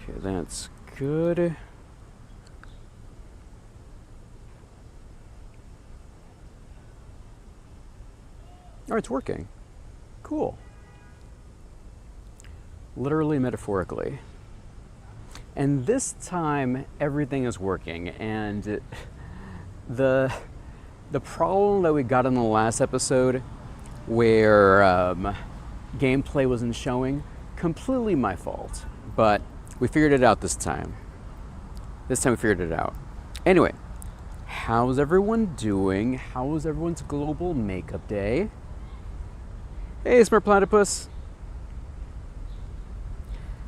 Okay, that's good. Oh, it's working. Cool. Literally, metaphorically. And this time, everything is working. And the problem that we got in the last episode, where gameplay wasn't showing, completely my fault. But we figured it out this time. This time we figured it out. Anyway, how's everyone doing? How was everyone's global makeup day? Hey, Smart Platypus.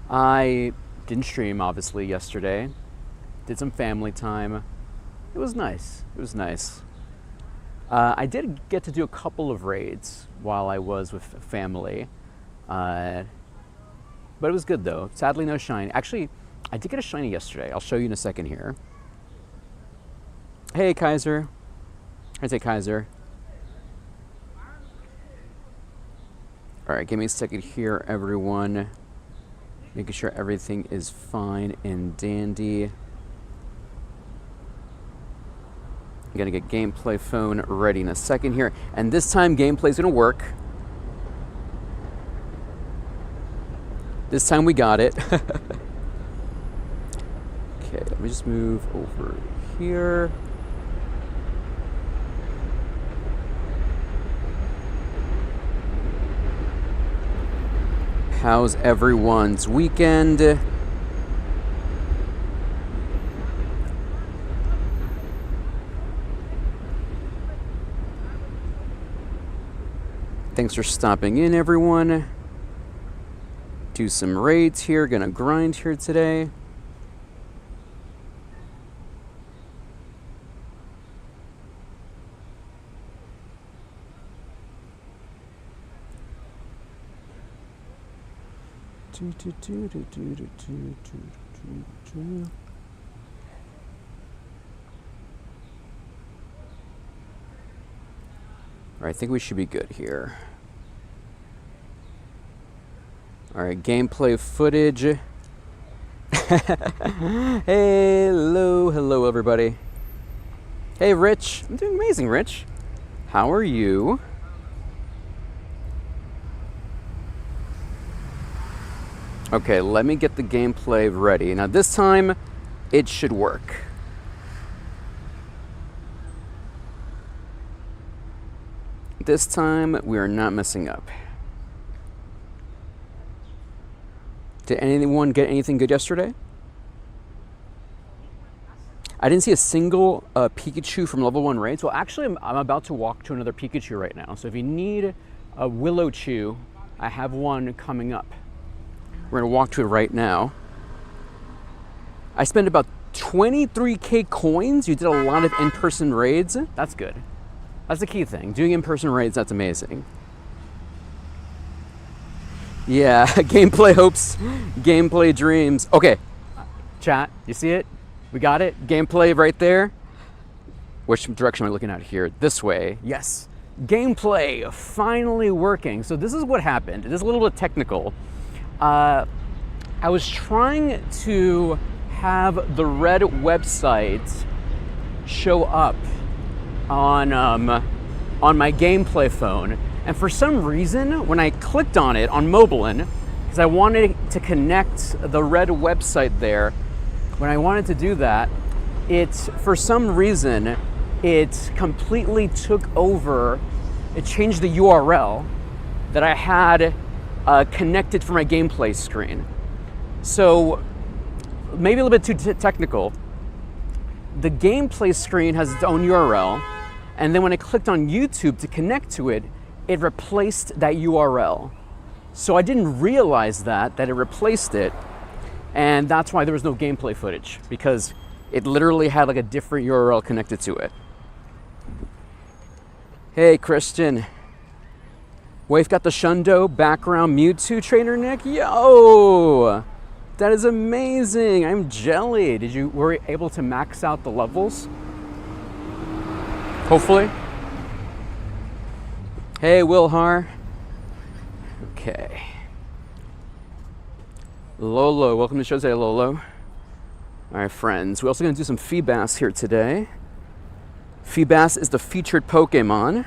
I didn't stream, obviously, yesterday. Did some family time. It was nice. It was nice. I did get to do a couple of raids while I was with family. But it was good, though. Sadly, no shiny. Actually, I did get a shiny yesterday. I'll show you in a second here. Hey, Kaiser. I say Kaiser. All right, give me a second here, everyone. Making sure everything is fine and dandy. I'm gonna get gameplay phone ready in a second here. And this time, gameplay's gonna work. This time we got it. Okay, let me just move over here. How's everyone's weekend? Thanks for stopping in, everyone. Do some raids here, gonna grind here today. All right, I think we should be good here. All right, gameplay footage. Hello, everybody. Hey, Rich. I'm doing amazing, Rich. How are you? Okay, let me get the gameplay ready. Now this time, it should work. This time, we are not messing up. Did anyone get anything good yesterday? I didn't see a single Pikachu from level 1 raids. Well, actually, I'm about to walk to another Pikachu right now. So if you need a Willowchew, I have one coming up. We're gonna walk to it right now. I spent about 23K coins. You did a lot of in-person raids. That's good. That's the key thing. Doing in-person raids, that's amazing. Yeah, gameplay hopes, gameplay dreams. Okay, chat, you see it? We got it? Gameplay right there. Which direction am I looking at here? This way, yes. Gameplay finally working. So this is what happened. It is a little bit technical. I was trying to have the red website show up on my gameplay phone, and for some reason, when I clicked on it on Mobilin, because I wanted to connect the red website there, when I wanted to do that, for some reason, it completely took over. It changed the URL that I had connected for my gameplay screen. So maybe a little bit too technical. The gameplay screen has its own URL, and then when I clicked on YouTube to connect to it, it replaced that URL. So I didn't realize that it replaced it, and that's why there was no gameplay footage, because it literally had like a different URL connected to it. Hey, Christian. We've got the Shundo background Mewtwo trainer, Nick. Yo! That is amazing. I'm jelly. Were you able to max out the levels? Hopefully. Hey, Wilhar. Okay. Lolo, welcome to the show today, Lolo. All right, friends. We're also going to do some Feebas here today. Feebas is the featured Pokemon.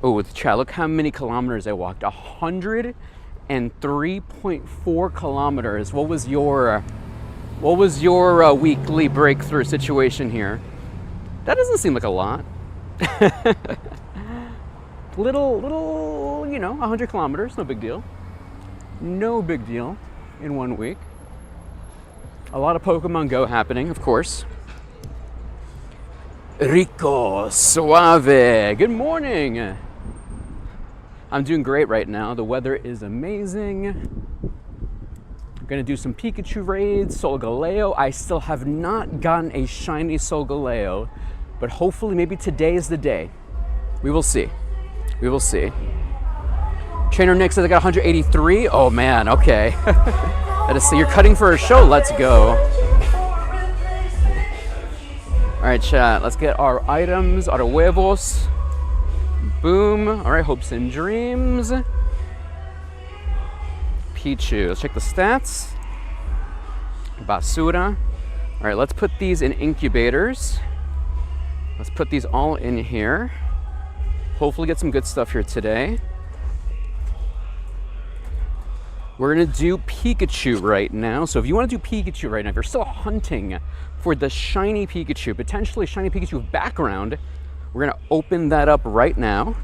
Oh, with chat, look how many kilometers I walked. 103.4 kilometers. What was your weekly breakthrough situation here? That doesn't seem like a lot. little, 100 kilometers, no big deal. No big deal in 1 week. A lot of Pokemon Go happening, of course. Rico Suave, good morning. I'm doing great right now. The weather is amazing. I'm gonna do some Pikachu raids, Solgaleo. I still have not gotten a shiny Solgaleo, but hopefully maybe today is the day. We will see. We will see. Trainer Nick says I got 183. Oh man, okay. That is, so you're cutting for a show. Let's go. All right, chat. Let's get our items, our huevos. Boom. All right, hopes and dreams. Pichu. Let's check the stats. Basura. All right, let's put these in incubators. Let's put these all in here. Hopefully get some good stuff here today. We're gonna do Pikachu right now. So if you wanna do Pikachu right now, if you're still hunting for the shiny Pikachu, potentially shiny Pikachu background, we're gonna open that up right now.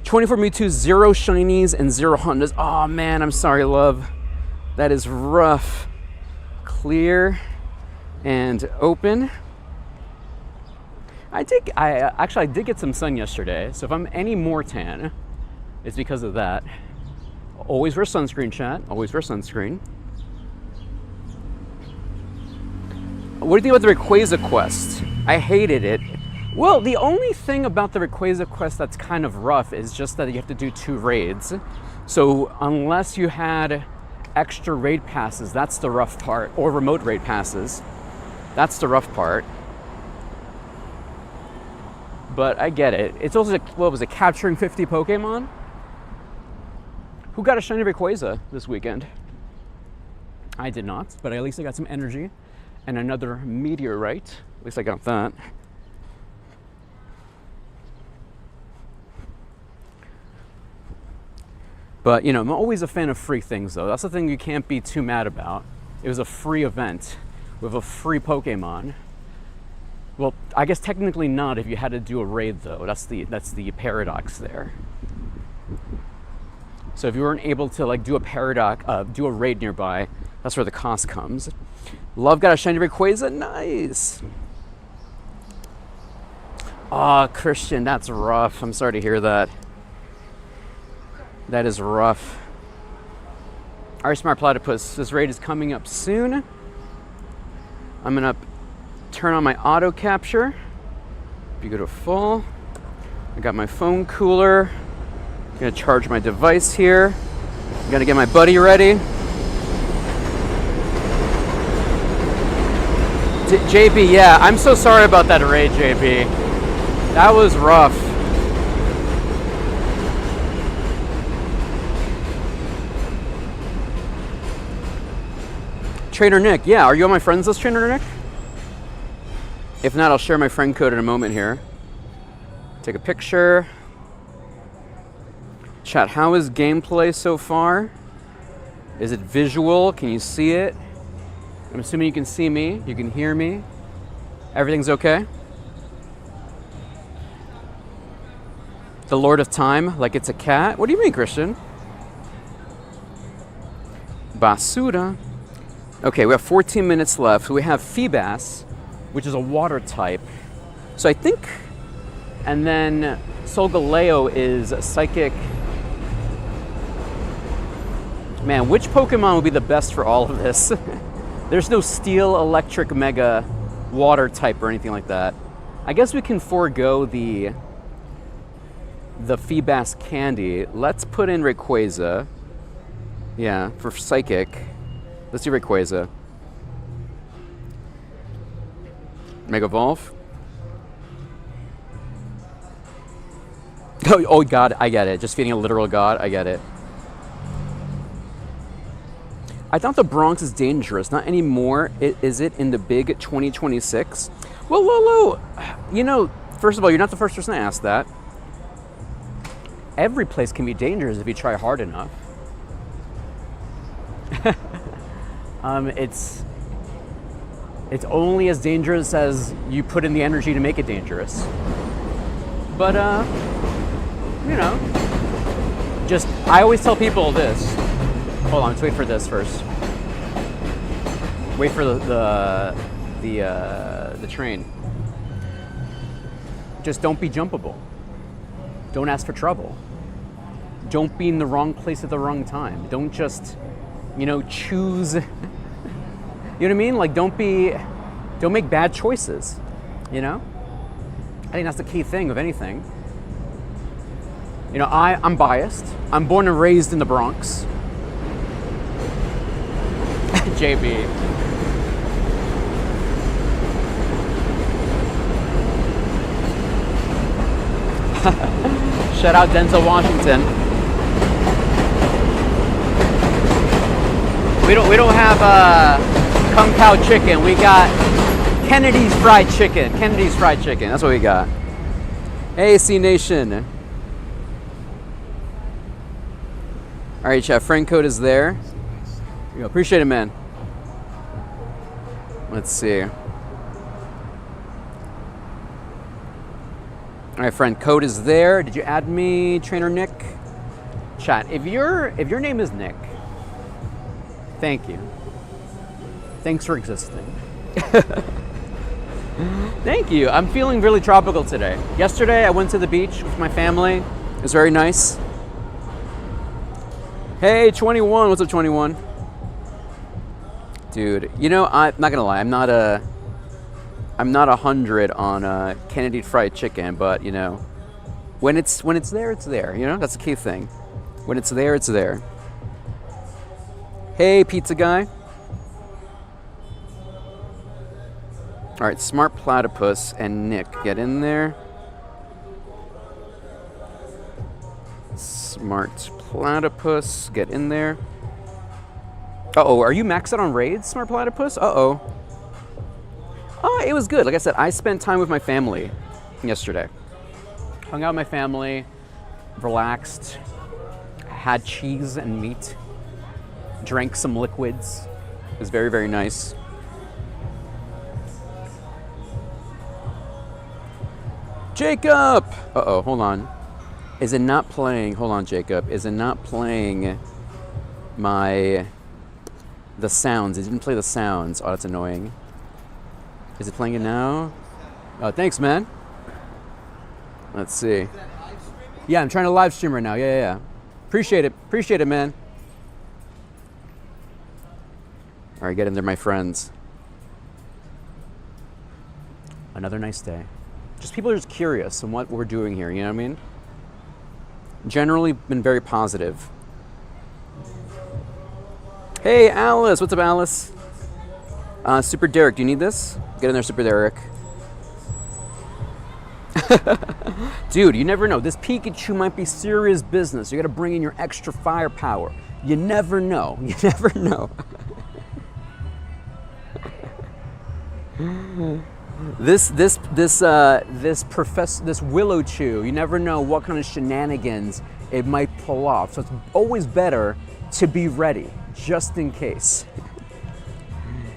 24 Mewtwo, 0 shinies and 0 Hondas. Oh man, I'm sorry, love. That is rough. Clear and open. I did get some sun yesterday, so if I'm any more tan, it's because of that. Always wear sunscreen, chat. Always wear sunscreen. What do you think about the Rayquaza quest? I hated it. Well, the only thing about the Rayquaza quest that's kind of rough is just that you have to do 2 raids. So unless you had extra raid passes, that's the rough part. Or remote raid passes. That's the rough part. But I get it. It's also, what was it, capturing 50 Pokemon? Who got a shiny Rayquaza this weekend? I did not, but at least I got some energy and another meteorite. At least I got that. But, I'm always a fan of free things, though. That's the thing you can't be too mad about. It was a free event with a free Pokemon. Well, I guess technically not if you had to do a raid, though. That's the paradox there. So if you weren't able to do a raid nearby, that's where the cost comes. Love got a shiny Rayquaza, nice. Oh, Christian, that's rough. I'm sorry to hear that. That is rough. All right, Smart Platypus, this raid is coming up soon. I'm gonna turn on my auto capture. Beautiful. I got my phone cooler. I'm gonna charge my device here. I'm gonna get my buddy ready. JB, yeah, I'm so sorry about that raid, JB. That was rough. Trainer Nick, yeah, are you on my friends list, Trainer Nick? If not, I'll share my friend code in a moment here. Take a picture. Chat, how is gameplay so far? Is it visual? Can you see it? I'm assuming you can see me, you can hear me. Everything's okay? The Lord of Time, like it's a cat? What do you mean, Christian? Basura. Okay, we have 14 minutes left. We have Feebas, which is a water type. So I think, and then Solgaleo is psychic. Man, which Pokemon would be the best for all of this? There's no Steel, Electric, Mega, Water type or anything like that. I guess we can forego the Feebas candy. Let's put in Rayquaza. Yeah, for psychic. Let's do Rayquaza. Mega Evolve. Oh God, I get it. Just feeding a literal god, I get it. I thought the Bronx is dangerous. Not anymore. Is it in the big 2026? Well, Lolo, you know, first of all, you're not the first person to ask that. Every place can be dangerous if you try hard enough. It's only as dangerous as you put in the energy to make it dangerous. But, you know, just, I always tell people this. Hold on, let's wait for this first. Wait for the train. Just don't be jumpable. Don't ask for trouble. Don't be in the wrong place at the wrong time. Don't just, you know, choose. You know what I mean? Like, don't make bad choices, you know? I think that's the key thing of anything. You know, I'm biased. I'm born and raised in the Bronx. JB. Shout out Denzel Washington. We don't have Kung Pao chicken. We got Kennedy's fried chicken. Kennedy's fried chicken. That's what we got. Hey, C Nation. All right, chat. Friend code is there. Here you go. Appreciate it, man. Let's see. All right, friend code is there. Did you add me, Trainer Nick? Chat. If your name is Nick, thank you. Thanks for existing. Thank you. I'm feeling really tropical today. Yesterday, I went to the beach with my family. It was very nice. Hey, 21. What's up, 21? Dude, you know, I'm not gonna lie. I'm not 100 on Kennedy fried chicken, but you know, when it's there, it's there. You know, that's the key thing. When it's there, it's there. Hey, pizza guy. All right, Smart Platypus and Nick, get in there. Smart Platypus, get in there. Uh-oh, are you maxed out on raids, Smart Platypus? Uh-oh. Oh, it was good. Like I said, I spent time with my family yesterday. Hung out with my family, relaxed, had cheese and meat, drank some liquids. It was very, very nice. Jacob! Uh-oh, hold on. Is it not playing? Hold on, Jacob. Is it not playing the sounds? It didn't play the sounds. Oh, that's annoying. Is it playing it now? Oh, thanks, man. Let's see. Yeah, I'm trying to live stream right now. Yeah. Appreciate it. Appreciate it, man. All right, get in there, my friends. Another nice day. Just people are just curious on what we're doing here, you know what I mean? Generally been very positive. Hey, Alice. What's up, Alice? Super Derek, do you need this? Get in there, Super Derek. Dude, you never know. This Pikachu might be serious business. You gotta bring in your extra firepower. You never know. You never know. This Willow Chew, you never know what kind of shenanigans it might pull off. So it's always better to be ready, just in case.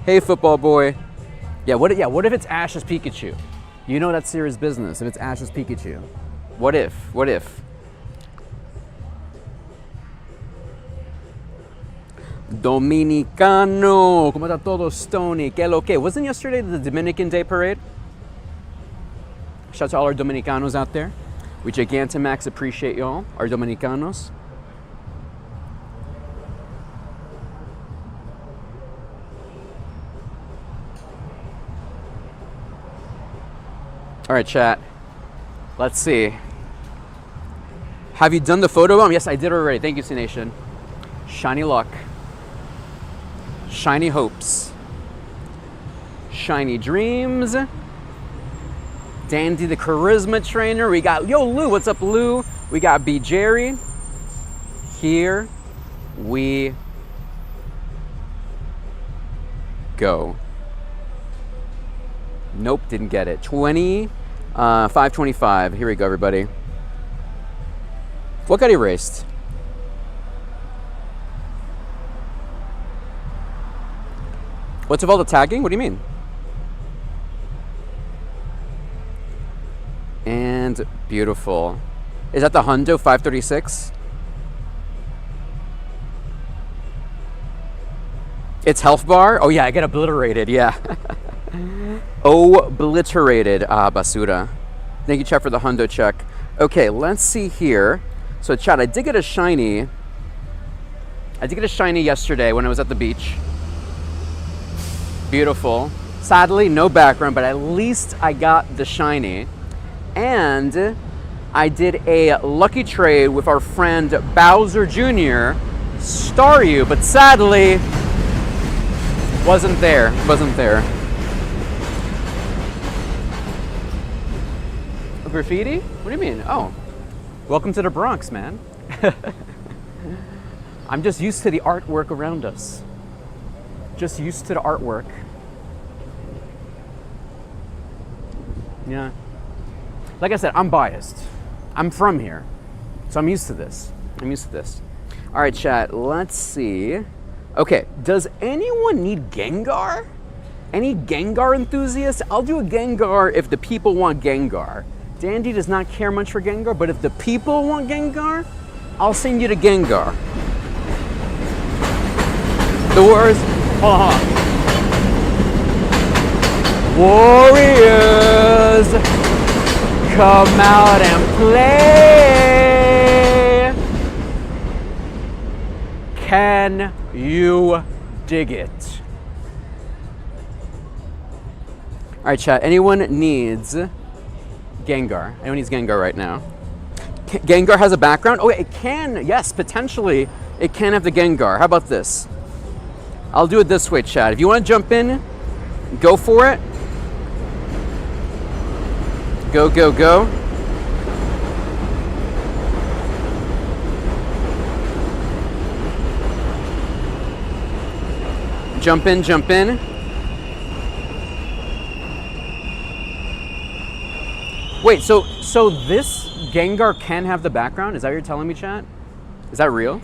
Hey, football boy. Yeah, what if it's Ash's Pikachu? You know that's serious business if it's Ash's Pikachu. What if? Dominicano, ¿cómo está todo, Stony? ¿Qué lo que? Wasn't yesterday the Dominican Day Parade? Shout out to all our Dominicanos out there. We Gigantamax appreciate y'all, our Dominicanos. All right, chat. Let's see. Have you done the photo bomb? Yes, I did already. Thank you, C Nation. Shiny luck. Shiny hopes. Shiny dreams. Dandy the charisma trainer. We got, yo, Lou, what's up, Lou? We got B. Jerry. Here we go. Nope, didn't get it. 525. Here we go, everybody. What got erased? What's with all the tagging? What do you mean? And beautiful. Is that the Hundo 536? It's health bar? Oh yeah, I get obliterated, yeah. Obliterated. Ah, basura. Thank you, chat, for the Hundo check. Okay, let's see here. So chat, I did get a shiny. I did get a shiny yesterday when I was at the beach. Beautiful. Sadly, no background, but at least I got the shiny. And I did a lucky trade with our friend Bowser Jr. Staryu, but sadly, wasn't there. Graffiti? What do you mean? Oh, welcome to the Bronx, man. I'm just used to the artwork around us. Just used to the artwork. Yeah. Like I said, I'm biased. I'm from here. So I'm used to this. All right, chat, let's see. Okay, does anyone need Gengar? Any Gengar enthusiasts? I'll do a Gengar if the people want Gengar. Dandy does not care much for Gengar, but if the people want Gengar, I'll send you to Gengar. The words, hold on. Warriors, come out and play. Can you dig it? All right, chat. Anyone needs Gengar? Anyone needs Gengar right now? Gengar has a background? Oh, it can. Yes, potentially it can have the Gengar. How about this? I'll do it this way, chat. If you want to jump in, go for it. Go, go, go. Jump in, jump in. Wait, so this Gengar can have the background? Is that what you're telling me, chat? Is that real?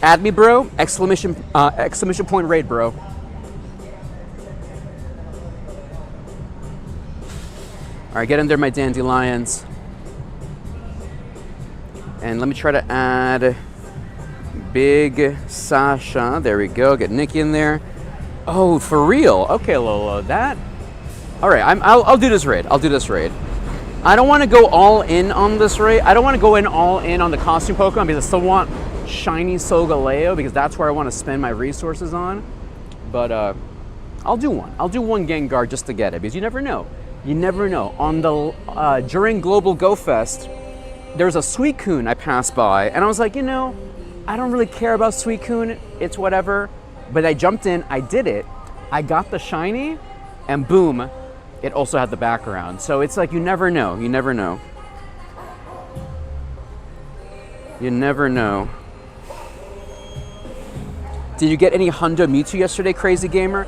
Add me, bro. Exclamation point raid, bro. All right, get in there, my dandelions. And let me try to add Big Sasha. There we go. Get Nikki in there. Oh, for real? Okay, Lolo. That. All right, I'll do this raid. I don't want to go all in on this raid. I don't want to go all in on the costume Pokemon because I still want shiny Solgaleo because that's where I want to spend my resources on. But I'll do one. I'll do one Gengar just to get it because you never know. You never know. On the during Global Go Fest, there's a Suicune I passed by, and I was like, you know, I don't really care about Suicune. It's whatever. But I jumped in. I did it. I got the shiny, and boom, it also had the background. So it's like you never know. You never know. You never know. Did you get any Hundo Mewtwo yesterday, Crazy Gamer?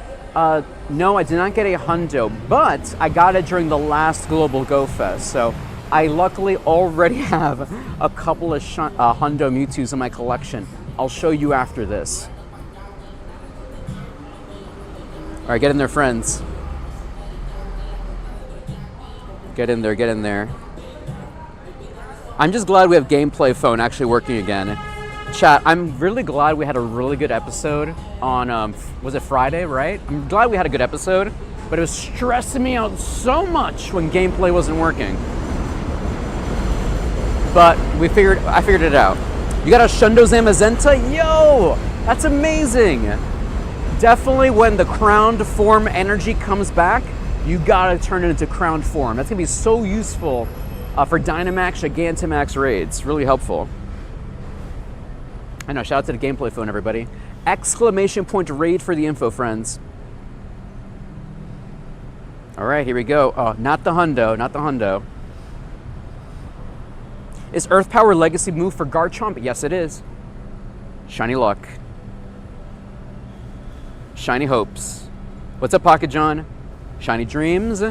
No, I did not get a Hundo, but I got it during the last Global Go Fest. So I luckily already have a couple of Hundo Mewtwo's in my collection. I'll show you after this. All right, get in there, friends. Get in there, get in there. I'm just glad we have Gameplay Phone actually working again. Chat, I'm really glad we had a really good episode on, was it Friday, right? I'm glad we had a good episode, but it was stressing me out so much when gameplay wasn't working. But I figured it out. You got a Shundo Zamazenta? Yo, that's amazing. Definitely when the crowned form energy comes back, you gotta turn it into crowned form. That's gonna be so useful for Dynamax, Gigantamax raids. Really helpful. I know, shout out to the Gameplay Phone, everybody. Exclamation point raid for the info, friends. All right, here we go. Oh, not the Hundo, not the Hundo. Is Earth Power Legacy move for Garchomp? Yes, it is. Shiny luck. Shiny hopes. What's up, Pocket John? Shiny dreams.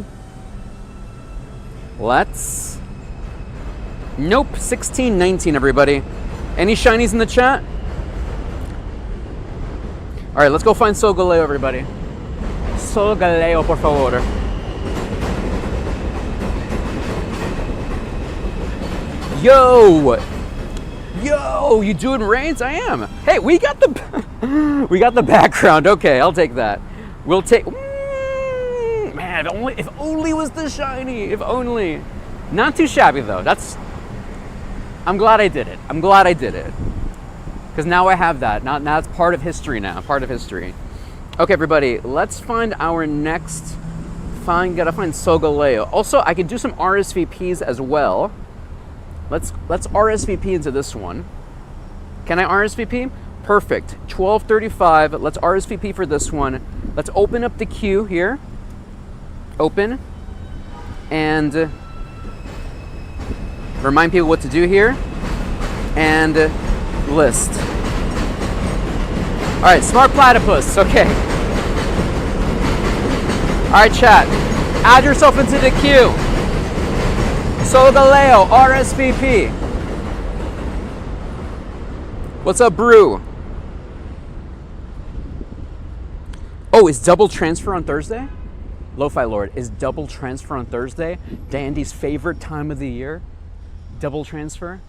Let's... Nope, 1619, everybody. Any shinies in the chat? All right, let's go find Solgaleo, everybody. Solgaleo, por favor. Yo! Yo, you doing raids? I am. Hey, we got the background. Okay, I'll take that. We'll take... man, if only was the shiny. If only. Not too shabby, though. I'm glad I did it. I'm glad I did it. Because now I have that. Now it's part of history now. Part of history. Okay, everybody. Let's find our next... Gotta find Solgaleo. Also, I can do some RSVPs as well. Let's RSVP into this one. Can I RSVP? Perfect. 12:35. Let's RSVP for this one. Let's open up the queue here. Open. And remind people what to do here. And list. All right, Smart Platypus. Okay. All right, chat. Add yourself into the queue. Solgaleo, RSVP. What's up, Brew? Oh, is double transfer on Thursday? Lo-Fi Lord, is double transfer on Thursday? Dandy's favorite time of the year? Double transfer?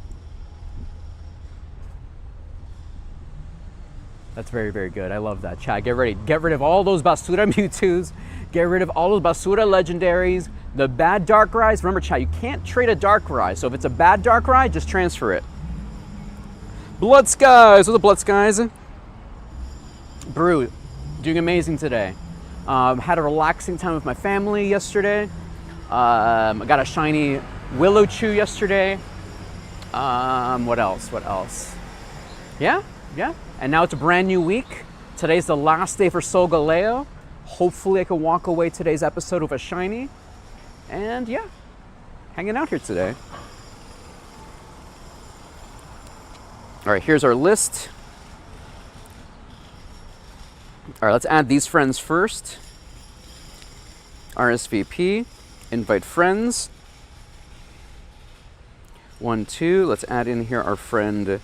That's very, very good. I love that. Chat, get ready. Get rid of all those Basura Mewtwo's. Get rid of all those Basura Legendaries. The bad Darkrai's. Remember, chat, you can't trade a Darkrai. So if it's a bad Darkrai, just transfer it. Blood Skies. What's up, Blood Skies? Brew, doing amazing today. Had a relaxing time with my family yesterday. I got a shiny Willow-Chew yesterday. What else? Yeah. And now it's a brand new week. Today's the last day for Solgaleo. Hopefully I can walk away today's episode with a shiny. And yeah, hanging out here today. All right, here's our list. All right, let's add these friends first. RSVP, invite friends. 1, 2, let's add in here our friend Big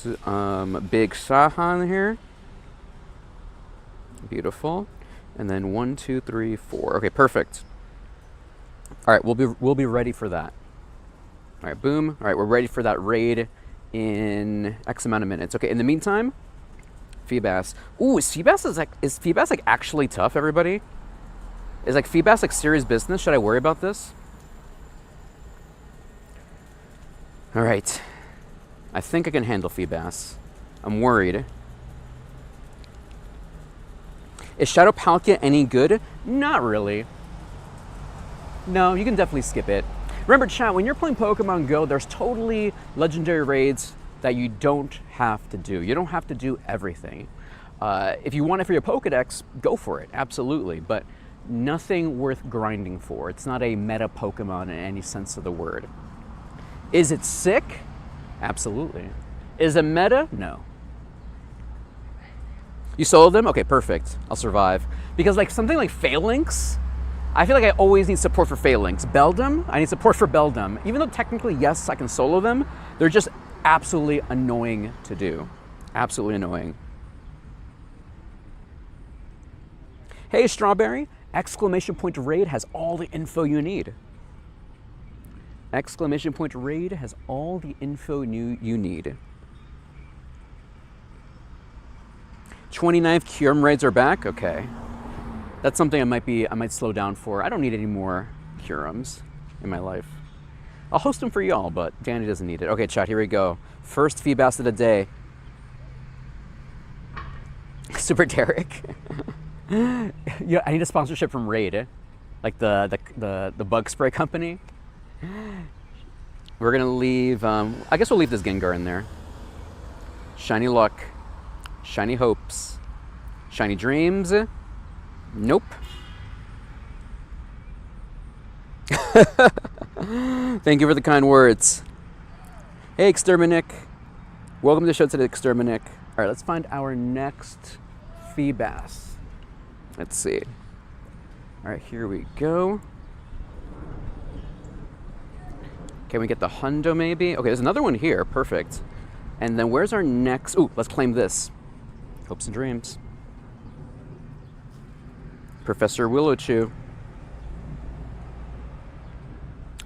Sahan here. Beautiful. And then 1, 2, 3, 4. Okay, perfect. All right, we'll be ready for that. All right, boom. All right, we're ready for that raid in X amount of minutes. Okay, in the meantime, Feebas. Ooh, is Feebas like actually tough, everybody? Is like Feebas like serious business? Should I worry about this? All right. I think I can handle Feebas. I'm worried. Is Shadow Palkia any good? Not really. No, you can definitely skip it. Remember, chat, when you're playing Pokemon Go, there's totally legendary raids that you don't have to do. You don't have to do everything. If you want it for your Pokedex, go for it, absolutely. But nothing worth grinding for. It's not a meta Pokemon in any sense of the word. Is it sick? Absolutely. Is it meta? No. You soloed them? Okay, perfect. I'll survive. Because like something like Phalanx, I feel like I always need support for Phalanx. Beldum, I need support for Beldum. Even though technically, yes, I can solo them, they're just absolutely annoying to do. Absolutely annoying. Hey, Strawberry, exclamation point raid has all the info you need. Exclamation point raid has all the info you need. 29th Kyurem raids are back? Okay. That's something I might slow down for. I don't need any more Kyurems in my life. I'll host them for y'all, but Danny doesn't need it. Okay, chat, here we go. First Feebas of the day. Super Derek. Yeah, I need a sponsorship from Raid. Like the bug spray company. We're gonna leave, I guess we'll leave this Gengar in there. Shiny Luck. Shiny Hopes. Shiny Dreams. Nope. Thank you for the kind words. Hey, Exterminic. Welcome to the show today, Exterminic. All right, let's find our next Feebas. Let's see. All right, here we go. Can we get the hundo maybe? Okay, there's another one here. Perfect. And then where's our next? Ooh, let's claim this. Hopes and dreams. Professor Willowchew.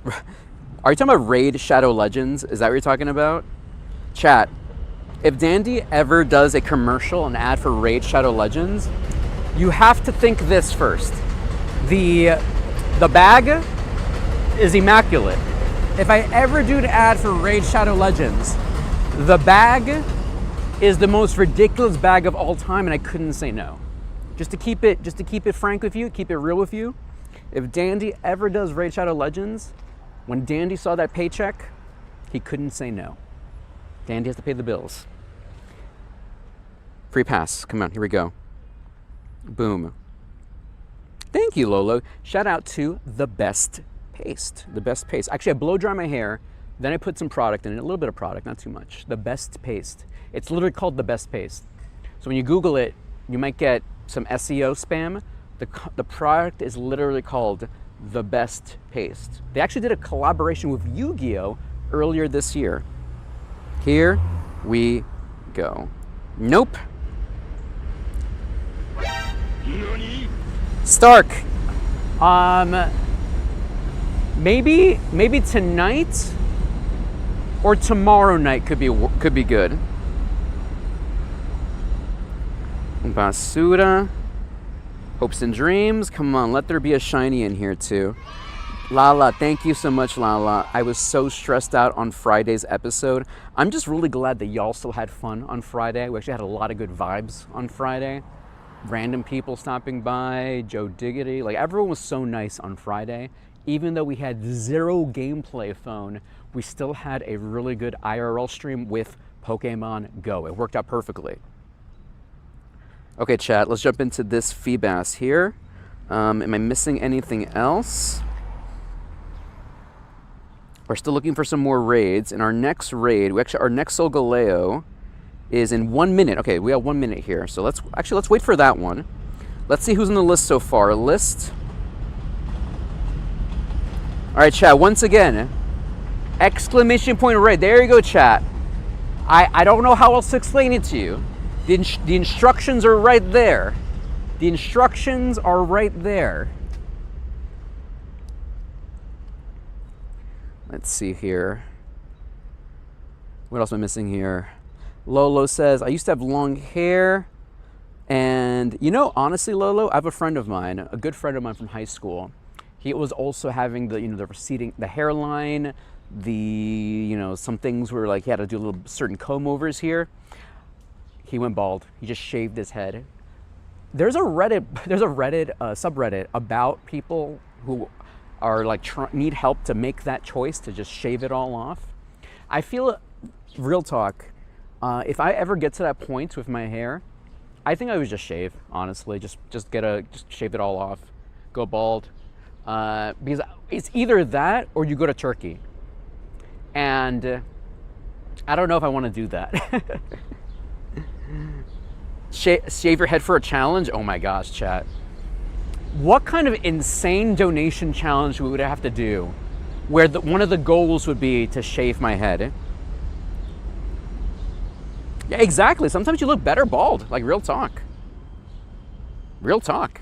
Are you talking about Raid Shadow Legends? Is that what you're talking about? Chat, if Dandy ever does a commercial, an ad for Raid Shadow Legends, you have to think this first. The bag is immaculate. If I ever do an ad for Raid Shadow Legends, the bag is the most ridiculous bag of all time, and I couldn't say no. Just to keep it frank with you, keep it real with you, if Dandy ever does Raid Shadow Legends, when Dandy saw that paycheck, he couldn't say no. Dandy has to pay the bills. Free pass. Come on, here we go. Boom. Thank you, Lolo. Shout out to The Best Paste. The Best Paste. Actually, I blow dry my hair, then I put some product in it, a little bit of product, not too much. The Best Paste. It's literally called The Best Paste. So when you Google it, you might get some SEO spam. The product is literally called The Best Paste. They actually did a collaboration with Yu-Gi-Oh! Earlier this year. Here we go. Nope. Stark. Maybe tonight or tomorrow night could be good. Basura. Hopes and dreams. Come on, let there be a shiny in here too. Lala, thank you so much, Lala. I was so stressed out on Friday's episode. I'm just really glad that y'all still had fun on Friday. We actually had a lot of good vibes on Friday. Random people stopping by, Joe Diggity. Like, everyone was so nice on Friday. Even though we had zero gameplay phone, we still had a really good IRL stream with Pokémon Go. It worked out perfectly. Okay, chat, let's jump into this Feebas here. Am I missing anything else? We're still looking for some more raids. In our next raid, our next Solgaleo is in 1 minute. Okay, we have 1 minute here. So let's wait for that one. Let's see who's on the list so far. List. All right, chat, once again, exclamation point raid. There you go, chat. I don't know how else to explain it to you. The instructions are right there. The instructions are right there. Let's see here. What else am I missing here? Lolo says, I used to have long hair. And, you know, honestly, Lolo, I have a friend of mine, a good friend of mine from high school. He was also having the receding, the hairline, some things were like he had to do a little certain comb overs here. He went bald. He just shaved his head. There's a Reddit subreddit about people who are like need help to make that choice to just shave it all off. I feel, real talk, if I ever get to that point with my hair, I think I would just shave, honestly. Just shave it all off, go bald. Because it's either that or you go to Turkey. And I don't know if I want to do that. Shave your head for a challenge? Oh my gosh, chat. What kind of insane donation challenge we would have to do where one of the goals would be to shave my head? Yeah, exactly. Sometimes you look better bald, like real talk. Real talk.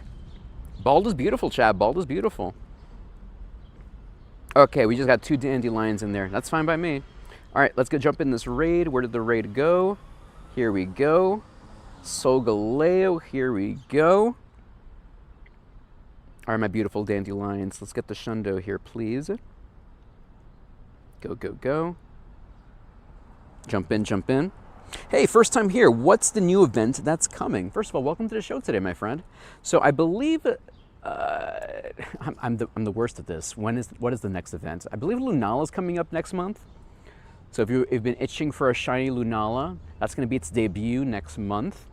Bald is beautiful, chat. Bald is beautiful. Okay, we just got 2 dandelions in there. That's fine by me. All right, let's go jump in this raid. Where did the raid go? Here we go. Solgaleo, here we go. All right, my beautiful dandelions. Let's get the shundo here, please. Go, go, go. Jump in, jump in. Hey, first time here. What's the new event that's coming? First of all, welcome to the show today, my friend. So I believe I'm the worst at this. What is the next event? I believe Lunala is coming up next month. So if you've been itching for a shiny Lunala, that's going to be its debut next month.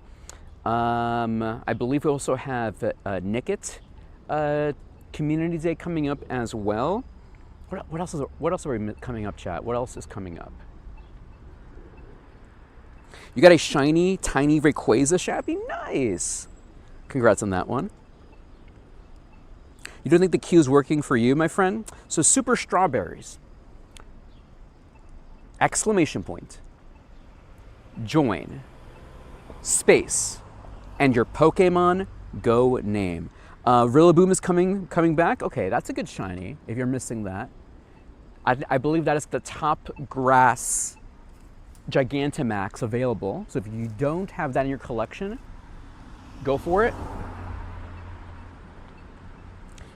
I believe we also have Nickit Community Day coming up as well. What else are we coming up, chat? What else is coming up? You got a shiny, tiny Rayquaza, Shabby? Nice. Congrats on that one. You don't think the queue's working for you, my friend? So super strawberries. Exclamation point. Join. Space. And your Pokemon Go name. Rillaboom is coming back. Okay, that's a good shiny if you're missing that. I believe that is the top grass Gigantamax available. So if you don't have that in your collection, go for it.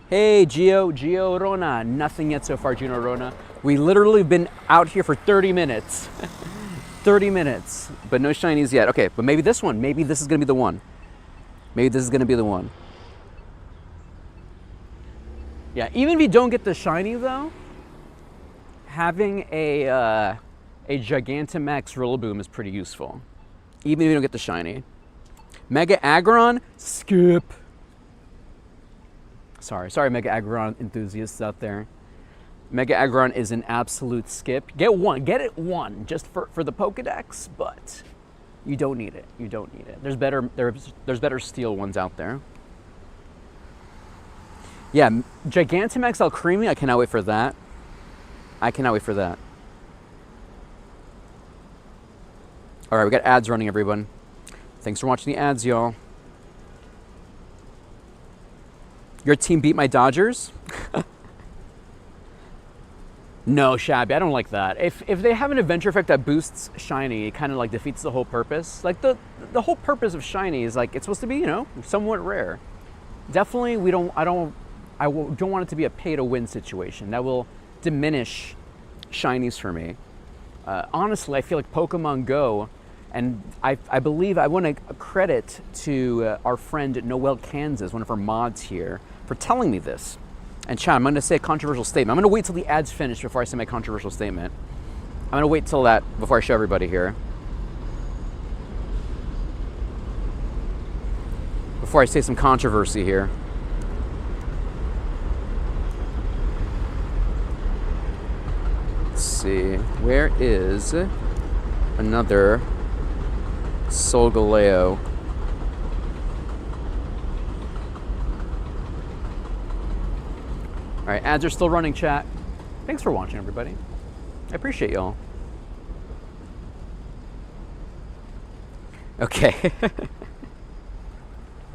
Hey, Gio Rona. Nothing yet so far, Gio Rona. We literally have been out here for 30 minutes. 30 minutes, but no shinies yet. Okay, but maybe this one. Maybe this is going to be the one. Maybe this is going to be the one. Yeah, even if you don't get the shiny, though, having a Gigantamax Rillaboom is pretty useful. Even if you don't get the shiny. Mega Aggron, skip. Sorry, Mega Aggron enthusiasts out there. Mega Aggron is an absolute skip. Get it one, just for the Pokedex, but you don't need it. You don't need it. There's better steel ones out there. Yeah, Gigantamax Alcremie, I cannot wait for that. I cannot wait for that. All right, we got ads running, everyone. Thanks for watching the ads, y'all. Your team beat my Dodgers? No, Shabby, I don't like that. If they have an adventure effect that boosts shiny, it kind of like defeats the whole purpose. Like the whole purpose of shiny is like it's supposed to be, somewhat rare. Definitely, I don't want it to be a pay-to-win situation. That will diminish shinies for me. Honestly, I feel like Pokemon Go, and I believe I want to credit to our friend Noel Kansas, one of our mods here, for telling me this. And Chad, I'm going to say a controversial statement. I'm going to wait till the ad's finish before I say my controversial statement. I'm going to wait till that before I show everybody here. Before I say some controversy here. Let's see. Where is another Solgaleo? All right, ads are still running, chat. Thanks for watching, everybody. I appreciate y'all. Okay.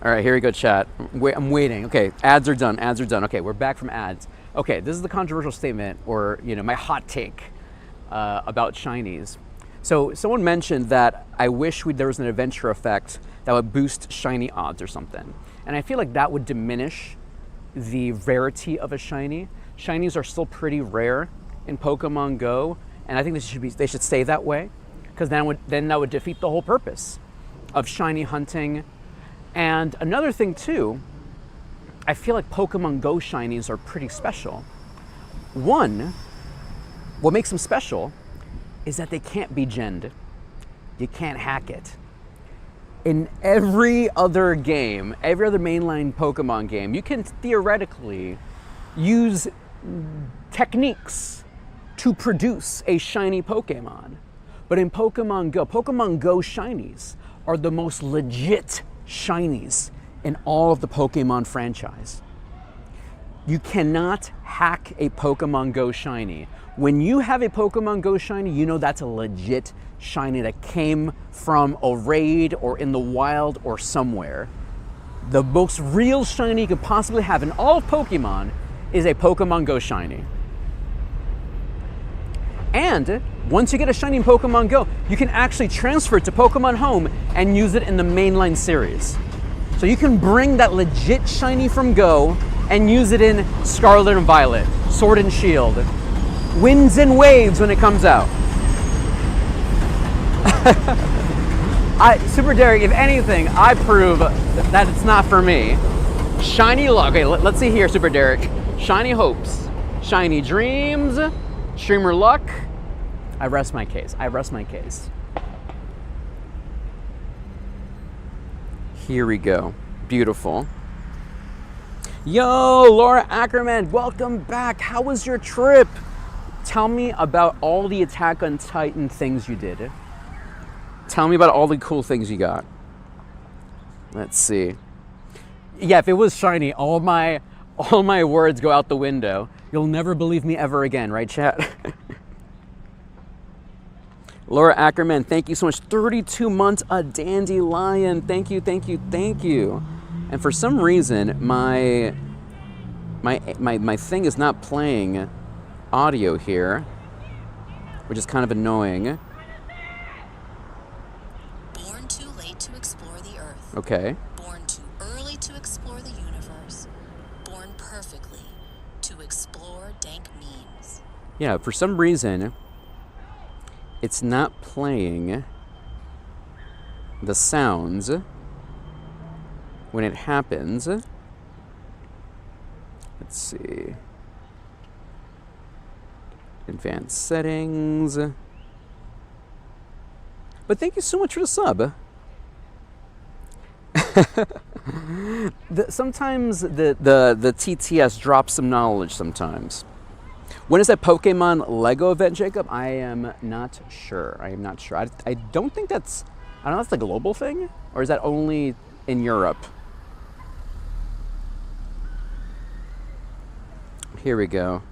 All right, here we go, chat. I'm waiting. Okay, ads are done. Ads are done. Okay, we're back from ads. Okay, this is the controversial statement, or my hot take about shinies. So someone mentioned that I wish there was an adventure effect that would boost shiny odds or something, and I feel like that would diminish the rarity of a shiny. Shinies are still pretty rare in Pokemon Go, and I think they should stay that way, because then that would defeat the whole purpose of shiny hunting. And another thing too, I feel like Pokemon Go shinies are pretty special. One, what makes them special is that they can't be genned. You can't hack it. In every other game, every other mainline Pokemon game, you can theoretically use techniques to produce a shiny Pokemon. But in Pokemon Go shinies are the most legit shinies in all of the Pokemon franchise. You cannot hack a Pokemon Go shiny. When you have a Pokemon Go shiny, you know that's a legit shiny that came from a raid or in the wild or somewhere. The most real shiny you could possibly have in all of Pokemon is a Pokemon Go shiny. And once you get a shiny in Pokemon Go, you can actually transfer it to Pokemon Home and use it in the mainline series. So you can bring that legit shiny from Go and use it in Scarlet and Violet, Sword and Shield, Winds and Waves when it comes out. Super Derek, if anything, I prove that it's not for me. Shiny luck. Okay, let's see here, Super Derek. Shiny hopes, shiny dreams, streamer luck. I rest my case. I rest my case. Here we go. Beautiful. Yo, Laura Ackerman, welcome back. How was your trip? Tell me about all the Attack on Titan things you did. Tell me about all the cool things you got. Let's see. Yeah, if it was shiny, all my words go out the window. You'll never believe me ever again, right, chat? Laura Ackerman, thank you so much. 32 months, a dandelion. Thank you, thank you, thank you. And for some reason, my thing is not playing audio here, which is kind of annoying. Born too late to explore the Earth. Okay. Born too early to explore the universe. Born perfectly to explore dank memes. Yeah, for some reason, it's not playing the sounds when it happens. Let's see. Advanced settings. But thank you so much for the sub. Sometimes the TTS drops some knowledge sometimes. When is that Pokemon Lego event, Jacob? I am not sure. I don't think that's, I don't know, that's a global thing? Or is that only in Europe? Here we go.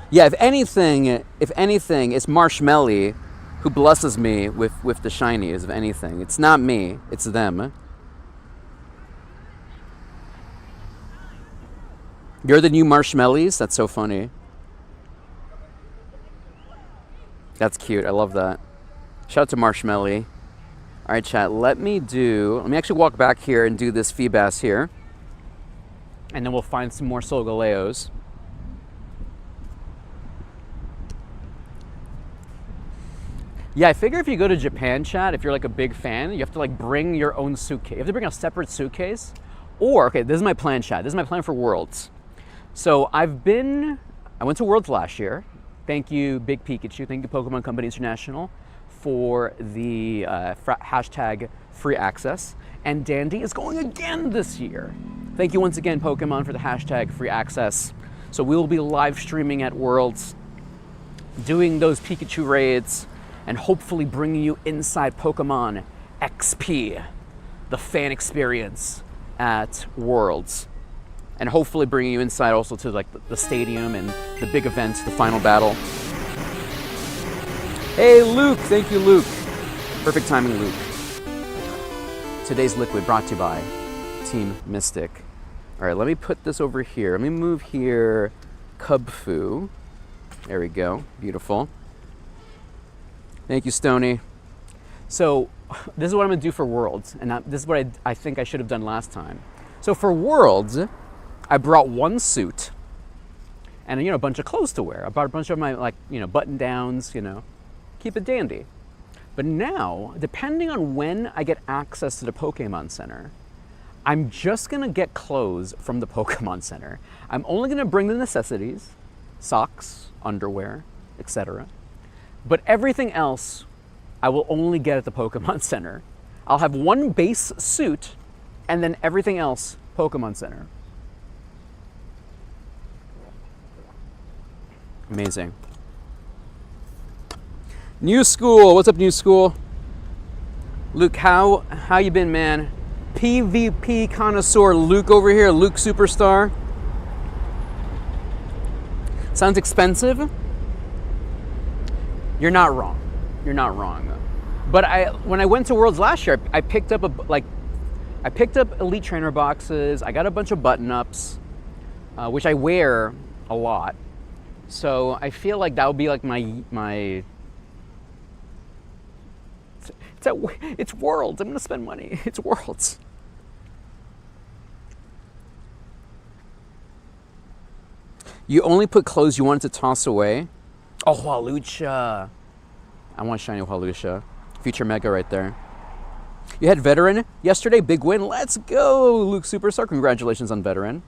Yeah, if anything, it's Marshmelly who blesses me with the shinies, if anything. It's not me, it's them. You're the new Marshmellies? That's so funny. That's cute. I love that. Shout out to Marshmelly. All right, chat. Let me actually walk back here and do this Feebas here. And then we'll find some more Solgaleos. Yeah, I figure if you go to Japan, chat, if you're like a big fan, you have to like bring your own suitcase. You have to bring a separate suitcase. Or, okay, this is my plan, chat. This is my plan for Worlds. So I went to Worlds last year. Thank you, Big Pikachu. Thank you, Pokemon Company International, for the hashtag free access. And Dandy is going again this year. Thank you once again, Pokemon, for the hashtag free access. So we will be live streaming at Worlds, doing those Pikachu raids, and hopefully bringing you inside Pokemon XP, the fan experience at Worlds. And hopefully bringing you inside also to like the stadium and the big event, the final battle. Hey, Luke. Thank you, Luke. Perfect timing, Luke. Today's Liquid brought to you by Team Mystic. All right, let me put this over here. Let me move here. Cubfu. There we go. Beautiful. Thank you, Stony. So this is what I'm going to do for Worlds. And this is what I think I should have done last time. So for Worlds, I brought one suit and, a bunch of clothes to wear. I brought a bunch of my, button downs, keep it dandy. But now, depending on when I get access to the Pokemon Center, I'm just gonna get clothes from the Pokemon Center. I'm only gonna bring the necessities, socks, underwear, etc. But everything else, I will only get at the Pokemon Center. I'll have one base suit and then everything else, Pokemon Center. Amazing. New School, what's up, New School? Luke, how you been, man? PvP connoisseur Luke over here, Luke Superstar. Sounds expensive? You're not wrong. You're not wrong. But when I went to Worlds last year, I picked up Elite Trainer boxes. I got a bunch of button-ups, which I wear a lot. So I feel like that would be like my it's Worlds. I'm gonna spend money. It's Worlds. You only put clothes you wanted to toss away. Oh, Hawlucha. I want shiny Hawlucha. Future Mega right there. You had Veteran yesterday. Big win. Let's go, Luke Superstar. Congratulations on Veteran.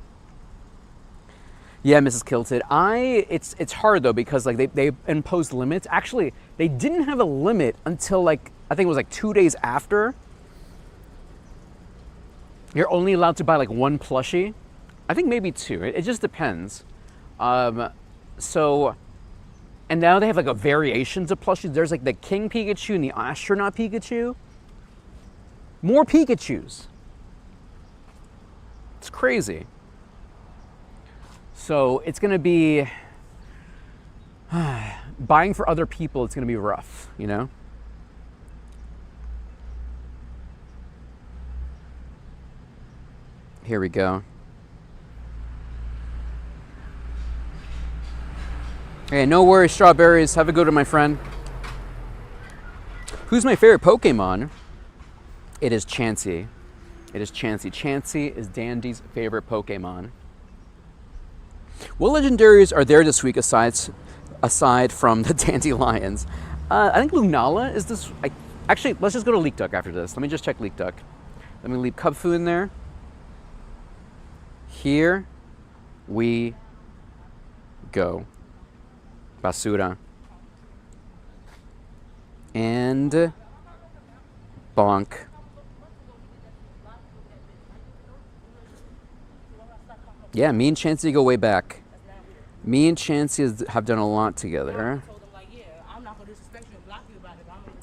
Yeah, Mrs. Kilted. It's hard though because they imposed limits. Actually, they didn't have a limit until I think it was 2 days after. You're only allowed to buy one plushie. I think maybe two. It just depends. So And now they have like a variations of plushies. There's like the King Pikachu and the Astronaut Pikachu. More Pikachus. It's crazy. So it's gonna be, buying for other people, it's gonna be rough, you know? Here we go. Hey, no worries, strawberries. Have a good one, my friend. Who's my favorite Pokemon? It is Chansey. It is Chansey. Chansey is Dandy's favorite Pokemon. What legendaries are there this week aside from the Dandelions? I think Lunala is this. Actually, let's just go to Leak Duck after this. Let me just check Leak Duck. Let me leave Cubfu in there. Here we go. Basura. And Bonk. Yeah, me and Chansey go way back. Me and Chansey have done a lot together.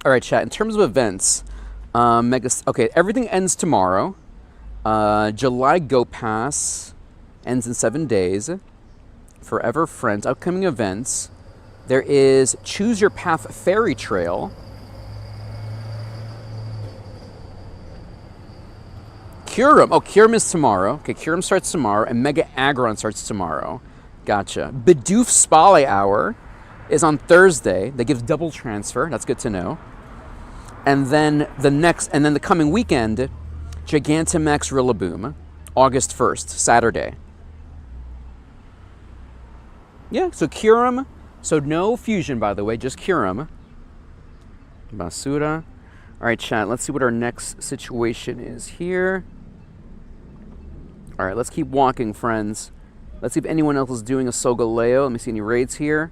All right, chat. In terms of events, okay, everything ends tomorrow. July Go Pass ends in 7 days. Forever Friends, upcoming events. There is Choose Your Path Fairy Trail. Kyurem. Oh, Kyurem is tomorrow. Okay, Kyurem starts tomorrow, and Mega Aggron starts tomorrow. Gotcha. Bidoof Spale Hour is on Thursday. That gives double transfer. That's good to know. And then the coming weekend, Gigantamax Rillaboom, August 1st, Saturday. Yeah, so Kyurem. So no fusion, by the way, just Kyurem. Basura. All right, chat, let's see what our next situation is here. All right, let's keep walking, friends. Let's see if anyone else is doing a Solgaleo. Let me see any raids here.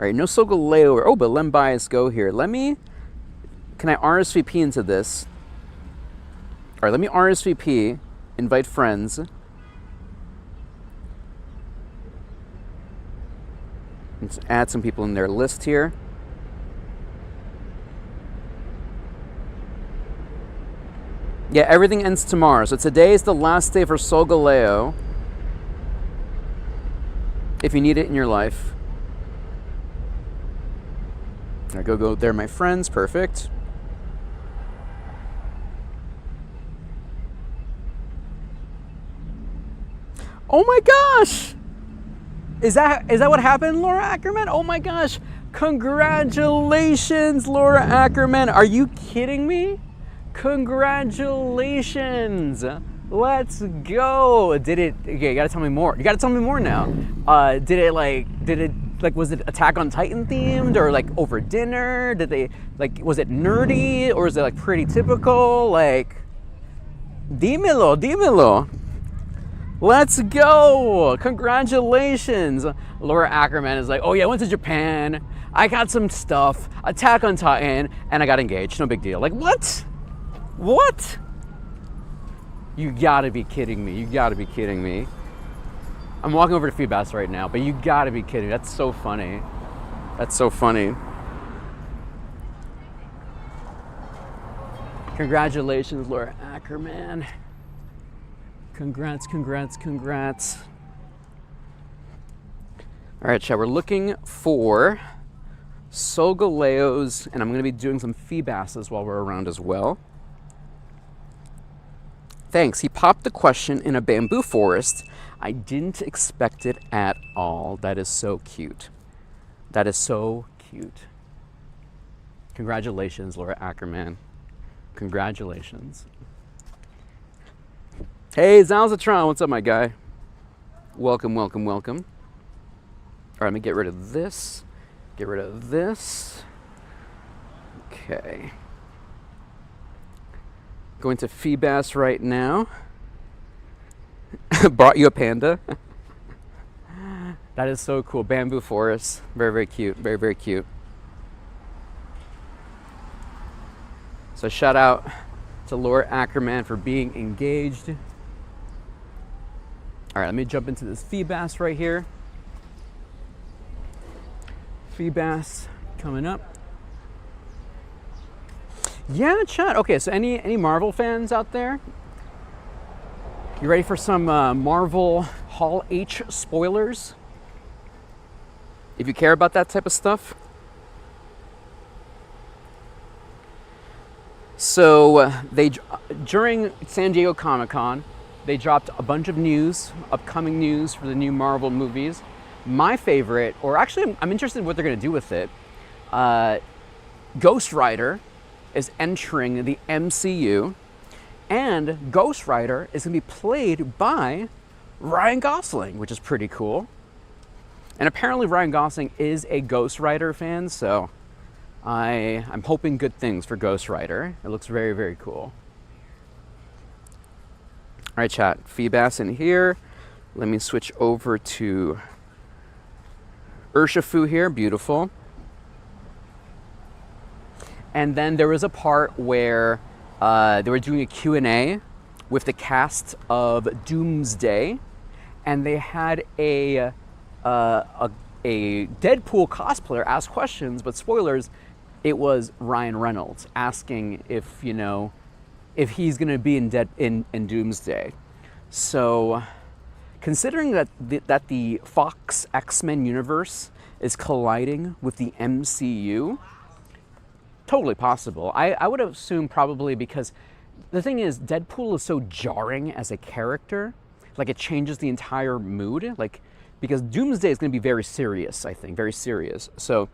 All right, no Solgaleo. Oh, but Lembias go here. Can I RSVP into this? All right, let me RSVP, invite friends. Let's add some people in their list here. Yeah, everything ends tomorrow. So today is the last day for Solgaleo. If you need it in your life. All right, go there, my friends. Perfect. Oh my gosh! Is that what happened, Laura Ackerman? Oh my gosh! Congratulations, Laura Ackerman! Are you kidding me? Congratulations! Let's go! Okay, you gotta tell me more. You gotta tell me more now. Was it Attack on Titan themed or like over dinner? Was it nerdy or is it like pretty typical? Like, dímelo. Let's go! Congratulations! Laura Ackerman is like, oh yeah, I went to Japan, I got some stuff, Attack on Titan, and I got engaged. No big deal. Like, what? What? You gotta be kidding me. You gotta be kidding me. I'm walking over to Feedbass right now, but you gotta be kidding. That's so funny. That's so funny. Congratulations, Laura Ackerman. Congrats. All right, chat, we're looking for Solgaleos, and I'm going to be doing some Feebasses while we're around as well. Thanks. He popped the question in a bamboo forest. I didn't expect it at all. That is so cute. That is so cute. Congratulations, Laura Ackerman. Congratulations. Hey, Zalzatron, what's up, my guy? Welcome. All right, let me get rid of this. Okay. Going to Feebass right now. Brought you a panda. That is so cool. Bamboo forest. Very cute. Very cute. So shout out to Laura Ackerman for being engaged. All right, let me jump into this Feebass right here. Feebass coming up. Yeah, chat. Okay, so any Marvel fans out there? You ready for some Marvel Hall H spoilers? If you care about that type of stuff. So during San Diego Comic-Con, they dropped a bunch of news, upcoming news for the new Marvel movies. My favorite, or actually I'm interested in what they're going to do with it. Ghost Rider is entering the MCU, and Ghost Rider is going to be played by Ryan Gosling, which is pretty cool. And apparently Ryan Gosling is a Ghost Rider fan, so I'm hoping good things for Ghost Rider. It looks very, very cool. All right, chat. Feebass in here. Let me switch over to Urshifu here. Beautiful. And then there was a part where they were doing a Q&A with the cast of Doomsday, and they had a Deadpool cosplayer ask questions, but spoilers, it was Ryan Reynolds asking if he's going to be in Doomsday. So, considering that the Fox X-Men universe is colliding with the MCU, totally possible. I would assume probably because the thing is, Deadpool is so jarring as a character, like it changes the entire mood, because Doomsday is going to be very serious, I think, very serious. So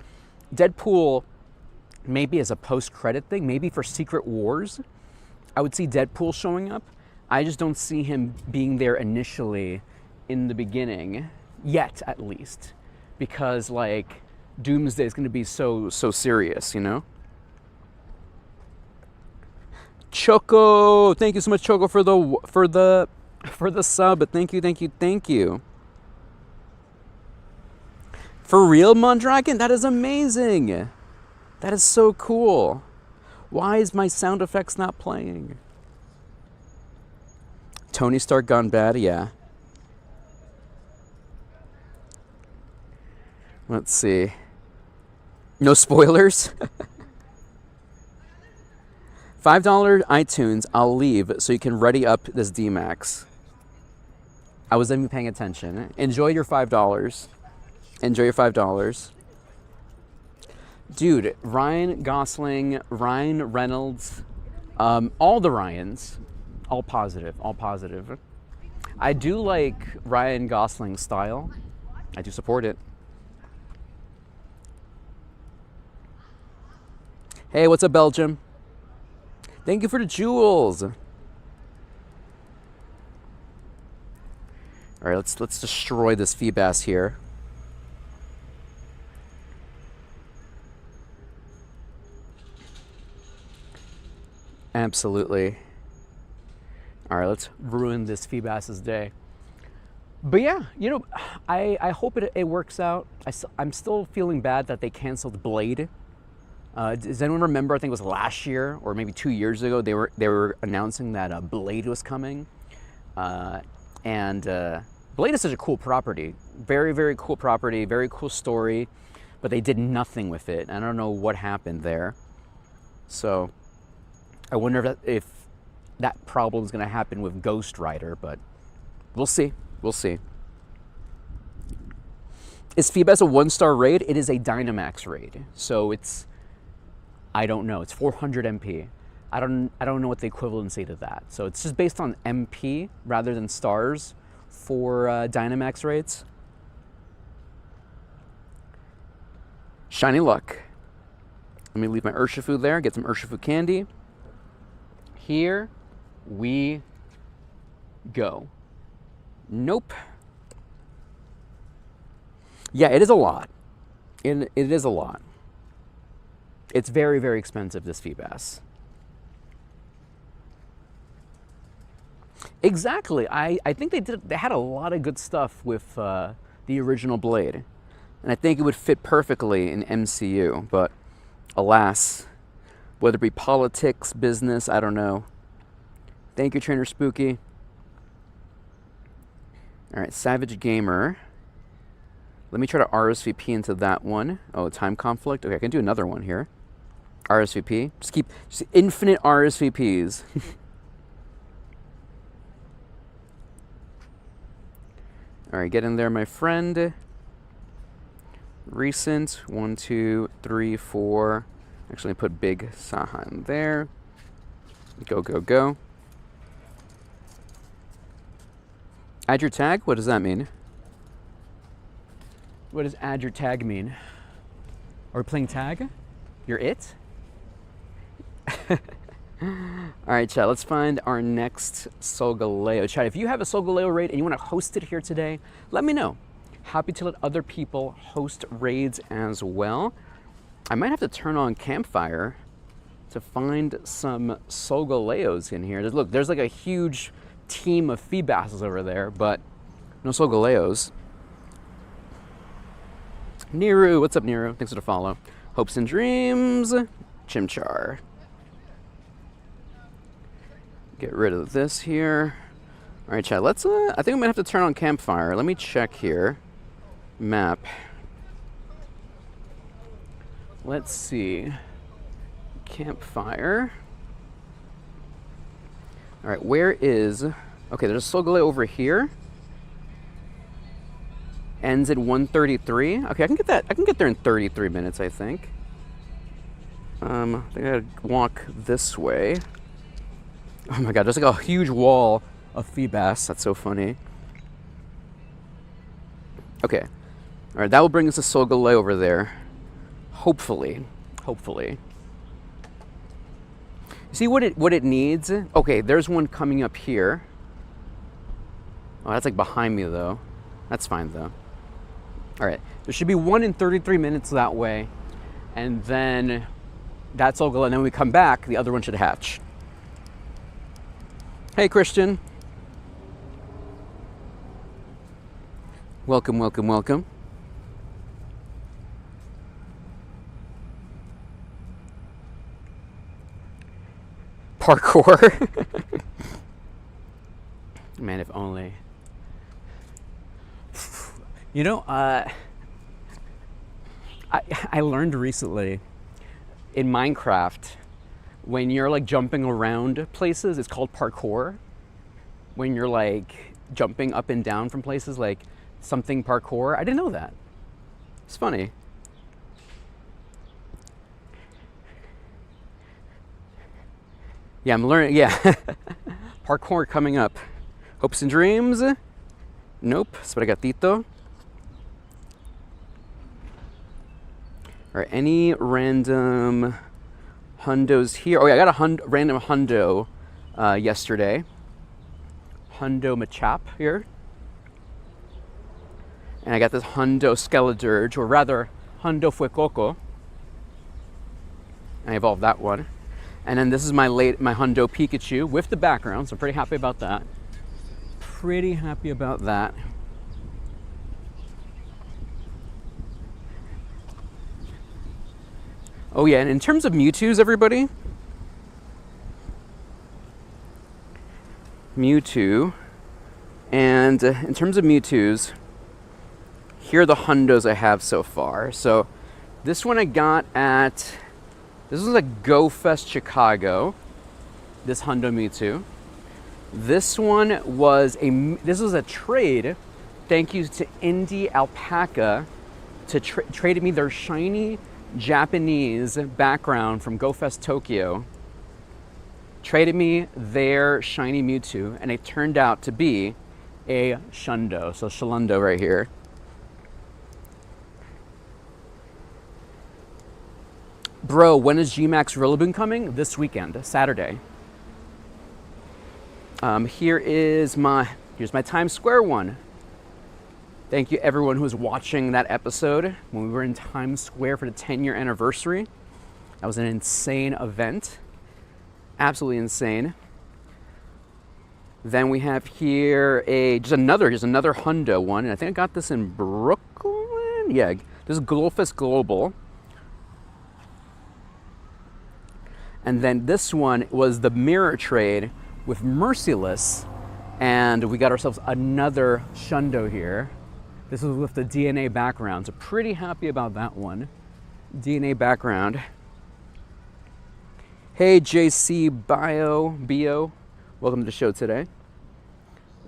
Deadpool, maybe as a post-credit thing, maybe for Secret Wars, I would see Deadpool showing up. I just don't see him being there initially in the beginning, yet at least, because Doomsday is going to be so serious, Choco, thank you so much, Choco, for the sub. But thank you. For real, Mondragon? That is amazing. That is so cool. Why is my sound effects not playing? Tony Stark gone bad? Yeah. Let's see. No spoilers? $5 iTunes, I'll leave so you can ready up this D-Max. I wasn't even paying attention. Enjoy your $5. Enjoy your $5. Dude, Ryan Gosling, Ryan Reynolds, all the Ryans, all positive. I do like Ryan Gosling's style. I do support it. Hey, what's up, Belgium? Thank you for the jewels. All right, let's destroy this Feebass here. Absolutely. All right, let's ruin this Feebass's day. But yeah, I hope it works out. I'm still feeling bad that they canceled Blade. Does anyone remember? I think it was last year or maybe 2 years ago. They were announcing that Blade was coming, and Blade is such a cool property, very, very cool property, very cool story, but they did nothing with it. I don't know what happened there. So I wonder if that problem is going to happen with Ghost Rider, but we'll see. We'll see. Is Feebass a 1-star raid? It is a Dynamax raid, so I don't know. It's 400 MP. I don't know what the equivalency to that. So it's just based on MP rather than stars for Dynamax raids. Shiny luck. Let me leave my Urshifu there. Get some Urshifu candy. Here we go. Nope. Yeah, it is a lot. It is a lot. It's very, very expensive, this Feebass. Exactly. I think they had a lot of good stuff with the original Blade. And I think it would fit perfectly in MCU. But alas, whether it be politics, business, I don't know. Thank you, Trainer Spooky. All right, Savage Gamer. Let me try to RSVP into that one. Oh, time conflict. Okay, I can do another one here. RSVP. Just infinite RSVPs. All right, get in there, my friend. Recent, 1, 2, 3, 4. Actually, put Big Saha in there. Go, go, go. Add your tag? What does that mean? What does add your tag mean? Are we playing tag? You're it? All right, chat, let's find our next Solgaleo. Chat, if you have a Solgaleo raid and you want to host it here today, let me know. Happy to let other people host raids as well. I might have to turn on Campfire to find some Solgaleos in here. Look, there's like a huge team of Feebasses over there, but no Solgaleos. Niru, what's up, Niru? Thanks for the follow. Hopes and Dreams, Chimchar. Get rid of this here. All right, chat, let's, I think I might have to turn on Campfire. Let me check here. Map. Let's see. Campfire. All right, where is, okay, there's a Solgaleo over here. Ends at 1:33. Okay, I can get there in 33 minutes, I think. I think I gotta walk this way. Oh my god, there's like a huge wall of Feebas. That's so funny. Okay. All right, that will bring us to Solgaleo over there. Hopefully. Hopefully. See what it needs? Okay, there's one coming up here. Oh, that's like behind me though. That's fine though. All right, there should be one in 33 minutes that way. And then that's Solgaleo, and then when we come back, the other one should hatch. Hey, Christian. Welcome, welcome, welcome. Parkour. Man, if only. You know, I learned recently in Minecraft, when you're like jumping around places, it's called parkour. When you're like jumping up and down from places, like something parkour. I didn't know that. It's funny. Yeah, I'm learning. Yeah. Parkour coming up. Hopes and Dreams. Nope. Spregatito. All right, any random hundos here? Oh yeah, I got a random hundo yesterday. Hundo Machop here. And I got this Hundo Skeledirge, or rather, Hundo Fuecoco. I evolved that one. And then this is my Hundo Pikachu with the background, so I'm pretty happy about that. Pretty happy about that. Oh yeah, and in terms of Mewtwo's, everybody. Mewtwo. And in terms of Mewtwo's, here are the hundos I have so far. So this one I got at, this was like Go Fest Chicago, this Hundo Mewtwo. This one was this was a trade, thank you to Indie Alpaca, to traded me their shiny Japanese background from Go Fest Tokyo. Traded me their shiny Mewtwo, and it turned out to be a Shundo, so Shalundo right here. Bro, when is Gmax Rillaboom coming? This weekend, Saturday. Here's my Times Square one. Thank you everyone who was watching that episode when we were in Times Square for the 10-year anniversary. That was an insane event. Absolutely insane. Then we have here just another Hundo one, and I think I got this in Brooklyn. Yeah, this is Glowfest Global. And then this one was the mirror trade with Merciless, and we got ourselves another Shundo here. This was with the DNA background, so pretty happy about that one. DNA background. Hey JC Bio, welcome to the show today.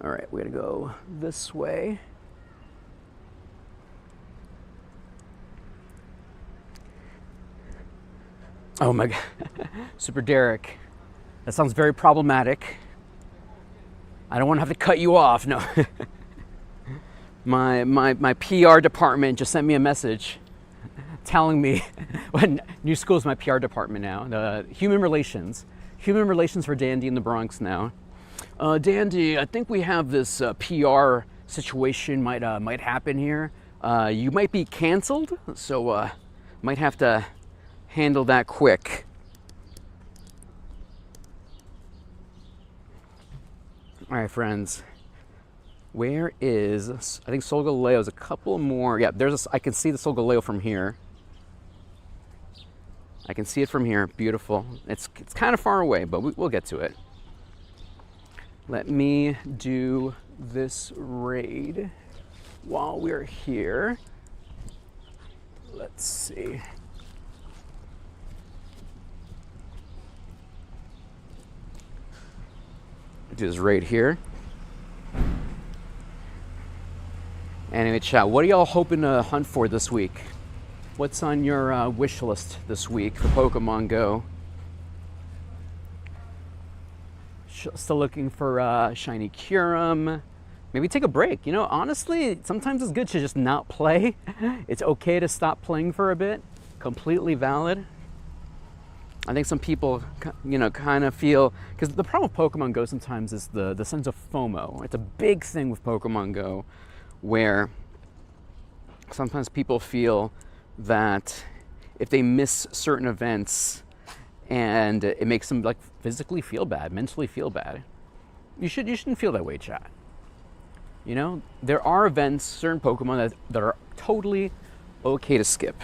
All right, we're gonna go this way. Oh my God, Super Derek, that sounds very problematic. I don't want to have to cut you off, no. My PR department just sent me a message telling me, when New School is my PR department now, the human relations for Dandy in the Bronx now. Dandy, I think we have this PR situation might happen here. You might be canceled, so might have to handle that quick. All right, friends. Where is, I think Solgaleo is a couple more. Yeah, I can see the Solgaleo from here. I can see it from here. Beautiful. It's kind of far away, but we'll get to it. Let me do this raid while we're here. Let's see. Do this raid here. Anyway, chat, what are y'all hoping to hunt for this week? What's on your wish list this week for Pokemon Go? Still looking for shiny Kyurem. Maybe take a break. You know, honestly, sometimes it's good to just not play. It's okay to stop playing for a bit. Completely valid. I think some people, you know, kind of feel, because the problem with Pokemon Go sometimes is the sense of FOMO. It's a big thing with Pokemon Go, where sometimes people feel that if they miss certain events and it makes them like physically feel bad, mentally feel bad. You shouldn't feel that way, chat. You know, there are events, certain Pokemon that are totally okay to skip.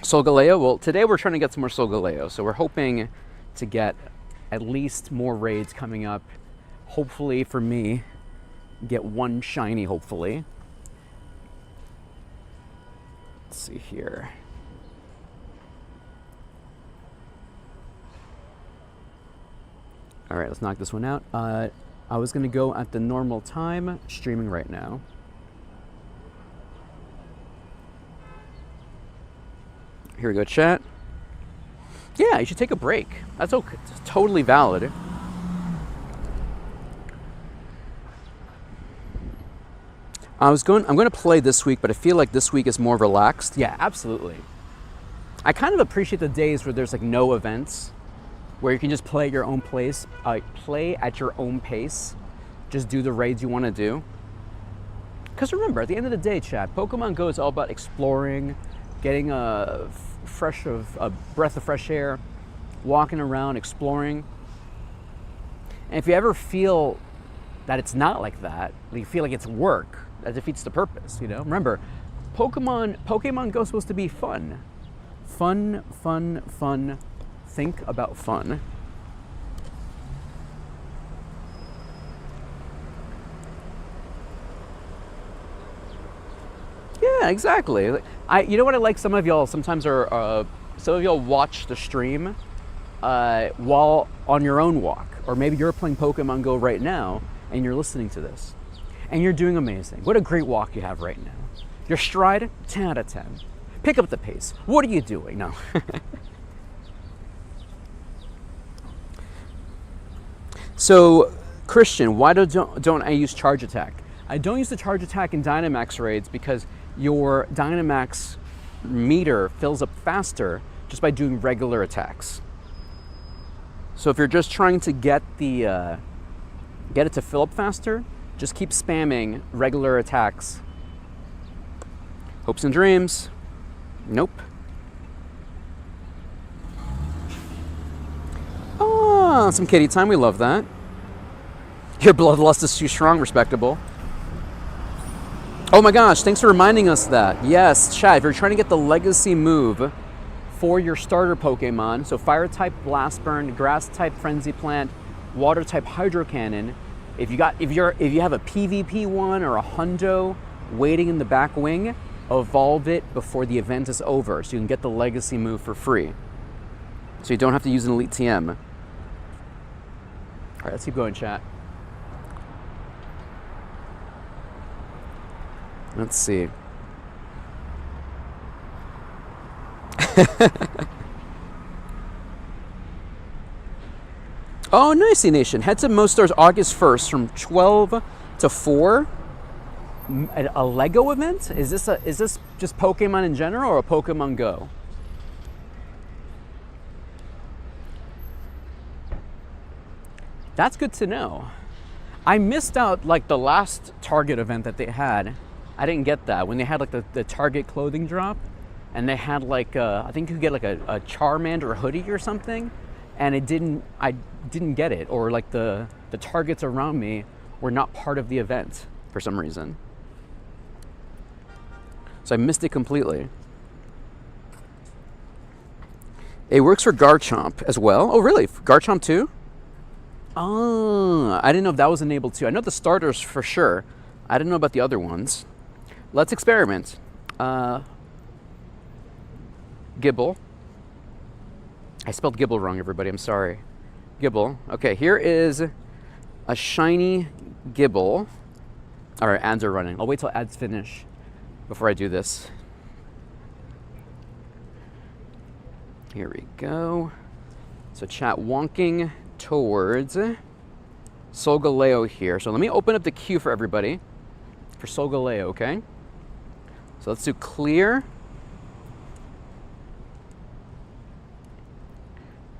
Solgaleo, well, today we're trying to get some more Solgaleo, so we're hoping to get at least more raids coming up. Hopefully, for me, get one shiny, hopefully. Let's see here. All right, let's knock this one out. I was gonna go at the normal time, streaming right now. Here we go, chat. Yeah, you should take a break. That's okay. It's totally valid. I'm going to play this week, but I feel like this week is more relaxed. Yeah, absolutely. I kind of appreciate the days where there's like no events, where you can just play at your own pace, just do the raids you want to do. Because remember, at the end of the day, chat, Pokemon Go is all about exploring, getting a breath of fresh air, walking around, exploring. And if you ever feel that it's not like that, you feel like it's work, that defeats the purpose, you know? Remember, Pokemon Go is supposed to be fun. Fun. Think about fun. Yeah, exactly. You know what I like? Some of y'all watch the stream while on your own walk, or maybe you're playing Pokemon Go right now and you're listening to this, and you're doing amazing. What a great walk you have right now. Your stride, 10 out of 10. Pick up the pace. What are you doing? No. So, Christian, why don't I use Charge Attack? I don't use the Charge Attack in Dynamax raids because your Dynamax meter fills up faster just by doing regular attacks. So if you're just trying to get it to fill up faster, just keep spamming regular attacks. Hopes and dreams. Nope. Oh, some kitty time. We love that. Your bloodlust is too strong. Respectable. Oh my gosh, thanks for reminding us that. Yes, chat, if you're trying to get the legacy move for your starter Pokemon, so fire type Blast Burn, grass type Frenzy Plant, water type Hydro Cannon, If you have a PvP one or a hundo waiting in the back wing, evolve it before the event is over so you can get the legacy move for free. So you don't have to use an elite TM. All right, let's keep going, chat. Let's see. Oh, nice, Nation. Head to Most Stars August 1st from 12 to 4. A Lego event? Is this just Pokemon in general or a Pokemon Go? That's good to know. I missed out like the last Target event that they had. I didn't get that when they had like the Target clothing drop, and they had like I think you could get like a Charmander hoodie or something, and I didn't get it, or like the Targets around me were not part of the event for some reason. So I missed it completely. It works for Garchomp as well. Oh, really? Garchomp too? Oh, I didn't know if that was enabled too. I know the starters for sure. I didn't know about the other ones. Let's experiment. Gibble. I spelled Gibble wrong, everybody. I'm sorry. Gibble. Okay, here is a shiny Gibble. All right, ads are running. I'll wait till ads finish before I do this. Here we go. So chat wonking towards Solgaleo here. So let me open up the queue for everybody for Solgaleo, okay? So let's do clear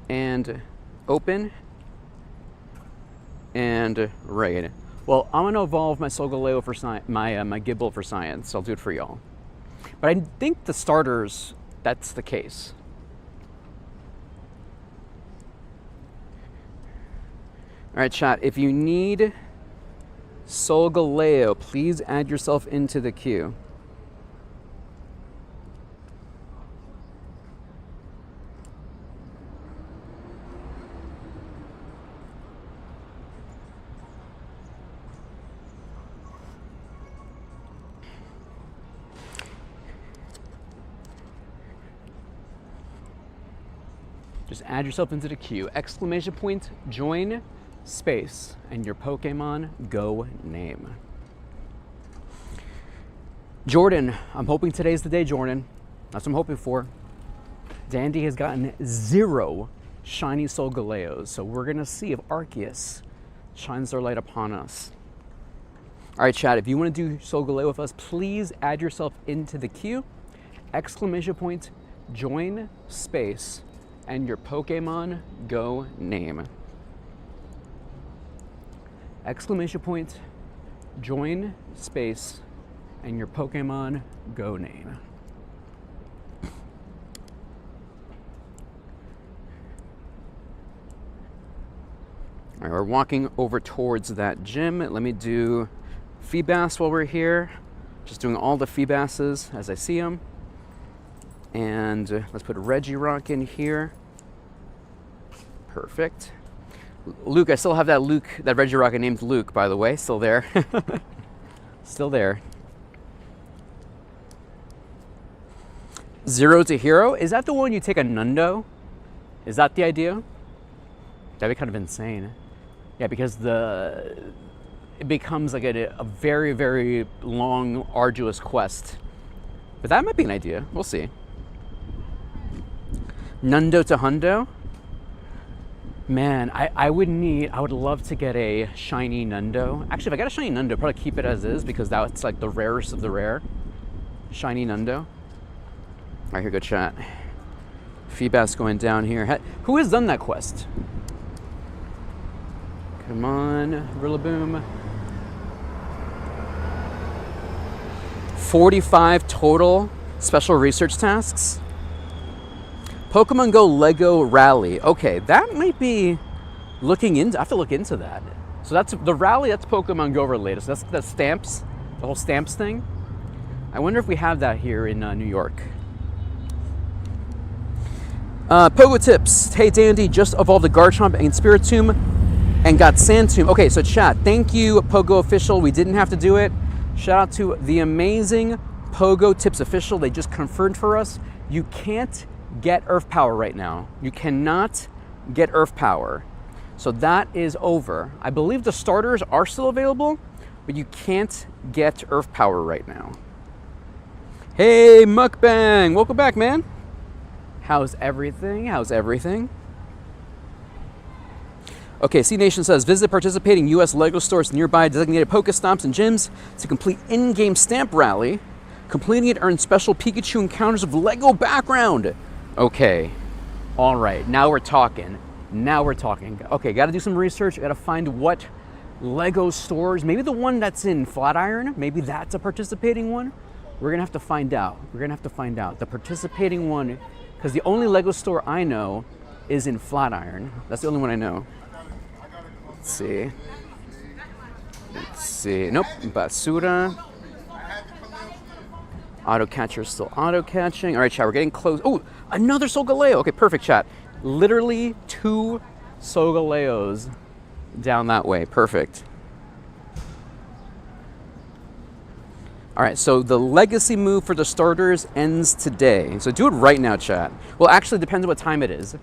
and open and raid. Well, I'm gonna evolve my Solgaleo for my Gibble for science. I'll do it for y'all. But I think the starters, that's the case. All right, chat, if you need Solgaleo, please add yourself into the queue. Just add yourself into the queue. Exclamation point, join, space, and your Pokemon Go name. Jordan, I'm hoping today's the day, Jordan. That's what I'm hoping for. Dandy has gotten 0 shiny Solgaleos, so we're gonna see if Arceus shines their light upon us. All right, chat, if you want to do Solgaleo with us, please add yourself into the queue. Exclamation point, join, space, and your Pokemon Go name. Exclamation point, join, space, and your Pokemon Go name. All right, we're walking over towards that gym. Let me do Feebas while we're here. Just doing all the Feebases as I see them. And let's put Regirock in here. Perfect. Luke, I still have that Regirock named Luke, by the way, still there. Still there. 0 to Hero, is that the one you take a Nundo? Is that the idea? That'd be kind of insane. Yeah, because it becomes like a very, very long, arduous quest. But that might be an idea, we'll see. Nundo to Hundo? Man, I would love to get a shiny Nundo. Actually, if I got a shiny Nundo, I'd probably keep it as is because that's like the rarest of the rare. Shiny Nundo. All right, here, go chat. Feebas going down here. Who has done that quest? Come on, Rillaboom. 45 total special research tasks. Pokemon Go Lego Rally. Okay, that might be looking into. I have to look into that. So that's the rally. That's Pokemon Go related. So that's stamps, the whole stamps thing. I wonder if we have that here in New York. Pogo tips. Hey Dandy, just evolved the Garchomp and Spiritomb. and got Santum. Okay, so chat, thank you, Pogo Official. We didn't have to do it. Shout out to the amazing Pogo Tips Official. They just confirmed for us, you can't get Earth Power right now. You cannot get Earth Power. So that is over. I believe the starters are still available, but you can't get Earth Power right now. Hey, Mukbang, welcome back, man. How's everything? How's everything? Okay, C Nation says, visit participating U.S. LEGO stores nearby designated Pokestops and gyms to complete in-game stamp rally. Completing it earns special Pikachu encounters of LEGO background. Okay, all right, now we're talking. Now we're talking. Okay, got to do some research. Got to find what LEGO stores, maybe the one that's in Flatiron, maybe that's a participating one. We're going to have to find out. We're going to have to find out. The participating one, because the only LEGO store I know is in Flatiron. That's the only one I know. Let's see. Let's see. Nope, Basura. Auto catcher still auto catching. All right, chat, we're getting close. Oh, another Solgaleo. Okay, perfect, chat. Literally 2 Solgaleos down that way. Perfect. All right, so the legacy move for the starters ends today. So do it right now, chat. Well, actually, it depends on what time it is.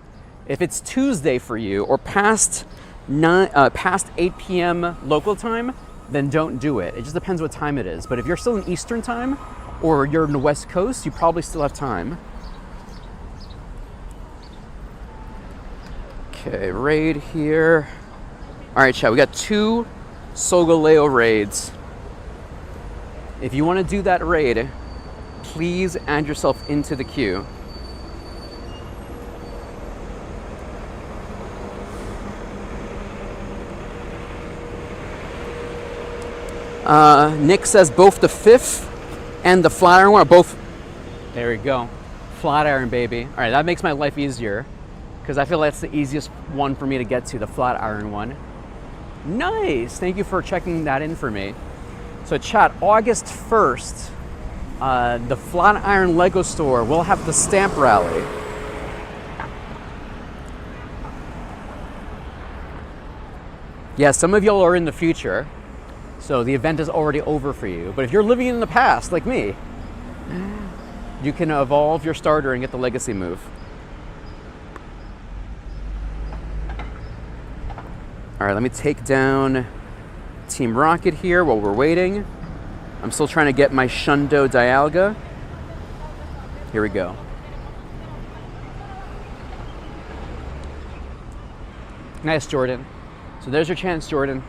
If it's Tuesday for you or past 8 p.m. local time, then don't do it. It just depends what time it is. But if you're still in Eastern time or you're in the West Coast, you probably still have time. Okay, raid here. All right, chat, we got 2 Solgaleo raids. If you want to do that raid, please add yourself into the queue. Nick says both the 5th and the Flatiron one are both. There we go. Flatiron, baby. All right, that makes my life easier because I feel that's the easiest one for me to get to, the Flatiron one. Nice. Thank you for checking that in for me. So chat, August 1st, the Flatiron LEGO store will have the stamp rally. Yeah, some of y'all are in the future, so the event is already over for you. But if you're living in the past, like me, you can evolve your starter and get the legacy move. All right, let me take down Team Rocket here while we're waiting. I'm still trying to get my Shundo Dialga. Here we go. Nice, Jordan. So there's your chance, Jordan.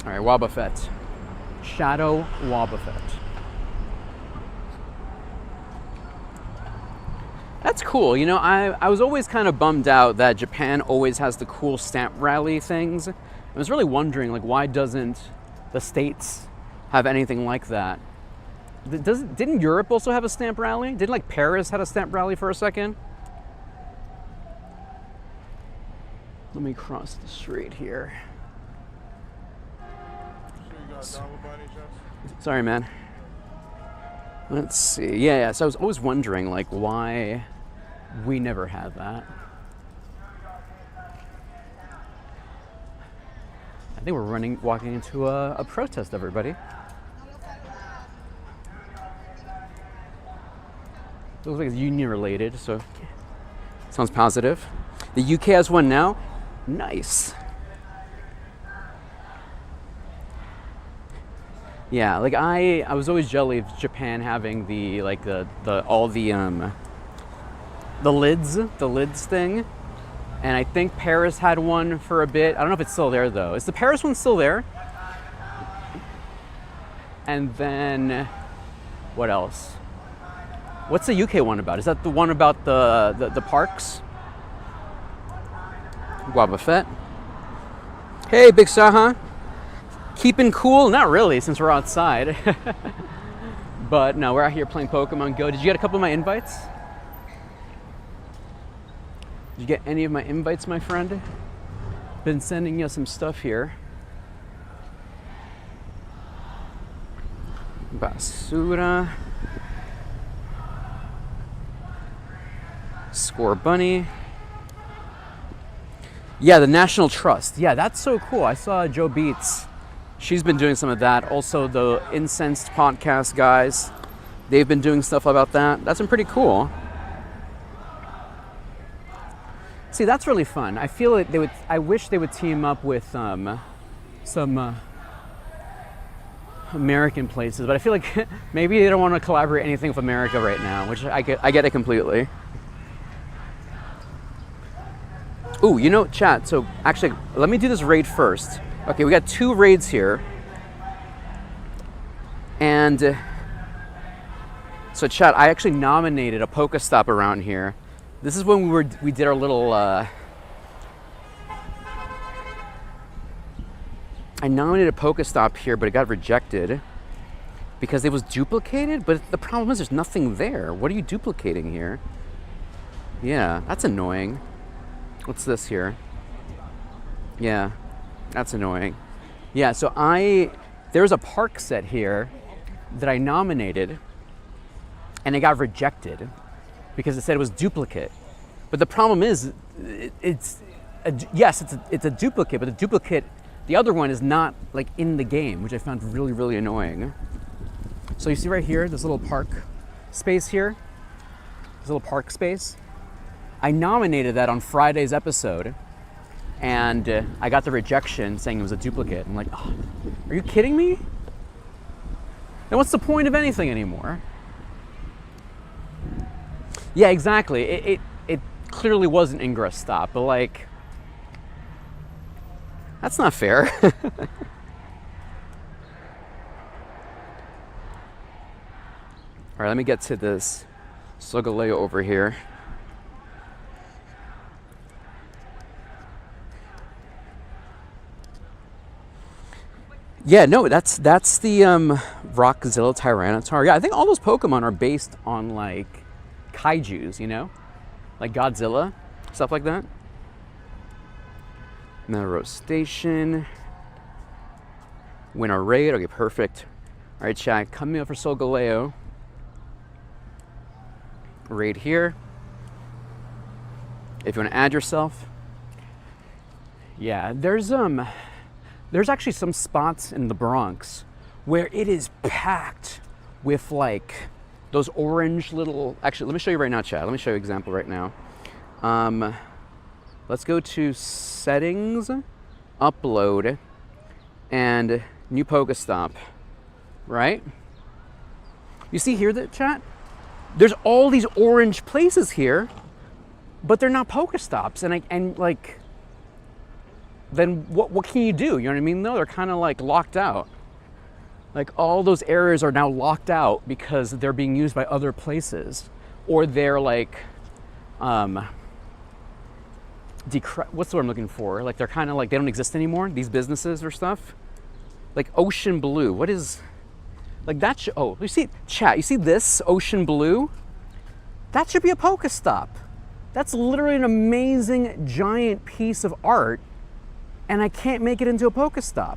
All right, Wobbuffet. Shadow Wobbuffet. That's cool. You know, I was always kind of bummed out that Japan always has the cool stamp rally things. I was really wondering, like, why doesn't the States have anything like that? Didn't Europe also have a stamp rally? Didn't, like, Paris had a stamp rally for a second? Let me cross the street here. Sorry, man. Let's see. Yeah, so I was always wondering, like, why we never had that. I think we're walking into a protest, everybody. Looks like it's union related, so sounds positive. The UK has one now. Nice. Yeah, like I was always jelly of Japan having the lids thing, and I think Paris had one for a bit. I don't know if it's still there though. Is the Paris one still there? And then what else? What's the UK one about? Is that the one about the parks? Wobbuffet. Hey, Big Saha. Keeping cool? Not really, since we're outside. But no, we're out here playing Pokemon Go. Did you get a couple of my invites? Did you get any of my invites, my friend? Been sending you some stuff here. Basura. Score Bunny. Yeah, the National Trust. Yeah, that's so cool. I saw Joe Beats. She's been doing some of that. Also, the Incensed podcast guys, they've been doing stuff about that. That's been pretty cool. See, that's really fun. I feel like they would. I wish they would team up with some American places, but I feel like maybe they don't want to collaborate anything with America right now, which I get it completely. Ooh, you know, chat. So actually, let me do this raid first. Okay, we got 2 raids here, and so chat. I actually nominated a Pokestop around here. This is when we did our little. I nominated a Pokestop here, but it got rejected because it was duplicated. But the problem is, there's nothing there. What are you duplicating here? Yeah, that's annoying. What's this here? Yeah, that's annoying. Yeah, so there's a park set here that I nominated, and it got rejected because it said it was duplicate. But the problem is, it's a duplicate, but the duplicate, the other one is not like in the game, which I found really, really annoying. So you see right here, this little park space here, this little park space. I nominated that on Friday's episode, and I got the rejection saying it was a duplicate. I'm like, oh, are you kidding me? Then what's the point of anything anymore? Yeah, exactly. It clearly was an ingress stop, but like, that's not fair. All right, let me get to this Solgaleo over here. Yeah, no, that's the Rockzilla Tyranitar. Yeah, I think all those Pokemon are based on like kaijus, you know? Like Godzilla, stuff like that. Melrose Station. Win a raid. Okay, perfect. All right, chat, coming up for Solgaleo. Raid here. If you want to add yourself. Yeah, there's actually some spots in the Bronx where it is packed with like those orange little, actually, let me show you right now, chat. Let me show you an example right now. Let's go to settings, upload, and new Pokestop, right? You see here that, chat? There's all these orange places here, but they're not Pokestops. And like, then what can you do? You know what I mean? No, they're kind of like locked out. Like all those areas are now locked out because they're being used by other places, or they're like, what's the word I'm looking for? Like they're kind of like, they don't exist anymore, these businesses or stuff. Like Ocean Blue, what is, like that oh, you see, chat, you see this Ocean Blue? That should be a Pokestop. That's literally an amazing giant piece of art, and I can't make it into a Pokestop.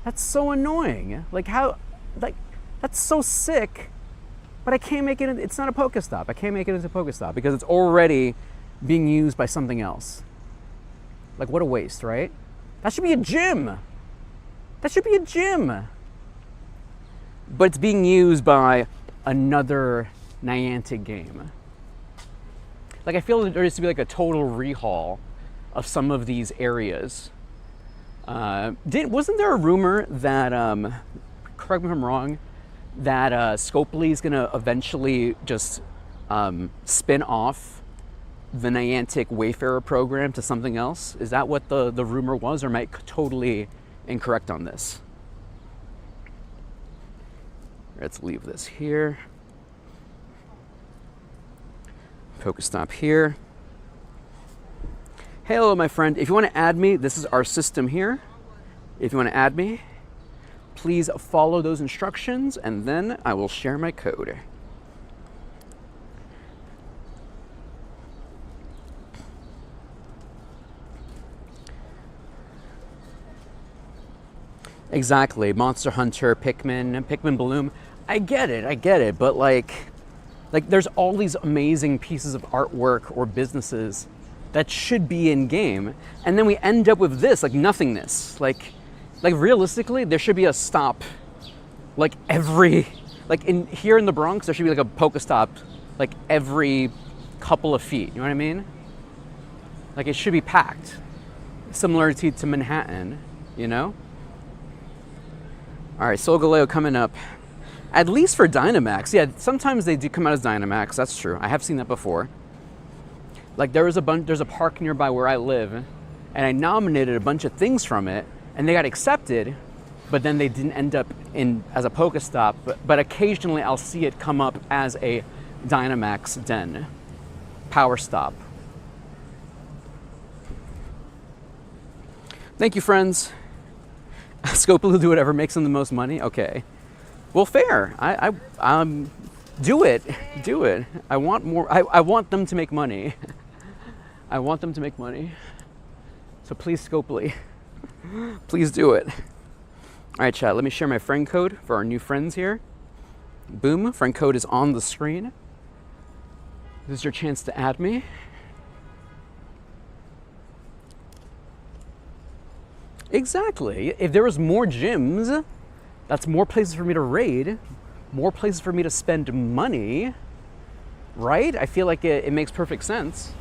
That's so annoying. Like how, like, that's so sick, but I can't make it, it's not a Pokestop. I can't make it into a Pokestop because it's already being used by something else. Like what a waste, right? That should be a gym. That should be a gym. But it's being used by another Niantic game. Like I feel there needs to be like a total rehaul of some of these areas. Wasn't there a rumor that, correct me if I'm wrong, that Scopely is gonna eventually just spin off the Niantic Wayfarer program to something else? Is that what the rumor was, or am I totally incorrect on this? Let's leave this here. Pokestop here. Hello, my friend. If you want to add me, this is our system here. If you want to add me, please follow those instructions, and then I will share my code. Exactly. Monster Hunter, Pikmin Bloom. I get it, but like there's all these amazing pieces of artwork or businesses that should be in game, and then we end up with this, like nothingness. Like realistically, there should be a stop, like here in the Bronx, there should be like a Pokestop, like every couple of feet. You know what I mean? Like it should be packed, similar to Manhattan. You know? All right, Solgaleo coming up. At least for Dynamax. Yeah, sometimes they do come out as Dynamax. That's true. I have seen that before. Like there's a park nearby where I live, and I nominated a bunch of things from it, and they got accepted, but then they didn't end up in as a Pokestop. But occasionally I'll see it come up as a Dynamax den, Power Stop. Thank you, friends. Scope will do whatever makes them the most money. Okay. Well, fair. I do it. Do it. I want more. I want them to make money. I want them to make money. So please, Scopely, please do it. All right, chat. Let me share my friend code for our new friends here. Boom. Friend code is on the screen. This is your chance to add me. Exactly. If there was more gyms, that's more places for me to raid, more places for me to spend money, right? I feel like it makes perfect sense.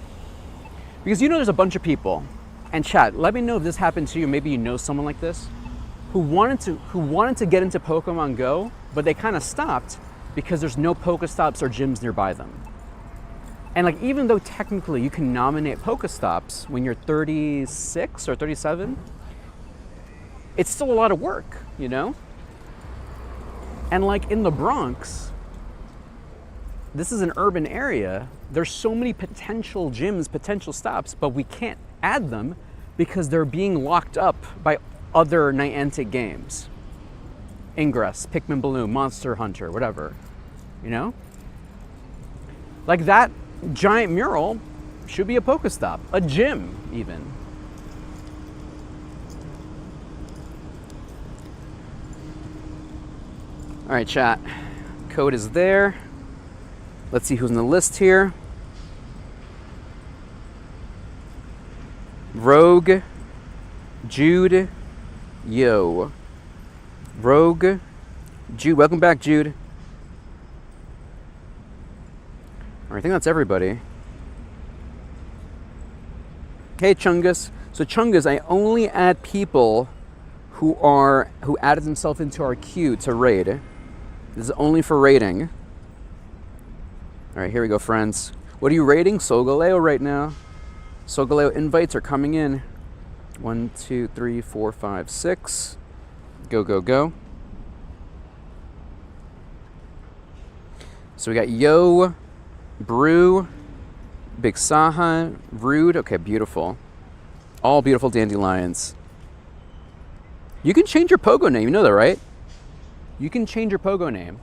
Because you know there's a bunch of people, and chat, let me know if this happened to you, maybe you know someone like this, who wanted to get into Pokemon Go, but they kind of stopped because there's no Pokestops or gyms nearby them. And like even though technically you can nominate Pokestops when you're 36 or 37, it's still a lot of work, you know? And like in the Bronx, this is an urban area. There's so many potential gyms, potential stops, but we can't add them because they're being locked up by other Niantic games. Ingress, Pikmin Bloom, Monster Hunter, whatever, you know? Like that giant mural should be a Pokestop, a gym even. All right, chat. Code is there. Let's see who's on the list here. Rogue, Jude, Yo. Rogue, Jude. Welcome back, Jude. All right, I think that's everybody. Hey, Chungus. So Chungus, I only add people who added themselves into our queue to raid. This is only for raiding. All right, here we go, friends. What are you raiding? Solgaleo right now. Solgaleo invites are coming in. 1, 2, 3, 4, 5, 6. Go, go, go. So we got Yo, Brew, Big Saha, Rude. Okay, beautiful. All beautiful dandelions. You can change your Pogo name. You know that, right? You can change your Pogo name.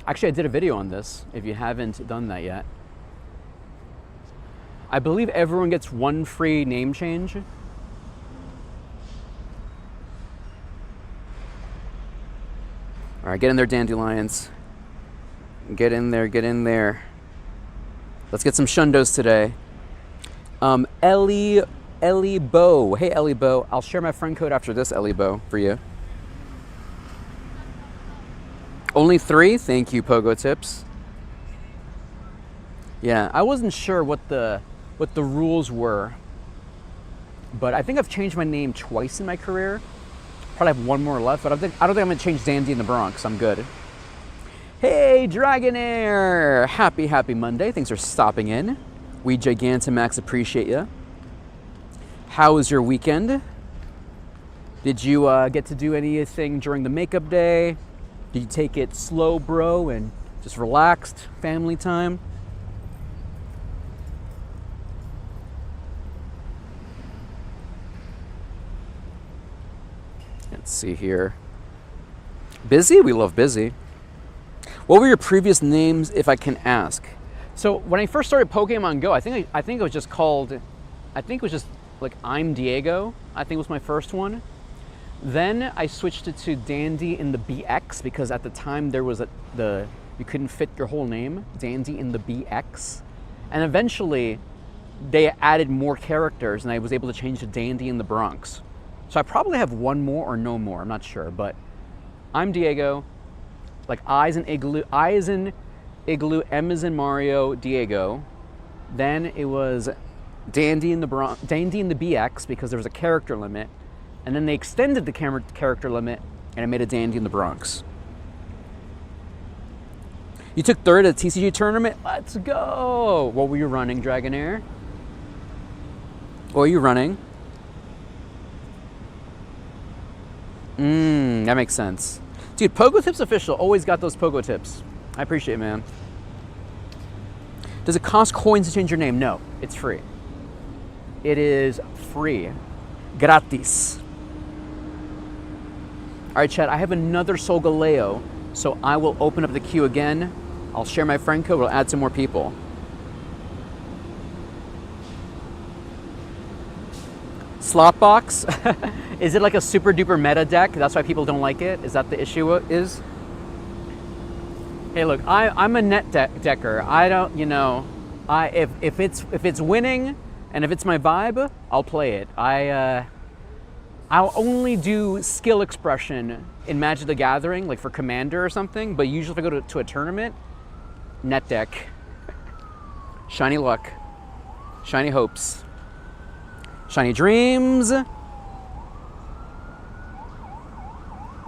Actually, I did a video on this, if you haven't done that yet. I believe everyone gets one free name change. All right, get in there, dandelions. Get in there, get in there. Let's get some shundos today. Ellie Bo. Hey, Ellie Bo. I'll share my friend code after this, Ellie Bo, for you. Only 3? Thank you, Pogo Tips. Yeah, I wasn't sure what the rules were, but I think I've changed my name twice in my career. Probably have one more left, but I don't think I'm gonna change Dandy in the Bronx. I'm good. Hey, Dragonair! Happy Monday. Thanks for stopping in. We Gigantamax appreciate you. How was your weekend? Did you get to do anything during the makeup day? Did you take it slow, bro, and just relaxed family time? Let's see here. Busy? We love busy. What were your previous names, if I can ask? So when I first started Pokemon Go, I think it was just called, like I'm Diego. I think was my first one. Then I switched it to Dandy in the BX because at the time there was you couldn't fit your whole name, Dandy in the BX. And eventually they added more characters, and I was able to change to Dandy in the Bronx. So I probably have one more or no more. I'm not sure, but I'm Diego. Like I as in igloo, M as in Mario, Diego. Then it was Dandy in the BX because there was a character limit, and then they extended the character limit, and I made a Dandy in the Bronx. You took third at the TCG tournament? Let's go! What were you running, Dragonair? What were you running? That makes sense. Dude, Pogo Tips official, always got those Pogo Tips. I appreciate it, man. Does it cost coins to change your name? No, it's free. It is free. Gratis. All right, chat, I have another Solgaleo, so I will open up the queue again. I'll share my friend code, we'll add some more people. Slotbox? Is it like a super duper meta deck? That's why people don't like it? Is that the issue is? Hey, look, I'm a net decker. I don't, you know, if it's winning and if it's my vibe, I'll play it. I'll only do skill expression in Magic the Gathering, like for Commander or something, but usually if I go to a tournament, net deck. Shiny luck. Shiny hopes. Shiny dreams.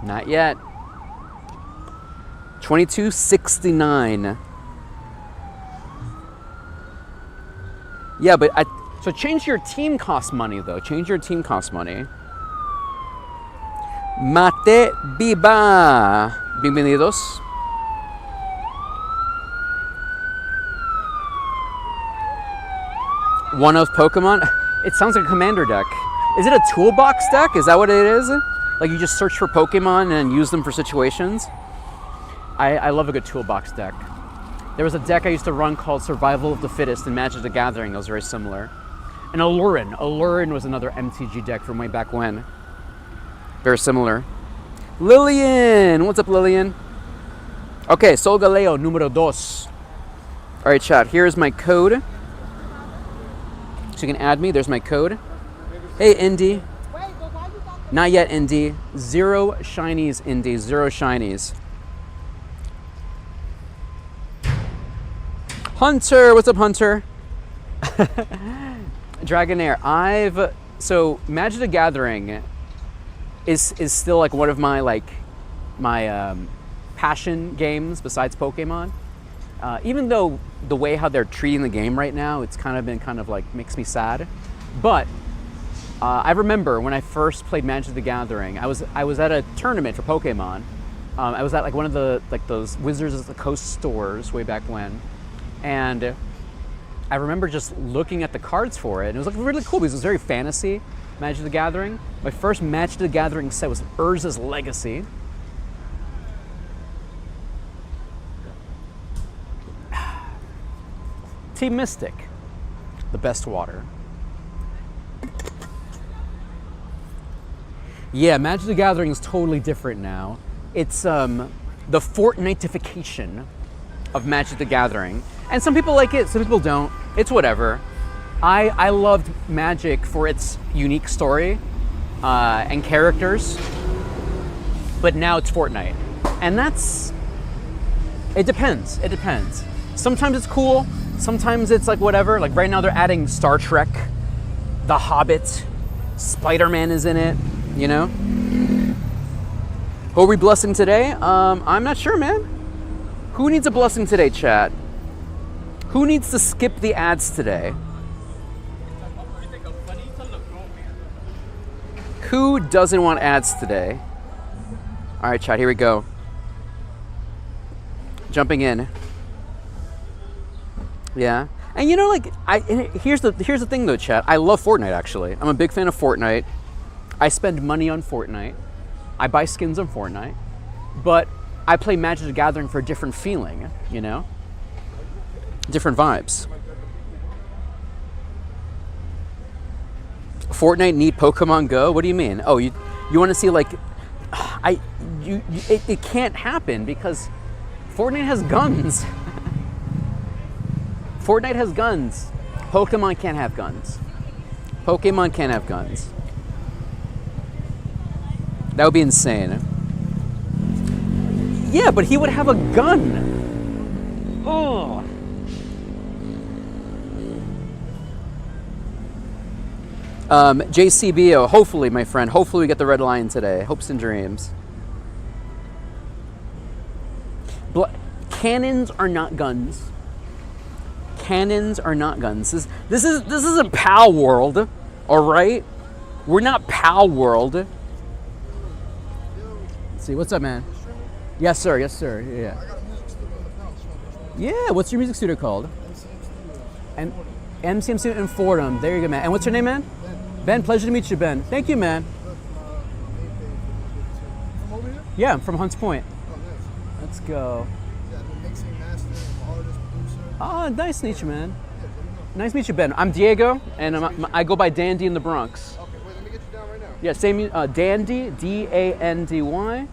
Not yet. 2269. Yeah, but so change your team costs money though. Change your team costs money. Mate Biba. Bienvenidos. One of Pokemon? It sounds like a commander deck. Is it a toolbox deck? Is that what it is? Like you just search for Pokemon and use them for situations? I love a good toolbox deck. There was a deck I used to run called Survival of the Fittest in Magic the Gathering. It was very similar. And Alurin. Alurin was another MTG deck from way back when. Very similar. Lillian! What's up, Lillian? Okay, Solgaleo numero dos. All right, chat, here's my code. So you can add me, there's my code. Hey, Indy. Not yet, Indy. 0 shinies, Indy, 0 shinies. Hunter, what's up, Hunter? Dragonair, so Magic the Gathering is still like one of my passion games besides Pokemon. Even though the way how they're treating the game right now, it's kind of been makes me sad. But I remember when I first played Magic the Gathering, I was at a tournament for Pokemon. I was at like one of the those Wizards of the Coast stores way back when, and I remember just looking at the cards for it, and it was like really cool because it was very fantasy, Magic the Gathering. My first Magic the Gathering set was Urza's Legacy. Team Mystic, the best water. Yeah, Magic the Gathering is totally different now. It's the Fortnite-ification of Magic the Gathering. And some people like it, some people don't. It's whatever. I loved Magic for its unique story and characters, but now it's Fortnite. And it depends. Sometimes it's cool, sometimes it's like whatever. Like right now they're adding Star Trek, The Hobbit, Spider-Man is in it, you know? Who are we blessing today? I'm not sure, man. Who needs a blessing today, chat? Who needs to skip the ads today? Who doesn't want ads today? All right, chat, here we go. Jumping in. Yeah. And you know, like, here's the thing though, chat. I love Fortnite, actually. I'm a big fan of Fortnite. I spend money on Fortnite. I buy skins on Fortnite. But I play Magic the Gathering for a different feeling, you know? Different vibes. Fortnite need Pokemon Go? What do you mean? Oh, you want to see like, it can't happen because Fortnite has guns. Fortnite has guns. Pokemon can't have guns. Pokemon can't have guns. That would be insane. Yeah, but he would have a gun. Oh. JCBO, hopefully, my friend, hopefully we get the red lion today. Hopes and dreams. Cannons are not guns. Cannons are not guns. This isn't PAL World, all right? We're not PAL World. Let's see, what's up, man? Yes, sir. Yes, sir. Yeah. I got a music studio in the house. Yeah. What's your music studio called? And MCM Studio in Fordham. There you go, man. And what's your name, man? Ben. Pleasure to meet you, Ben. Thank you, man. From over here? Yeah, I'm from Hunts Point. Oh, nice. Let's go. Yeah, I've been mixing, mastering, I'm an artist, producer. Oh, nice to meet you, man. Yeah, there you go. Nice to meet you, Ben. I'm Diego, and I go by Dandy in the Bronx. Okay, wait, let me get you down right now. Yeah, same. Dandy, D-A-N-D-Y.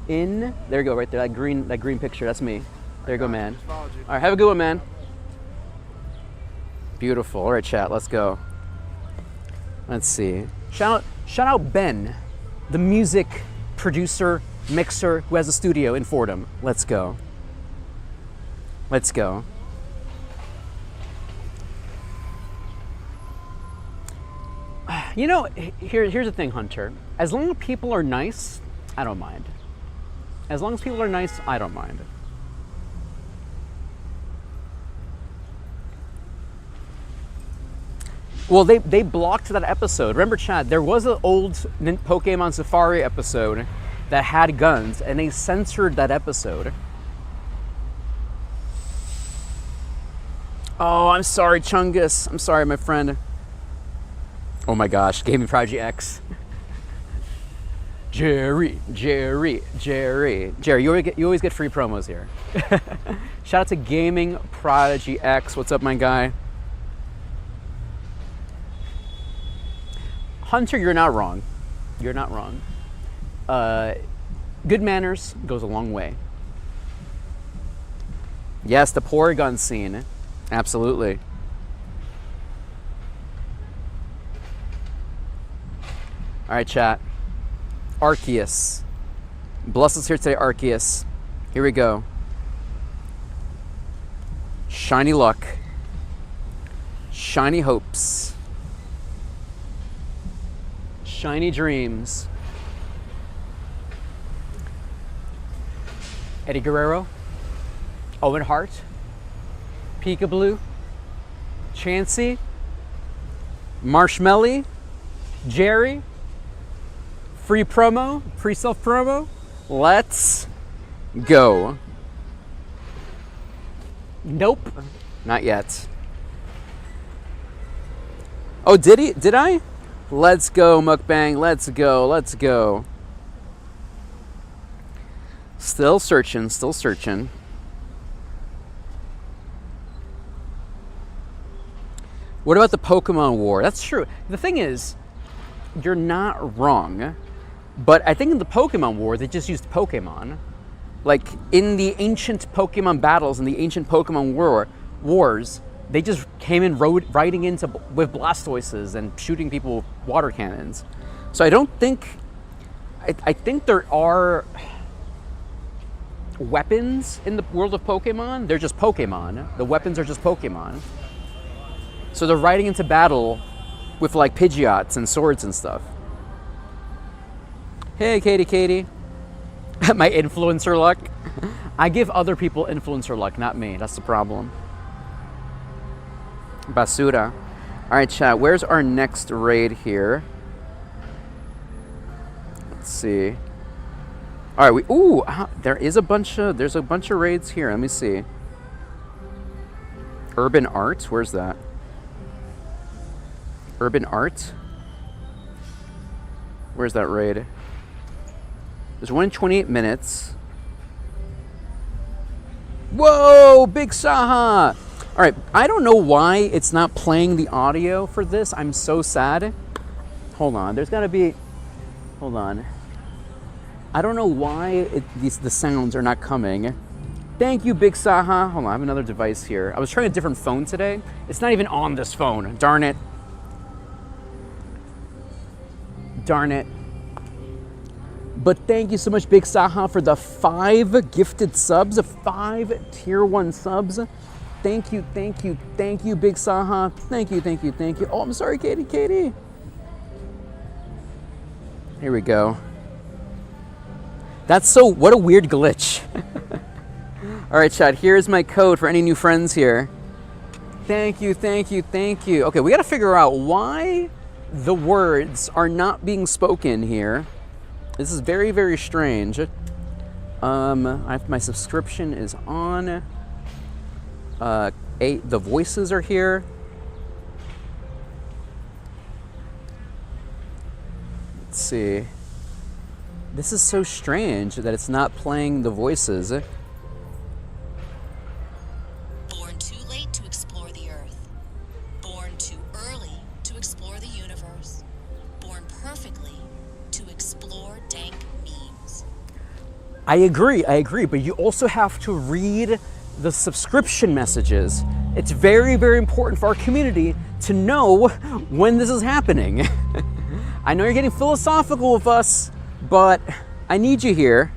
In there you go, right there. That green picture. That's me. There you go, man. Just followed you. All right, have a good one, man. Beautiful. All right, chat. Let's go. Let's see. Shout out Ben, the music producer, mixer who has a studio in Fordham. Let's go. Let's go. You know, here's the thing, Hunter. As long as people are nice, I don't mind. As long as people are nice, I don't mind. Well, they blocked that episode. Remember, Chad, there was an old Pokemon Safari episode that had guns, and they censored that episode. Oh, I'm sorry, Chungus. I'm sorry, my friend. Oh my gosh, Gaming Prodigy X. Jerry, you always get free promos here. Shout out to Gaming Prodigy X. What's up, my guy? Hunter, you're not wrong. You're not wrong. Good manners goes a long way. Yes, the Porygon scene. Absolutely. All right, chat. Arceus. Bless us here today, Arceus. Here we go. Shiny luck. Shiny hopes. Shiny dreams. Eddie Guerrero. Owen Hart. Peekaboo. Chansey. Marshmelly. Jerry. Free promo, pre-self promo. Let's go. Nope, not yet. Oh, did I? Let's go, mukbang. Let's go. Let's go. Still searching. Still searching. What about the Pokemon War? That's true. The thing is, you're not wrong. But I think in the Pokemon War, they just used Pokemon. Like, in the ancient Pokemon battles, in the ancient Pokemon wars, they just came in riding into with Blastoises and shooting people with water cannons. So I don't think... I think there are weapons in the world of Pokemon. They're just Pokemon. The weapons are just Pokemon. So they're riding into battle with, like, Pidgeots and swords and stuff. Hey, Katie. My influencer luck. I give other people influencer luck, not me. That's the problem. Basura. All right, chat. Where's our next raid here? Let's see. All right. There's a bunch of raids here. Let me see. Urban Art. Where's that? Urban Art. Where's that raid? There's one in 28 minutes. Whoa, Big Saha! All right, I don't know why it's not playing the audio for this. I'm so sad. Hold on, there's gotta be, hold on. I don't know why the sounds are not coming. Thank you, Big Saha. Hold on, I have another device here. I was trying a different phone today. It's not even on this phone. Darn it. Darn it. But thank you so much, Big Saha, for the 5 gifted subs, 5 tier 1 subs. Thank you, thank you, thank you, Big Saha. Thank you, thank you, thank you. Oh, I'm sorry, Katie. Here we go. What a weird glitch. All right, chat, here's my code for any new friends here. Thank you, thank you, thank you. Okay, we gotta figure out why the words are not being spoken here. This is very, very strange. My subscription is on. The voices are here. Let's see. This is so strange that it's not playing the voices. Born too late to explore the Earth. Born too early to explore the universe. Born perfectly to explore dank memes. I agree, but you also have to read the subscription messages. It's very, very important for our community to know when this is happening. I know you're getting philosophical with us, but I need you here.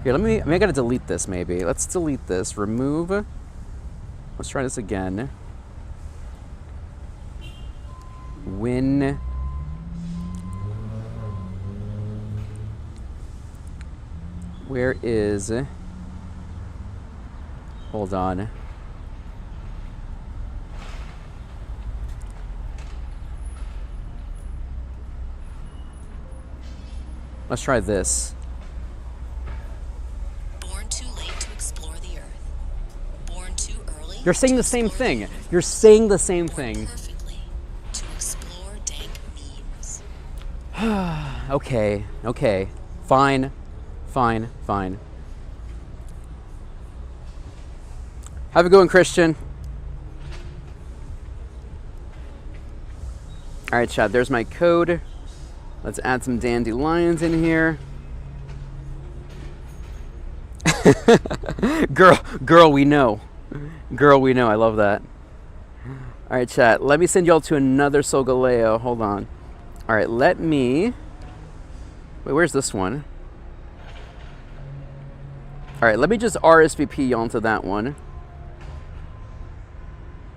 Here, I gotta delete this maybe. Let's delete this, remove. Let's try this again. Where is, hold on. Let's try this. Born too late to explore the Earth. Born too early. You're saying the same thing. You're saying the same thing. Perfectly to explore dank memes. Okay. Fine. Have a good one, Christian. All right, chat, there's my code. Let's add some dandelions in here. Girl, we know. I love that. All right, chat, let me send y'all to another Solgaleo. Hold on. All right, wait, where's this one? All right, let me just RSVP y'all into that one.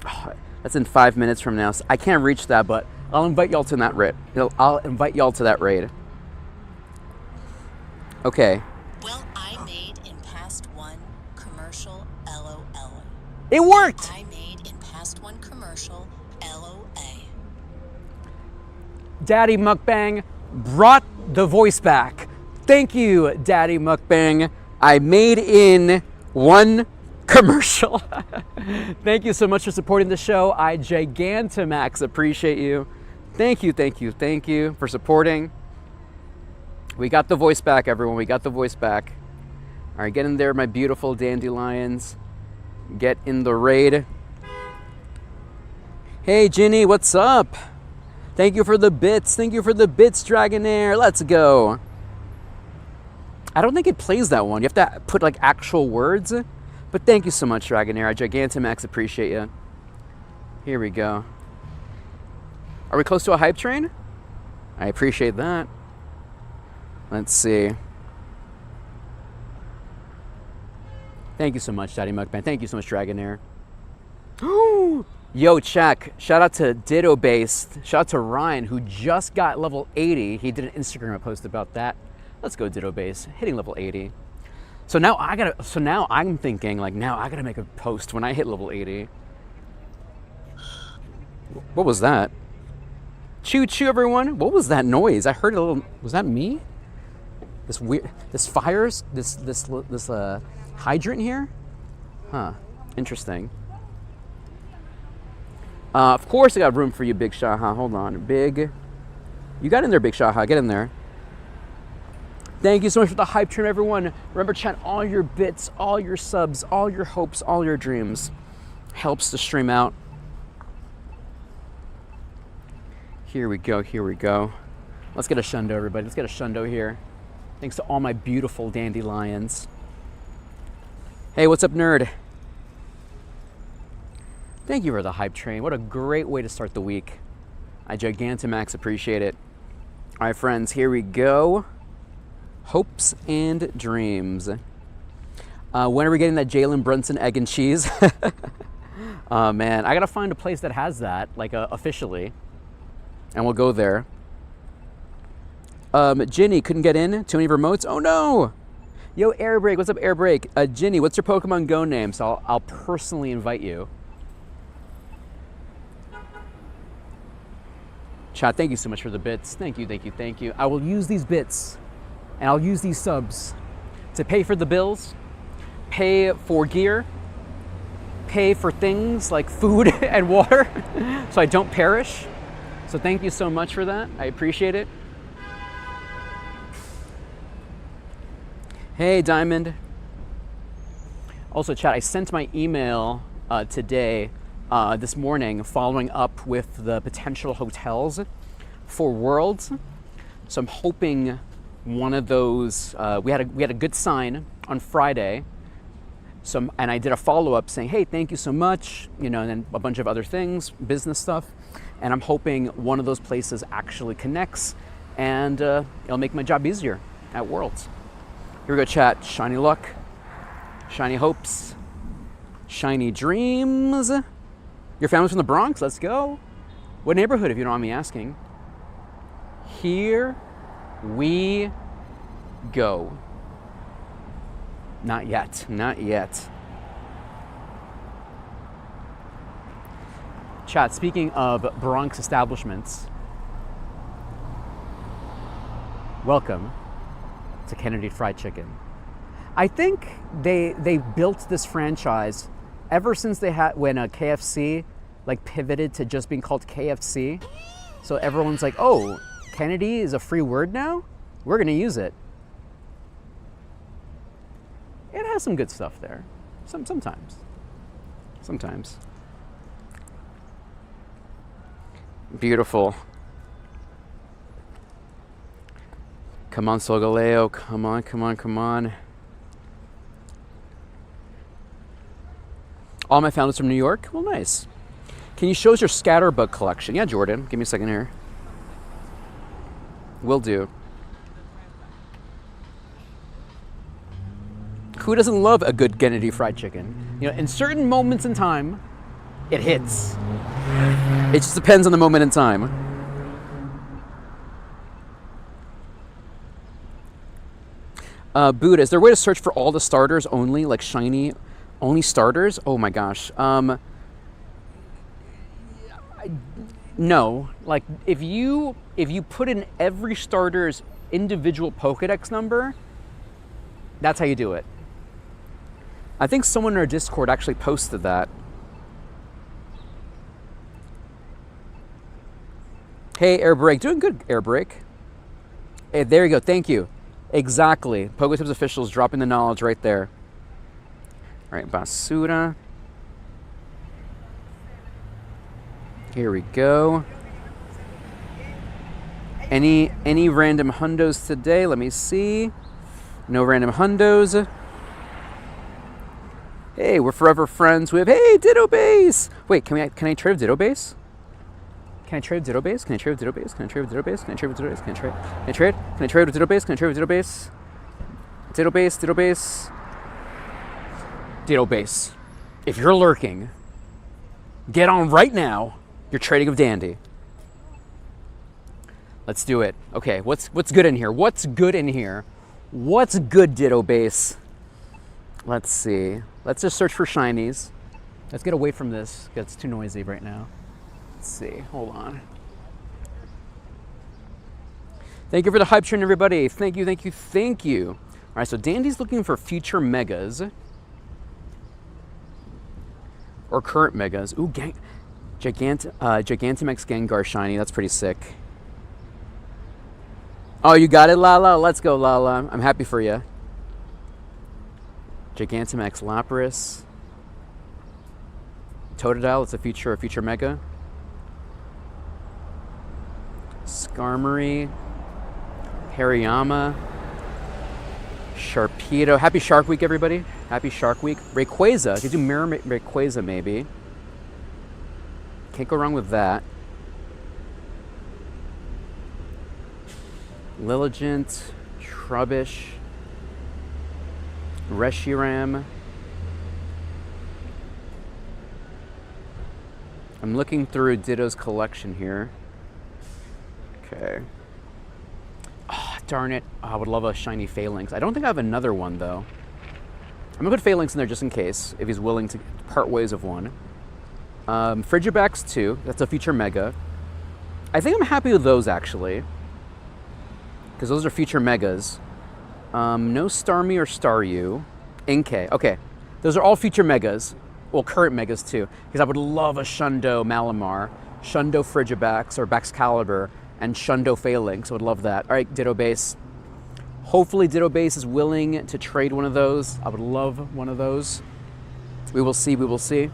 Oh, that's in 5 minutes from now. So I can't reach that, but I'll invite y'all to that raid. I'll invite y'all to that raid. Okay. Well, I made in past one commercial LOL. It worked! I made in past one commercial LOA. Daddy Mukbang brought the voice back. Thank you, Daddy Mukbang. I made in one commercial. Thank you so much for supporting the show. I Gigantamax appreciate you. Thank you for supporting. We got the voice back, everyone. We got the voice back. All right, get in there, my beautiful dandelions. Get in the raid. Hey, Ginny, what's up? Thank you for the bits. Dragonair. Let's go. I don't think it plays that one. You have to put like actual words. But thank you so much, Dragonair. I Gigantamax appreciate you. Here we go. Are we close to a hype train? I appreciate that. Let's see. Thank you so much, Daddy Mukbang. Thank you so much, Dragonair. Yo, check. Shout out to Ditto Based. Shout out to Ryan, who just got level 80. He did an Instagram post about that. Let's go, Ditto Based. Hitting level 80. So now I'm thinking, like, now I gotta make a post when I hit level 80. What was that? Choo choo, everyone. What was that noise? I heard a little. Was that me? This hydrant here? Huh. Interesting. Of course I got room for you, Big Shaha. Hold on. Big. You got in there, Big Shaha. Get in there. Thank you so much for the hype train, everyone. Remember, chat, all your bits, all your subs, all your hopes, all your dreams helps the stream out. Here we go. Let's get a shundo, everybody. Let's get a shundo here. Thanks to all my beautiful dandelions. Hey, what's up, nerd? Thank you for the hype train. What a great way to start the week. I Gigantamax appreciate it. All right, friends, here we go. Hopes and dreams. When are we getting that Jalen Brunson egg and cheese? Man, I gotta find a place that has that, like officially, and we'll go there. Ginny couldn't get in. Too many remotes. Oh no! Yo, Airbreak, what's up, Airbreak? Ginny, what's your Pokemon Go name? So I'll personally invite you. Chat, thank you so much for the bits. Thank you, thank you, thank you. I will use these bits and I'll use these subs to pay for the bills, pay for gear, pay for things like food and water so I don't perish. So thank you so much for that. I appreciate it. Hey, Diamond. Also, chat, I sent my email today, this morning, following up with the potential hotels for Worlds. So I'm hoping one of those, we had a good sign on Friday. And I did a follow-up saying, hey, thank you so much, and then a bunch of other things, business stuff. And I'm hoping one of those places actually connects and it'll make my job easier at Worlds. Here we go, chat. Shiny luck, shiny hopes, shiny dreams. Your family's from the Bronx? Let's go. What neighborhood, if you don't mind me asking? Here we go. Not yet, not yet. Chat, speaking of Bronx establishments, welcome to Kennedy Fried Chicken. I think they built this franchise ever since they had, when KFC like pivoted to just being called KFC. So everyone's like, oh, Kennedy is a free word now? We're gonna use it. It has some good stuff there. Sometimes. Beautiful. Come on, Solgaleo. Come on. All my founders from New York? Well, nice. Can you show us your scatterbug collection? Yeah, Jordan. Give me a second here. Will do. Who doesn't love a good Kennedy Fried Chicken? In certain moments in time, it hits. It just depends on the moment in time. Buddha, is there a way to search for all the starters only, like shiny, only starters? Oh my gosh. No, like if you put in every starter's individual Pokedex number, that's how you do it. I think someone in our Discord actually posted that. Hey, Airbreak, doing good, Airbreak. Hey, there you go, thank you. Exactly, Poketips officials dropping the knowledge right there. All right, Basura. Here we go. Any random hundos today? Let me see. No random hundos. Hey, we're forever friends with, hey, Ditto Base! Wait, can I trade with Ditto Base? Can I trade with Ditto Base? Can I trade with Ditto Base? Can I trade with Ditto Base? Can I trade with Ditto Base? Can I trade? Can I trade? Can I trade with Ditto Base? Can I trade with Ditto Base? Ditto Base, Ditto Base. Ditto Base. If you're lurking, get on right now. You're trading with Dandy. Let's do it. Okay, what's good in here? What's good in here? What's good, Ditto Base? Let's see. Let's just search for shinies. Let's get away from this. It's too noisy right now. Let's see. Hold on. Thank you for the hype train, everybody. Thank you, thank you, thank you. All right, so Dandy's looking for future megas. Or current megas. Ooh, Gigantamax Gengar shiny. That's pretty sick. Oh, you got it, Lala? Let's go, Lala. I'm happy for you. Gigantamax Lapras. Totodile, it's a future mega. Skarmory. Hariyama. Sharpedo. Happy Shark Week, everybody. Happy Shark Week. Rayquaza. Could do Mirror Rayquaza maybe. Can't go wrong with that. Lilligant, Trubbish, Reshiram. I'm looking through Ditto's collection here. Okay. Oh, darn it. Oh, I would love a shiny Phalanx. I don't think I have another one, though. I'm going to put Phalanx in there just in case, if he's willing to part ways of one. Frigibax 2. That's a future Mega. I think I'm happy with those, actually. Because those are future Megas. No Starmie or Staryu. Inkay. Okay. Those are all future Megas. Well, current Megas, too. Because I would love a Shundo Malamar, Shundo Frigibax or Baxcalibur, and Shundo Phalanx. I would love that. All right, Ditto Base. Hopefully Ditto Base is willing to trade one of those. I would love one of those. We will see, we will see.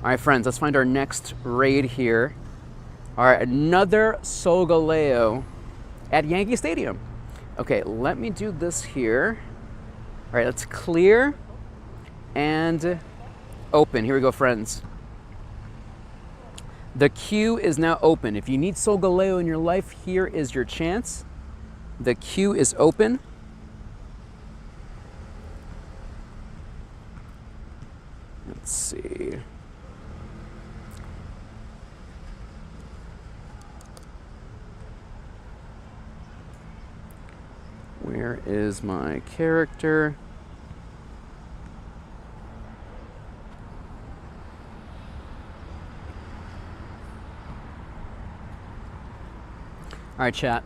All right, friends, let's find our next raid here. All right, another Solgaleo at Yankee Stadium. Okay, let me do this here. All right, let's clear and open. Here we go, friends. The queue is now open. If you need Solgaleo in your life, here is your chance. The queue is open. Let's see. Where is my character? All right, chat.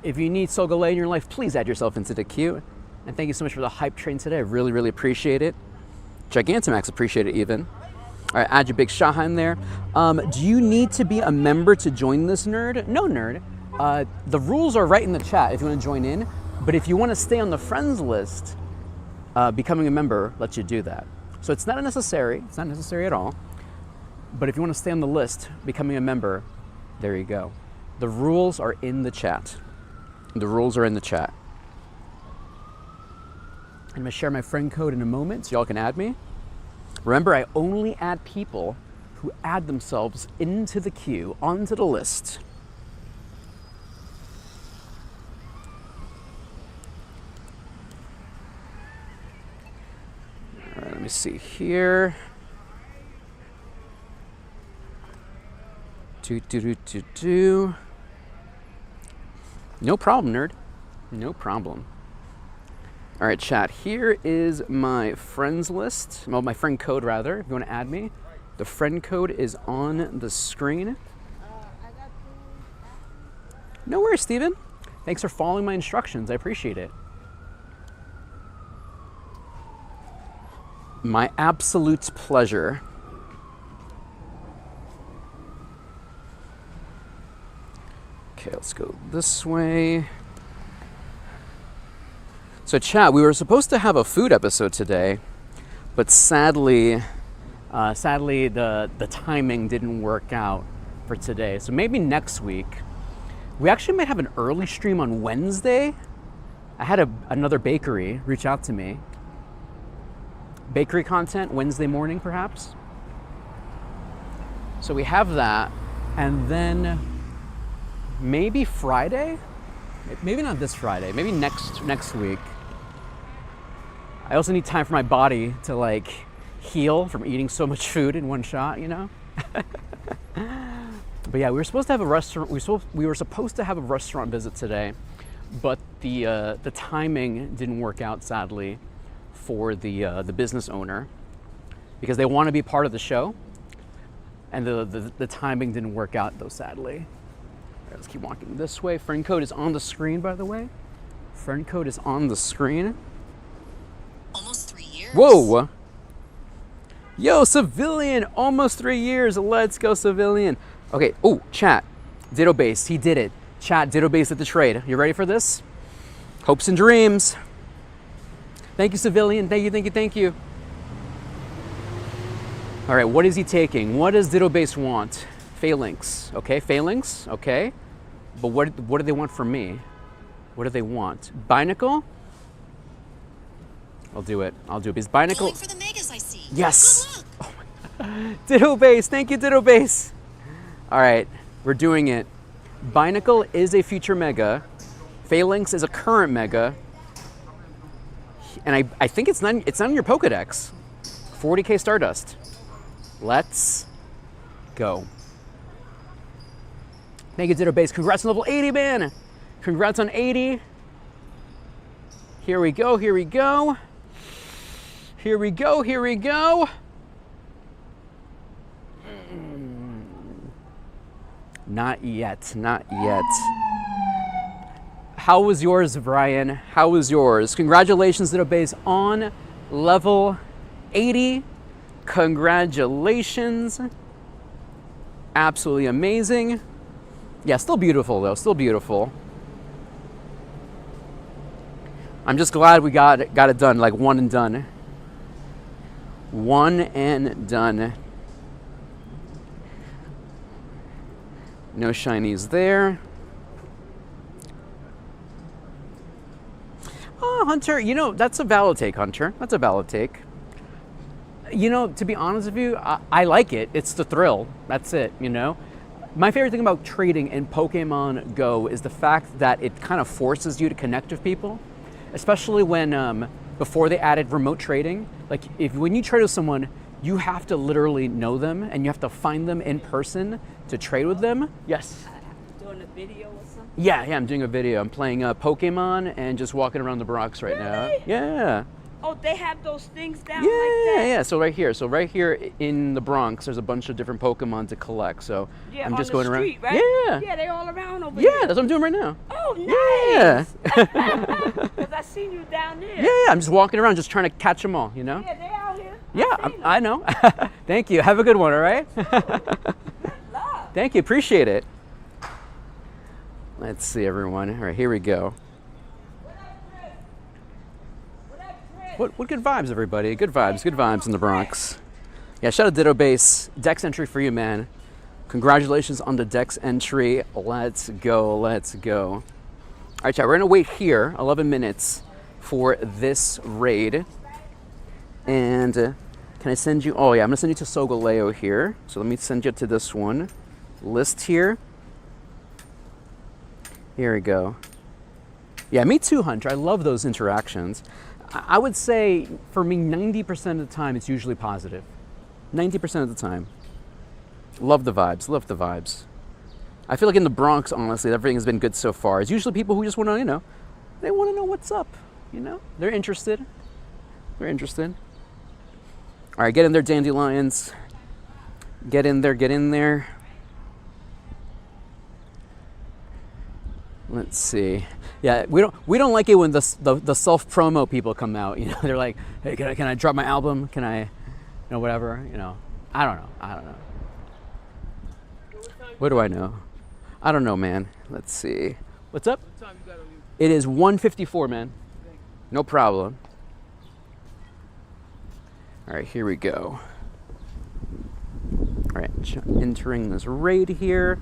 If you need Solgaleo in your life, please add yourself into the queue. And thank you so much for the hype train today. I really, really appreciate it. Gigantamax appreciate it even. All right, add your big Shaha in there. Do you need to be a member to join this nerd? No, nerd. The rules are right in the chat if you want to join in. But if you want to stay on the friends list, becoming a member lets you do that. So it's not necessary. It's not necessary at all. But if you want to stay on the list, becoming a member, there you go. The rules are in the chat. The rules are in the chat. I'm going to share my friend code in a moment so y'all can add me. Remember, I only add people who add themselves into the queue, onto the list. All right, let me see here. No problem, nerd. No problem. All right, chat. Here is my friends list. Well, my friend code, rather, if you want to add me. The friend code is on the screen. No worries, Steven. Thanks for following my instructions. I appreciate it. My absolute pleasure. Okay, let's go this way. So chat, we were supposed to have a food episode today, but sadly the timing didn't work out for today. So maybe next week. We actually might have an early stream on Wednesday. I had another bakery reach out to me. Bakery content Wednesday morning, perhaps. So we have that, and then maybe Friday? Maybe not this Friday, maybe next week. I also need time for my body to like heal from eating so much food in one shot, you know? But yeah, we were supposed to have a restaurant, we were supposed to have a restaurant visit today, but the timing didn't work out, sadly, for the business owner, because they want to be part of the show, and the timing didn't work out, though, sadly. All right, let's keep walking this way. Friend code is on the screen, by the way. Friend code is on the screen. Almost 3 years. Whoa! Yo, Civilian! Almost 3 years. Let's go, Civilian. Okay. Oh, chat. Ditto Base. He did it. Chat. Ditto Base at the trade. You ready for this? Hopes and dreams. Thank you, Civilian. Thank you. Thank you. Thank you. All right. What is he taking? What does Ditto Base want? Phalanx. Okay. Phalanx. Okay. But what do they want from me? What do they want? Binacle? I'll do it. I'll do it. Because Binacle. Going for the megas, I see. Yes. Good luck. Ditto base. Thank you, Ditto base. All right, we're doing it. Binacle is a future mega. Phalanx is a current mega. And I think it's not in your Pokedex. 40k Stardust. Let's go. Thank you, Ditto base. Congrats on level 80, man. Congrats on 80. Here we go, here we go. Here we go, here we go. Not yet, not yet. How was yours, Brian? How was yours? Congratulations, Ditto base, on level 80. Congratulations. Absolutely amazing. Yeah, still beautiful though, still beautiful. I'm just glad we got it done, like one and done. One and done. No shinies there. Oh, Hunter, you know, that's a valid take, Hunter. That's a valid take. You know, to be honest with you, I like it. It's the thrill. That's it, you know? My favorite thing about trading in Pokemon Go is the fact that it kind of forces you to connect with people, especially when, before they added remote trading. Like, when you trade with someone, you have to literally know them and you have to find them in person to trade with them. Yes? Doing a video or something? Yeah, I'm doing a video. I'm playing Pokemon and just walking around the Bronx right now. Really? Yeah. Oh, they have those things down Yeah, like that? yeah. So right here in the Bronx, there's a bunch of different Pokemon to collect. So Yeah, I'm just on going the street, around. right? Yeah. Yeah, they all around over Yeah, here. that's what I'm doing right now. Oh, Yeah. nice. Because I seen you down there. Yeah, I'm just walking around, just trying to catch them all, you know? Yeah, they out here. Yeah, I know. Thank you. Have a good one, all right? Love. Thank you. Appreciate it. Let's see, everyone. All right, here we go. What good vibes, everybody? Good vibes in the Bronx. Yeah, shout out Ditto Base. Dex entry for you, man. Congratulations on the Dex entry. Let's go, let's go. All right, chat, we're gonna wait here 11 minutes for this raid. And can I send you, oh yeah, I'm gonna send you to Solgaleo here. So let me send you to this one. List here. Here we go. Yeah, me too, Hunter. I love those interactions. I would say for me, 90% of the time, it's usually positive. 90% of the time. Love the vibes, love the vibes. I feel like in the Bronx, honestly, everything has been good so far. It's usually people who just want to, you know, they want to know what's up, you know? They're interested. They're interested. All right, get in there, dandelions. Get in there, get in there. Let's see. Yeah, we don't like it when the self-promo people come out. You know, they're like, hey, can I drop my album? Can I, you know, whatever. You know, I don't know. What do I know? I don't know, man. Let's see. What's up? What time you got on you? It is 1:54, man. No problem. All right, here we go. All right, entering this raid here.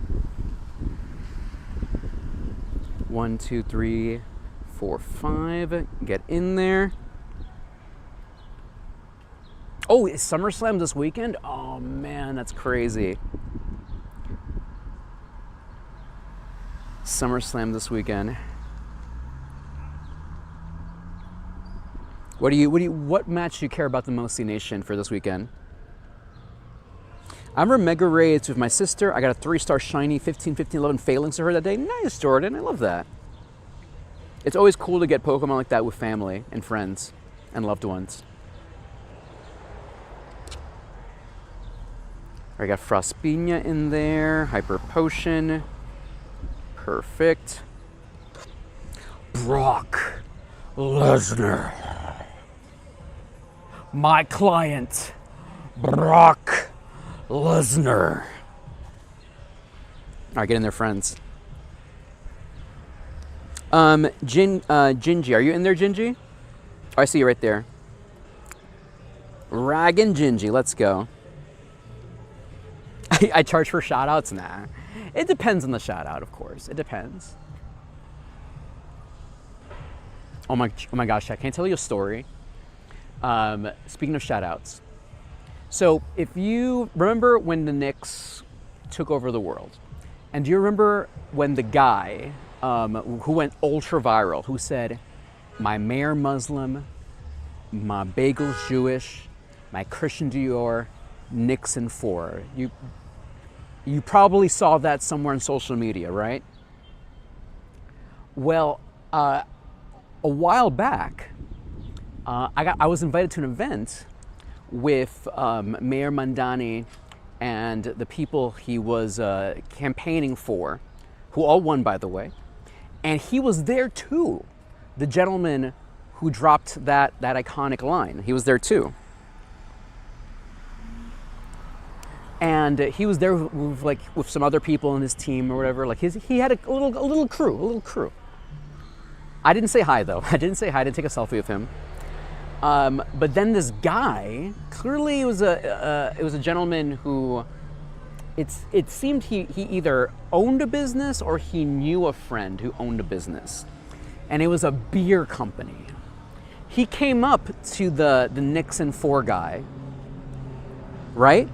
1, 2, 3, 4, 5. Get in there. Oh, is SummerSlam this weekend? Oh man, that's crazy. SummerSlam this weekend. What match do you care about the most, C Nation, for this weekend? I remember Mega Raids with my sister. I got a 3-star shiny 15-11 Phalanx to her that day. Nice, Jordan. I love that. It's always cool to get Pokemon like that with family and friends and loved ones. I got Frostbina in there. Hyper Potion. Perfect. Brock Lesnar. My client, Brock Lesnar. All right, get in there, friends. Gingy, are you in there, Gingy? Oh, I see you right there. Rag and Gingy, let's go. I charge for shout-outs? Nah. It depends on the shout-out, of course. It depends. Oh my gosh, can I tell you a story? Speaking of shout outs. So if you remember when the Knicks took over the world, and do you remember when the guy who went ultra viral, who said, my mayor Muslim, my bagel's Jewish, my Christian Dior, Knicks in 4. You probably saw that somewhere on social media, right? Well, a while back, I was invited to an event with Mayor Mandani and the people he was campaigning for, who all won, by the way. And he was there too. The gentleman who dropped that iconic line, he was there too. And he was there with some other people in his team or whatever. Like he had a little crew. I didn't say hi though. I didn't take a selfie with him. But then this guy, clearly it was a gentleman who, it seemed he either owned a business or he knew a friend who owned a business, and it was a beer company. He came up to the Knicks in 4 guy, right?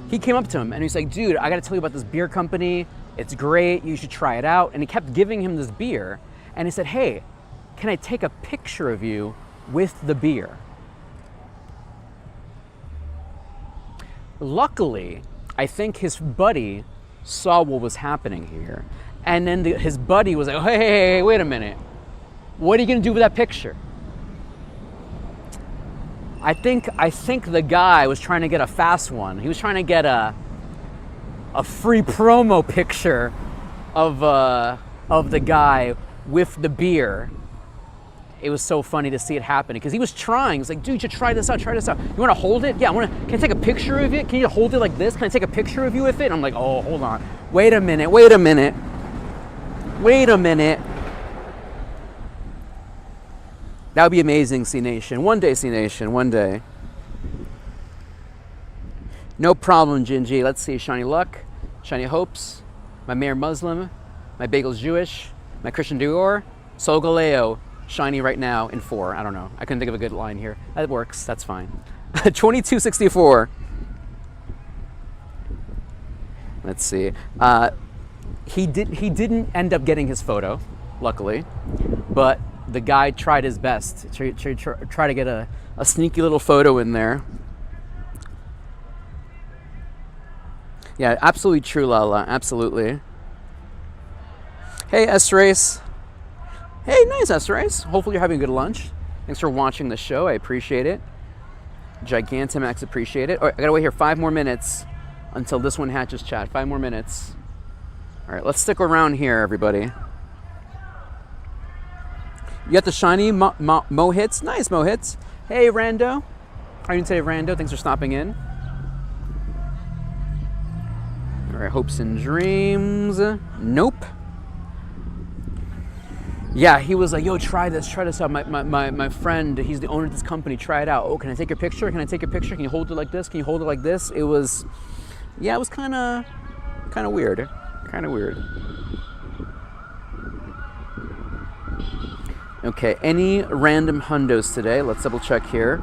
He came up to him and he's like, dude, I gotta tell you about this beer company. It's great, you should try it out. And he kept giving him this beer. And he said, hey, can I take a picture of you with the beer? Luckily, I think his buddy saw what was happening here. And then his buddy was like, hey, wait a minute. What are you gonna do with that picture? I think the guy was trying to get a fast one. He was trying to get a free promo picture of the guy with the beer. It was so funny to see it happen because he was trying. He's like, dude, you should try this out. You want to hold it? Yeah, can I take a picture of it? Can you hold it like this? Can I take a picture of you with it? And I'm like, oh, hold on. Wait a minute. That would be amazing, C Nation. One day, C Nation, one day. No problem, Gingy. Let's see. Shiny luck, shiny hopes. My mayor Muslim, my bagel's Jewish, my Christian Dior, Solgaleo, shiny right now in 4. I don't know. I couldn't think of a good line here. That works. That's fine. 2264. Let's see. He didn't end up getting his photo, luckily, but the guy tried his best to try to get a sneaky little photo in there. Yeah, absolutely true, Lala. Absolutely. Hey, S-Race. Hey, nice, S-Race. Hopefully you're having a good lunch. Thanks for watching the show. I appreciate it. Gigantamax appreciate it. All right, I gotta wait here 5 more minutes until this one hatches, chat. 5 more minutes. All right, let's stick around here, everybody. You got the shiny Mo hits. Nice, Mo hits. Hey, Rando. How are you today, Rando? Thanks for stopping in. All right, hopes and dreams. Nope. Yeah, he was like, yo, try this out. My friend, he's the owner of this company. Try it out. Oh, can I take your picture? Can you hold it like this? Can you hold it like this? It was kind of weird. Okay, any random hundos today? Let's double check here.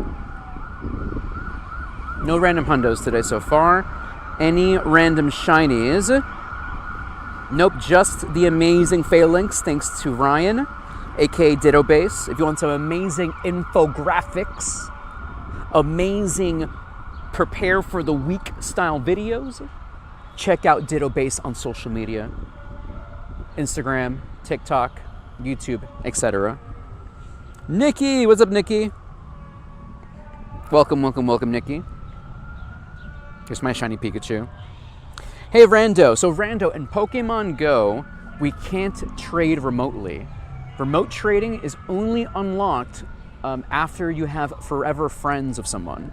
No random hundos today so far. Any random shinies? Nope, just the amazing phalanx, thanks to Ryan, aka Ditto Base. If you want some amazing infographics, amazing prepare for the week style videos, check out Ditto Base on social media. Instagram, TikTok, YouTube, etc. Nikki, what's up, Nikki? Welcome, Nikki. Here's my shiny Pikachu. Hey, Rando. So, Rando, in Pokemon Go, we can't trade remotely. Remote trading is only unlocked after you have forever friends of someone.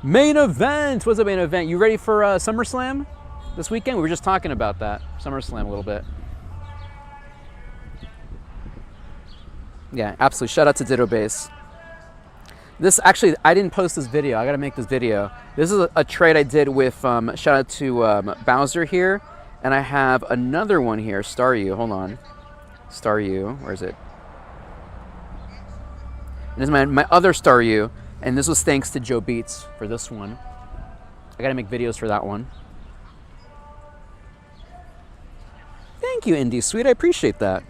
Main event. What's up, main event? You ready for SummerSlam this weekend? We were just talking about that. SummerSlam a little bit. Yeah, absolutely. Shout out to Ditto Base. This actually, I didn't post this video. I gotta make this video. This is a trade I did with, shout out to Bowser here. And I have another one here, Staryu. Hold on. Staryu, where is it? And this is my other Staryu, and this was thanks to Joe Beats for this one. I gotta make videos for that one. Thank you, Indie Sweet. I appreciate that.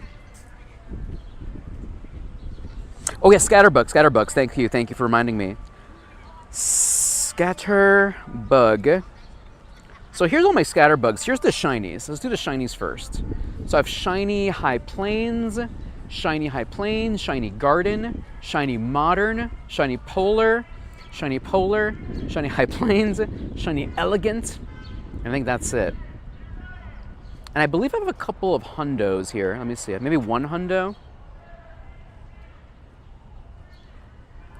Oh yeah, Scatterbug. Thank you for reminding me. Scatterbug. So here's all my Scatterbugs. Here's the shinies. Let's do the shinies first. So I have shiny High Plains, shiny Garden, shiny Modern, shiny Polar, shiny High Plains, shiny Elegant. I think that's it. And I believe I have a couple of hundos here. Let me see. Maybe one hundo.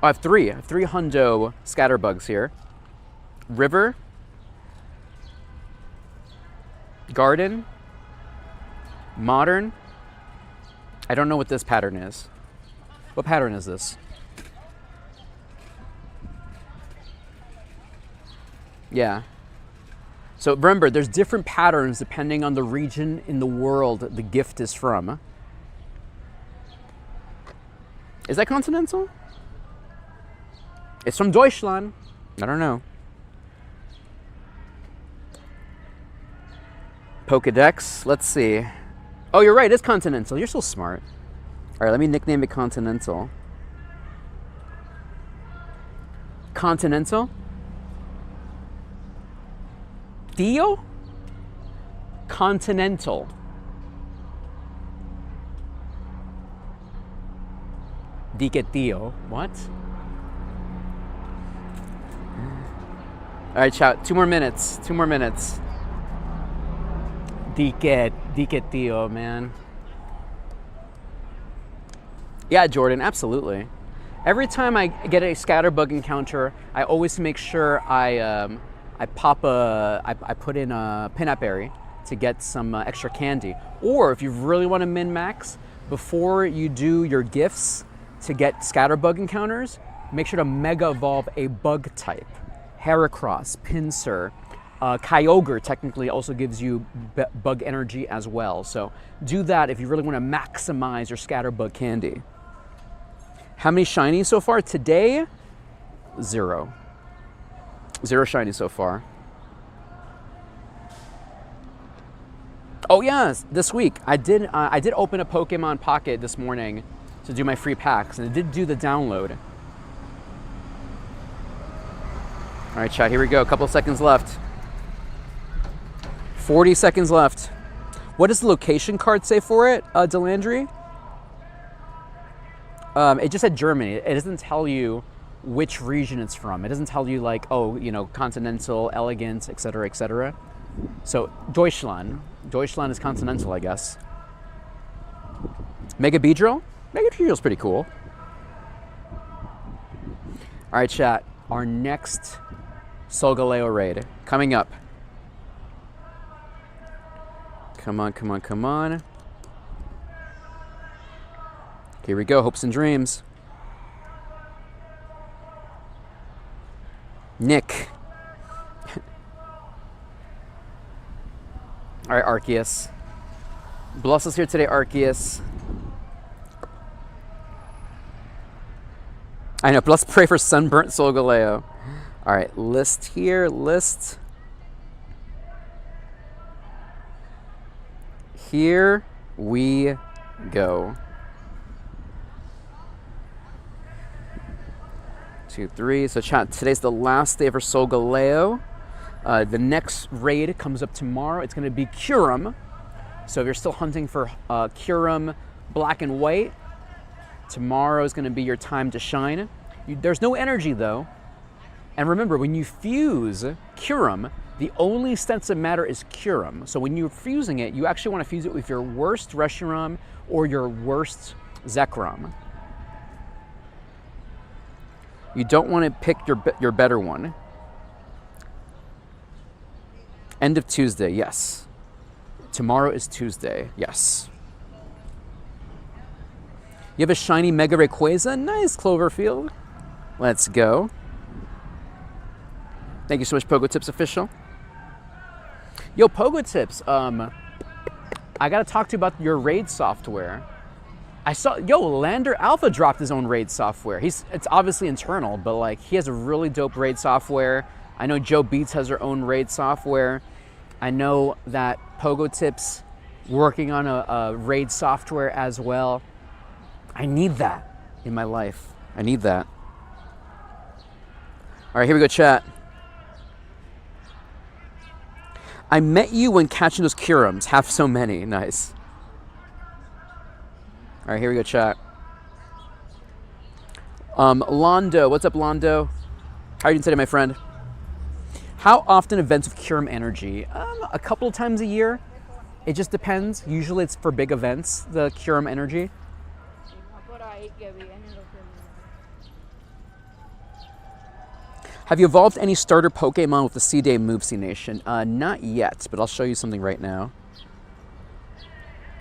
Oh, I have three. I have 3 hundo Scatterbugs here. River, Garden, Modern. I don't know what this pattern is. What pattern is this? Yeah. So remember, there's different patterns depending on the region in the world the gift is from. Is that continental? It's from Deutschland. I don't know. Pokedex. Let's see. Oh, you're right. It's continental. You're so smart. All right, let me nickname it Continental. Continental? Theo? Continental. Dique Theo. What? All right, chat. 2 more minutes. 2 more minutes. Dique Theo, man. Yeah, Jordan, absolutely. Every time I get a Scatterbug encounter, I always make sure I put in a peanut berry to get some extra candy. Or if you really want to min-max, before you do your gifts to get Scatterbug encounters, make sure to Mega Evolve a bug type. Heracross, Pinsir, Kyogre technically also gives you bug energy as well. So do that if you really want to maximize your Scatterbug candy. How many shinies so far? Today, 0. 0 shinies so far. Oh yes, this week I did open a Pokemon Pocket this morning to do my free packs, and it did do the download. All right, chat, here we go. A couple of seconds left. 40 seconds left. What does the location card say for it, Delandry? It just said Germany. It doesn't tell you which region it's from. It doesn't tell you like, oh, you know, continental, elegant, etc., etc. So Deutschland. Deutschland is continental, I guess. Mega Beedrill? Mega Beedrill's pretty cool. All right, chat. Our next Solgaleo raid coming up. Come on, come on, come on. Here we go, hopes and dreams. Nick. All right, Arceus. Bless us here today, Arceus. I know, let's pray for sunburnt Solgaleo. All right, list here, list. Here we go. 2, 3. So chat, today's the last day for Solgaleo. The next raid comes up tomorrow. It's going to be Kyurem. So if you're still hunting for Kyurem black and white, tomorrow is going to be your time to shine. There's no energy though. And remember, when you fuse Kyurem, the only sense of matter is Kyurem. So when you're fusing it, you actually want to fuse it with your worst Reshiram or your worst Zekrom. You don't want to pick your better one. End of Tuesday, yes. Tomorrow is Tuesday, yes. You have a shiny Mega Rayquaza? Nice, Cloverfield. Let's go. Thank you so much, Pogotips Official. Yo, Pogotips, I gotta talk to you about your raid software. I saw, Lander Alpha dropped his own raid software. It's obviously internal, but like he has a really dope raid software. I know Joe Beats has her own raid software. I know that Pogo Tips working on a raid software as well. I need that in my life. I need that. All right, here we go, chat. I met you when catching those Curums. Have so many. Nice. All right, here we go, chat. Londo, what's up, Londo? How are you doing today, my friend? How often events with Curum energy? A couple of times a year. It just depends. Usually it's for big events, the Curum energy. Have you evolved any starter Pokemon with the C-Day move, C Nation? Not yet, but I'll show you something right now.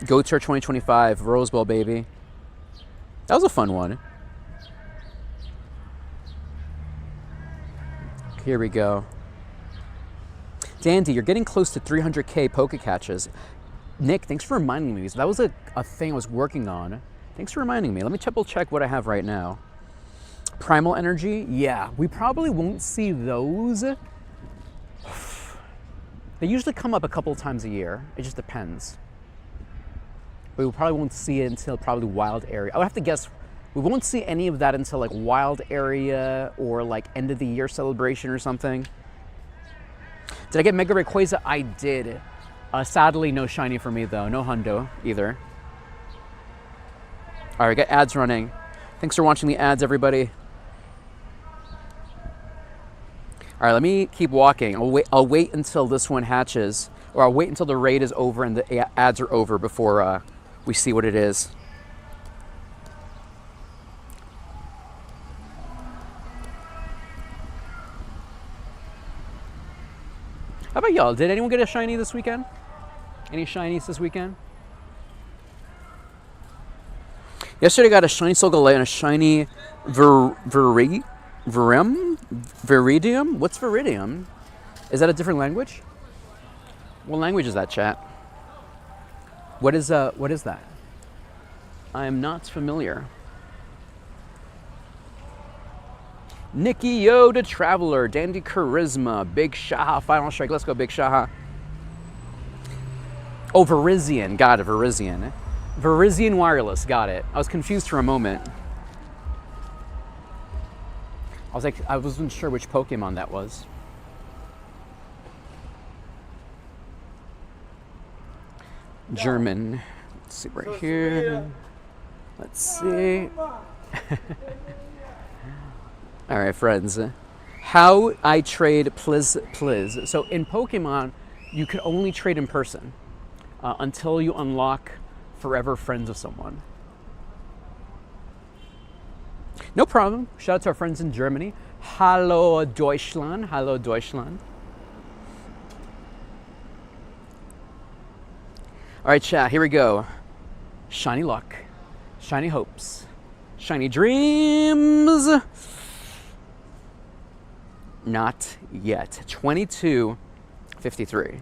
Go Tour 2025, Rose Bowl, baby. That was a fun one. Here we go. Dandy, you're getting close to 300K Pokecatches. Nick, thanks for reminding me. That was a thing I was working on. Thanks for reminding me. Let me triple check what I have right now. Primal Energy, yeah, we probably won't see those. They usually come up a couple of times a year. It just depends. But we probably won't see it until probably Wild Area. I would have to guess we won't see any of that until like Wild Area or like end of the year celebration or something. Did I get Mega Rayquaza? I did. Sadly, no shiny for me though. No hundo either. All right, got ads running. Thanks for watching the ads, everybody. All right, let me keep walking. I'll wait until this one hatches, or I'll wait until the raid is over and the ads are over before we see what it is. How about y'all? Did anyone get a shiny this weekend? Any shinies this weekend? Yesterday I got a shiny Solgaleo and a shiny Viridium? What's Viridium? Is that a different language? What language is that, chat? What is that? I am not familiar. Nikki Yoda Traveler, Dandy Charisma, Big Shaha, Final Strike. Let's go, Big Shaha. Oh, Verizian. Got it, Verizian. Verizian Wireless. Got it. I was confused for a moment. I wasn't sure which Pokemon that was. German. Let's see right here. Let's see. All right, friends. How I trade Pliz. So in Pokemon, you can only trade in person until you unlock forever friends of someone. No problem. Shout out to our friends in Germany. Hallo Deutschland. Hallo Deutschland. All right, chat, here we go. Shiny luck, shiny hopes, shiny dreams. Not yet. 2253.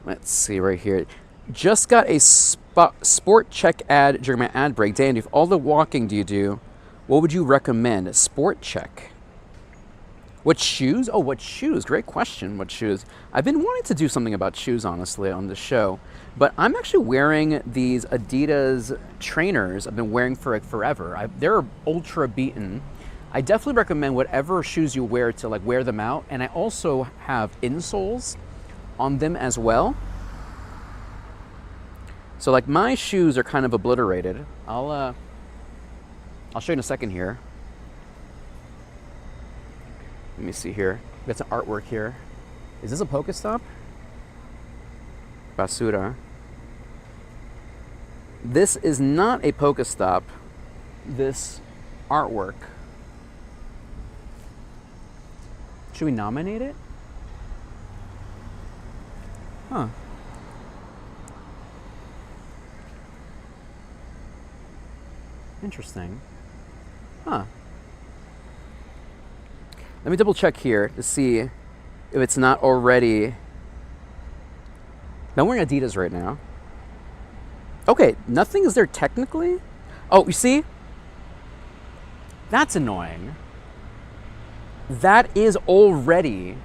Let's see right here. Just got a sport check ad during my ad break. Dandy, if all the walking do you do, what would you recommend? A sport check. What shoes? Oh, what shoes? Great question. What shoes? I've been wanting to do something about shoes, honestly, on the show. But I'm actually wearing these Adidas trainers I've been wearing for like forever. They're ultra beaten. I definitely recommend whatever shoes you wear to like wear them out. And I also have insoles on them as well. So like my shoes are kind of obliterated. I'll show you in a second here. Let me see here. We got some artwork here. Is this a Pokestop? Basura. This is not a Pokestop. This artwork. Should we nominate it? Huh. Interesting. Huh. Let me double check here to see if it's not already. I'm wearing Adidas right now. Okay, nothing is there technically. Oh, you see? That's annoying. That is already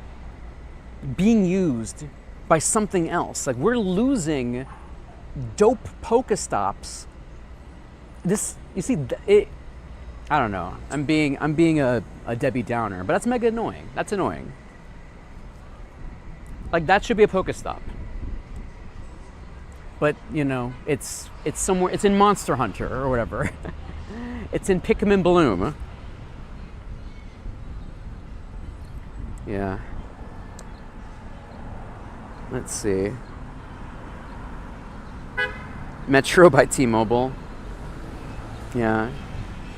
being used by something else. Like, we're losing dope Pokestops. This, you see, it. I don't know. I'm being a Debbie Downer, but that's mega annoying. That's annoying. Like, that should be a Pokestop. But, you know, it's somewhere, it's in Monster Hunter or whatever. It's in Pikmin Bloom. Yeah. Let's see. Metro by T-Mobile. Yeah.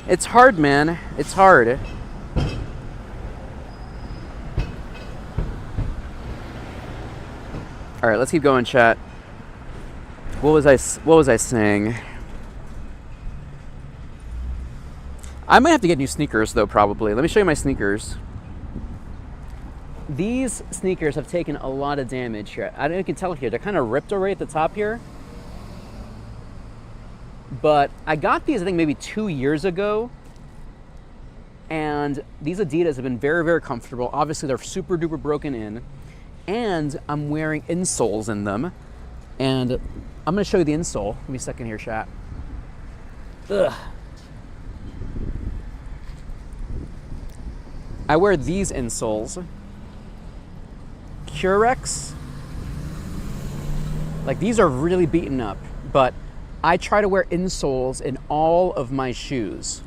It's hard, man. It's hard. All right, let's keep going, chat. What was I saying? I might have to get new sneakers though, probably. Let me show you my sneakers. These sneakers have taken a lot of damage here. I don't know if you can tell here. They're kind of ripped already at the top here. But I got these, I think, maybe 2 years ago. And these Adidas have been very, very comfortable. Obviously, they're super duper broken in. And I'm wearing insoles in them. And I'm going to show you the insole. Give me a second here, chat. Ugh. I wear these insoles. Curex. Like, these are really beaten up, but I try to wear insoles in all of my shoes.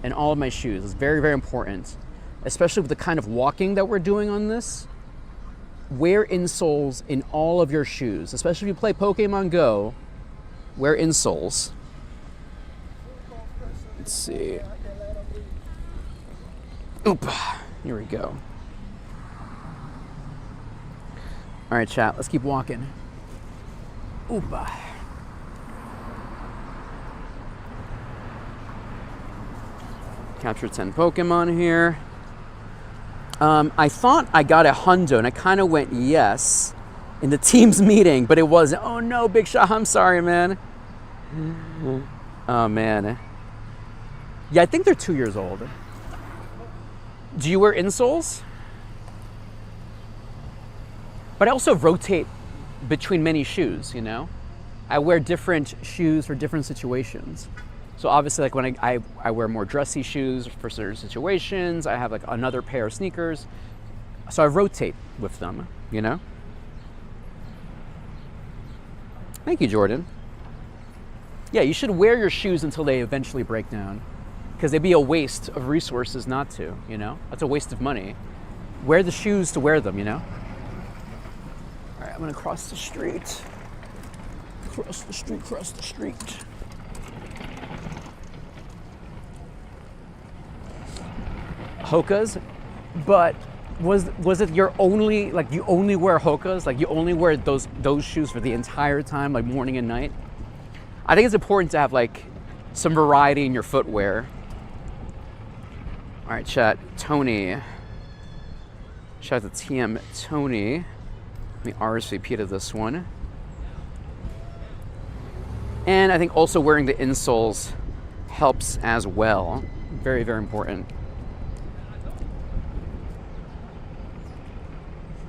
In all of my shoes. It's very, very important. Especially with the kind of walking that we're doing on this. Wear insoles in all of your shoes. Especially if you play Pokemon Go, wear insoles. Let's see. Oop. Here we go. All right, chat, let's keep walking. Oopa. Capture 10 Pokemon here. I thought I got a hundo, and I kind of went yes in the team's meeting, but it wasn't. Oh no, Big Shot, I'm sorry, man. Oh man. Yeah, I think they're 2 years old. Do you wear insoles? But I also rotate between many shoes, you know? I wear different shoes for different situations. So obviously, like when I wear more dressy shoes for certain situations, I have like another pair of sneakers. So I rotate with them, you know? Thank you, Jordan. Yeah, you should wear your shoes until they eventually break down. Because they'd be a waste of resources not to, you know? That's a waste of money. Wear the shoes to wear them, you know? All right, I'm gonna cross the street. Cross the street, cross the street. Hokas, but was it your only, like you only wear Hokas? Like you only wear those shoes for the entire time, like morning and night? I think it's important to have like some variety in your footwear. All right, chat, Tony. Shout out to TM Tony. Let me RSVP to this one. And I think also wearing the insoles helps as well. Very, very important.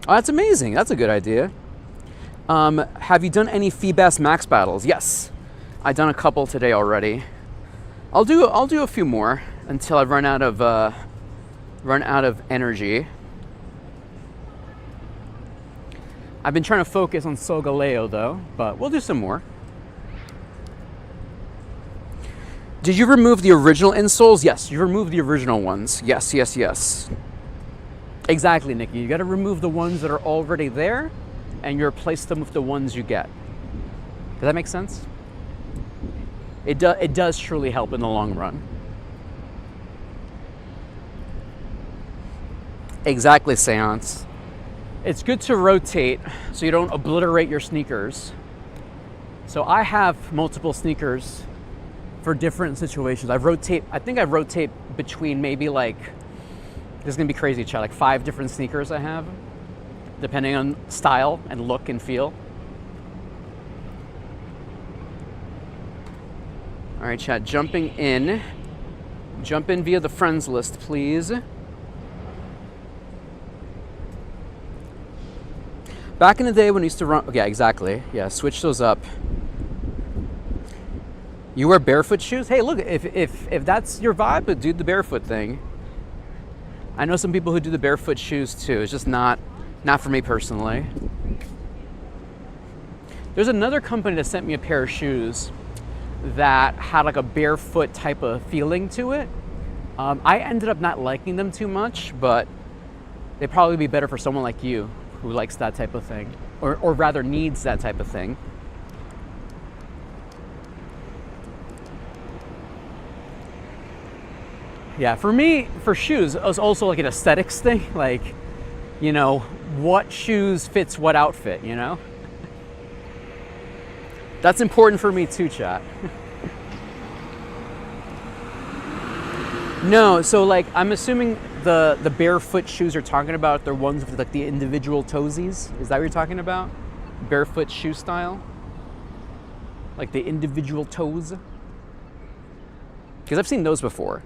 Oh, that's amazing. That's a good idea. Have you done any Feebas Max battles? Yes, I've done a couple today already. I'll do a few more until I run out of energy. I've been trying to focus on Solgaleo though, but we'll do some more. Did you remove the original insoles? Yes, you removed the original ones. Yes, yes, yes. Exactly, Nikki. You got to remove the ones that are already there and you replace them with the ones you get. Does that make sense? It does truly help in the long run. Exactly, Seance. It's good to rotate so you don't obliterate your sneakers. So I have multiple sneakers for different situations. I think I rotate between maybe like This is gonna be crazy, chat. Like 5 different sneakers I have, depending on style and look and feel. All right, chat, jumping in. Jump in via the friends list, please. Back in the day when we used to run, yeah, exactly. Yeah, switch those up. You wear barefoot shoes? Hey, look, if that's your vibe, do the barefoot thing. I know some people who do the barefoot shoes too. It's just not for me personally. There's another company that sent me a pair of shoes that had like a barefoot type of feeling to it. I ended up not liking them too much, but they'd probably be better for someone like you who likes that type of thing, or rather needs that type of thing. Yeah, for me, for shoes, it was also like an aesthetics thing. Like, you know, what shoes fits what outfit, you know? That's important for me too, chat. No, so like, I'm assuming the barefoot shoes you're talking about, they're ones with like the individual toesies. Is that what you're talking about? Barefoot shoe style? Like the individual toes? Because I've seen those before.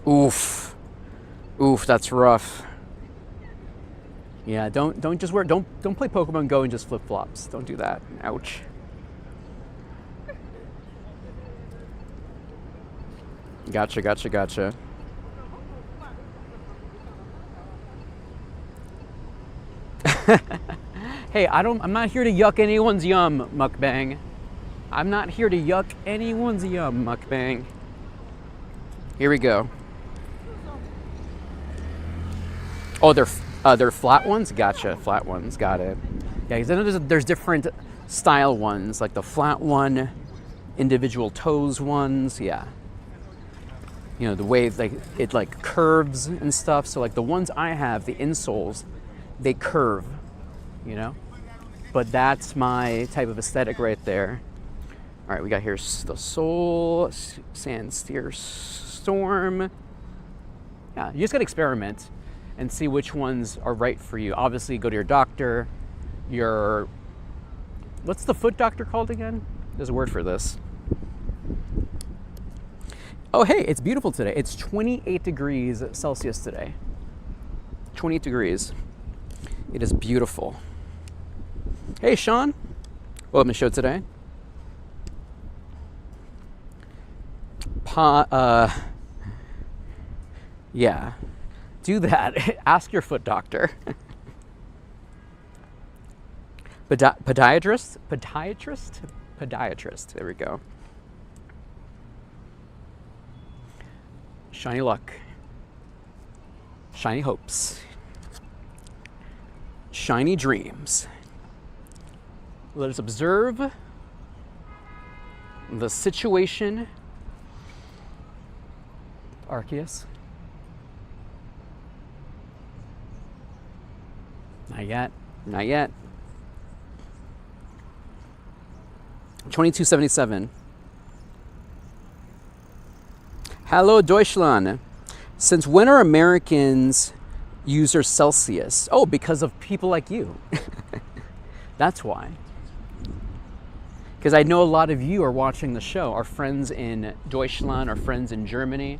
Oof, that's rough. Yeah, don't just wear, don't play Pokemon Go and just flip flops. Don't do that. Ouch. Gotcha. Hey, I'm not here to yuck anyone's yum, mukbang. I'm not here to yuck anyone's yum, mukbang. Here we go. Oh, they're flat ones? Gotcha, flat ones, got it. Yeah, because I know there's different style ones, like the flat one, individual toes ones, yeah. You know, the way like it like curves and stuff. So like the ones I have, the insoles, they curve, you know? But that's my type of aesthetic right there. All right, we got here the Soul, Sand Steer Storm. Yeah, you just gotta experiment and see which ones are right for you. Obviously, go to your doctor, what's the foot doctor called again? There's a word for this. Oh, hey, it's beautiful today. It's 28 degrees Celsius today. 28 degrees. It is beautiful. Hey, Sean. Welcome to the show today. Yeah. Do that. Ask your foot doctor. Podiatrist? Podiatrist. There we go. Shiny luck. Shiny hopes. Shiny dreams. Let us observe the situation. Arceus. Not yet. Not yet. 2277. Hello, Deutschland. Since when are Americans user Celsius? Oh, because of people like you. That's why. Because I know a lot of you are watching the show. Our friends in Deutschland, our friends in Germany,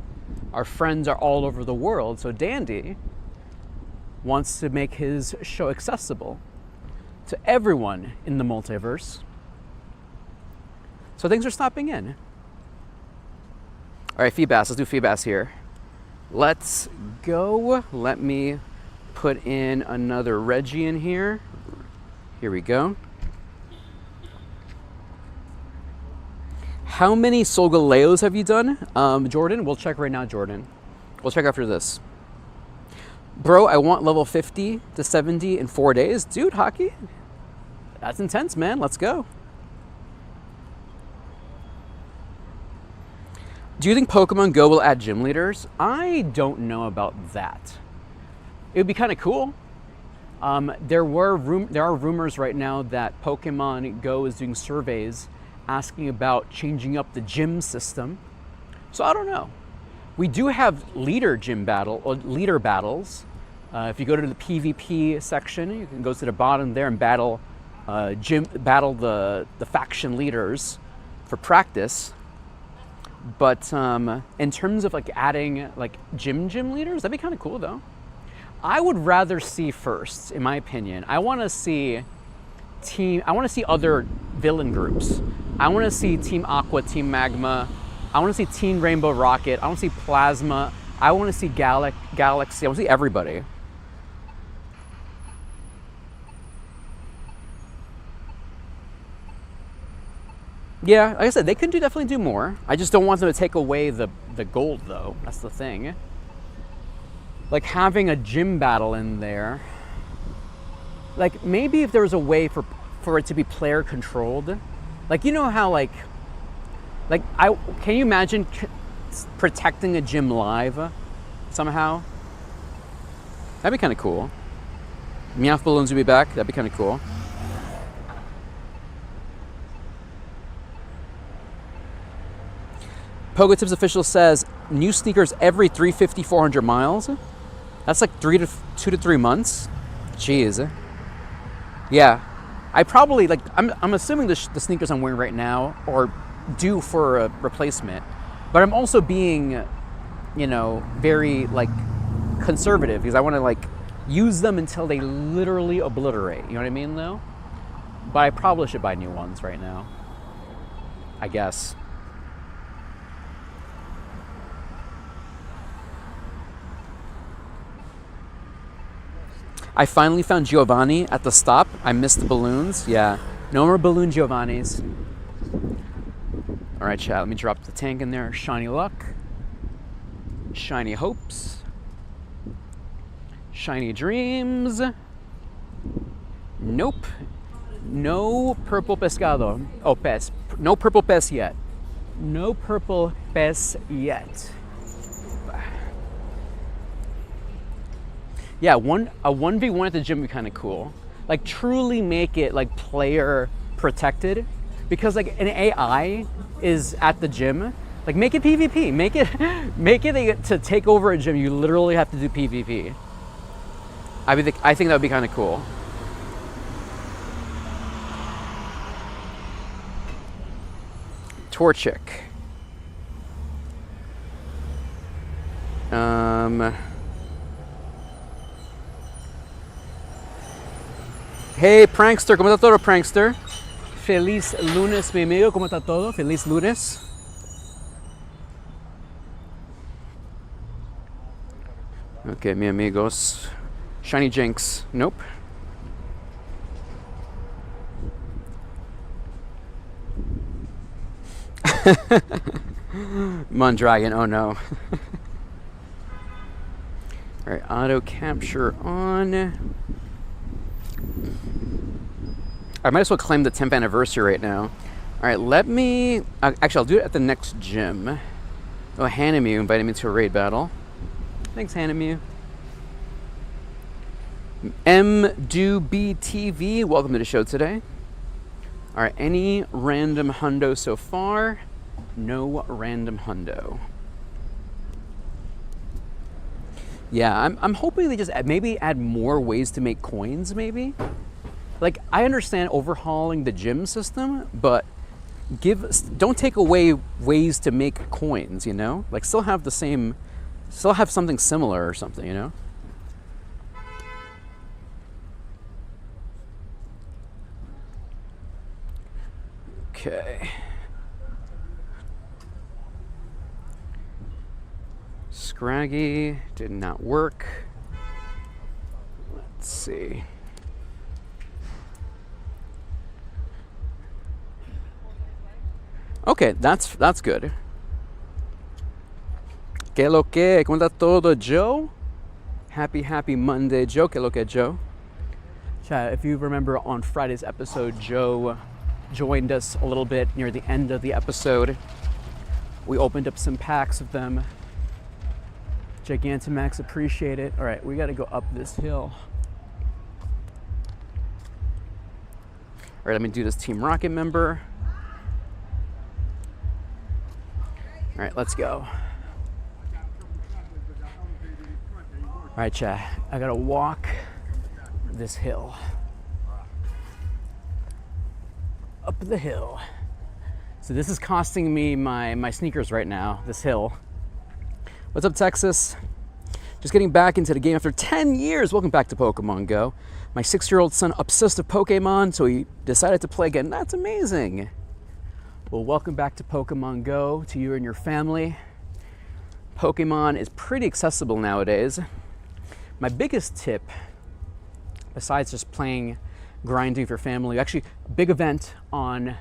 our friends are all over the world. So Dandy wants to make his show accessible to everyone in the multiverse. So things are stopping in. All right, Feebas, let's do Feebas here. Let's go. Let me put in another Reggie in here. Here we go. How many Solgaleos have you done? Jordan, we'll check right now, Jordan. We'll check after this. Bro, I want level 50 to 70 in 4 days. Dude, Hockey, that's intense, man. Let's go. Do you think Pokemon Go will add gym leaders? I don't know about that. It would be kind of cool. There are rumors right now that Pokemon Go is doing surveys asking about changing up the gym system So I don't know. We do have leader battles. If you go to the PvP section, you can go to the bottom there and battle the faction leaders for practice. But in terms of like adding like gym leaders, that'd be kind of cool though. I would rather see first, in my opinion. I want to see other villain groups. I want to see Team Aqua, Team Magma. I want to see Team Rainbow Rocket. I want to see Plasma. I want to see Galaxy. I want to see everybody. Yeah, like I said, they could definitely do more. I just don't want them to take away the gold, though. That's the thing. Like having a gym battle in there. Like maybe if there was a way for it to be player controlled. Like you know how can you imagine protecting a gym live somehow? That'd be kind of cool. Meowth balloons would be back. That'd be kind of cool. Pogotips official says new sneakers every 350, 400 miles. That's like 2 to 3 months. Jeez. Yeah, I probably I'm assuming the sneakers I'm wearing right now are due for a replacement, but I'm also being, very conservative because I want to use them until they literally obliterate. You know what I mean, though? But I probably should buy new ones right now, I guess. I finally found Giovanni at the stop. I missed the balloons. Yeah, no more balloon Giovannis. All right, chat, let me drop the tank in there. Shiny luck. Shiny hopes. Shiny dreams. Nope. No purple pescado. Oh, pez. No purple pez yet. No purple pez yet. Yeah, a 1v1 at the gym would be kind of cool. Like truly make it player protected, because an AI is at the gym. Make it PvP. Make it to take over a gym. You literally have to do PvP. I think that would be kind of cool. Torchic. Hey, Prankster, ¿cómo está todo, Prankster? Feliz lunes, mi amigo, ¿cómo está todo? Feliz lunes. Okay, mi amigos. Shiny Jinx, nope. Mondragon, oh no. Alright, auto capture on. I might as well claim the 10th anniversary right now. Alright, let me... Actually, I'll do it at the next gym. Oh, Hanamew invited me to a raid battle. Thanks, Hanamew. MDoobTV, welcome to the show today. Alright, any random hundo so far? No random hundo. Yeah, I'm hoping they just maybe add more ways to make coins, maybe? I understand overhauling the gym system, but don't take away ways to make coins, still have something similar or something, Okay. Scraggy did not work. Let's see. Okay, that's good. Que lo que? ¿Cómo está todo, Joe? Happy Monday, Joe. Que lo que, Joe? Chat, if you remember on Friday's episode, Joe joined us a little bit near the end of the episode. We opened up some packs of them. Gigantamax, appreciate it. All right, we got to go up this hill. All right, let me do this Team Rocket member. right, let's go. All right, chat. I gotta walk this hill. Up the hill. So this is costing me my sneakers right now, this hill. What's up, Texas? Just getting back into the game after 10 years. Welcome back to Pokemon Go. My 6-year-old son obsessed with Pokemon, so he decided to play again. That's amazing. Well, welcome back to Pokemon Go to you and your family. Pokemon is pretty accessible nowadays. My biggest tip, besides just playing, grinding for family, actually a big event on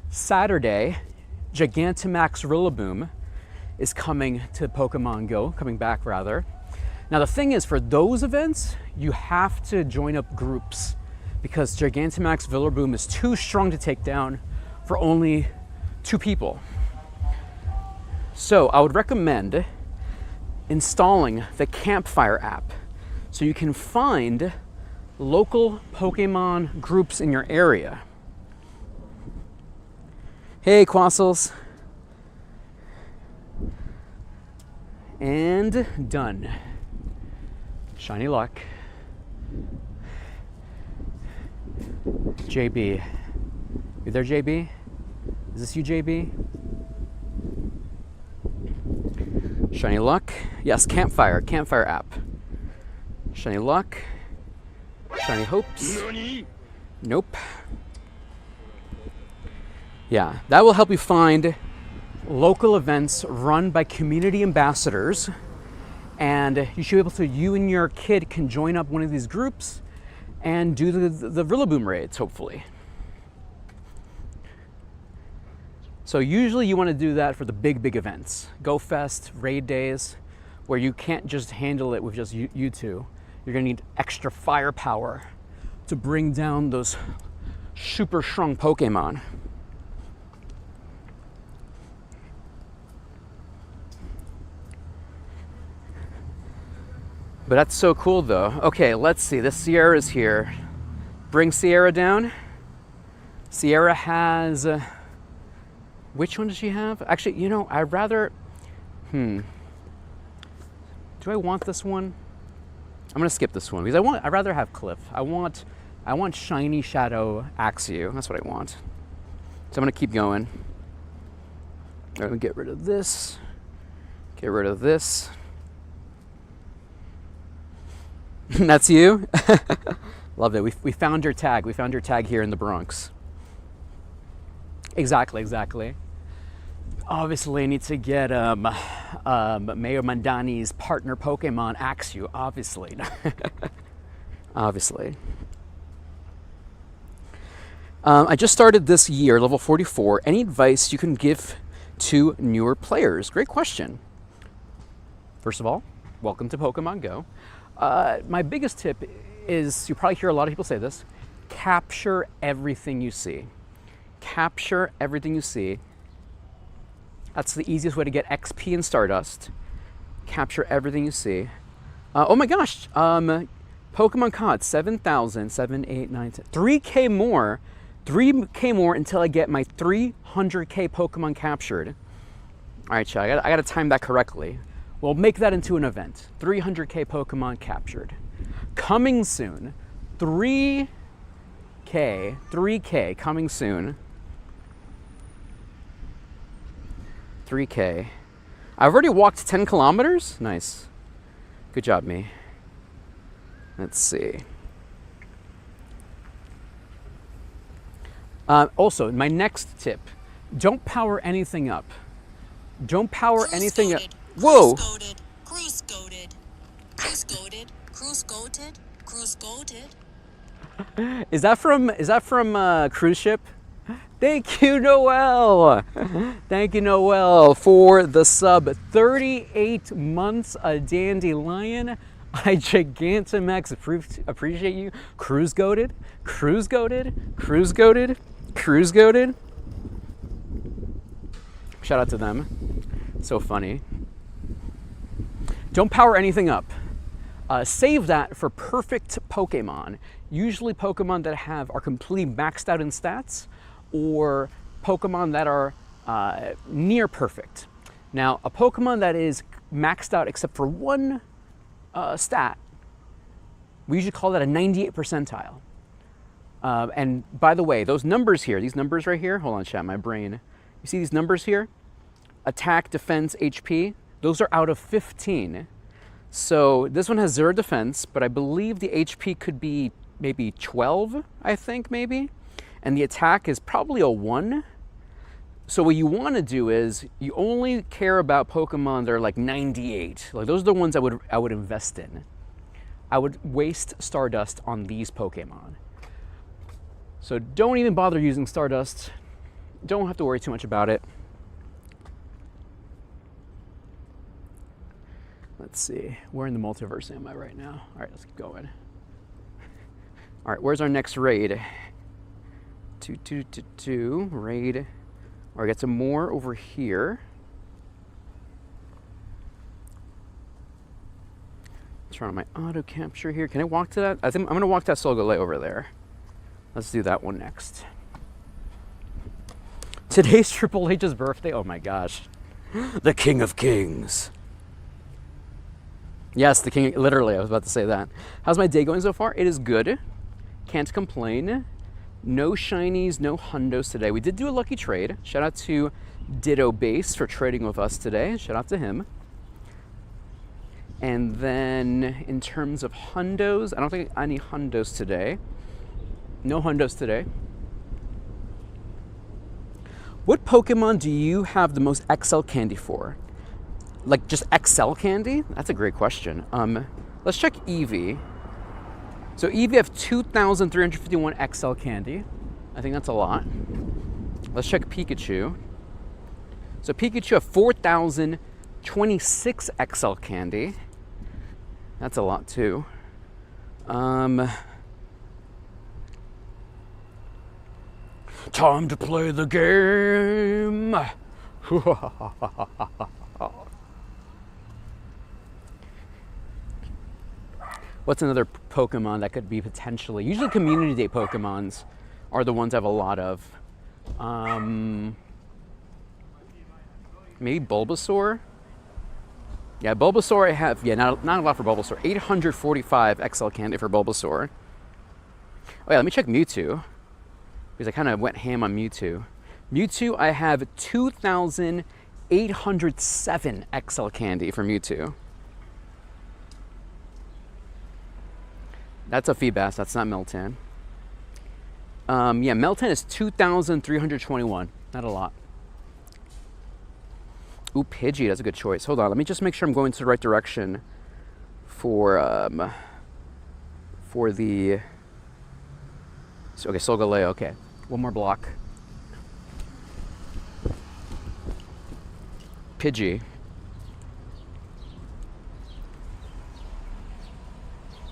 Saturday, Gigantamax Rillaboom is coming to Pokemon Go, coming back rather. Now the thing is, for those events, you have to join up groups because Gigantamax Rillaboom is too strong to take down for only 2 people. So I would recommend installing the Campfire app so you can find local Pokemon groups in your area. Hey, Quassels. And done. Shiny luck. JB. You there, JB? Is this you, JB? Shiny luck. Yes, Campfire app. Shiny luck. Shiny hopes. Nope. Yeah, that will help you find local events run by community ambassadors, and you should be able to, you and your kid can join up one of these groups and do the Rillaboom raids, hopefully. So usually you want to do that for the big events. Go Fest, raid days, where you can't just handle it with just you two. You're gonna need extra firepower to bring down those super strong Pokemon. But that's so cool though. Okay, let's see, the Sierra's here. Bring Sierra down. Sierra has, which one does she have? Actually, you know, I'd rather, do I want this one? I'm gonna skip this one because I'd rather have Cliff. I want Shiny Shadow Axew. That's what I want. So I'm gonna keep going. I'm gonna get rid of this. Get rid of this. That's you? Love it. We found your tag. We found your tag here in the Bronx. Exactly. Obviously, I need to get Mayor Mandani's partner Pokemon Axew, obviously. Obviously. I just started this year, level 44. Any advice you can give to newer players? Great question. First of all, welcome to Pokemon Go. My biggest tip is, you probably hear a lot of people say this, capture everything you see. Capture everything you see. That's the easiest way to get XP and Stardust. Capture everything you see. Oh my gosh, Pokemon COD, 7,000, 7, 8, 9, 10, 3K more. 3K more until I get my 300K Pokemon captured. All right, chat, I gotta time that correctly. We'll make that into an event. 300K Pokemon captured. Coming soon. 3K coming soon. 3K. I've already walked 10 kilometers. Nice. Good job, me. Let's see. Also, my next tip, don't power anything up. Don't power anything up. Whoa! Cruise goated. Is that from cruise ship? Thank you, Noel. Thank you, Noel, for the sub. 38 months, a dandelion. I Gigantamax appreciate you. Cruise goated. Shout out to them. So funny. Don't power anything up. Save that for perfect Pokemon. Usually Pokemon that are completely maxed out in stats, or Pokemon that are near perfect. Now, a Pokemon that is maxed out except for one stat, we usually call that a 98 percentile. And by the way, those numbers here, these numbers right here, hold on, chat, my brain. You see these numbers here? Attack, defense, HP, those are out of 15. So this one has 0 defense, but I believe the HP could be maybe 12, I think, maybe. And the attack is probably a 1. So what you want to do is you only care about Pokemon that are like 98. Like those are the ones I would invest in. I would waste Stardust on these Pokemon. So don't even bother using Stardust. Don't have to worry too much about it. Let's see, where in the multiverse am I right now? All right, let's keep going. All right, where's our next raid? 2 raid. All right, got some more over here. Turn on my auto capture here. Can I walk to that? I think I'm gonna walk that Solgaleo over there. Let's do that one next. Today's Triple H's birthday. Oh my gosh. The King of Kings. Yes, the king, literally, I was about to say that. How's my day going so far? It is good. Can't complain. No shinies, no hundos today. We did do a lucky trade. Shout out to Ditto Base for trading with us today. Shout out to him. And then in terms of hundos, I don't think any hundos today. No hundos today. What Pokemon do you have the most XL candy for? Like just XL candy? That's a great question. Let's check Eevee. So Eevee have 2,351 XL candy. I think that's a lot. Let's check Pikachu. So Pikachu have 4,026 XL candy. That's a lot too. Time to play the game. What's another Pokemon that could be potentially? Usually community day Pokemons are the ones I have a lot of. Maybe Bulbasaur? Yeah, Bulbasaur I have, not a lot for Bulbasaur. 845 XL candy for Bulbasaur. Oh yeah, let me check Mewtwo. Because I kind of went ham on Mewtwo. Mewtwo, I have 2,807 XL candy for Mewtwo. That's a Feebas, that's not Meltan. Yeah, Meltan is 2,321. Not a lot. Ooh, Pidgey, that's a good choice. Hold on, let me just make sure I'm going to the right direction for the... So, okay, Solgaleo, okay. One more block. Pidgey.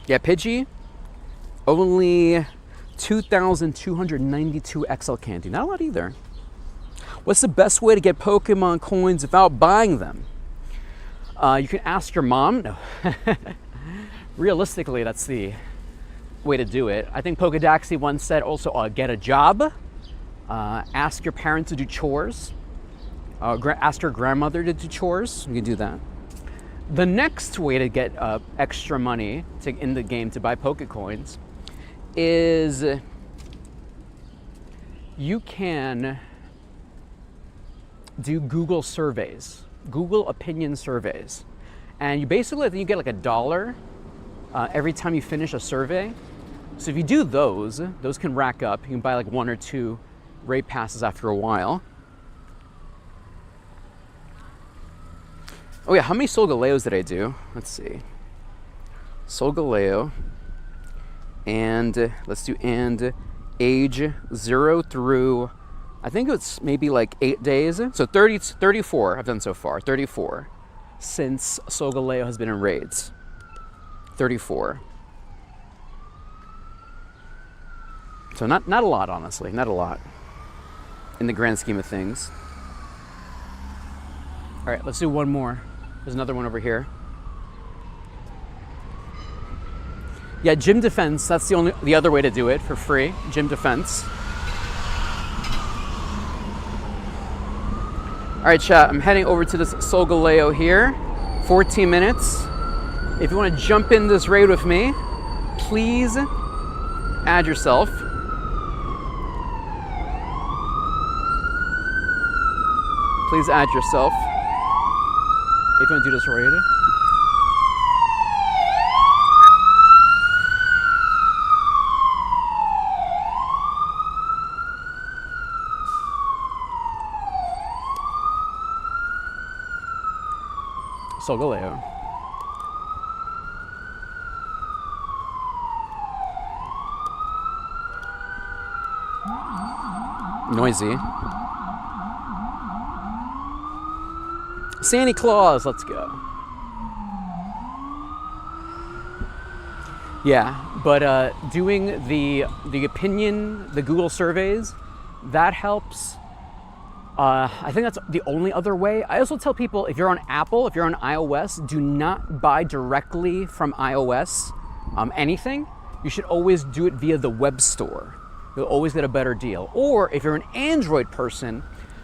Yeah, Pidgey, only 2,292 XL candy. Not a lot either. What's the best way to get Pokemon coins without buying them? You can ask your mom. No. Realistically, that's the way to do it. I think Pokedaxi once said also get a job. Ask your parents to do chores. Ask your grandmother to do chores. You can do that. The next way to get extra money in the game to buy Pokecoins is you can do Google surveys, Google opinion surveys. And you basically, I think you get like $1 every time you finish a survey. So if you do those can rack up. You can buy like 1 or 2 raid passes after a while. Oh yeah, how many Solgaleos did I do? Let's see. Solgaleo. And let's do age 0 through, I think it's maybe like 8 days. So 34 I've done so far, 34. Since Solgaleo has been in raids. 34. So not a lot, honestly, not a lot. In the grand scheme of things. All right, let's do one more. There's another one over here. Yeah, gym defense, that's the other way to do it for free, gym defense. All right, chat, I'm heading over to this Solgaleo here. 14 minutes. If you want to jump in this raid with me, please add yourself. Please add yourself if you want to do this raid. Solgaleo. Noisy. Santa Claus, let's go. Yeah, but doing the opinion, the Google surveys, that helps. I think that's the only other way. I also tell people, if you're on Apple, if you're on iOS, do not buy directly from iOS anything. You should always do it via the web store. You'll always get a better deal. Or if you're an Android person,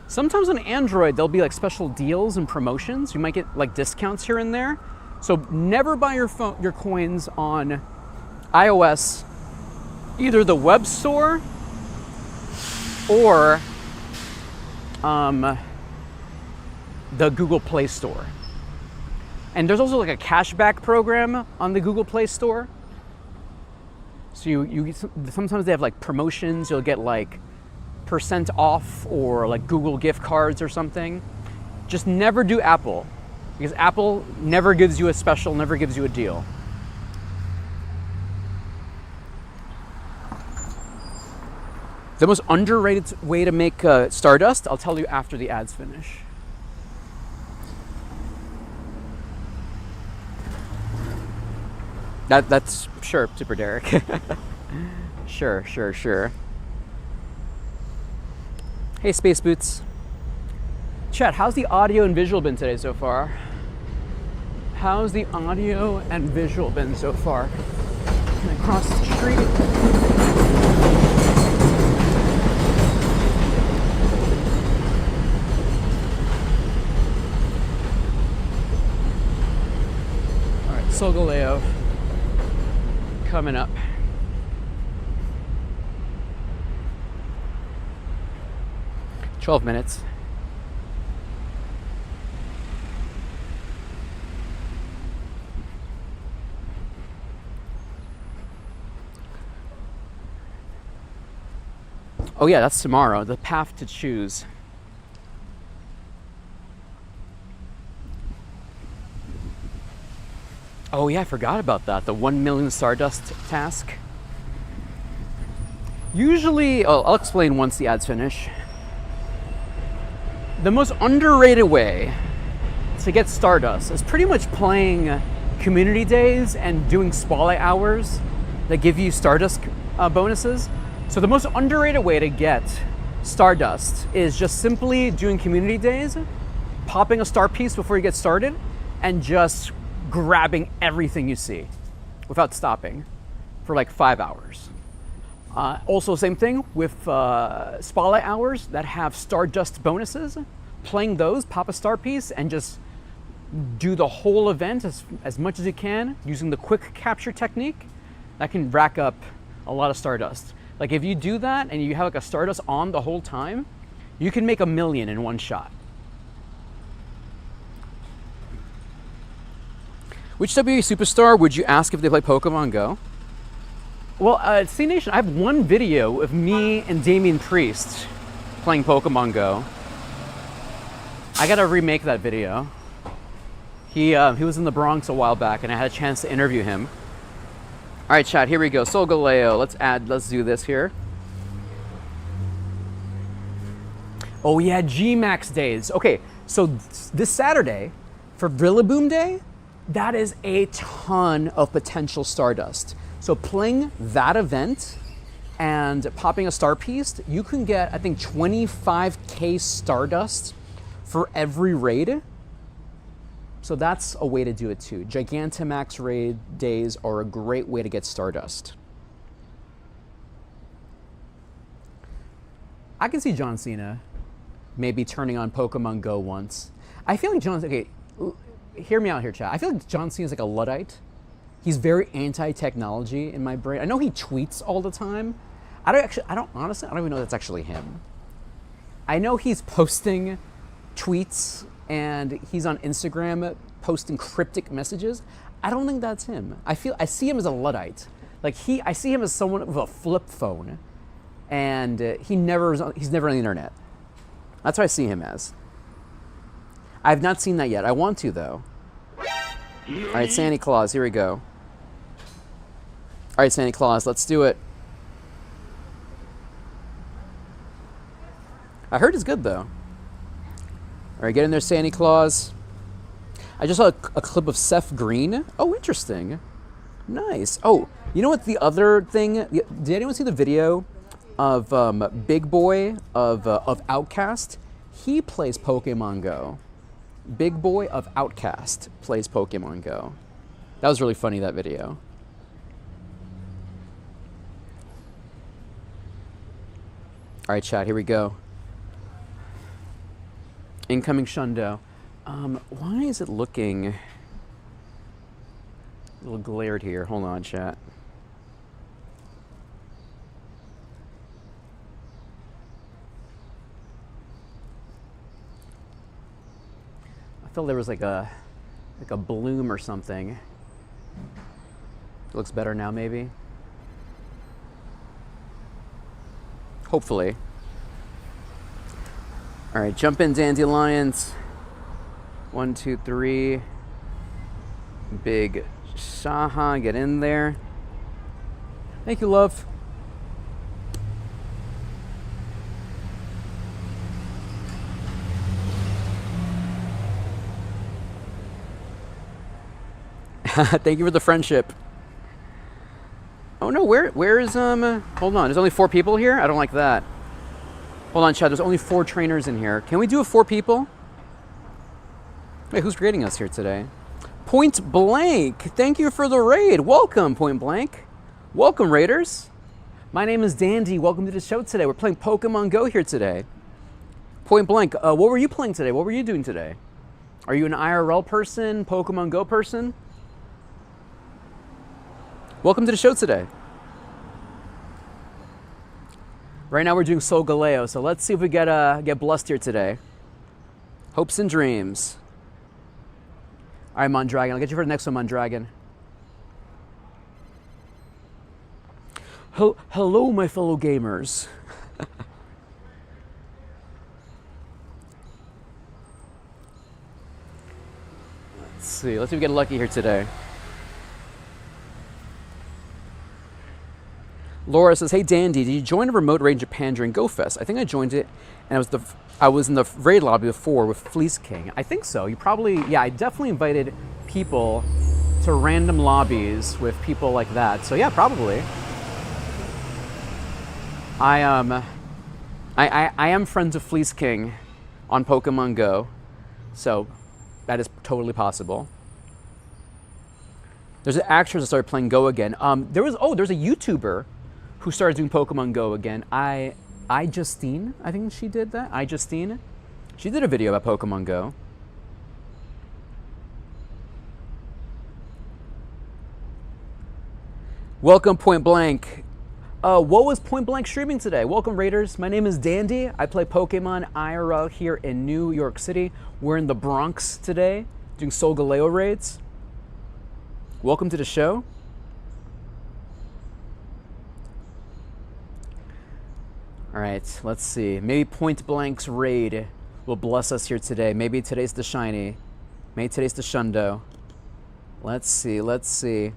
sometimes on Android, there'll be like special deals and promotions. You might get like discounts here and there. So never buy your coins on iOS, either the web store or the Google Play Store. And there's also like a cashback program on the Google Play Store. So you sometimes they have like promotions. You'll get like % off or like Google gift cards or something. Just never do Apple, because Apple never gives you a special, never gives you a deal. The most underrated way to make Stardust, I'll tell you after the ads finish. That's sure, Super Derek. Sure. Hey, Space Boots. Chat, how's the audio and visual been today so far? How's the audio and visual been so far? Can I cross the street? Solgaleo coming up. "12 minutes. Oh yeah, that's tomorrow. The path to choose. Oh yeah, I forgot about that. The 1 million Stardust task. Usually, I'll explain once the ads finish. The most underrated way to get Stardust is pretty much playing community days and doing spotlight hours that give you Stardust bonuses. So the most underrated way to get Stardust is just simply doing community days, popping a star piece before you get started, and just grabbing everything you see without stopping for like 5 hours. Also, same thing with spotlight hours that have Stardust bonuses. Playing those, pop a star piece, and just do the whole event as much as you can using the quick capture technique. That can rack up a lot of Stardust. Like if you do that and you have like a Stardust on the whole time, you can make 1 million in one shot. Which WWE superstar would you ask if they play Pokemon Go? Well, C Nation, I have one video of me and Damian Priest playing Pokemon Go. I gotta remake that video. He was in the Bronx a while back, and I had a chance to interview him. All right, chat, here we go. Solgaleo, let's do this here. Oh yeah, G-Max days. Okay, so this Saturday, for Rillaboom Day, that is a ton of potential Stardust. So playing that event and popping a star piece, you can get, I think, 25K Stardust for every raid. So that's a way to do it too. Gigantamax raid days are a great way to get Stardust. I can see John Cena maybe turning on Pokemon Go once. I feel like John's, okay, hear me out here, chat. I feel like John Cena's like a Luddite. He's very anti-technology in my brain. I know he tweets all the time. Honestly, I don't even know that's actually him. I know he's posting tweets and he's on Instagram posting cryptic messages. I don't think that's him. I see him as a Luddite. Like I see him as someone with a flip phone, and he's never on the internet. That's what I see him as. I've not seen that yet. I want to though. All right, Santa Claus, here we go. All right, Santa Claus, let's do it. I heard it's good though. All right, get in there, Santa Claus. I just saw a clip of Seth Green. Oh, interesting. Nice. Oh, you know what the other thing? Did anyone see the video of Big Boy of Outcast? He plays Pokemon Go. Big Boy of Outcast plays Pokemon Go. That was really funny, that video. All right, chat, here we go. Incoming Shundo. Why is it looking a little glared here? Hold on, chat. I felt there was like a bloom or something. It looks better now, maybe. Hopefully. All right, jump in, Dandelions. 1, 2, 3. Big Shaha, get in there. Thank you, love. Thank you for the friendship. Oh no, where is hold on, there's only 4 people here? I don't like that. Hold on, Chad, there's only 4 trainers in here. Can we do a 4 people? Wait, who's raiding us here today? Point Blank, thank you for the raid. Welcome, Point Blank. Welcome, raiders. My name is Dandy. Welcome to the show today. We're playing Pokemon Go here today. Point Blank, what were you playing today? What were you doing today? Are you an IRL person, Pokemon Go person? Welcome to the show today. Right now we're doing Solgaleo, so let's see if we get blessed here today. Hopes and dreams. All right, Mondragon, I'll get you for the next one, Mondragon. Hello, my fellow gamers. Let's see if we get lucky here today. Laura says, "Hey Dandy, did you join a remote raid in Japan during GoFest?" I think I joined it, and I was in the raid lobby before with Fleece King. I think so. I definitely invited people to random lobbies with people like that. So yeah, probably. I am friends with Fleece King on Pokemon Go, so that is totally possible. There's an actress that started playing Go again. There's a YouTuber who started doing Pokemon Go again. Justine, I think she did that. Justine. She did a video about Pokemon Go. Welcome, Point Blank. What was Point Blank streaming today? Welcome, Raiders. My name is Dandy. I play Pokemon IRL here in New York City. We're in the Bronx today, doing Solgaleo raids. Welcome to the show. All right, let's see. Maybe Point Blank's raid will bless us here today. Maybe today's the shiny. Maybe today's the Shundo. Let's see. All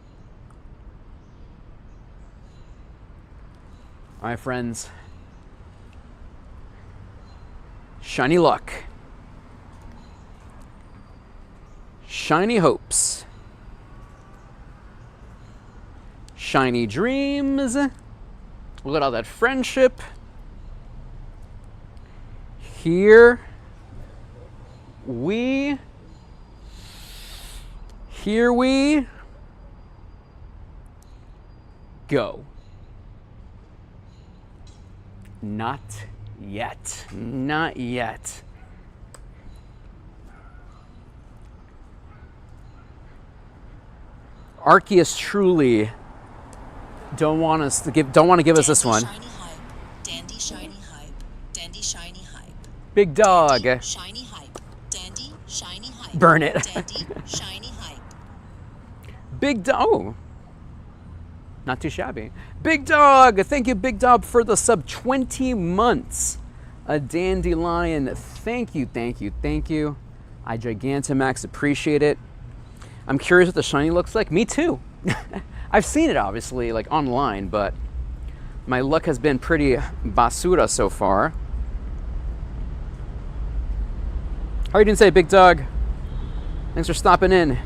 right, friends. Shiny luck. Shiny hopes. Shiny dreams. Look at all that friendship. Here we go. Not yet. Not yet. Arceus truly don't want to give us this one. Shiny hype. Dandy shiny hype. Dandy shiny hype. Big dog. Dandy shiny hype. Dandy shiny hype. Burn it. Dandy shiny hype. Big dog. Oh. Not too shabby. Big dog. Thank you, Big Dog, for the sub 20 months. A dandelion. Thank you, thank you, thank you. I Gigantamax appreciate it. I'm curious what the shiny looks like. Me too. I've seen it obviously like online, but my luck has been pretty basura so far. How are you doing today, Big Dog? Thanks for stopping in.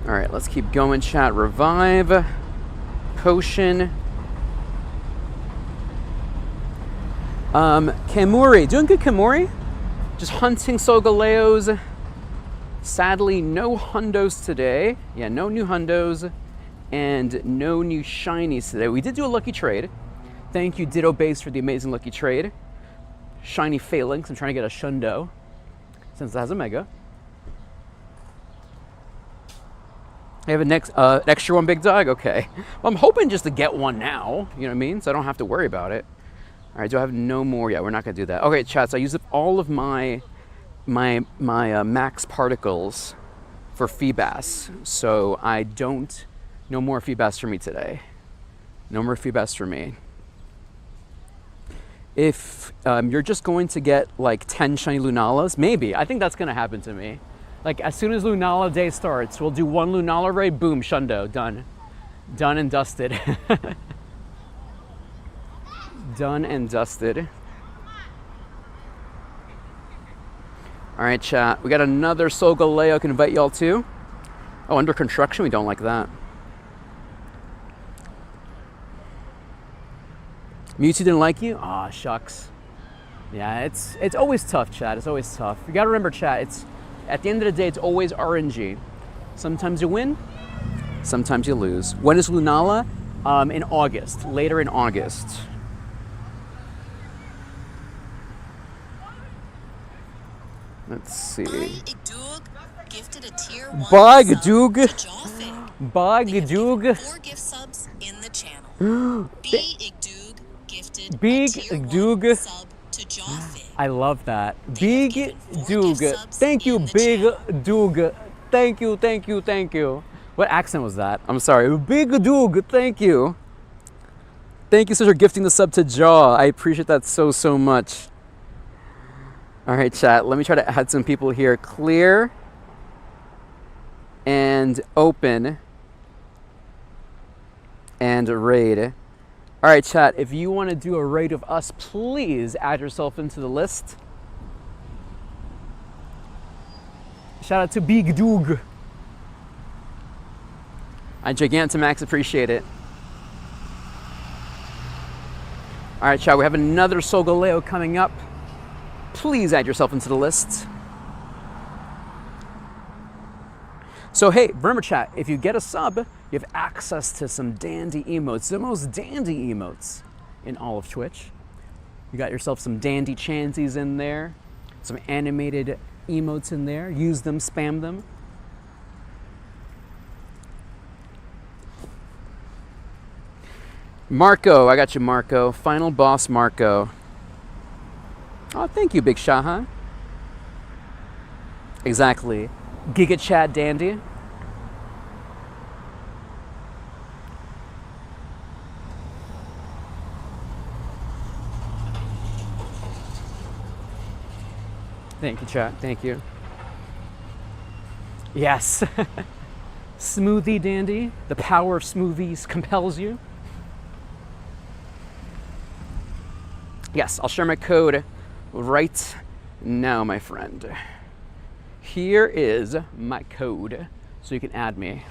All right, let's keep going, chat. Revive, potion. Kamuri, doing good, Kamuri. Just hunting Solgaleos. Sadly, no hundos today. Yeah, no new hundos and no new shinies today. We did do a lucky trade. Thank you, Ditto Base, for the amazing lucky trade. Shiny Phalanx. I'm trying to get a Shundo since it has a Mega. I have an extra one, Big Dog? Okay. Well, I'm hoping just to get one now, you know what I mean? So I don't have to worry about it. All right, do I have no more? Yeah, we're not going to do that. Okay, chat, so I used up all of my max particles for Feebas, so I don't, no more Feebas for me today. No more Feebas for me. If you're just going to get like 10 shiny Lunalas, maybe. I think that's going to happen to me. Like as soon as Lunala Day starts, we'll do one Lunala raid, boom, Shundo, done. Done and dusted. Done and dusted. All right, chat. We got another Solgaleo I can invite y'all to. Oh, under construction? We don't like that. Mewtwo didn't like you? Aw, shucks. Yeah, it's always tough, chat. It's always tough. You gotta remember, chat, it's at the end of the day, it's always RNG. Sometimes you win, sometimes you lose. When is Lunala? In August, later in August. Let's see. Gifted a tier 1 Bagdug. Bagdug. 4 gift subs in the channel. Big gifted Big a tier 1 Dug. sub to Jawfig. I love that. They Big have given 4 Dug. gift subs Thank you, in the Big channel. Dug. Thank you, thank you, thank you. What accent was that? I'm sorry. Big Dug. Thank you. Thank you, sister, for gifting the sub to Jaw. I appreciate that so, so much. All right, chat. Let me try to add some people here. Clear and open and raid. All right, chat. If you want to do a raid of us, please add yourself into the list. Shout out to Big Doog. I Gigantamax appreciate it. All right, chat. We have another Solgaleo coming up. Please add yourself into the list. So hey, remember, chat, if you get a sub, you have access to some dandy emotes, the most dandy emotes in all of Twitch. You got yourself some dandy chansies in there, some animated emotes in there. Use them, spam them. Marco, I got you, Marco. Final boss, Marco. Oh, thank you, Big Shaha. Exactly. Giga Chat Dandy. Thank you, chat. Thank you. Yes. Smoothie Dandy. The power of smoothies compels you. Yes, I'll share my code right now, my friend. Here is my code, so you can add me.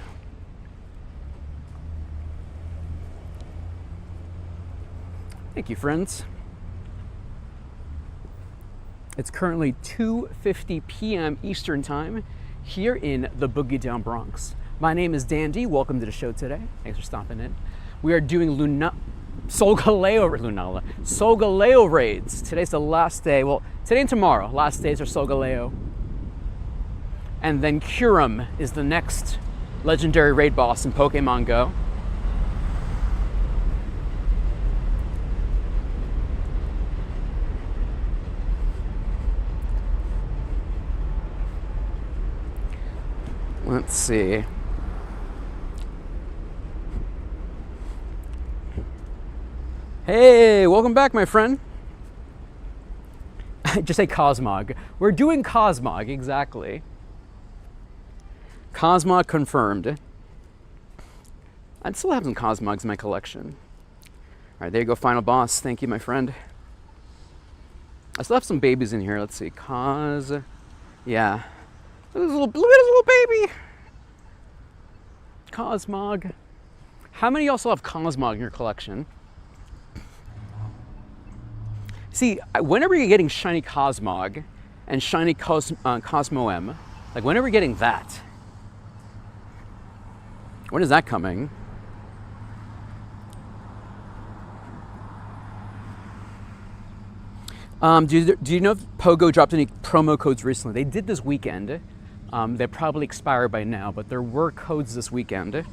Thank you, friends. It's currently 2:50 p.m. Eastern Time here in the Boogie Down Bronx. My name is Dandy. Welcome to the show today. Thanks for stopping in. We are doing Solgaleo raids. Today's the last day. Well, today and tomorrow, last days are Solgaleo. And then Kyurem is the next legendary raid boss in Pokemon Go. Let's see. Hey, welcome back, my friend. Just say Cosmog. We're doing Cosmog, exactly. Cosmog confirmed. I still have some Cosmogs in my collection. All right, there you go, final boss. Thank you, my friend. I still have some babies in here. Let's see, yeah. Look at this little baby. Cosmog. How many of y'all still have Cosmog in your collection? See, whenever you're getting shiny Cosmog and shiny Cosmoem, like whenever you're getting that, when is that coming? Do you know if Pogo dropped any promo codes recently? They did this weekend. They probably expire by now, but there were codes this weekend. You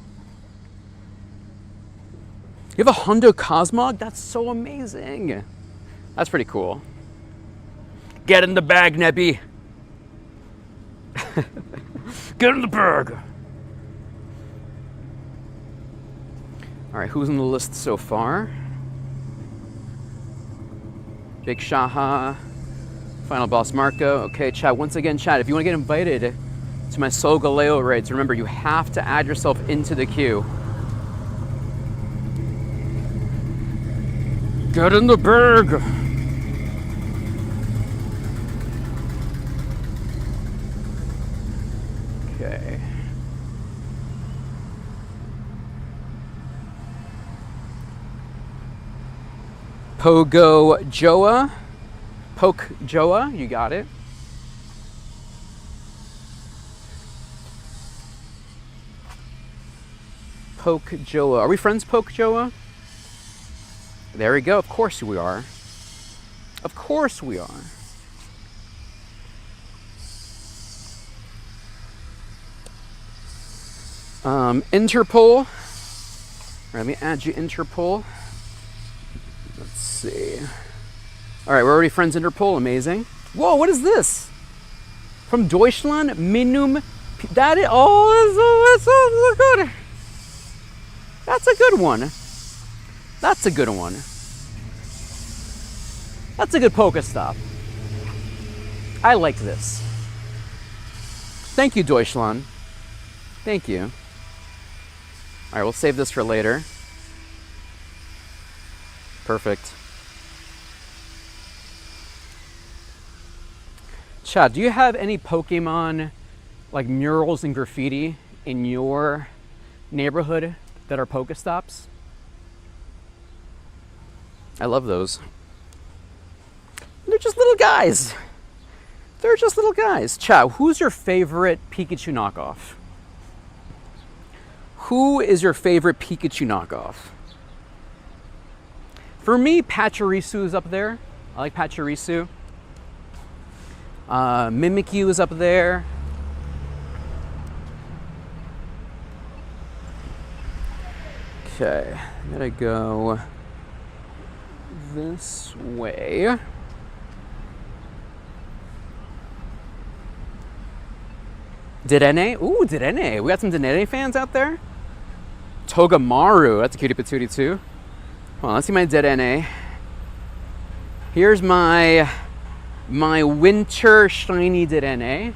have a Hundo Cosmog? That's so amazing. That's pretty cool. Get in the bag, Nebby. Get in the bag. All right, who's on the list so far? Jake Shaha, final boss Marco. Okay, chat. Once again, chat, if you want to get invited to my Solgaleo raids, remember you have to add yourself into the queue. Get in the bag. Okay. Pogo Joa. Poke Joa, you got it. Poke Joa. Are we friends, Poke Joa? There we go. Of course we are. Of course we are. Interpol. All right, let me add you, Interpol. Let's see. All right, we're already friends, Interpol. Amazing. Whoa, what is this? From Deutschland, Minum. That is. Oh, that's so good. That's a good one. That's a good one. That's a good Pokestop. I like this. Thank you, Deutschland. Thank you. All right, we'll save this for later. Perfect. Chad, do you have any Pokemon like murals and graffiti in your neighborhood that are Pokestops? I love those. They're just little guys. They're just little guys. Chad, who's your favorite Pikachu knockoff? Who is your favorite Pikachu knockoff? For me, Pachirisu is up there. I like Pachirisu. Mimikyu is up there. Okay, I'm gonna go this way. Dedenne? Ooh, Dedenne. We got some Dedenne fans out there. Togamaru, that's a cutie patootie too. Hold on, let's see my Dedenne. Here's my winter shiny Dedenne.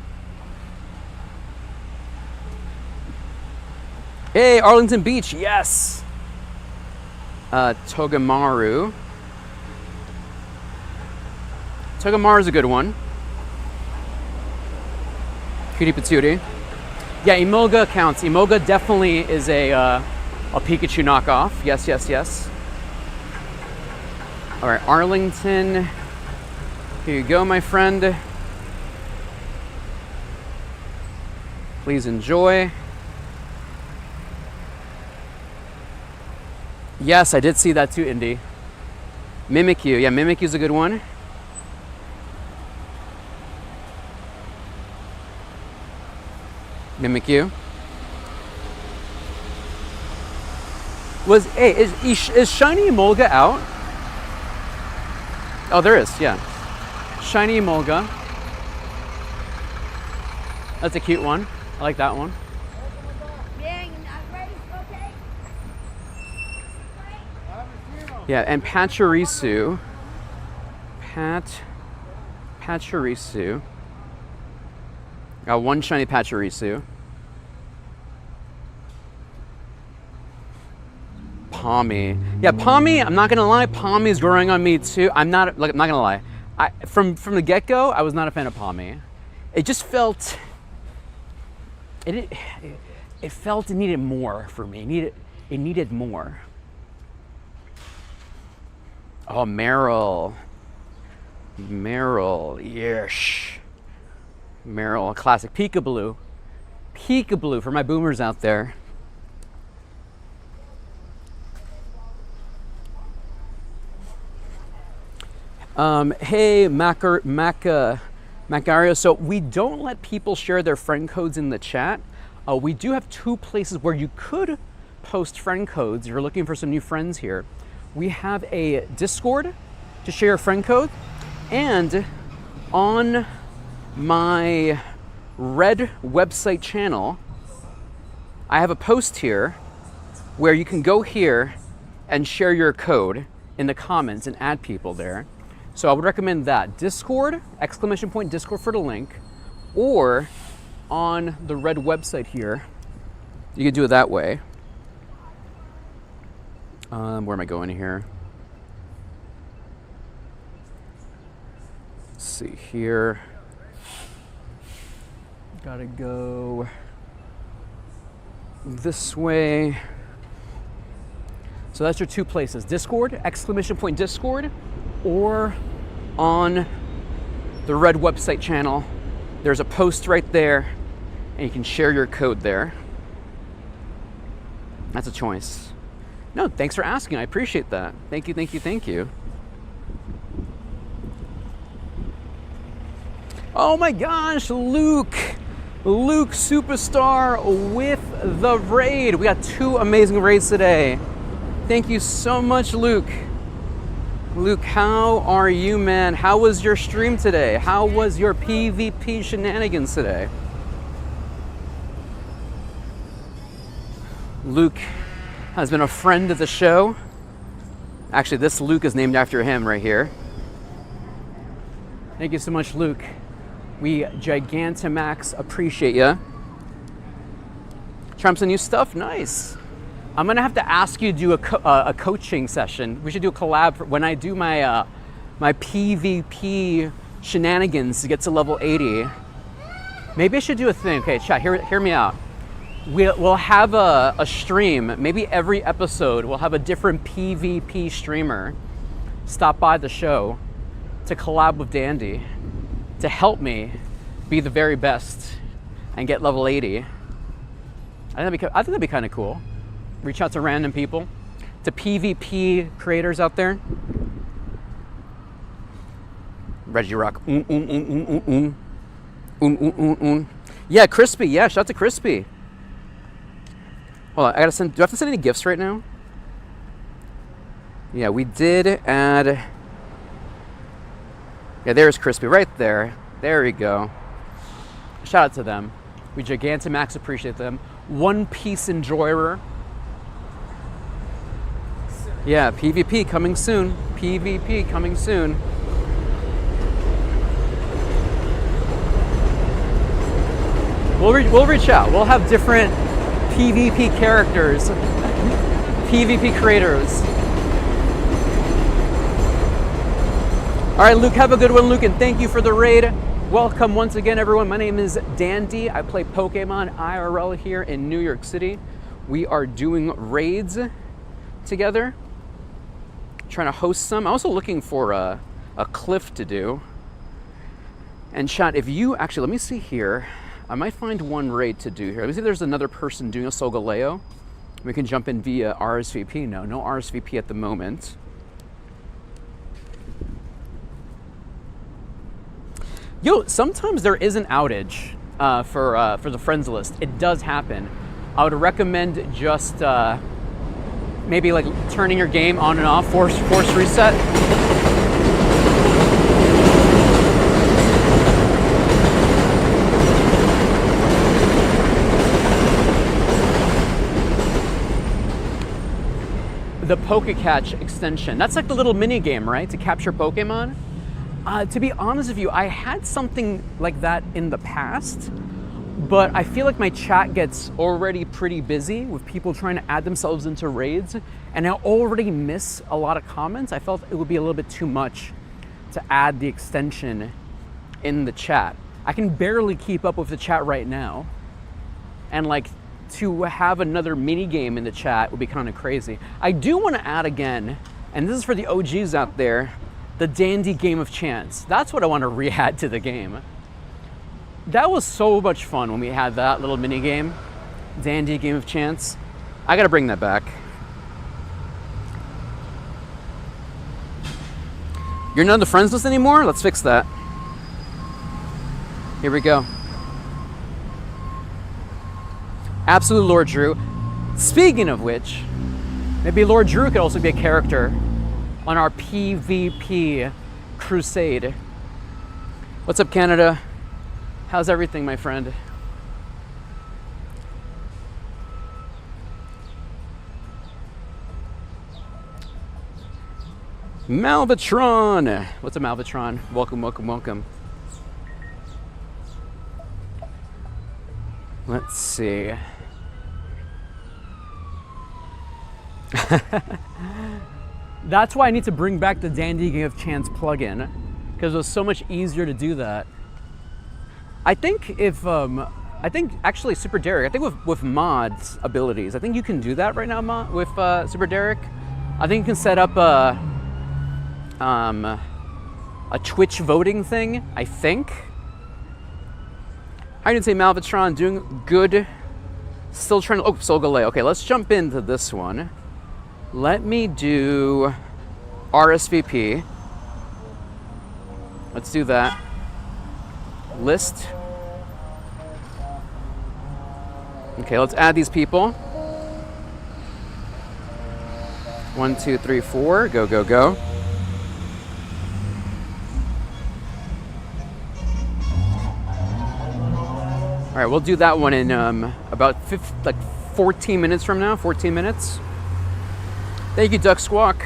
Hey, Arlington Beach, yes. Togamaru. Togamaru's a good one. Cutie patootie. Yeah, Emolga counts. Emolga definitely is a Pikachu knockoff. Yes, yes, yes. All right, Arlington. Here you go, my friend. Please enjoy. Yes, I did see that too, Indy. Mimikyu. Yeah, Mimikyu's a good one. Mimikyu. Is Shiny Emolga out? Oh, there is, yeah. Shiny Emolga. That's a cute one. I like that one. Yeah, you're not ready, okay? Yeah, and Pachirisu. Pachirisu. Got one shiny Pachirisu. Palmy. Yeah, Palmy, I'm not gonna lie, Palmy's growing on me too. I'm not gonna lie. From the get-go, I was not a fan of Palmy. It just felt it felt it needed more for me. It needed more. Oh, Meryl, yes. Meryl, a classic. Peekaboo for my boomers out there. Hey, Macario. So we don't let people share their friend codes in the chat. We do have two places where you could post friend codes if you're looking for some new friends here. We have a Discord to share your friend code, and on my Red website channel, I have a post here where you can go here and share your code in the comments and add people there. So I would recommend that. Discord, !Discord for the link, or on the Red website here, you can do it that way. Where am I going here? Let's see here. Gotta go this way. So that's your two places. Discord, !Discord, or on the Red website channel. There's a post right there, and you can share your code there. That's a choice. No, thanks for asking. I appreciate that. Thank you. Oh my gosh, Luke Superstar with the raid. We got two amazing raids today. Thank you so much, Luke. Luke, how are you, man? How was your stream today? How was your PvP shenanigans today? Luke has been a friend of the show. Actually, this Luke is named after him right here. Thank you so much, Luke. We Gigantamax appreciate ya. Try some new stuff? Nice. I'm gonna have to ask you to do a coaching session. We should do a collab when I do my my PvP shenanigans to get to level 80. Maybe I should do a thing. Okay, chat, hear me out. We'll have a stream. Maybe every episode we'll have a different PvP streamer stop by the show to collab with Dandy to help me be the very best and get level 80. I think that'd be kind of cool. Reach out to random people, to PvP creators out there. Reggie Rock. Yeah, Crispy. Yeah, shout out to Crispy. Hold on, I gotta send. Do I have to send any gifts right now? Yeah, we did add. Yeah, there's Crispy right there. There you go. Shout out to them. We Gigantamax appreciate them. One Piece Enjoyer. Yeah, PvP coming soon. PvP coming soon. We'll reach out. We'll have different PvP characters, PvP creators. All right, Luke, have a good one, Luke, and thank you for the raid. Welcome once again, everyone. My name is Dandy. I play Pokemon IRL here in New York City. We are doing raids together, trying to host some. I'm also looking for a cliff to do. And chat, if you actually, let me see here. I might find one raid to do here. Let me see if there's another person doing a Solgaleo We can jump in via RSVP. No RSVP at the moment. Yo, sometimes there is an outage for the friends list. It does happen. I would recommend just maybe like turning your game on and off, force reset. The Pokecatch extension. That's like the little mini game, right? To capture Pokemon. To be honest with you, I had something like that in the past, but I feel like my chat gets already pretty busy with people trying to add themselves into raids, and I already miss a lot of comments. I felt it would be a little bit too much to add the extension in the chat. I can barely keep up with the chat right now, and like to have another mini game in the chat would be kind of crazy. I do want to add again, and this is for the OGs out there, the Dandy Game of Chance. That's what I want to re-add to the game. That was so much fun when we had that little mini game, Dandy Game of Chance. I gotta bring that back. You're not on the friends list anymore? Let's fix that. Here we go. Absolute Lord Drew. Speaking of which, maybe Lord Drew could also be a character on our PvP crusade. What's up, Canada? How's everything, my friend? Malvatron! What's up, Malvatron? Welcome, welcome, welcome. Let's see. That's why I need to bring back the Dandy Game of Chance plugin, because it was so much easier to do that. I think actually Super Derek, I think with mods abilities, I think you can do that right now with Super Derek. I think you can set up a Twitch voting thing, I think. How you doing today, Malvatron? Doing good. Still trying to, oh, Solgaleo. Okay, let's jump into this one. Let me do RSVP. Let's do that. List. Okay, let's add these people. 1, 2, 3, 4. Go, go, go. All right, we'll do that one in about 14 minutes from now. 14 minutes. Thank you, Duck Squawk.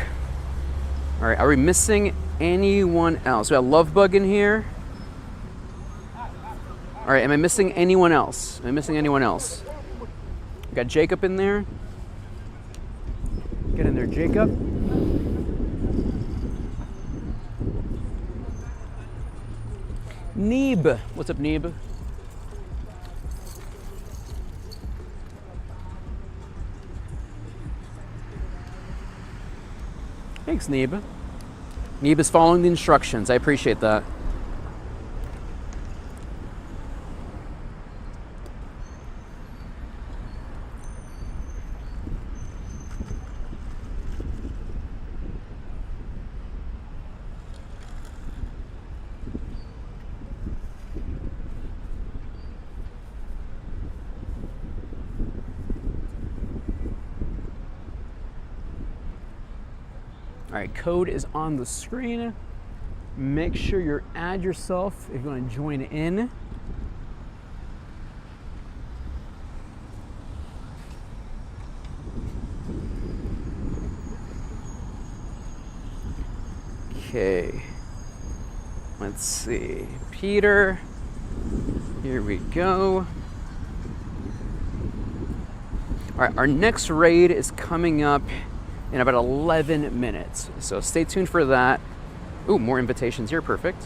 All right, are we missing anyone else? We got Lovebug in here. All right, am I missing anyone else? Am I missing anyone else? We got Jacob in there. Get in there, Jacob. Neeb. What's up, Neeb? Thanks, Neeb. Neeb is following the instructions. I appreciate that. All right, code is on the screen. Make sure you add yourself if you want to join in. Okay, let's see. Peter, here we go. All right, our next raid is coming up in about 11 minutes. So stay tuned for that. Ooh, more invitations here, perfect.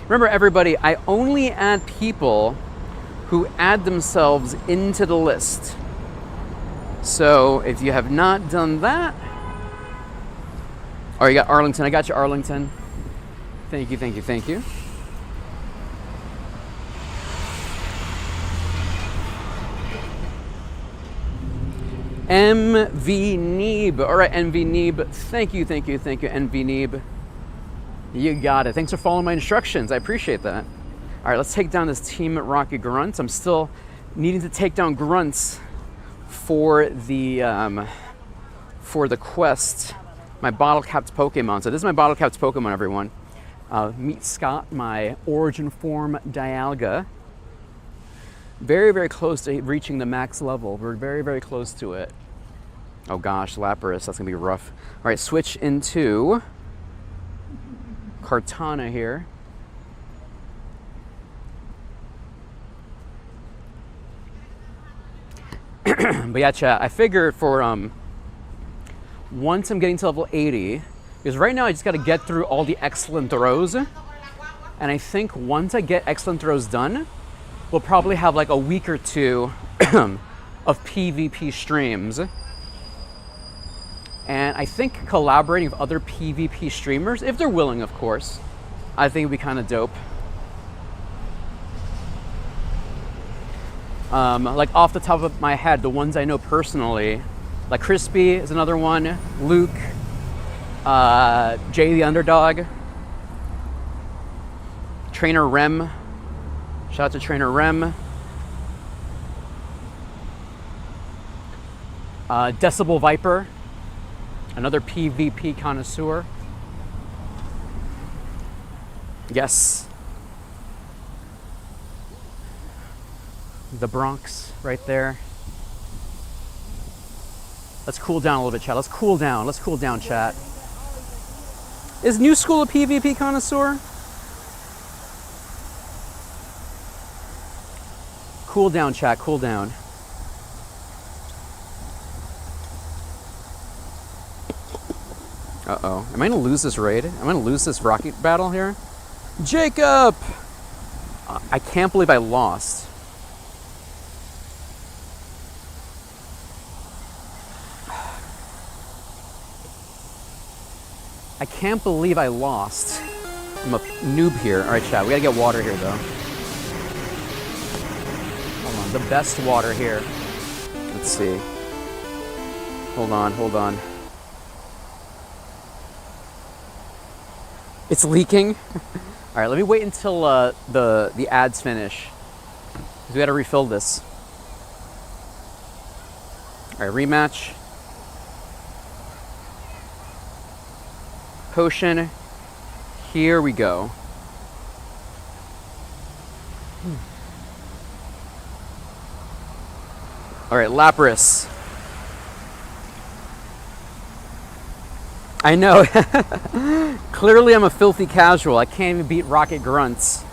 Remember everybody, I only add people who add themselves into the list. So if you have not done that, oh, you got Arlington, I got you, Arlington. Thank you, thank you, thank you. MV Neeb. All right, MV Neeb. Thank you, MV Neeb. You got it. Thanks for following my instructions. I appreciate that. All right, let's take down this Team Rocket Grunts. I'm still needing to take down grunts for the quest, my bottle capped Pokemon. So this is my bottle capped Pokemon, everyone. Meet Scott, my origin form Dialga. Very, very close to reaching the max level. We're very, very close to it. Oh gosh, Lapras, that's gonna be rough. All right, switch into Kartana here. But yeah, chat, I figured for once I'm getting to level 80, because right now I just got to get through all the excellent throws, and I think once I get excellent throws done, we'll probably have like a week or two of PvP streams. And I think collaborating with other PvP streamers, if they're willing, of course, I think it'd be kind of dope. Like off the top of my head, the ones I know personally, like Crispy is another one, Luke, Jay the Underdog, Trainer Rem, shout out to Trainer Rem, Decibel Viper, another PvP connoisseur. Yes. The Bronx right there. Let's cool down a little bit, chat. Let's cool down, chat. Is New School a PvP connoisseur? Cool down, chat, cool down. Uh-oh. Am I gonna lose this raid? Am I gonna lose this rocket battle here? Jacob! I can't believe I lost. I can't believe I lost. I'm a noob here. All right, chat, we gotta get water here, though. Hold on, the best water here. Let's see. Hold on. It's leaking. All right, let me wait until the ads finish, because we gotta refill this. All right, rematch. Potion. Here we go. All right, Lapras. I know. Clearly I'm a filthy casual. I can't even beat Rocket Grunts.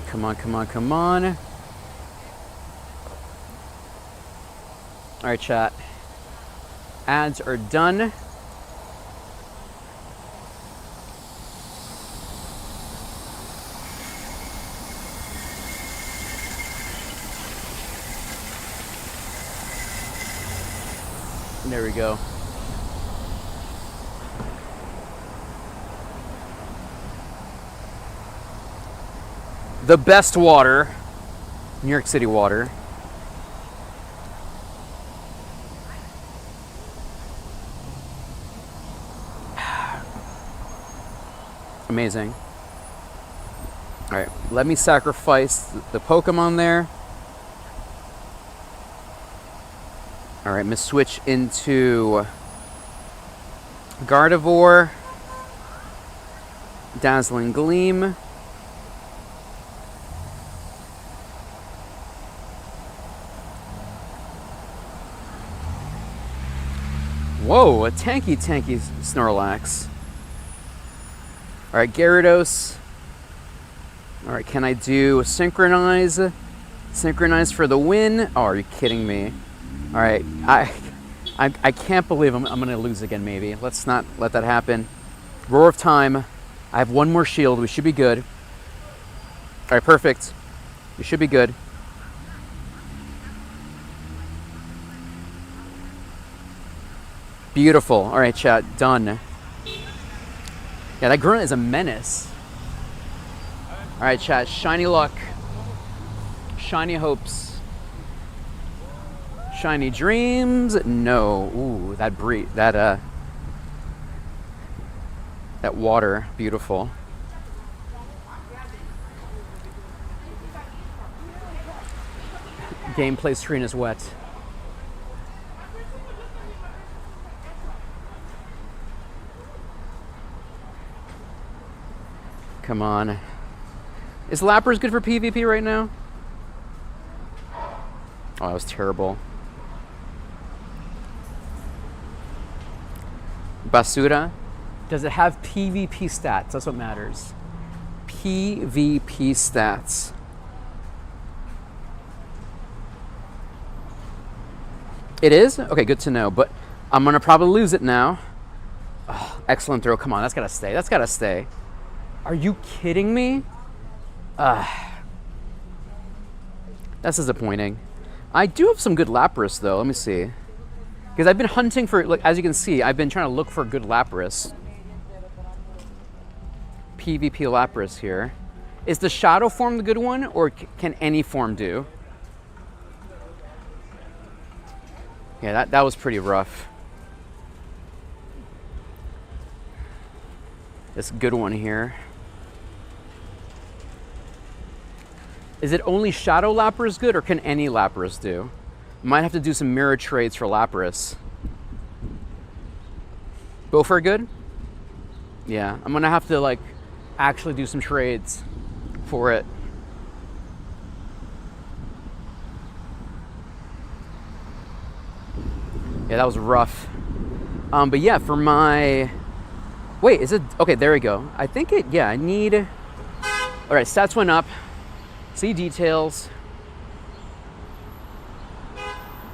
Come on. All right, chat. Ads are done. There we go. The best water, New York City water. Amazing. All right, let me sacrifice the Pokemon there. All right, I'm gonna switch into Gardevoir, Dazzling Gleam. Whoa, a tanky Snorlax. All right, Gyarados. All right, can I do Synchronize? Synchronize for the win? Oh, are you kidding me? All right, I can't believe I'm gonna lose again, maybe. Let's not let that happen. Roar of Time. I have one more shield, we should be good. All right, perfect. We should be good. Beautiful. All right, chat, done. Yeah, that grunt is a menace. All right, chat. Shiny luck. Shiny hopes. Shiny dreams. No. Ooh, that that water, beautiful. Gameplay screen is wet. Come on. Is Lapras good for PvP right now? Oh, that was terrible. Basura. Does it have PvP stats? That's what matters. PvP stats. It is? Okay, good to know. But I'm going to probably lose it now. Oh, excellent throw. Come on, that's got to stay. That's got to stay. Are you kidding me? That's disappointing. I do have some good Lapras, though. Let me see. Because I've been hunting for, like, as you can see, I've been trying to look for good Lapras. PvP Lapras here. Is the Shadow form the good one, or can any form do? Yeah, that was pretty rough. This good one here. Is it only Shadow Lapras good, or can any Lapras do? Might have to do some mirror trades for Lapras. Both are good? Yeah, I'm gonna have to like actually do some trades for it. Yeah, that was rough. But yeah, for my... Wait, is it... Okay, there we go. I think it... Yeah, I need... All right, stats went up. See details.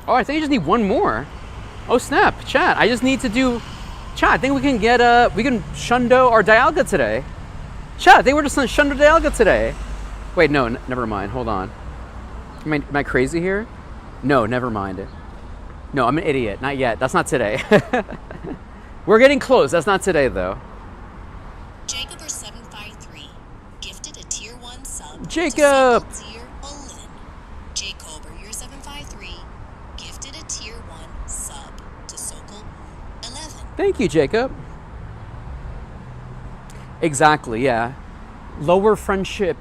Oh, I think I just need one more. Oh, snap. Chat, I just need to do... Chat, I think we can get... we can Shundo our Dialga today. Chat, I think we're just gonna Shundo Dialga today. Wait, no, never mind. Hold on. Am I crazy here? No, never mind. No, I'm an idiot. Not yet. That's not today. We're getting close. That's not today, though. Jacober753 gifted a tier 1 sub. Jacob! Jacober, year 753 gifted a tier 1 sub to Sokol 11. Thank you, Jacob. Exactly, yeah. Lower friendship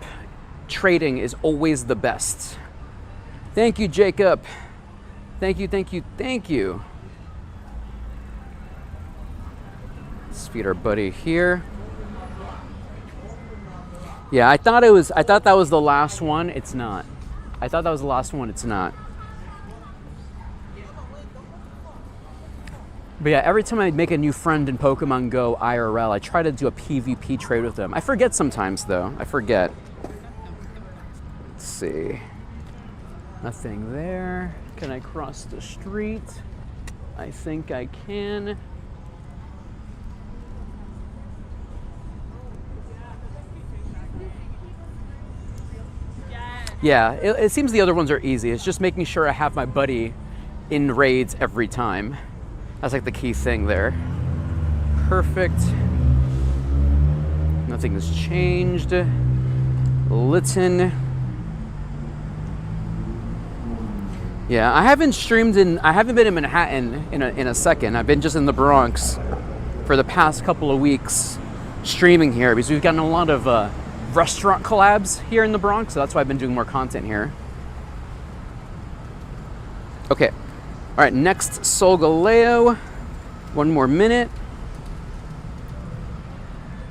trading is always the best. Thank you, Jacob. Thank you, thank you, thank you. Let's feed our buddy here. Yeah, I thought that was the last one. It's not. I thought that was the last one. It's not. But yeah, every time I make a new friend in Pokemon Go IRL, I try to do a PvP trade with them. I forget sometimes, though. I forget. Let's see. Nothing there. Can I cross the street? I think I can. Yeah, it seems the other ones are easy. It's just making sure I have my buddy in raids every time. That's like the key thing there. Perfect. Nothing has changed. Litten. Yeah, I haven't been in Manhattan in a second. I've been just in the Bronx for the past couple of weeks streaming here because we've gotten a lot of restaurant collabs here in the Bronx, so that's why I've been doing more content here. Okay, all right, next Solgaleo. One more minute.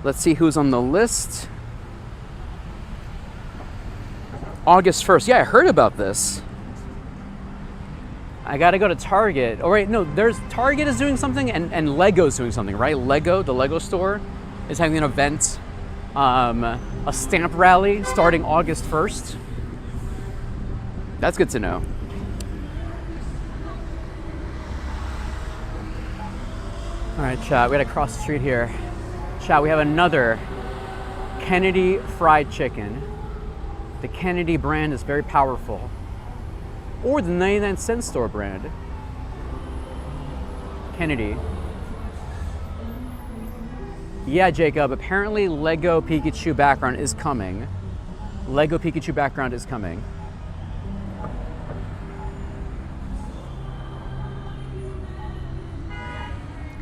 Let's see who's on the list. August 1st. Yeah, I heard about this. I gotta go to Target. Oh, wait, no, Target is doing something and Lego's doing something, right? Lego, the Lego store, is having an event, a stamp rally starting August 1st. That's good to know. All right, chat, we gotta cross the street here. Chat, we have another Kennedy fried chicken. The Kennedy brand is very powerful. Or the 99-cent store brand. Kennedy. Yeah, Jacob, apparently Lego Pikachu background is coming. Lego Pikachu background is coming.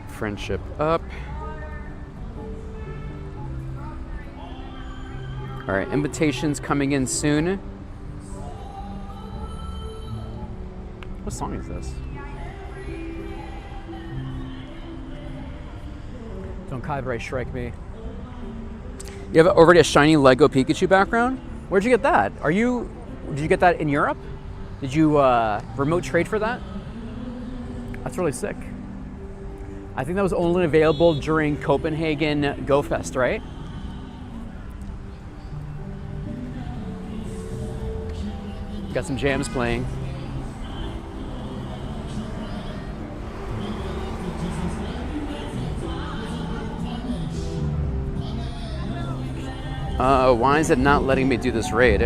Friendship up. All right, invitations coming in soon. What song is this? Don't copyright strike me. You have already a shiny Lego Pikachu background? Where'd you get that? Did you get that in Europe? Did you remote trade for that? That's really sick. I think that was only available during Copenhagen Go Fest, right? Got some jams playing. Why is it not letting me do this raid?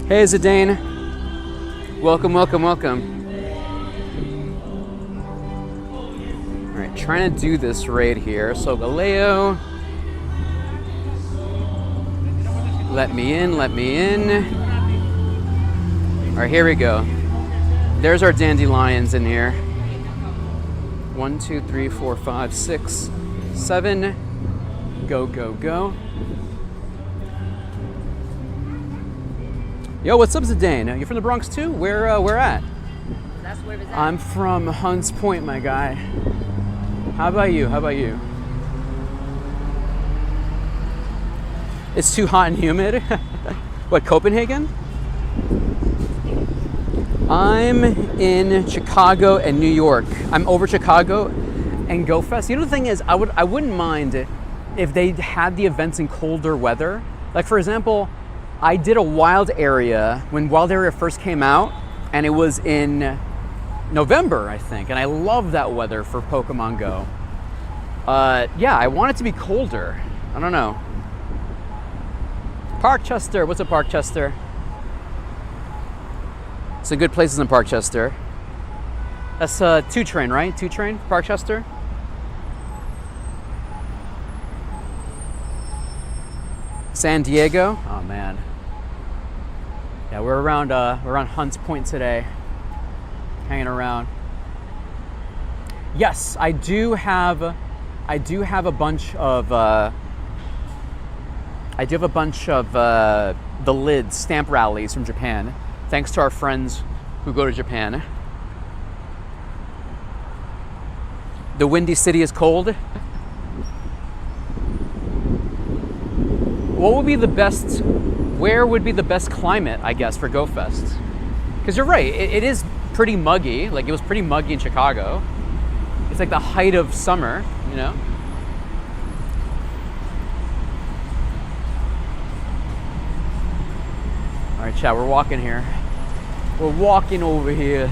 Hey Zidane, welcome, welcome, welcome. All right, trying to do this raid here. Solgaleo, let me in, let me in. All right, here we go. There's our dandelions in here. 1, 2, 3, 4, 5, 6, 7. Go, go, go. Yo, what's up, Zidane? You from the Bronx too? Where at? That's where it's at. I'm from Hunts Point, my guy. How about you? How about you? It's too hot and humid. What, Copenhagen? I'm in Chicago and New York. I'm over Chicago and Go Fest. You know, the thing is, I wouldn't mind if they had the events in colder weather. Like, for example, I did a wild area when Wild Area first came out, and it was in November, I think, and I love that weather for Pokemon Go. Yeah, I want it to be colder. I don't know. Parkchester, what's up, Parkchester? Some good places in Parkchester. That's 2 train, right? 2 train, Parkchester. San Diego. Oh man. Yeah, we're around Hunts Point today, hanging around. Yes, I do have a bunch of the lids stamp rallies from Japan, thanks to our friends who go to Japan. The Windy City is cold. What would be the best? Where would be the best climate, I guess, for Go Fest? Because you're right, it is pretty muggy. Like, it was pretty muggy in Chicago. It's like the height of summer, you know? All right, chat, we're walking here. We're walking over here.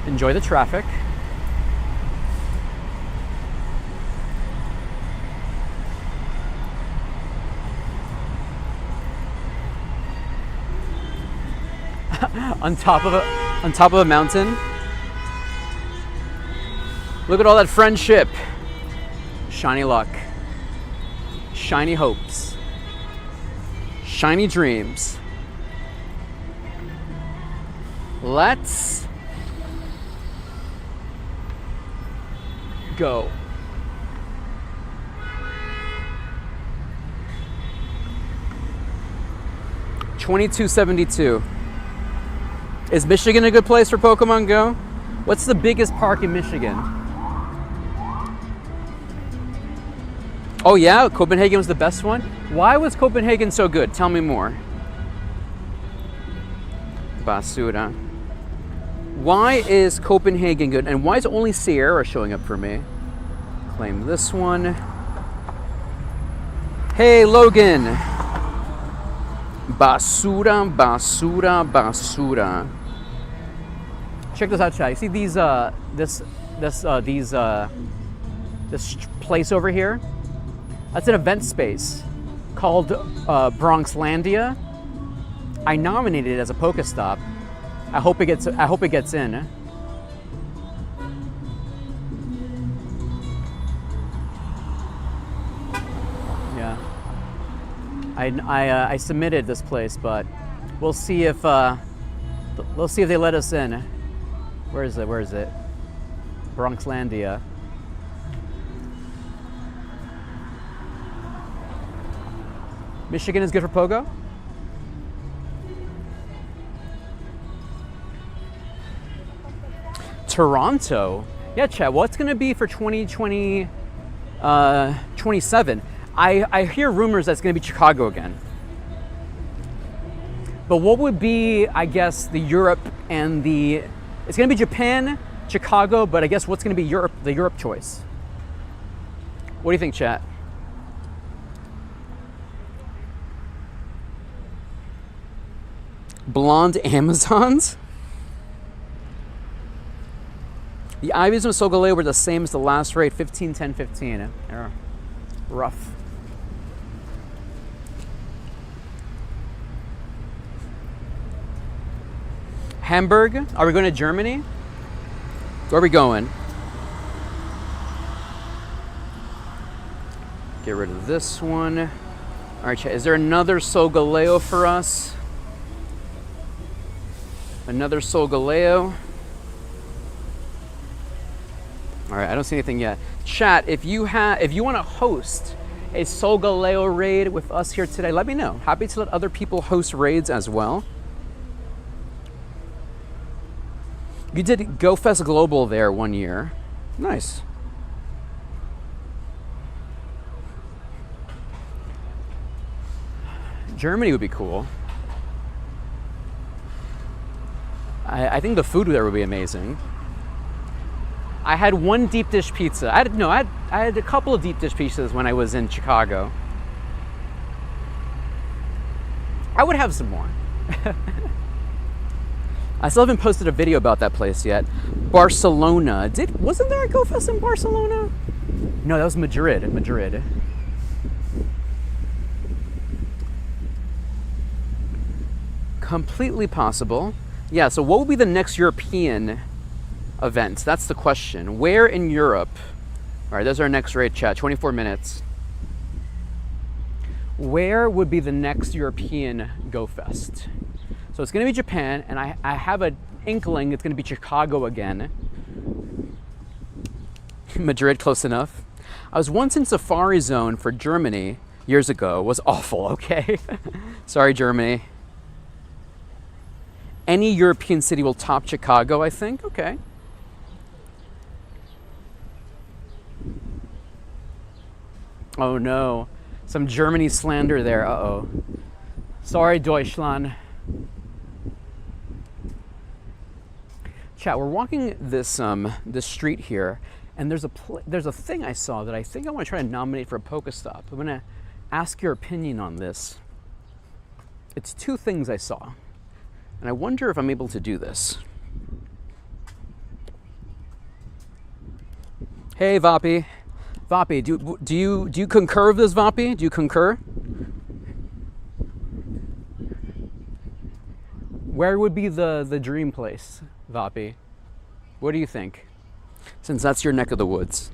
Enjoy the traffic. on top of a mountain. Look at all that friendship. Shiny luck. Shiny hopes. Shiny dreams. Let's go. $22.72. Is Michigan a good place for Pokemon Go? What's the biggest park in Michigan? Oh yeah, Copenhagen was the best one? Why was Copenhagen so good? Tell me more. Basura. Why is Copenhagen good? And why is only Sierra showing up for me? Claim this one. Hey, Logan. Basura, basura, basura. Check this out, chat. You see these, this place over here? That's an event space called Bronxlandia. I nominated it as a Pokestop. I hope it gets in. Yeah. I submitted this place, but we'll see if they let us in. Where is it? Bronxlandia. Michigan is good for Pogo? Toronto? Yeah, Chad, what's going to be for 2020, 27? I hear rumors that it's going to be Chicago again. But what would be, I guess, the Europe and the... It's going to be Japan, Chicago, but I guess what's going to be Europe, the Europe choice? What do you think, chat? Blonde Amazons? The IVs with Solgaleo were the same as the last raid, 15, 10, 15. They're rough. Hamburg? Are we going to Germany? Where are we going? Get rid of this one. All right, chat. Is there another Solgaleo for us? Another Solgaleo. All right, I don't see anything yet. Chat, if you want to host a Solgaleo raid with us here today, let me know. Happy to let other people host raids as well. You did GoFest Global there one year. Nice. Germany would be cool. I think the food there would be amazing. I had one deep dish pizza. I had a couple of deep dish pizzas when I was in Chicago. I would have some more. I still haven't posted a video about that place yet. Barcelona. Wasn't there a GoFest in Barcelona? No, that was Madrid. Madrid. Completely possible. Yeah, so what would be the next European event? That's the question. Where in Europe? All right, there's our next raid, chat. 24 minutes. Where would be the next European GoFest? So it's going to be Japan, and I have an inkling it's going to be Chicago again. Madrid, close enough. I was once in Safari Zone for Germany years ago. It was awful, okay? Sorry, Germany. Any European city will top Chicago, I think. Okay. Oh no, some Germany slander there. Uh-oh. Sorry, Deutschland. Chat, we're walking this this street here, and there's a thing I saw that I think I want to try to nominate for a Pokestop. I'm gonna ask your opinion on this. It's two things I saw, and I wonder if I'm able to do this. Hey, Vapi. Vapi, do you concur with this, Vapi? Do you concur? Where would be the dream place, Vapi? What do you think? Since that's your neck of the woods.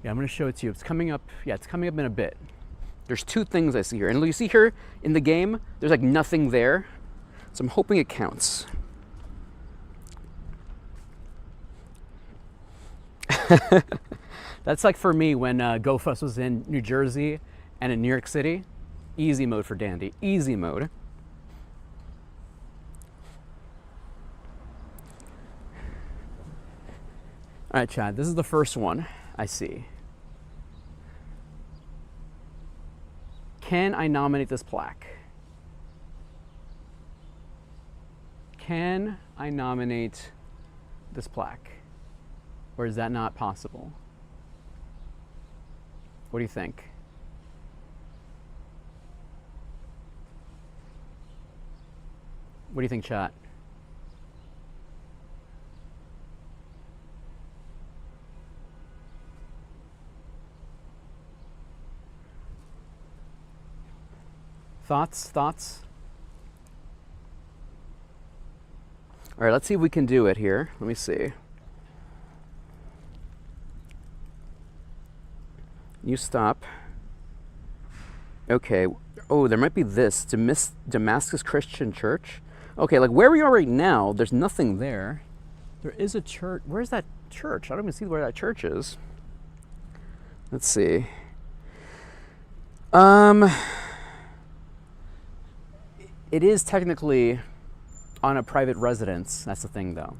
Yeah, I'm gonna show it to you. It's coming up. Yeah, it's coming up in a bit. There's two things I see here, and you see here in the game, there's like nothing there. So I'm hoping it counts. That's like for me when GoFest was in New Jersey and in New York City. Easy mode for Dandy. Easy mode. All right, Chad, this is the first one I see. Can I nominate this plaque? Can I nominate this plaque? Or is that not possible? What do you think? What do you think, chat? Thoughts? Thoughts? All right, let's see if we can do it here. Let me see. You stop. Okay. Oh, there might be this. Damascus Christian Church. Okay, like where we are right now, there's nothing there. There is a church. Where's that church? I don't even see where that church is. Let's see. It is technically on a private residence. That's the thing, though.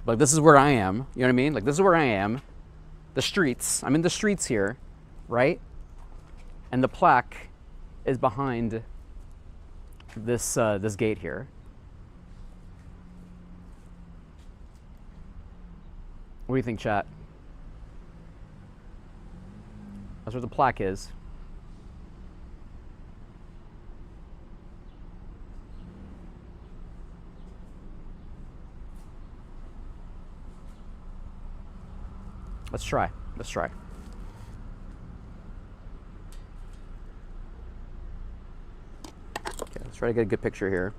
Like, this is where I am. You know what I mean? Like, this is where I am. The streets. I'm in the streets here, right? And the plaque is behind this this gate here. What do you think, chat? That's where the plaque is. Let's try. Let's try. Okay, let's try to get a good picture here.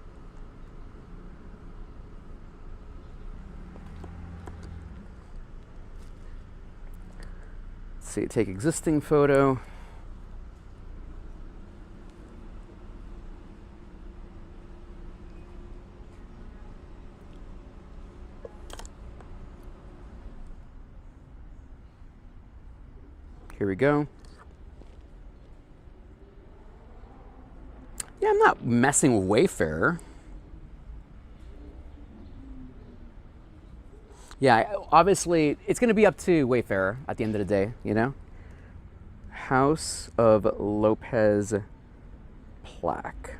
Let's see, take existing photo. Here we go. Yeah, I'm not messing with Wayfarer. Yeah, obviously, it's going to be up to Wayfarer at the end of the day, you know? House of Lopez plaque.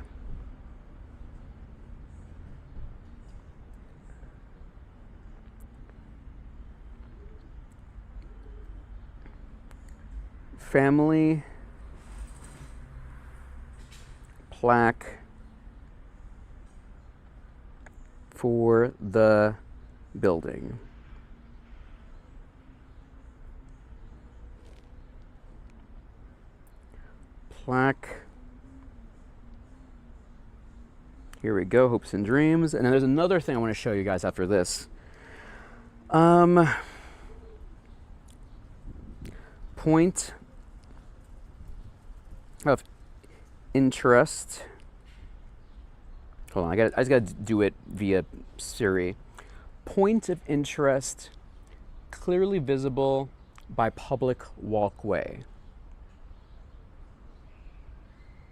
Family plaque for the building. Plaque. Here we go, hopes and dreams. And then there's another thing I want to show you guys after this. Point of interest. Hold on, I just gotta do it via Siri. Point of interest clearly visible by public walkway.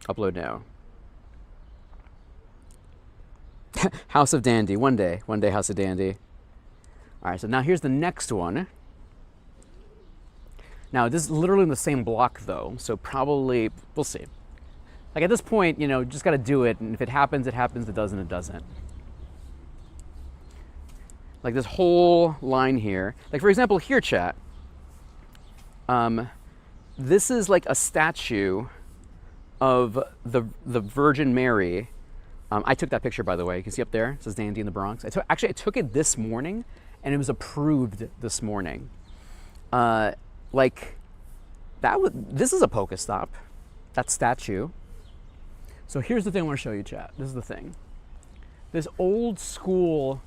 Upload now. House of Dandy, one day House of Dandy. All right, so now here's the next one. Now, this is literally in the same block, though, so probably, we'll see. Like, at this point, you know, just got to do it, and if it happens, it happens, if it doesn't, it doesn't. Like, this whole line here. Like, for example, here, chat. This is like a statue of the Virgin Mary. I took that picture, by the way. You can see up there, it says Dandy in the Bronx. I took it this morning, and it was approved this morning. Like, this is a Pokestop, that statue. So here's the thing I want to show you, chat. This is the thing. This old school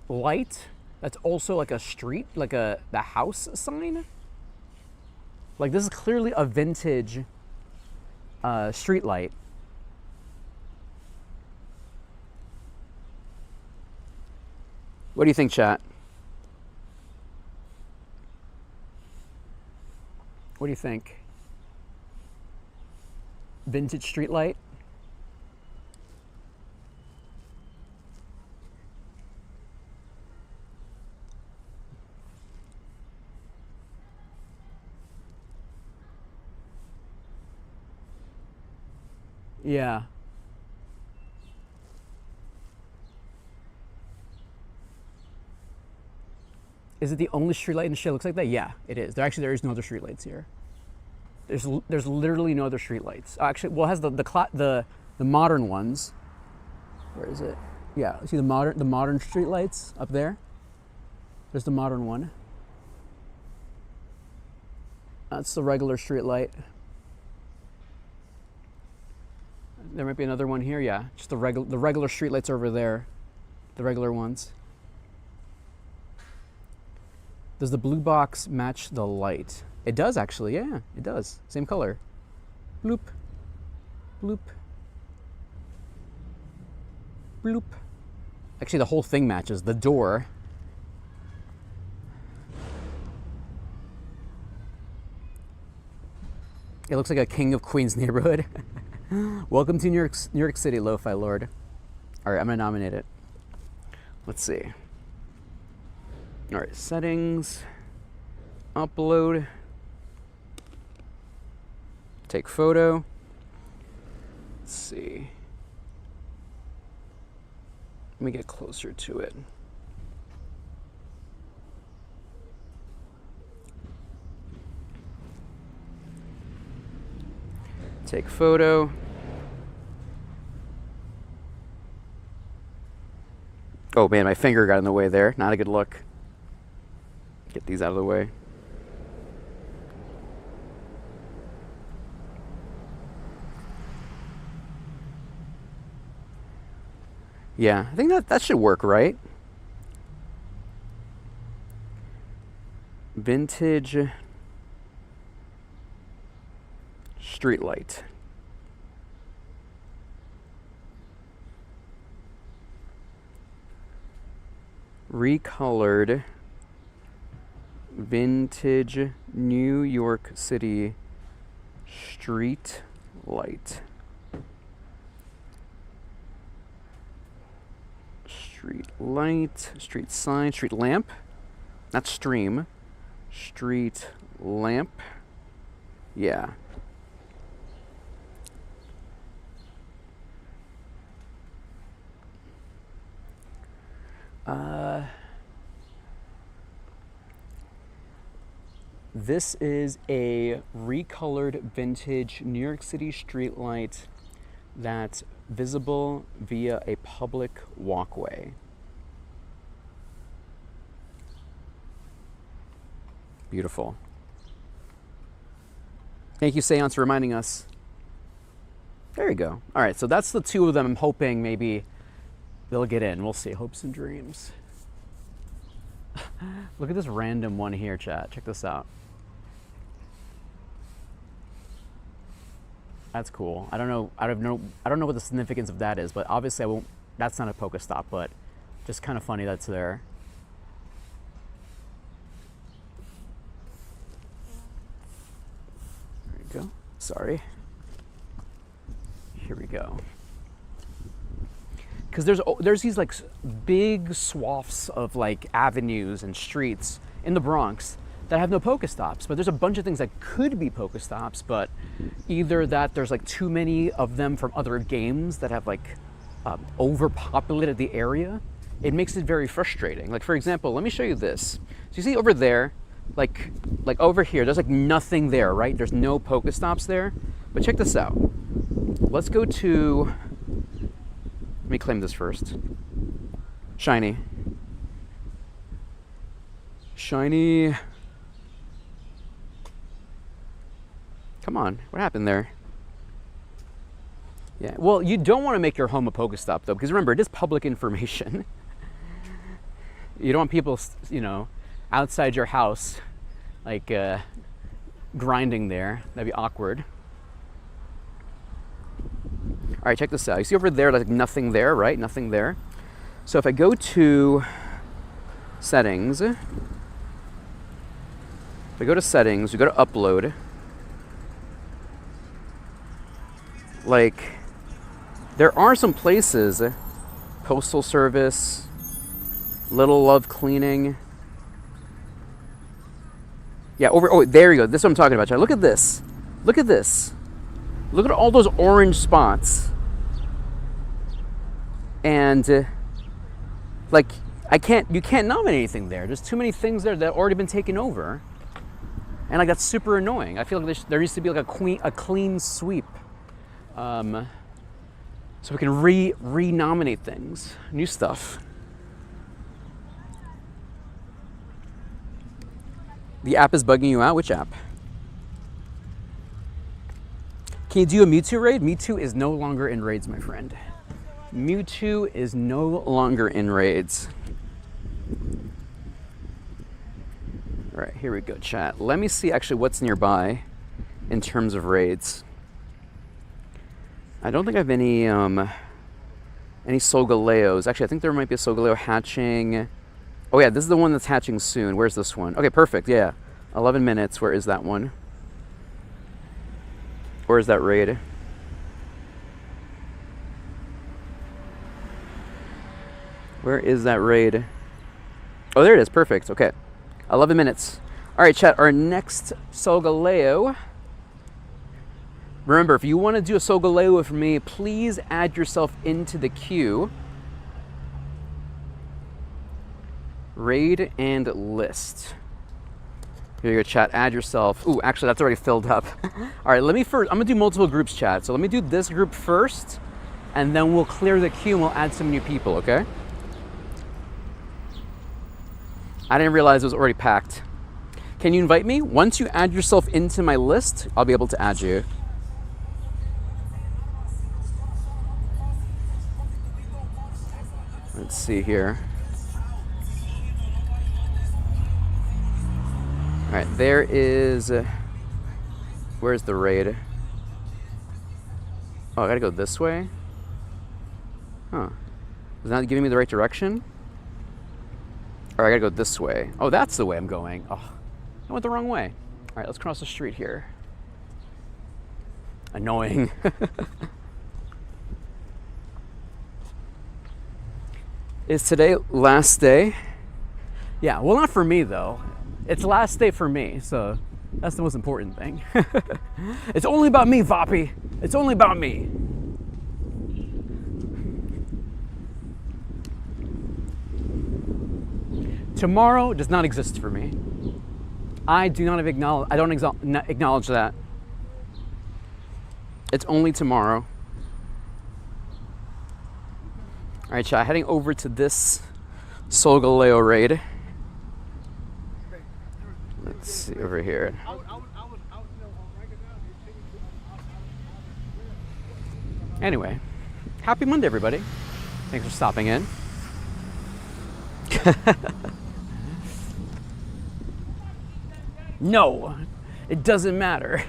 light that's also like a street, like the house sign. Like, this is clearly a vintage street light. What do you think, chat? What do you think? Vintage street light? Yeah. Is it the only street light in the shit looks like that? Yeah, it is. There is no other street lights here. There's literally no other street lights. Actually, well, it has the modern ones. Where is it? Yeah, see the modern street lights up there? There's the modern one. That's the regular street light. there might be another one here. Yeah, just the regular streetlights over there, the regular ones. Does the blue box match the light? It does actually. Yeah, it does. Same color. Bloop, bloop, bloop. Actually, the whole thing matches. The door. It looks like a King of Queens neighborhood. Welcome to New York City, Lo-Fi Lord. All right, I'm gonna nominate it. Let's see. All right, settings, upload, take photo. Let's see. Let me get closer to it. Take photo. Oh man, my finger got in the way there. Not a good look. Get these out of the way. Yeah, I think that should work, right? Vintage streetlight. Recolored vintage New York City street light. Street light, street sign, street lamp, not stream, street lamp. Yeah. This is a recolored vintage New York City streetlight that's visible via a public walkway. Beautiful. Thank you, Seance, for reminding us. There you go. All right, so that's the two of them. I'm hoping maybe they'll get in. We'll see. Hopes and dreams. Look at this random one here, chat. Check this out. That's cool. I don't know what the significance of that is, but obviously I won't. That's not a Pokestop, but just kind of funny that's there. There you go. Sorry. Here we go. Because there's these like big swaths of like avenues and streets in the Bronx that have no Pokestops, but there's a bunch of things that could be Pokestops, but either that there's like too many of them from other games that have like overpopulated the area. It makes it very frustrating. Like for example, let me show you this. So you see over there, like over here, there's like nothing there, right? There's no Pokestops there. But check this out. Let's go to, let me claim this first. Shiny. Shiny. Come on, what happened there? Yeah, well, you don't want to make your home a Pokestop though, because remember, it is public information. You don't want people, you know, outside your house, like grinding there. That'd be awkward. All right, check this out. You see over there, like nothing there, right? Nothing there. So if I go to settings, we go to upload. Like, there are some places, Postal Service, Little Love Cleaning. Yeah, oh, there you go. This is what I'm talking about, Chad. Look at this. Look at this. Look at all those orange spots. And, like, you can't nominate anything there. There's too many things there that have already been taken over. And, like, that's super annoying. I feel like there needs to be, like, a clean sweep. So we can re-nominate things, new stuff. The app is bugging you out? Which app? Can you do a Mewtwo raid? Mewtwo is no longer in raids, my friend. Mewtwo is no longer in raids. All right, here we go, chat. Let me see actually what's nearby in terms of raids. I don't think I have any Solgaleos. Actually, I think there might be a Solgaleo hatching. Oh yeah, this is the one that's hatching soon. Where's this one? Okay, perfect, yeah. 11 minutes, where is that one? Where is that raid? Where is that raid? Oh, there it is, perfect, okay. 11 minutes. All right, chat, our next Solgaleo. Remember, if you want to do a Solgaleo with me, please add yourself into the queue. Raid and list. Here you go, chat, add yourself. Ooh, actually, that's already filled up. All right, let me first, I'm gonna do multiple groups, chat. So let me do this group first, and then we'll clear the queue and we'll add some new people, okay? I didn't realize it was already packed. Can you invite me? Once you add yourself into my list, I'll be able to add you. Let's see here. All right, there is, where's the raid? Oh, I gotta go this way? Huh. Is that giving me the right direction? Or I gotta go this way. Oh, that's the way I'm going. Oh, I went the wrong way. All right, let's cross the street here. Annoying. Is today last day? Yeah, well, not for me though. It's last day for me, so that's the most important thing. It's only about me, Voppy. It's only about me. Tomorrow does not exist for me. I don't acknowledge that. It's only tomorrow. All right, chat, heading over to this Solgaleo raid. Let's see over here. Anyway, happy Monday, everybody. Thanks for stopping in. No, it doesn't matter.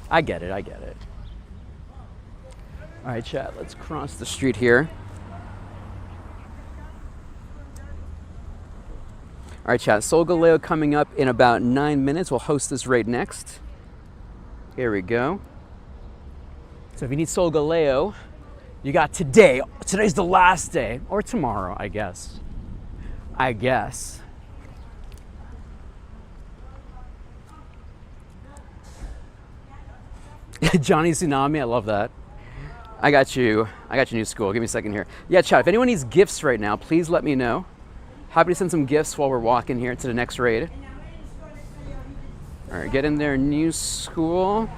I get it, I get it. All right, chat, let's cross the street here. All right, chat, Solgaleo coming up in about 9 minutes. We'll host this raid next. Here we go. So if you need Solgaleo, you got today. Today's the last day, or tomorrow, I guess. Johnny Tsunami, I love that. I got you new school. Give me a second here. Yeah, chat, if anyone needs gifts right now, please let me know. Happy to send some gifts while we're walking here to the next raid. All right, get in there, new school.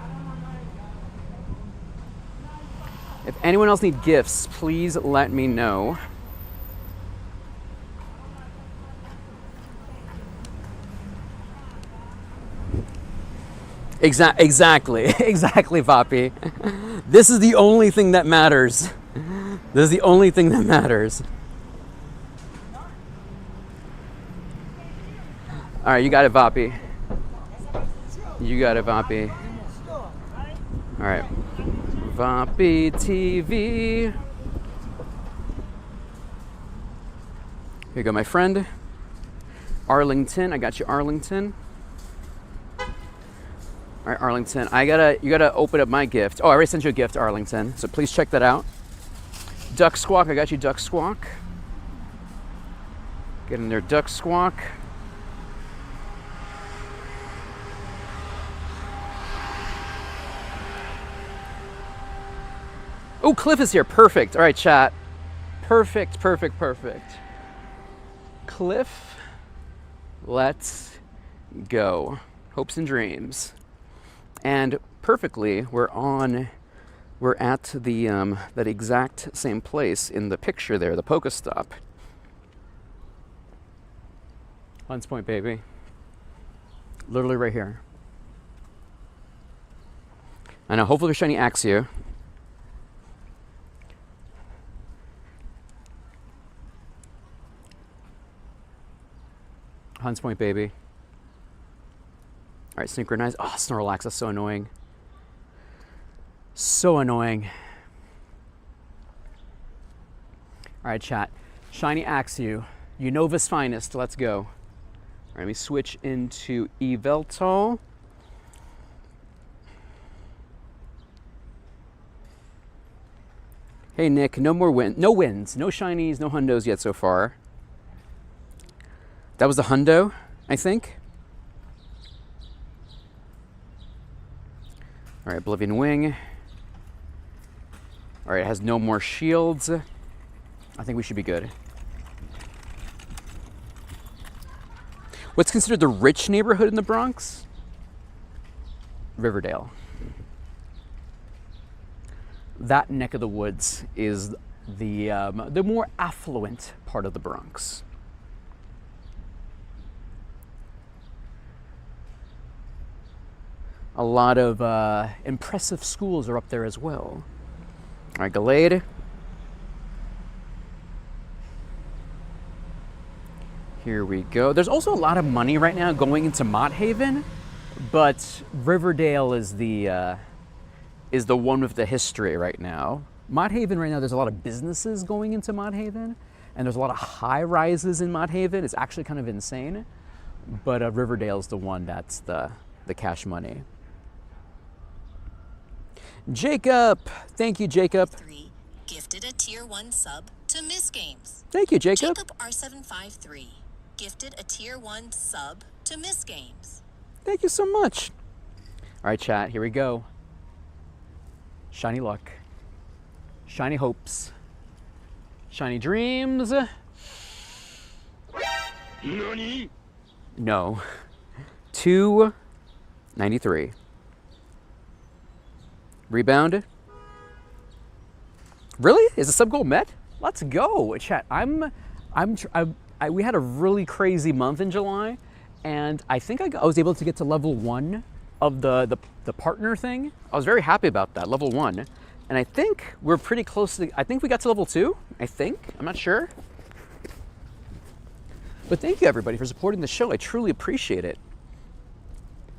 If anyone else needs gifts, please let me know. Exactly, Vapi. This is the only thing that matters. This is the only thing that matters. All right, you got it, Vapi. You got it, Vapi. All right. Vapi TV. Here you go, my friend. Arlington, I got you, Arlington. All right, Arlington, you gotta open up my gift. Oh, I already sent you a gift, Arlington, so please check that out. Duck Squawk, I got you, Duck Squawk. Get in there, Duck Squawk. Oh, Cliff is here. Perfect. All right, chat. Perfect. Cliff, let's go. Hopes and dreams. And perfectly, we're at the that exact same place in the picture there, the Pokestop. Hunts Point, baby. Literally right here. I know, hopefully shiny Axio. Hunts Point, baby. All right, synchronize. Oh, Snorlax, that's so annoying. So annoying. All right, chat. Shiny Axew. Unova's finest. Let's go. All right, let me switch into Yveltal. Hey, Nick. No more wins. No wins. No shinies. No hundos yet so far. That was the hundo, I think. All right, Oblivion Wing. All right, it has no more shields. I think we should be good. What's considered the rich neighborhood in the Bronx? Riverdale. That neck of the woods is the more affluent part of the Bronx. A lot of impressive schools are up there as well. All right, Gallade. Here we go. There's also a lot of money right now going into Mott Haven, but Riverdale is the one with the history right now. Mott Haven right now, there's a lot of businesses going into Mott Haven, and there's a lot of high rises in Mott Haven. It's actually kind of insane, but Riverdale's the one that's the cash money. Jacob, thank you, Jacob. 3 gifted a tier 1 sub to Miss Games. Thank you, Jacob. Jacob R753 gifted a tier 1 sub to Miss Games. Thank you so much. All right, chat, here we go. Shiny luck. Shiny hopes. Shiny dreams. NANI? No. 293. Rebound. Really? Is the sub goal met? Let's go, chat. We had a really crazy month in July, and I think I was able to get to level 1 of the partner thing. I was very happy about that, level 1. And I think we're pretty close to, I think we got to level 2, I think. I'm not sure. But thank you everybody for supporting the show. I truly appreciate it.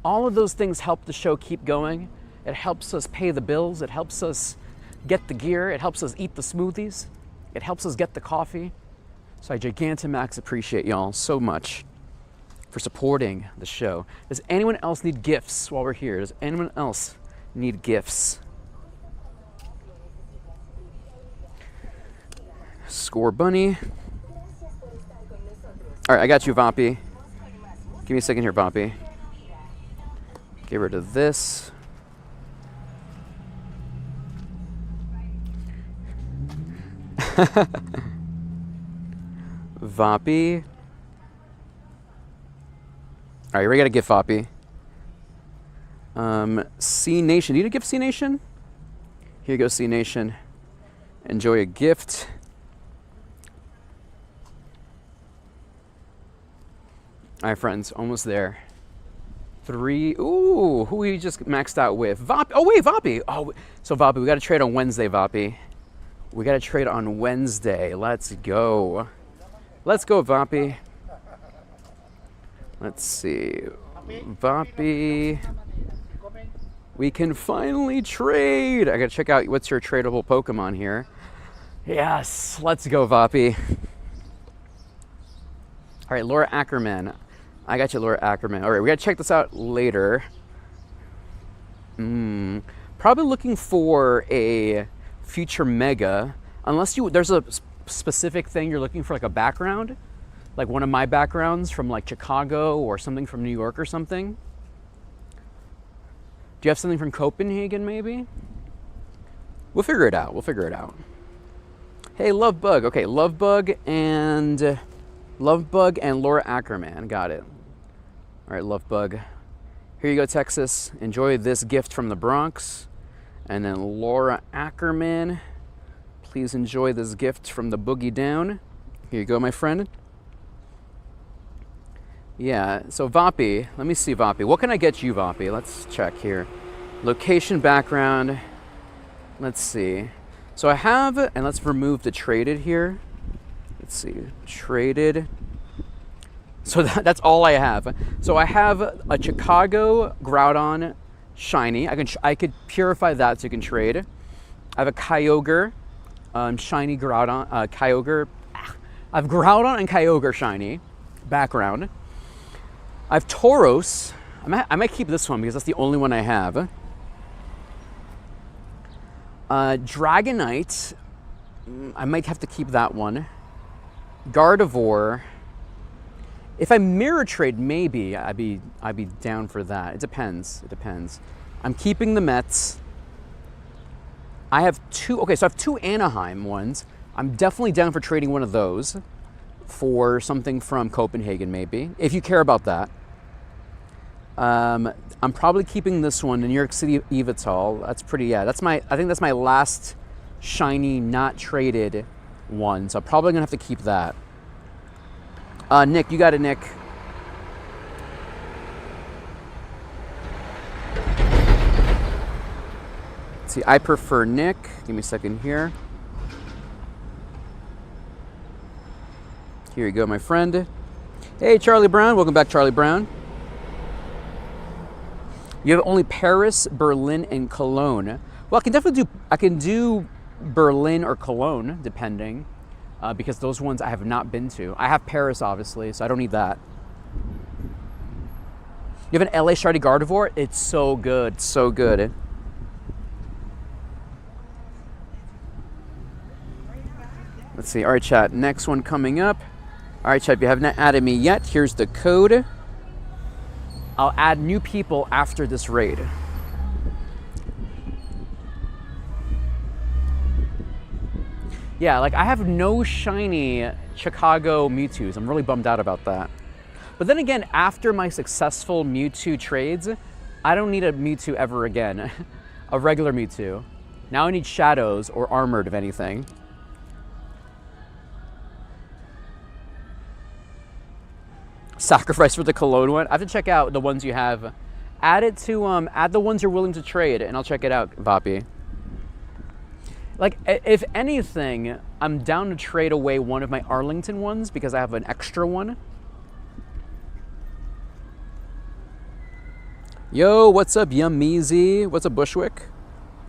All of those things help the show keep going. It helps us pay the bills. It helps us get the gear. It helps us eat the smoothies. It helps us get the coffee. So I Gigantamax appreciate y'all so much for supporting the show. Does anyone else need gifts while we're here? Does anyone else need gifts? Score Bunny. All right, I got you, Vompy. Give me a second here, Vompy. Get rid of this. Voppy. All right, we got a gift, Voppy. C Nation. Need a gift, C Nation? Here you go, C Nation. Enjoy a gift. All right, friends, almost there. 3. Ooh, who we just maxed out with? Voppy. Oh, wait, Voppy. Oh, so Voppy, we got to trade on Wednesday, Voppy. We got to trade on Wednesday. Let's go. Let's go, Voppy. Let's see. Voppy. We can finally trade. I got to check out what's your tradable Pokemon here. Yes, let's go, Voppy. All right, Laura Ackerman. I got you, Laura Ackerman. All right, we got to check this out later. Probably looking for a future mega, unless there's a specific thing you're looking for, like a background, like one of my backgrounds from like Chicago or something from New York or something. Do you have something from Copenhagen maybe? We'll figure it out. We'll figure it out. Hey, Lovebug. Okay, Lovebug and Laura Ackerman. Got it. All right, Lovebug. Here you go, Texas. Enjoy this gift from the Bronx. And then Laura Ackerman, please enjoy this gift from the Boogie Down. Here you go, my friend. Yeah, so Vapi, let me see Vapi. What can I get you, Vapi? Let's check here. Location background. Let's see. So I have, and let's remove the traded here. Let's see, traded. So that's all I have. So I have a Chicago Groudon shiny. I could purify that so you can trade. I have a Kyogre, shiny Groudon, Kyogre. I have Groudon and Kyogre shiny background. I have Tauros. I might keep this one because that's the only one I have. Dragonite. I might have to keep that one. Gardevoir. If I mirror trade, maybe I'd be down for that. It depends. It depends. I'm keeping the Mets. I have two. Okay, so I have two Anaheim ones. I'm definitely down for trading one of those for something from Copenhagen, maybe, if you care about that. I'm probably keeping this one, the New York City Evital. That's pretty. Yeah, that's my. I think that's my last shiny, not traded one. So I'm probably gonna have to keep that. Nick, you got it, Nick. Let's see, I prefer Nick. Give me a second here. Here you go, my friend. Hey, Charlie Brown. Welcome back, Charlie Brown. You have only Paris, Berlin, and Cologne. Well, I can do Berlin or Cologne, depending. Because those ones I have not been to. I have Paris, obviously, so I don't need that. You have an LA Shiny Gardevoir? It's so good, so good. Let's see, all right, chat, next one coming up. All right, chat, if you haven't added me yet, here's the code. I'll add new people after this raid. Yeah, like I have no shiny Chicago Mewtwo's. I'm really bummed out about that. But then again, after my successful Mewtwo trades, I don't need a Mewtwo ever again. A regular Mewtwo. Now I need Shadows or Armored, if anything. Sacrifice for the Cologne one? I have to check out the ones you have. Add the ones you're willing to trade, and I'll check it out, Vapi. Like, if anything, I'm down to trade away one of my Arlington ones because I have an extra one. Yo, what's up, Yummeezy? What's up, Bushwick?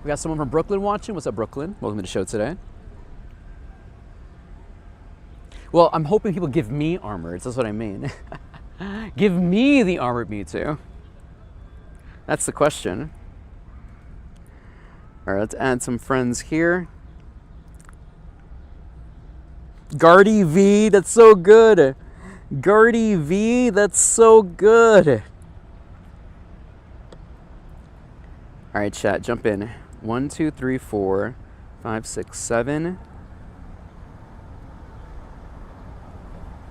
We got someone from Brooklyn watching. What's up, Brooklyn? Welcome to the show today. Well, I'm hoping people give me Armored. That's what I mean. Give me the Armored Mewtwo. That's the question. All right, let's add some friends here. Guardy V, that's so good. Guardy V, that's so good. All right, chat, jump in. 1, 2, 3, 4, 5, 6, 7.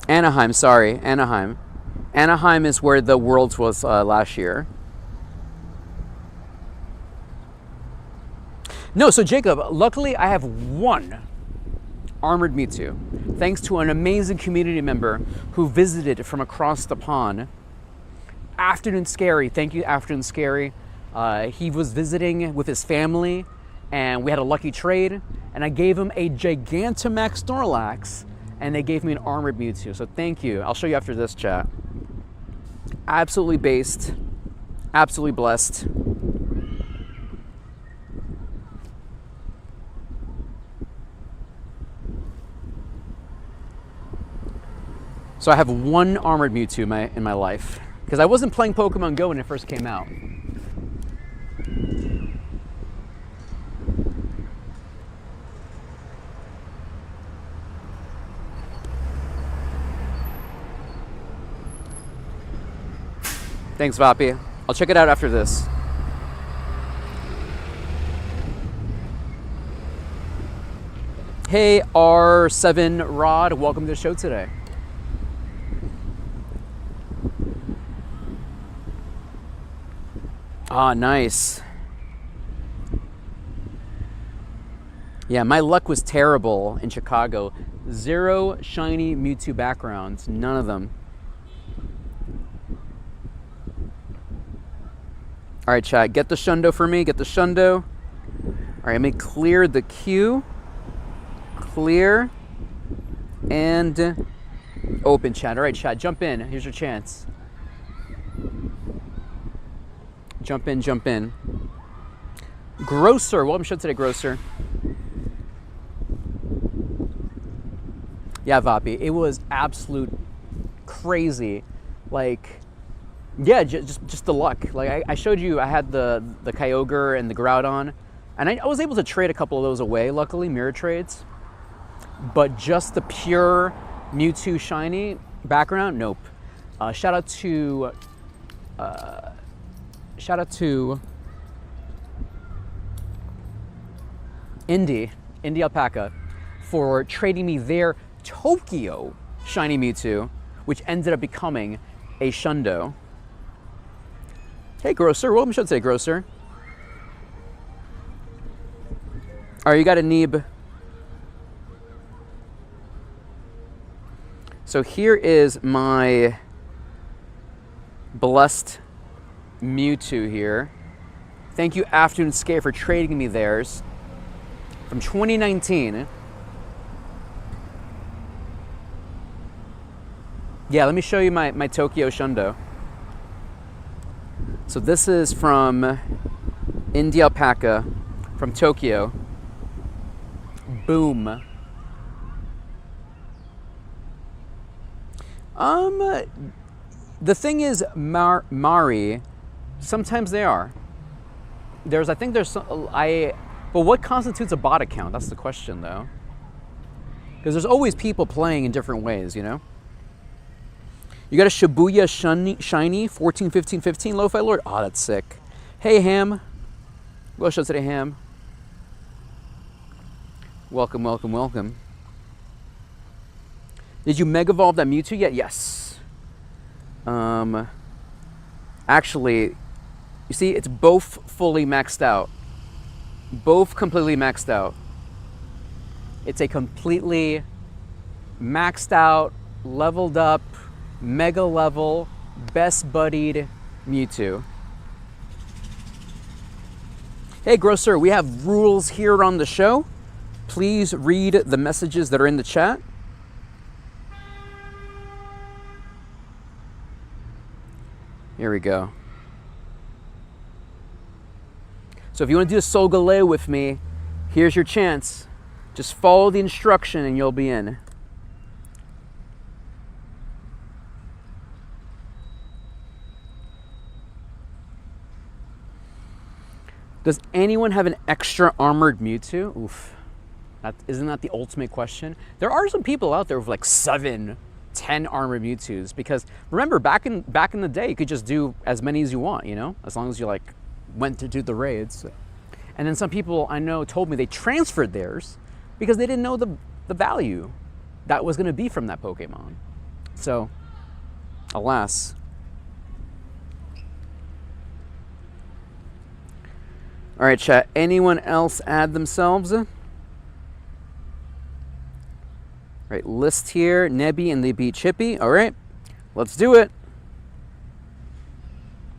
Anaheim, sorry, Anaheim. Anaheim is where the Worlds was last year. No, so Jacob, luckily I have one Armored Mewtwo, thanks to an amazing community member who visited from across the pond. Afternoon Scary, thank you, Afternoon Scary. He was visiting with his family, and we had a lucky trade, and I gave him a Gigantamax Snorlax, and they gave me an Armored Mewtwo, so thank you. I'll show you after this, chat. Absolutely based, absolutely blessed. So I have one Armored Mewtwo in my life, because I wasn't playing Pokemon Go when it first came out. Thanks, Vapi. I'll check it out after this. Hey, R7 Rod, welcome to the show today. Ah, nice. Yeah, my luck was terrible in Chicago. 0 shiny Mewtwo backgrounds, none of them. All right, chat, get the shundo for me. Get the shundo. All right, let me clear the queue. Clear. And open, chat. All right, chat, jump in. Here's your chance. Jump in, jump in. Grocer, welcome to the show today, Grocer. Yeah, Vapi, it was absolute crazy. Like, yeah, just the luck. Like I showed you, I had the Kyogre and the Groudon, and I was able to trade a couple of those away, luckily, mirror trades. But just the pure Mewtwo shiny background, nope. Shout out to Indy Alpaca for trading me their Tokyo shiny Mewtwo, which ended up becoming a Shundo. Hey, Grocer, welcome to the show today, Grocer. All right, you got a Neeb. So here is my blessed Mewtwo here. Thank you, Afternoon Skate, for trading me theirs from 2019. Yeah, let me show you my Tokyo Shundo. So this is from Indy Alpaca from Tokyo. Boom. The thing is, Mari, sometimes they are. I think there's but what constitutes a bot account? That's the question, though. Because there's always people playing in different ways, you know? You got a Shibuya Shiny 14, 15, 15 Lo-Fi Lord? Oh, that's sick. Hey, Ham. Well, show today, Ham. Welcome, welcome, welcome. Did you Mega Evolve that Mewtwo yet? Yes. Actually, you see, it's both fully maxed out. Both completely maxed out. It's a completely maxed out, leveled up, mega level, best buddied Mewtwo. Hey, Grocer, we have rules here on the show. Please read the messages that are in the chat. Here we go. So if you want to do a Solgaleo with me, here's your chance. Just follow the instruction and you'll be in. Does anyone have an extra armored Mewtwo? Oof. Isn't that the ultimate question? There are some people out there with like 7, 10 armored Mewtwo's, because remember, back in the day, you could just do as many as you want, you know, as long as you like went to do the raids. And then some people I know told me they transferred theirs because they didn't know the value that was going to be from that Pokemon. So, alas. All right, chat. Anyone else add themselves? All right, list here. Nebby and the Beach Hippie. All right, let's do it.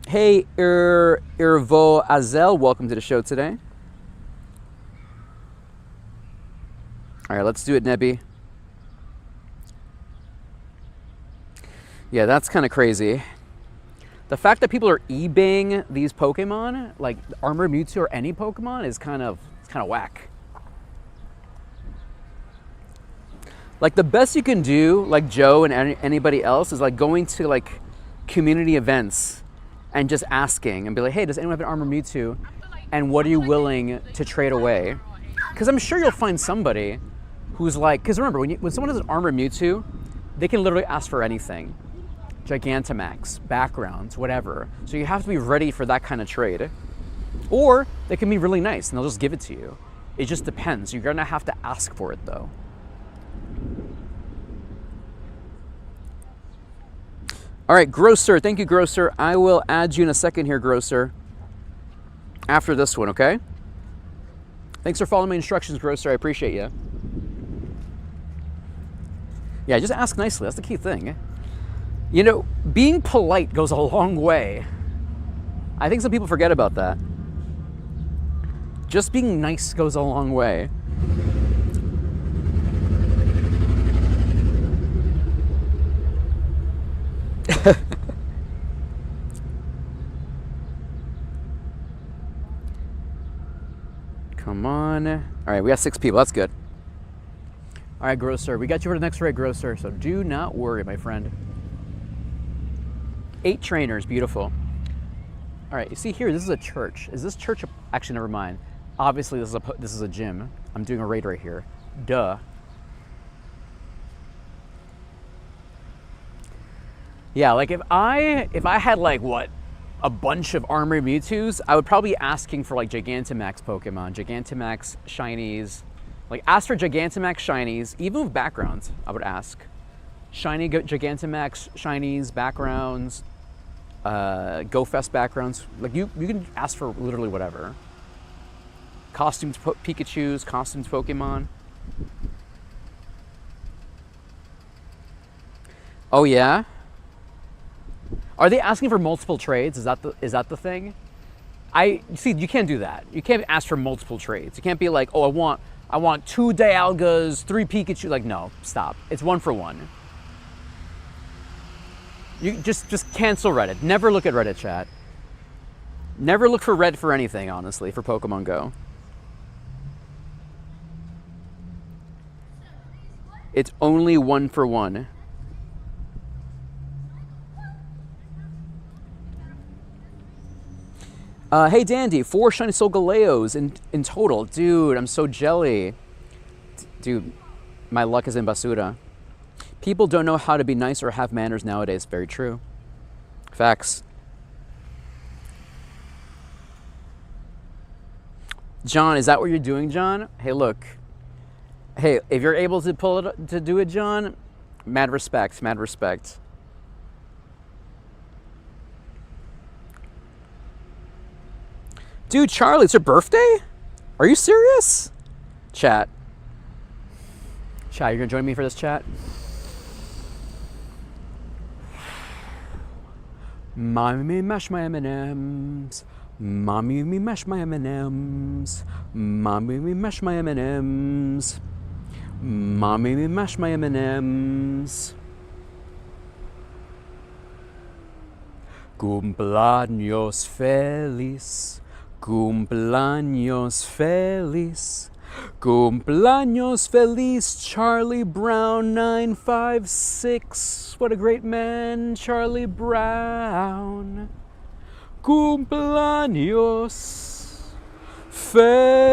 Hey, Irvo Azel, welcome to the show today. All right, let's do it, Nebby. Yeah, that's kind of crazy. The fact that people are eBaying these Pokemon, like Armored Mewtwo or any Pokemon, is kind of whack. Like the best you can do, like Joe and anybody else, is like going to like community events and just asking and be like, hey, does anyone have an Armored Mewtwo? And what are you willing to trade away? Because I'm sure you'll find somebody who's like, because remember, when someone has an Armored Mewtwo, they can literally ask for anything. Gigantamax, backgrounds, whatever. So you have to be ready for that kind of trade. Or they can be really nice and they'll just give it to you. It just depends. You're gonna have to ask for it though. All right, Grocer, thank you, Grocer. I will add you in a second here, Grocer. After this one, okay? Thanks for following my instructions, Grocer. I appreciate you. Yeah, just ask nicely. That's the key thing. You know, being polite goes a long way. I think some people forget about that. Just being nice goes a long way. Come on. All right, we got 6 people. That's good. All right, Grocer. We got you for the next raid, Grocer. So do not worry, my friend. 8 trainers. Beautiful. All right, you see here, this is a church. Is this church? Actually, never mind. Obviously, this is a gym. I'm doing a raid right here. Duh. Yeah, like if I had like what, a bunch of armored Mewtwo's, I would probably be asking for like Gigantamax Pokemon, Gigantamax shinies. Like ask for Gigantamax shinies, even with backgrounds. I would ask shiny Gigantamax shinies, backgrounds, GoFest backgrounds. Like you can ask for literally whatever. Costumes Pikachu's, costumes Pokemon. Oh yeah. Are they asking for multiple trades? Is that the thing? See, you can't do that. You can't ask for multiple trades. You can't be like, oh, I want 2 Dialgas, 3 Pikachu. Like, no, stop. It's 1 for 1. You just cancel Reddit. Never look at Reddit, chat. Never look for Reddit for anything, honestly, for Pokemon Go. It's only 1 for 1. Hey Dandy, 4 shiny Solgaleos in total. Dude, I'm so jelly. Dude, my luck is in Basura. People don't know how to be nice or have manners nowadays. Very true. Facts. John, is that what you're doing, John? Hey, look. Hey, if you're able to to do it, John, mad respect, mad respect. Dude, Charlie, it's her birthday? Are you serious? Chat. Chat, you're gonna join me for this chat? Mommy me mash my M&Ms. Mommy me mash my M&Ms. Mommy me mash my M&Ms. Mommy me mash my M&Ms. Cumpleaños feliz. Cumpleaños feliz. Cumpleaños feliz, Charlie Brown 956. What a great man, Charlie Brown. Cumpleaños feliz.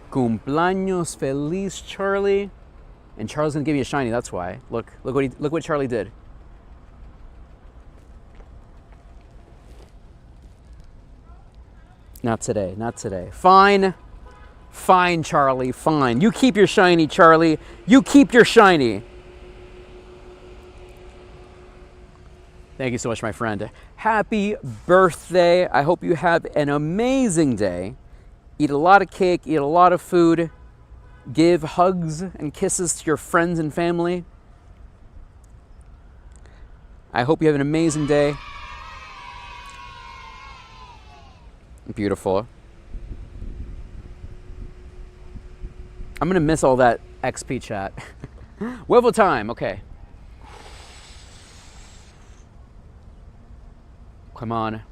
Cumpleaños feliz, Charlie. And Charlie's gonna give you a shiny. That's why. Look what Charlie did. Not today, not today. Fine. Fine, Charlie, fine. You keep your shiny, Charlie. You keep your shiny. Thank you so much, my friend. Happy birthday. I hope you have an amazing day. Eat a lot of cake, eat a lot of food. Give hugs and kisses to your friends and family. I hope you have an amazing day. Beautiful. I'm gonna miss all that XP chat. Weevil time, okay. Come on.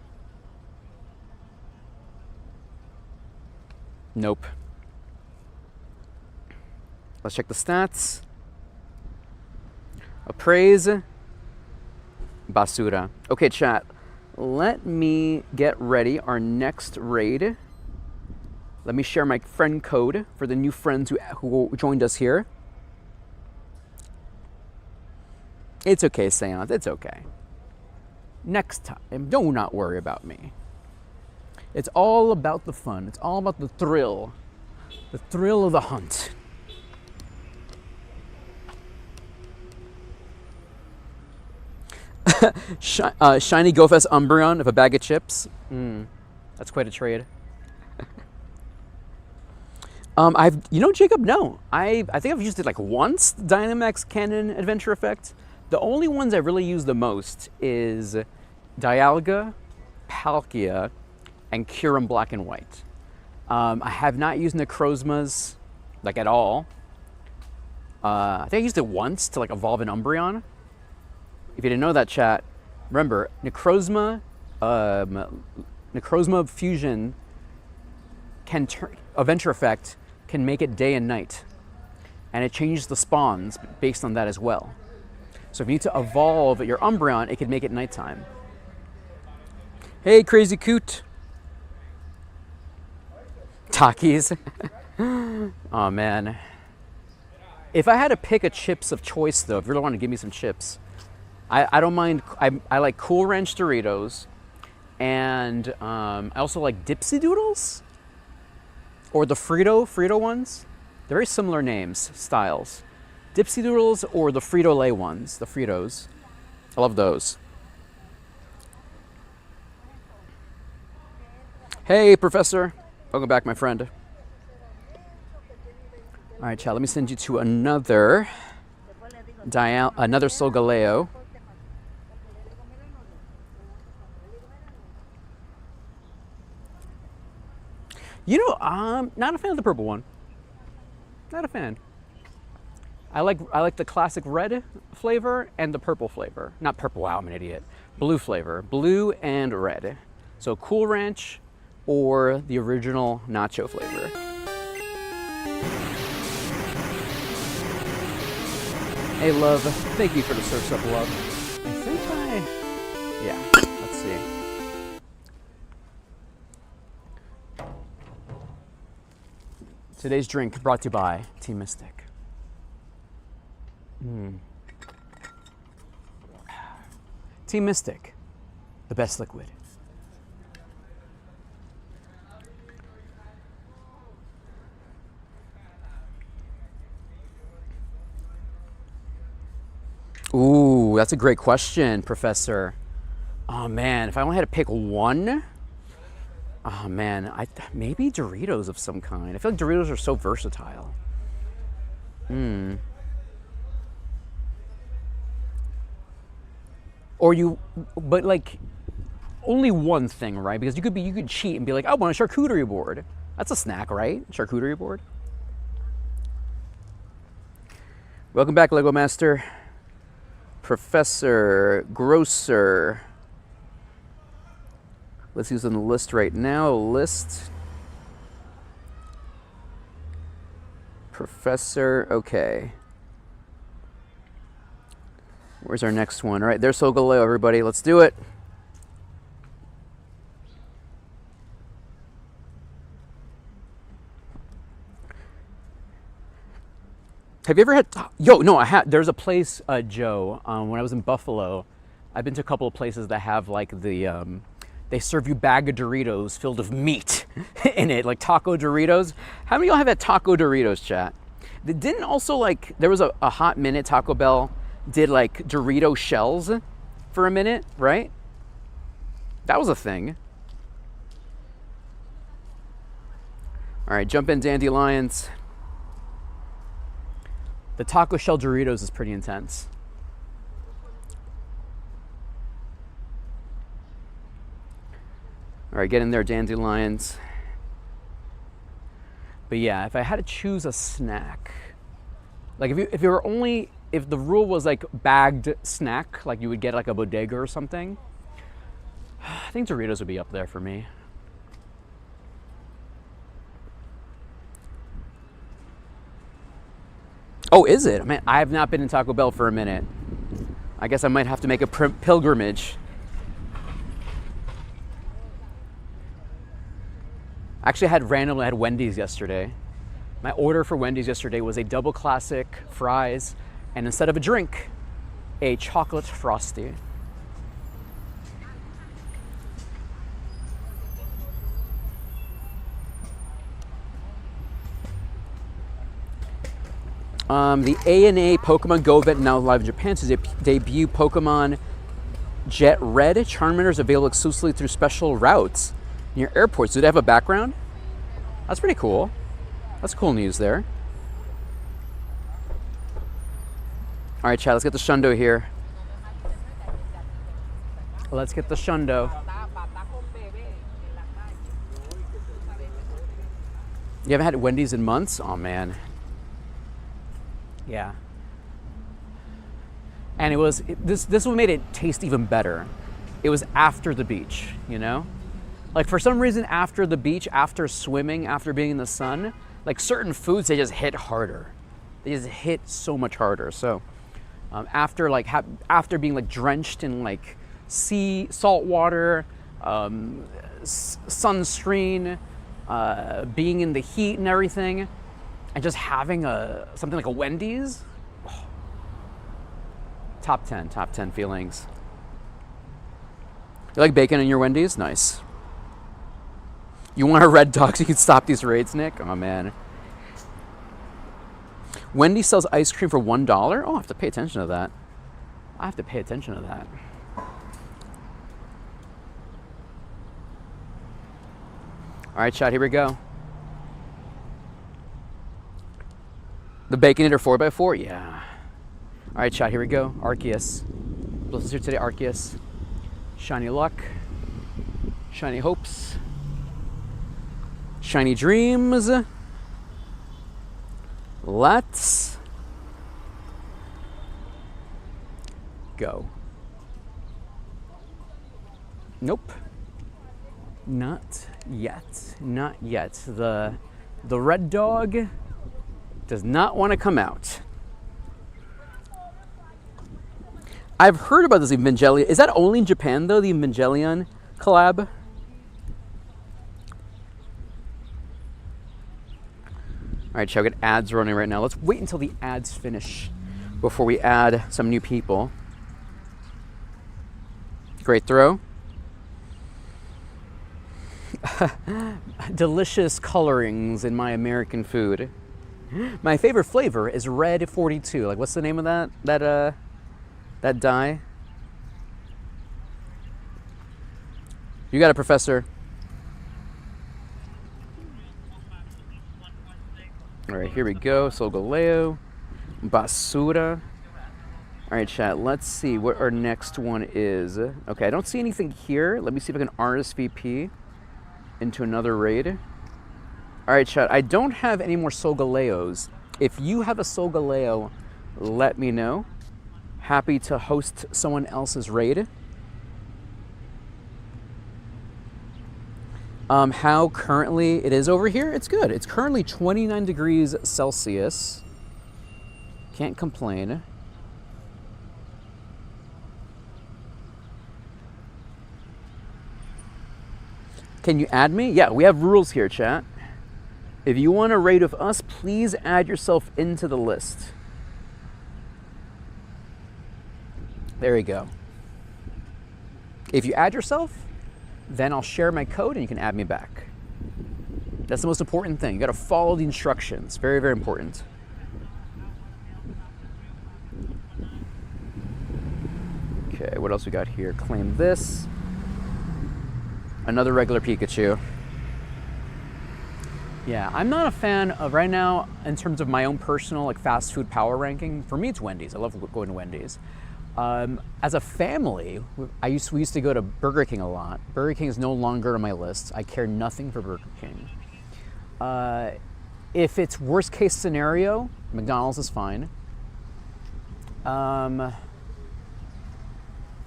Nope. Let's check the stats. Appraise. Basura. Okay, chat. Let me get ready our next raid. Let me share my friend code for the new friends who joined us here. It's okay, Seance. It's okay. Next time, do not worry about me. It's all about the fun. It's all about the thrill. The thrill of the hunt. Shiny GoFest Umbreon of a bag of chips. That's quite a trade. Jacob, no. I think I've used it like once, the Dynamax Cannon Adventure Effect, The only ones I really use the most is Dialga, Palkia, and Kyurem Black and White. I have not used Necrozmas like at all. I think I used it once to like evolve an Umbreon. If you didn't know that, chat, remember Necrozma fusion can a venture effect can make it day and night, and it changes the spawns based on that as well. So if you need to evolve your Umbreon, it could make it nighttime. Hey, Crazy Coot. Takis. Oh man. If I had to pick a chips of choice though, if you really want to give me some chips, I don't mind. I like Cool Ranch Doritos, and I also like Dipsy Doodles, or the Frito ones. They're very similar names, styles. Dipsy Doodles or the Frito-Lay ones, the Fritos. I love those. Hey, Professor. Welcome back, my friend. All right, chat, let me send you to another Solgaleo. You know, I'm not a fan of the purple one. Not a fan. I like the classic red flavor and the purple flavor. Not purple, wow, I'm an idiot. Blue flavor, blue and red. So Cool Ranch or the original nacho flavor. Hey, love, thank you for the surf's up, love. I think yeah, let's see. Today's drink brought to you by Team Mystic. Team Mystic, the best liquid. Ooh, that's a great question, Professor. Oh man, if I only had to pick one, oh man, maybe Doritos of some kind. I feel like Doritos are so versatile. But like, only one thing, right? Because you could cheat and be like, I want a charcuterie board. That's a snack, right? Charcuterie board. Welcome back, Lego Master. Professor Grosser. Let's use on the list right now. List. Professor, okay. Where's our next one? All right, there's Solgaleo, everybody. Let's do it. Have you ever had, no, I had, there's a place, Joe, when I was in Buffalo, I've been to a couple of places that have like they serve you bag of Doritos filled with meat in it, like taco Doritos. How many of y'all have had taco Doritos, chat? They didn't also like, there was a hot minute Taco Bell did like Dorito shells for a minute, right? That was a thing. All right, jump in, Dandelions. The taco shell Doritos is pretty intense. All right, get in there, Dandelions. But yeah, if I had to choose a snack, like if the rule was like bagged snack, like you would get like a bodega or something, I think Doritos would be up there for me. Oh, is it? Man, I have not been in Taco Bell for a minute. I guess I might have to make a pilgrimage. Actually, I had Wendy's yesterday. My order for Wendy's yesterday was a double classic fries, and instead of a drink, a chocolate frosty. The A&A Pokemon Go event now live in Japan to debut Pokemon Jet Red. Charmanders available exclusively through special routes near airports. Do they have a background? That's pretty cool. That's cool news there. All right, chat, let's get the Shundo here. Let's get the shundo. You haven't had Wendy's in months? Oh man. Yeah. And this what made it taste even better. It was after the beach, you know? Like for some reason after the beach, after swimming, after being in the sun, like certain foods, they just hit harder. They just hit so much harder. So after after being like drenched in like salt water, sunscreen, being in the heat and everything, and just having something like a Wendy's, oh, top 10 feelings. You like bacon in your Wendy's? Nice. You want a red dog so you can stop these raids, Nick? Oh man. Wendy's sells ice cream for $1? Oh, I have to pay attention to that. I have to pay attention to that. All right, chat, here we go. The Baconator 4x4? Yeah. All right, chat, here we go. Arceus. Bless us here today, Arceus. Shiny luck. Shiny hopes. Shiny dreams. Let's go. Nope. Not yet. Not yet. The red dog does not want to come out. I've heard about this Evangelion. Is that only in Japan though, the Evangelion collab? All right, shall we get ads running right now? Let's wait until the ads finish before we add some new people. Great throw. Delicious colorings in my American food. My favorite flavor is red 42. Like, what's the name of that dye? You got it, Professor. All right, here we go. Solgaleo, Basura. All right, chat, let's see what our next one is. Okay, I don't see anything here. Let me see if I can RSVP into another raid. All right, chat, I don't have any more Solgaleos. If you have a Solgaleo, let me know. Happy to host someone else's raid. How currently it is over here? It's good. It's currently 29 degrees Celsius. Can't complain. Can you add me? Yeah, we have rules here, chat. If you want to raid with us, please add yourself into the list. There you go. If you add yourself, then I'll share my code and you can add me back. That's the most important thing. You got to follow the instructions. Very, very important. Okay, what else we got here? Claim this. Another regular Pikachu. Yeah, I'm not a fan of right now in terms of my own personal like fast food power ranking. For me, it's Wendy's. I love going to Wendy's. As a family, we used to go to Burger King a lot. Burger King is no longer on my list. I care nothing for Burger King. If it's worst case scenario, McDonald's is fine.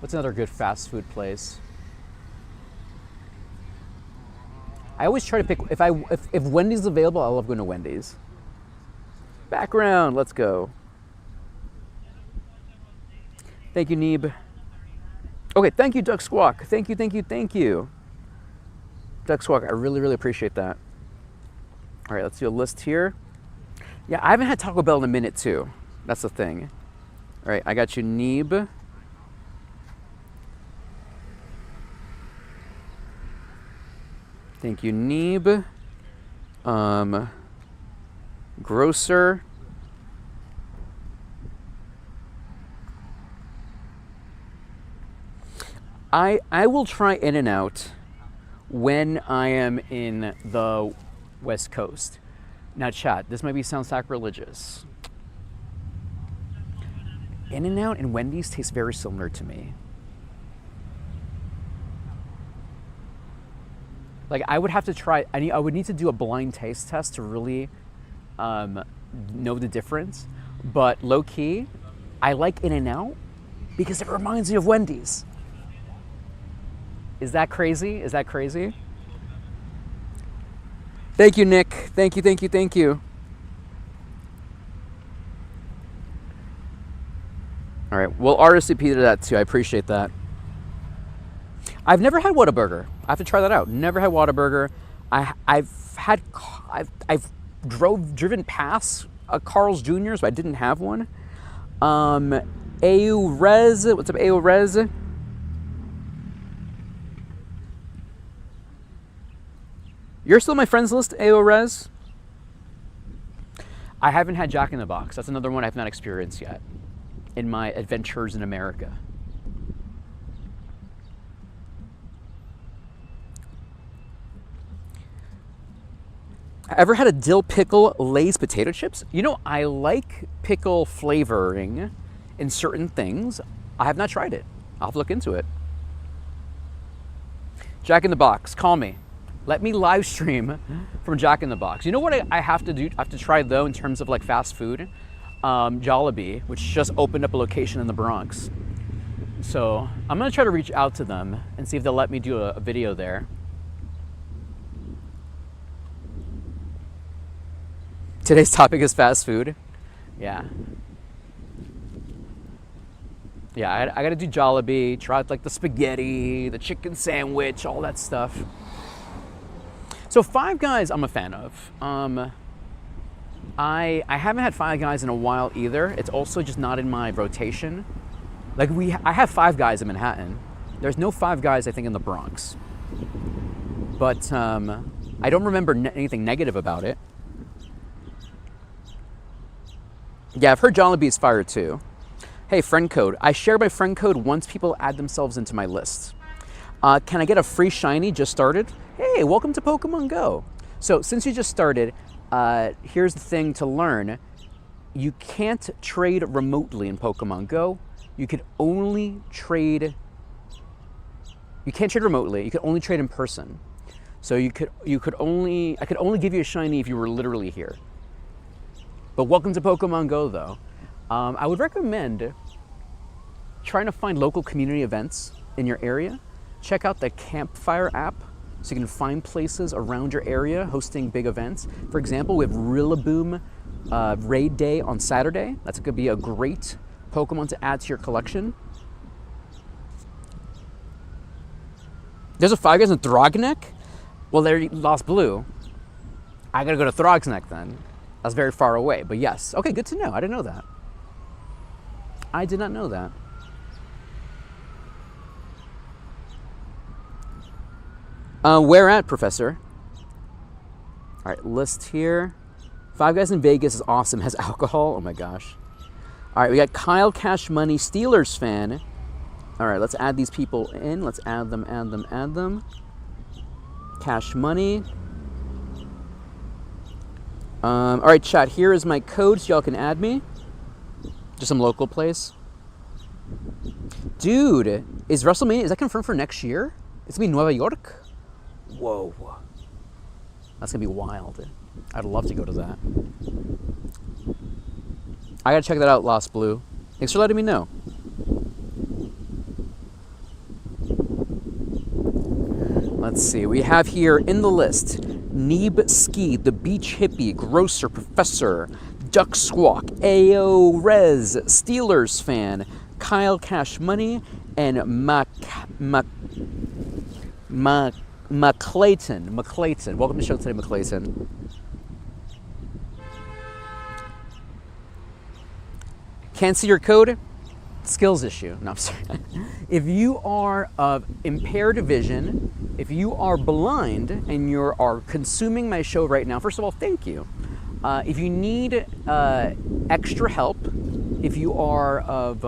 What's another good fast food place? I always try to pick, if Wendy's is available, I love going to Wendy's. Background, let's go. Thank you, Neeb. Okay, thank you, Duck Squawk. Thank you, thank you, thank you. Duck Squawk, I really, really appreciate that. All right, let's do a list here. Yeah, I haven't had Taco Bell in a minute too. That's the thing. All right, I got you, Neeb. Thank you, Neeb. Grocer. I will try In-N-Out when I am in the West Coast. Now, chat, this might sound sacrilegious. In-N-Out and Wendy's taste very similar to me. Like I would have to try. I would need to do a blind taste test to really know the difference. But low key, I like In-N-Out because it reminds me of Wendy's. Is that crazy? Is that crazy? Thank you, Nick. Thank you, thank you, thank you. All right, we'll RSVP to that too. I appreciate that. I've never had Whataburger. I have to try that out. Never had Whataburger. I've driven past a Carl's Jr.'s, but I didn't have one. AU Rez, what's up, AU Rez? You're still on my friends list, AO Rez? I haven't had Jack in the Box. That's another one I've not experienced yet in my adventures in America. Ever had a dill pickle Lay's potato chips? You know, I like pickle flavoring in certain things. I have not tried it. I'll have to look into it. Jack in the Box, call me. Let me live stream from Jack in the Box. You know what I have to do? I have to try though in terms of like fast food? Jollibee, which just opened up a location in the Bronx. So I'm gonna try to reach out to them and see if they'll let me do a video there. Today's topic is fast food. Yeah. Yeah, I gotta do Jollibee, try like the spaghetti, the chicken sandwich, all that stuff. So Five Guys I'm a fan of. I haven't had Five Guys in a while either. It's also just not in my rotation. Like I have Five Guys in Manhattan. There's no Five Guys I think in the Bronx. But I don't remember anything negative about it. Yeah, I've heard Jollibee is fire too. Hey, friend code. I share my friend code once people add themselves into my list. Can I get a free shiny just started? Hey, welcome to Pokemon Go. So since you just started, here's the thing to learn. You can't trade remotely in Pokemon Go. You can't trade remotely. You can only trade in person. So I could only give you a shiny if you were literally here. But welcome to Pokemon Go though. I would recommend trying to find local community events in your area. Check out the Campfire app so you can find places around your area hosting big events. For example, we have Rillaboom Raid Day on Saturday. That's going to be a great Pokemon to add to your collection. There's a Five Guys in Throgneck? Well, there Lost Blue. I got to go to Throgneck then. That's very far away, but yes. Okay, good to know. I didn't know that. I did not know that. Where at, Professor? All right, list here. Five Guys in Vegas is awesome. Has alcohol. Oh my gosh. All right, we got Kyle Cash Money, Steelers fan. All right, let's add these people in. Let's add them. Cash Money. All right, chat. Here is my code so y'all can add me. Just some local place. Dude, is WrestleMania, is that confirmed for next year? It's gonna be Nueva York? Whoa. That's gonna be wild. I'd love to go to that. I gotta check that out, Lost Blue. Thanks for letting me know. Let's see, we have here in the list, Neeb Ski, the Beach Hippie, Grocer, Professor, Duck Squawk, AO Rez, Steelers fan, Kyle Cash Money, and McClayton. Welcome to the show today, McClayton. Can't see your code? Skills issue. No, I'm sorry. If you are of impaired vision, if you are blind and you are consuming my show right now, first of all, thank you. If you need extra help, if you are of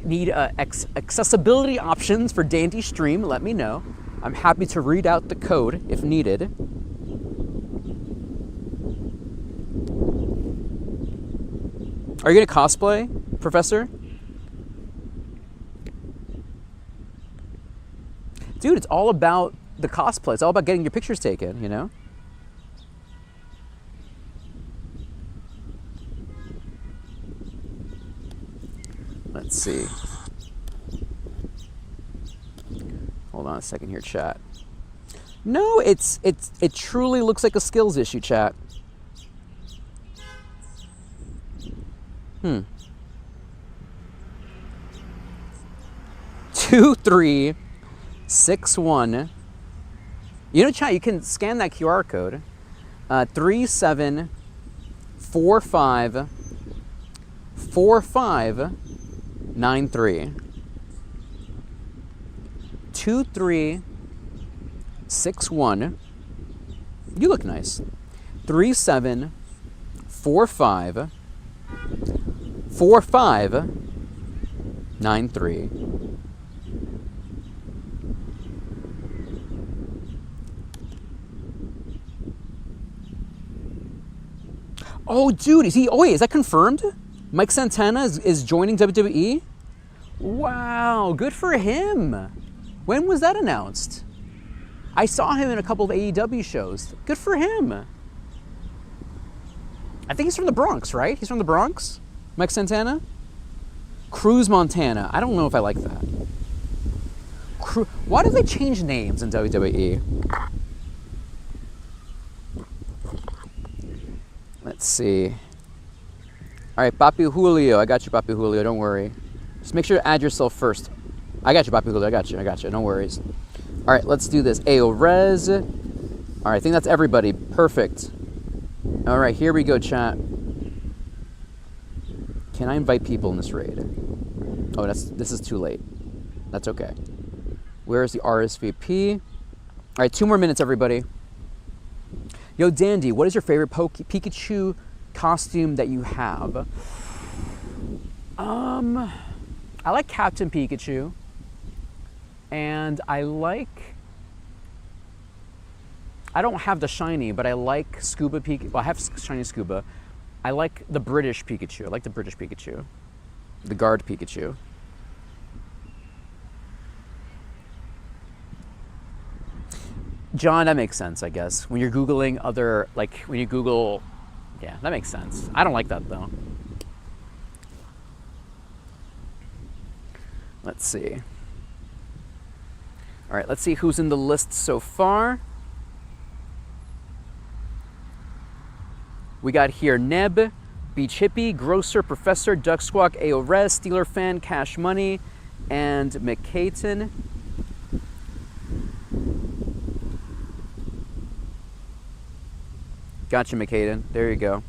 need accessibility options for Dandy Stream, let me know. I'm happy to read out the code if needed. Are you gonna cosplay, Professor? Dude, it's all about the cosplay. It's all about getting your pictures taken, you know? Let's see. Hold on a second here, chat. No, it truly looks like a skills issue, chat. 2361. You know, chat, you can scan that QR code. 37454593. 2361. You look nice. 37454593. Oh, dude, is he? Oh, wait, is that confirmed? Mike Santana is joining WWE? Wow, good for him. When was that announced? I saw him in a couple of AEW shows. Good for him. I think he's from the Bronx, right? He's from the Bronx? Mike Santana? Cruz, Montana. I don't know if I like that. Why do they change names in WWE? Let's see. All right, Papi Julio. I got you, Papi Julio. Don't worry. Just make sure to add yourself first. I got you, Papi Julio. I got you. No worries. All right, let's do this. Ayo Rez. All right, I think that's everybody. Perfect. All right, here we go, chat. Can I invite people in this raid? Oh, this is too late. That's okay. Where is the RSVP? All right, 2 more minutes, everybody. Yo, Dandy, what is your favorite Pikachu costume that you have? I like Captain Pikachu. And I don't have the shiny, but I like Scuba Pikachu. Well, I have shiny Scuba. I like the British Pikachu. I like the British Pikachu. The Guard Pikachu. John, that makes sense, I guess. When you're Googling other, when you Google, yeah, that makes sense. I don't like that, though. Let's see. All right, let's see who's in the list so far. We got here Neb, Beach Hippie, Grocer, Professor, Duck Squawk, Aores, Steeler Fan, Cash Money, and McCayton. Gotcha, McCayton. There you go.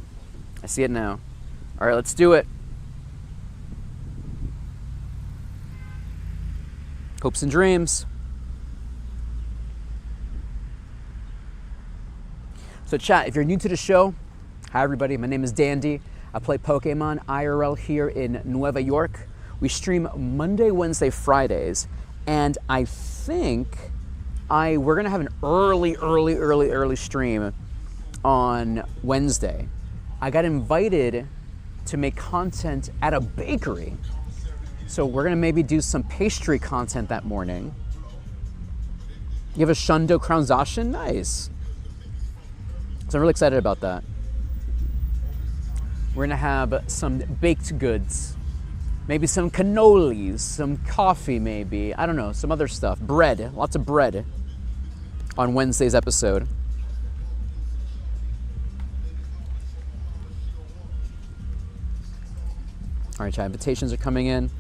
I see it now. All right, let's do it. Hopes and dreams. So chat, if you're new to the show, hi everybody, my name is Dandy. I play Pokémon IRL here in Nueva York. We stream Monday, Wednesday, Fridays, and I think we're gonna have an early stream on Wednesday. I got invited to make content at a bakery. So we're gonna maybe do some pastry content that morning. You have a Shundo Crownzation? Nice. So I'm really excited about that. We're gonna have some baked goods, maybe some cannolis, some coffee maybe, I don't know, some other stuff. Bread, lots of bread on Wednesday's episode. All right, chat, invitations are coming in.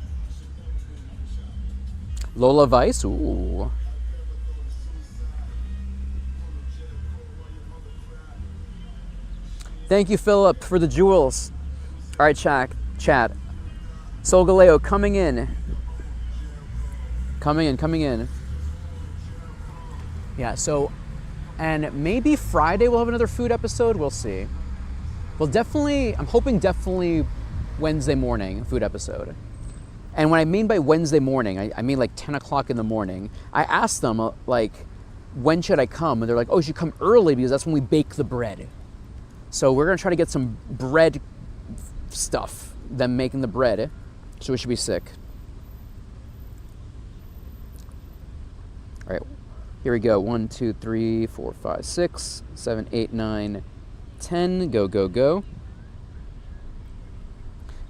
Lola Vice, ooh. Thank you, Philip, for the jewels. All right, chat. Solgaleo coming in. Coming in. Yeah, so, and maybe Friday we'll have another food episode. We'll see. Well, I'm hoping Wednesday morning food episode. And what I mean by Wednesday morning, I mean like 10 o'clock in the morning. I asked them, when should I come? And they're like, oh, you should come early because that's when we bake the bread. So we're gonna try to get some bread stuff, them making the bread. So we should be sick. All right, here we go. 1, 2, 3, 4, 5, 6, 7, 8, 9, 10. Go, go, go.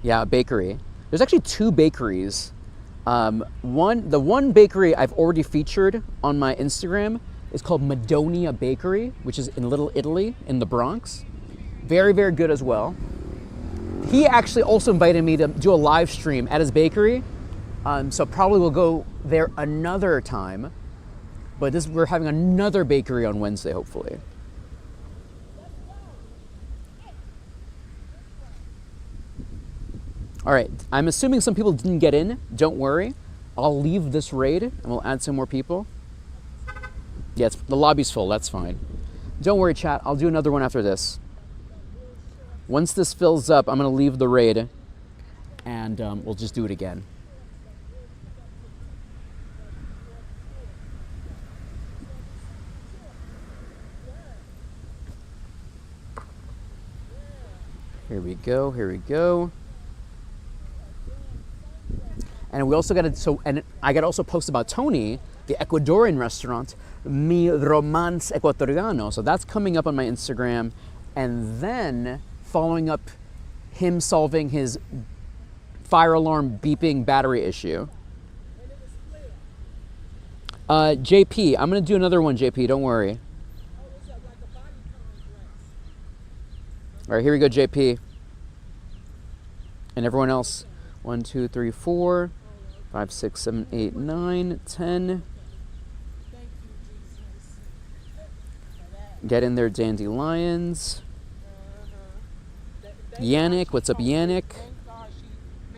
Yeah, bakery. There's actually 2 bakeries. The one bakery I've already featured on my Instagram is called Madonia Bakery, which is in Little Italy in the Bronx. Very, very good as well. He actually also invited me to do a live stream at his bakery. So probably we'll go there another time. But we're having another bakery on Wednesday, hopefully. All right, I'm assuming some people didn't get in. Don't worry. I'll leave this raid and we'll add some more people. Yeah, the lobby's full, that's fine. Don't worry, chat, I'll do another one after this. Once this fills up, I'm gonna leave the raid and we'll just do it again. Here we go, here we go. And we also got to, I got to also post about Tony, the Ecuadorian restaurant, Mi Romance Ecuatoriano. So that's coming up on my Instagram. And then following up him solving his fire alarm beeping battery issue. JP, I'm going to do another one, JP, don't worry. All right, here we go, JP. And everyone else. 1, 2, 3, 4, 5, 6, 7, 8, 9, 10. Get in there, dandelions. Yannick, what's up, Yannick?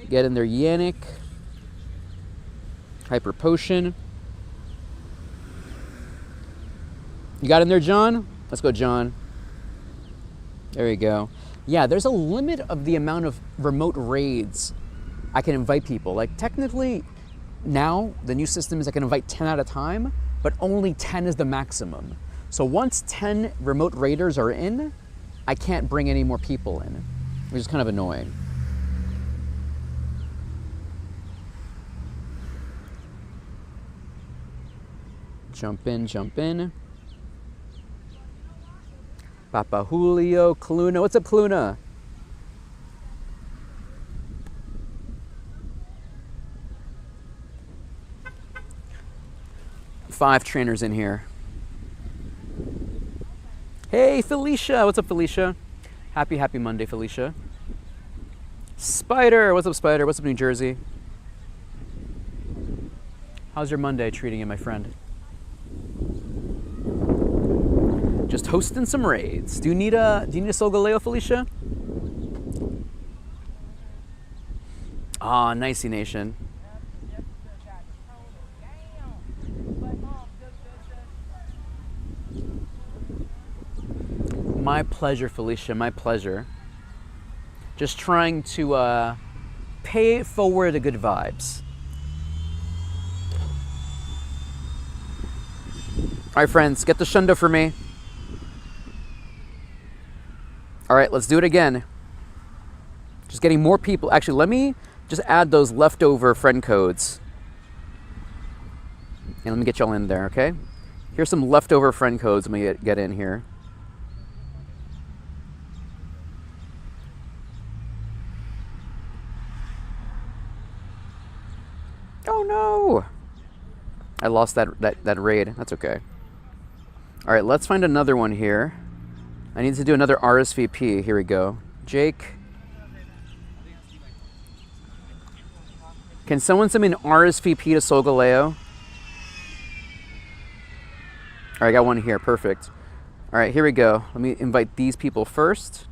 Get in there, Yannick. Hyper Potion. You got in there, John? Let's go, John. There you go. Yeah, there's a limit of the amount of remote raids I can invite people. Like technically now the new system is I can invite 10 at a time, but only 10 is the maximum. So once 10 remote raiders are in, I can't bring any more people in, which is kind of annoying. Jump in, jump in. Papa Julio, Cluna. What's up, Cluna? Five trainers in here. Hey, Felicia. What's up, Felicia? Happy Monday, Felicia. Spider. What's up, Spider? What's up, New Jersey? How's your Monday treating you, my friend? Just hosting some raids. Do you need a Solgaleo, Felicia? Ah, nicey nation. My pleasure, Felicia, my pleasure. Just trying to pay forward the good vibes. All right, friends, get the shundo for me. All right, let's do it again. Just getting more people. Actually, let me just add those leftover friend codes. And let me get y'all in there, okay? Here's some leftover friend codes let me get in here. Oh no! I lost that raid. That's okay. All right, let's find another one here. I need to do another RSVP. Here we go. Jake. Can someone send me an RSVP to Solgaleo? All right, I got one here. Perfect. All right, here we go. Let me invite these people first.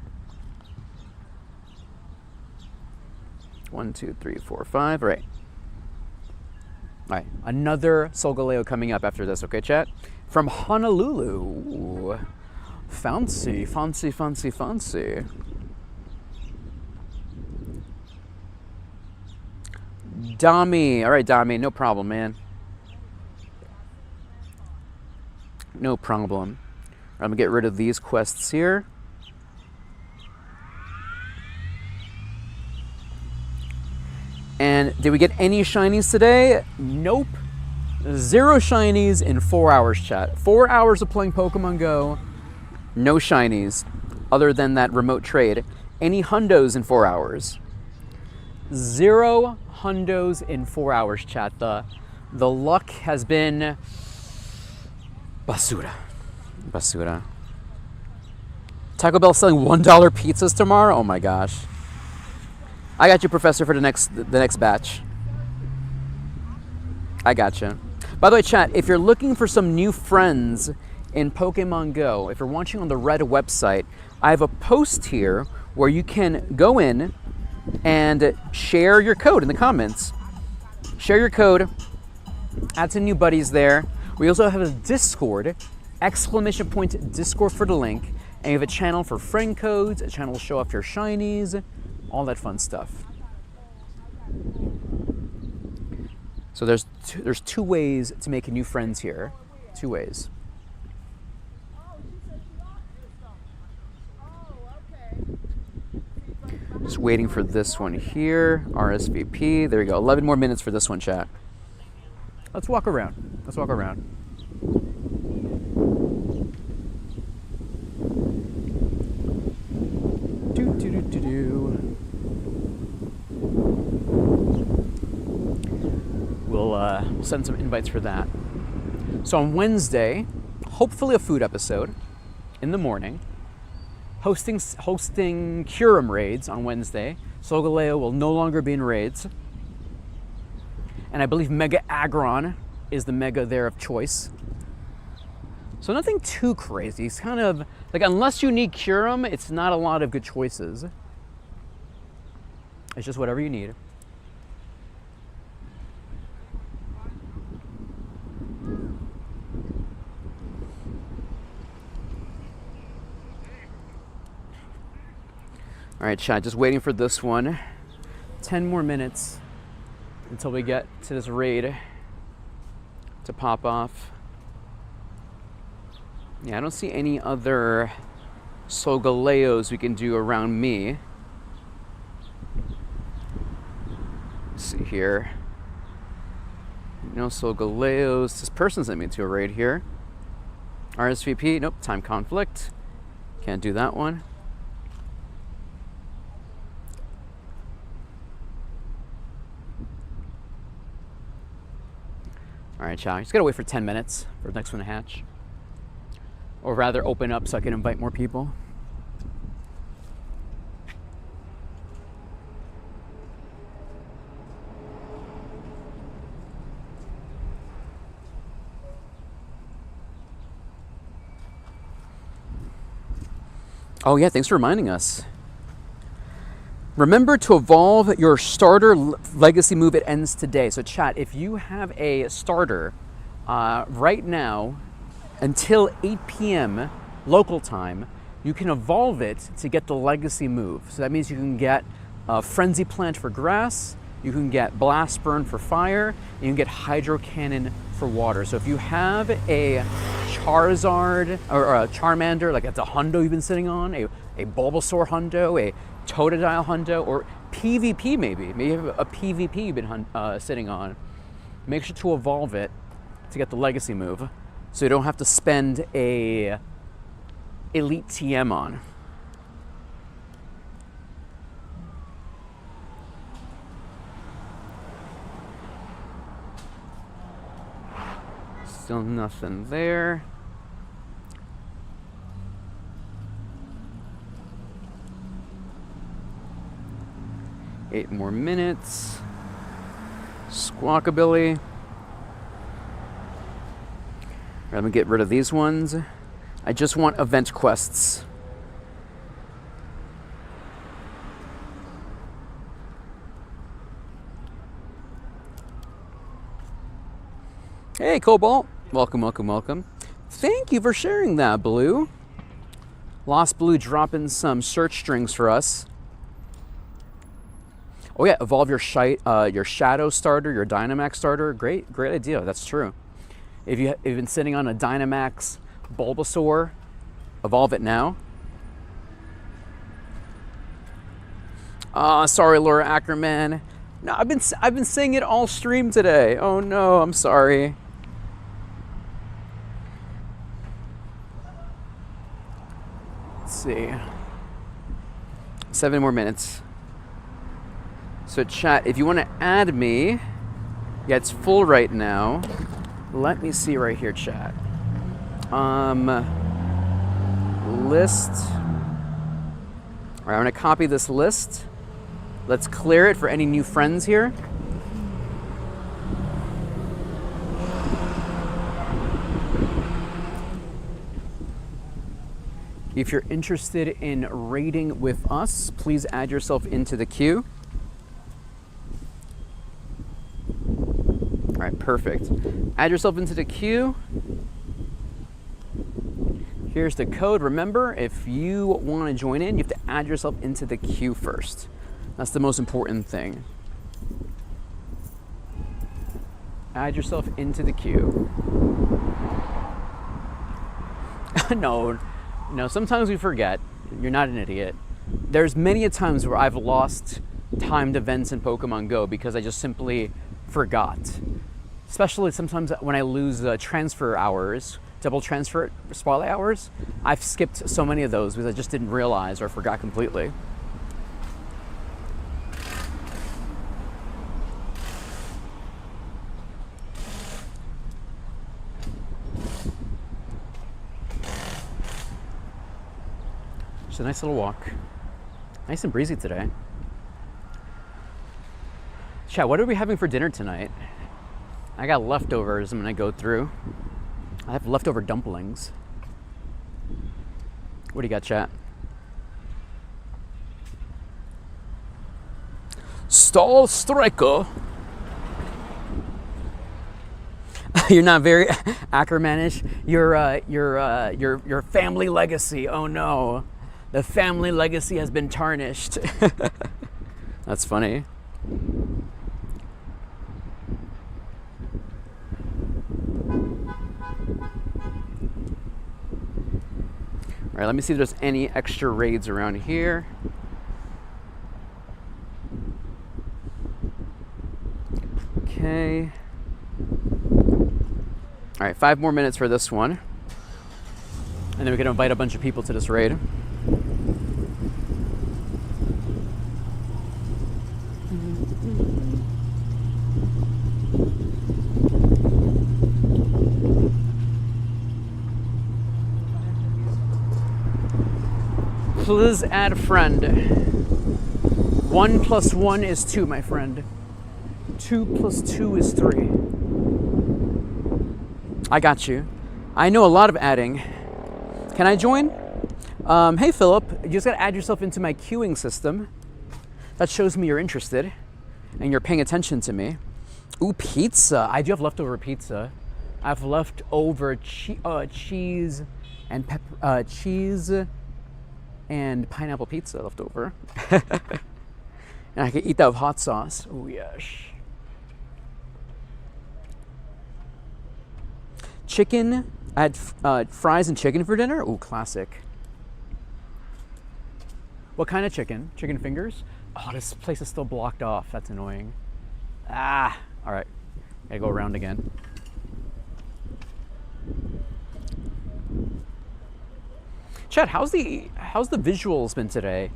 1, 2, 3, 4, 5. All right. All right, another Solgaleo coming up after this, okay, chat? From Honolulu. Ooh. Fancy, fancy, fancy, fancy. Dami. All right, Dami, no problem, man. No problem. I'm gonna get rid of these quests here. And did we get any shinies today? Nope. 0 shinies in 4 hours, chat. 4 hours of playing Pokemon Go, no shinies, other than that remote trade. Any hundos in 4 hours? 0 hundos in 4 hours, chat. The luck has been basura. Basura. Taco Bell selling $1 pizzas tomorrow? Oh my gosh. I got you, Professor, for the next batch. I got you. By the way, chat, if you're looking for some new friends in Pokemon Go, if you're watching on the Red website, I have a post here where you can go in and share your code in the comments. Share your code, add some new buddies there. We also have a Discord, ! Discord for the link, and you have a channel for friend codes, a channel to show off your shinies, all that fun stuff. So there's 2 ways to make new friends here. 2 ways. Just waiting for this one here. RSVP. There you go. 11 more minutes for this one, chat. Let's walk around. Let's walk around. We'll send some invites for that. So on Wednesday, hopefully a food episode in the morning. Hosting Curum raids on Wednesday. Solgaleo will no longer be in raids. And I believe Mega Aggron is the Mega there of choice. So nothing too crazy. It's kind of, like, unless you need Curum, it's not a lot of good choices. It's just whatever you need. All right, chat, just waiting for this one. 10 more minutes until we get to this raid to pop off. Yeah, I don't see any other Solgaleos we can do around me. Let's see here. No Solgaleos. This person sent me to a raid here. RSVP, nope, time conflict. Can't do that one. All right, chat, just gotta wait for 10 minutes for the next one to hatch. Or rather open up so I can invite more people. Oh yeah, thanks for reminding us. Remember to evolve your starter legacy move. It ends today. So chat, if you have a starter right now until 8 p.m. local time, you can evolve it to get the legacy move. So that means you can get Frenzy Plant for grass, you can get Blast Burn for fire, and you can get Hydro Cannon for water. So if you have a Charizard or a Charmander, like it's a hundo you've been sitting on, a Bulbasaur hundo, a Totodile hundo, or PvP maybe you have a PvP you've been sitting on, make sure to evolve it to get the legacy move, so you don't have to spend a elite TM on. Still nothing there. Eight more minutes. Squawkabilly. I'm gonna get rid of these ones. I just want event quests. Hey, Cobalt. Welcome, welcome, welcome. Thank you for sharing that, Blue. Lost Blue dropping some search strings for us. Oh yeah, evolve your Shadow starter, your Dynamax starter. Great idea. That's true. If you've been sitting on a Dynamax Bulbasaur, evolve it now. Sorry, Laura Ackerman. No, I've been saying it all stream today. Oh no, I'm sorry. see. 7 more minutes. So chat, if you want to add me, yeah, it's full right now. Let me see right here, chat. List. All right, I'm gonna copy this list. Let's clear it for any new friends here. If you're interested in raiding with us, please add yourself into the queue. All right, perfect. Add yourself into the queue. Here's the code. Remember, if you want to join in, you have to add yourself into the queue first. That's the most important thing. Add yourself into the queue. No, sometimes we forget. You're not an idiot. There's many a times where I've lost timed events in Pokemon Go because I just simply forgot. Especially sometimes when I lose transfer hours, double transfer spotlight hours. I've skipped so many of those because I just didn't realize or forgot completely. Just a nice little walk. Nice and breezy today. Chat, what are we having for dinner tonight? I got leftovers I'm gonna go through. I have leftover dumplings. What do you got, chat? Stall Striker. You're not very Ackermanish. Your family legacy. Oh no, the family legacy has been tarnished. That's funny. All right, let me see if there's any extra raids around here. Okay. All right, 5 more minutes for this one. And then we can invite a bunch of people to this raid. Please add friend. 1 + 1 is 2, my friend. 2 + 2 is 3. I got you. I know a lot of adding. Can I join? Hey Philip, you just gotta add yourself into my queuing system. That shows me you're interested and you're paying attention to me. Ooh, pizza. I do have leftover pizza. I have leftover cheese and cheese and pineapple pizza left over. And I can eat that with hot sauce. Oh yes. Chicken. I had fries and chicken for dinner. Ooh, classic. What kind of chicken? Chicken fingers? Oh, this place is still blocked off. That's annoying. Ah, all right. Gotta go around again. Chat, how's the visuals been today?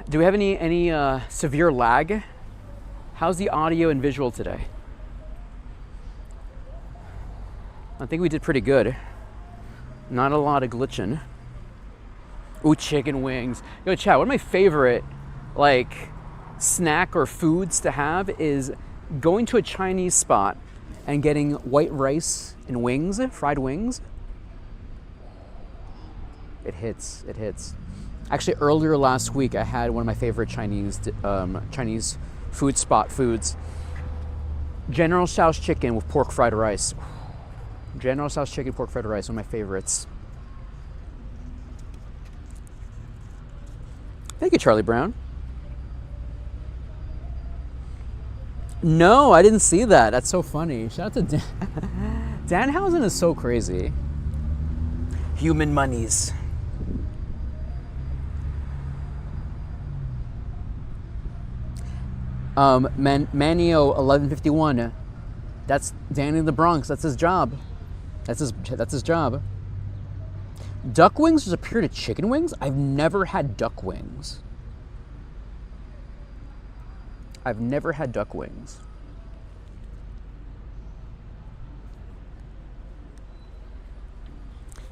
Do we have any severe lag? How's the audio and visual today? I think we did pretty good. Not a lot of glitching. Ooh, chicken wings. Yo, chat, one of my favorite snack or foods to have is going to a Chinese spot and getting white rice and wings, fried wings. It hits. Actually, earlier last week, I had one of my favorite Chinese food spot foods. General Tso's chicken with pork fried rice. General Tso's chicken, pork fried rice, one of my favorites. Thank you, Charlie Brown. No, I didn't see that. That's so funny. Shout out to Dan. Danhausen is so crazy. Human monies. Manio 1151. That's Danny in the Bronx. That's his job. That's his job. Duck wings are superior to chicken wings? I've never had duck wings. I've never had duck wings.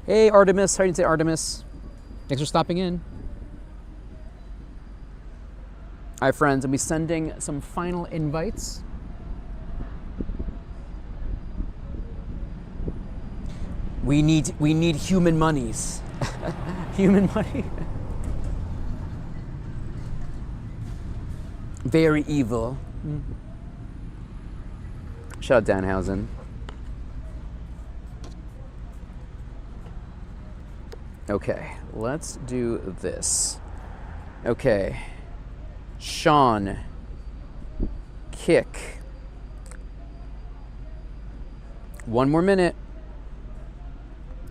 Hey, Artemis. How do you say Artemis? Thanks for stopping in. All right, friends, I'll be sending some final invites. We need human monies. Human money. Very evil. Shout out Danhausen. Okay, let's do this. Okay. Sean. Kick. 1 more minute.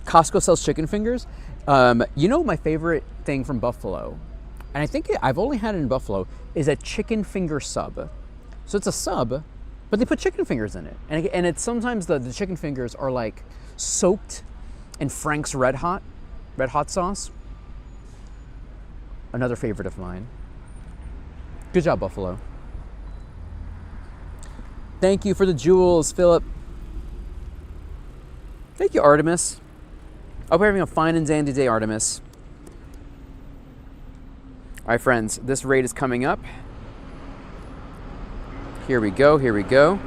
Costco sells chicken fingers. You know my favorite thing from Buffalo, and I think I've only had it in Buffalo, is a chicken finger sub. So it's a sub, but they put chicken fingers in it. And it's sometimes the chicken fingers are like soaked in Frank's Red Hot sauce. Another favorite of mine. Good job, Buffalo. Thank you for the jewels, Philip. Thank you, Artemis. I hope you're having a fine and dandy day, Artemis. All right, friends, this raid is coming up. Here we go, here we go.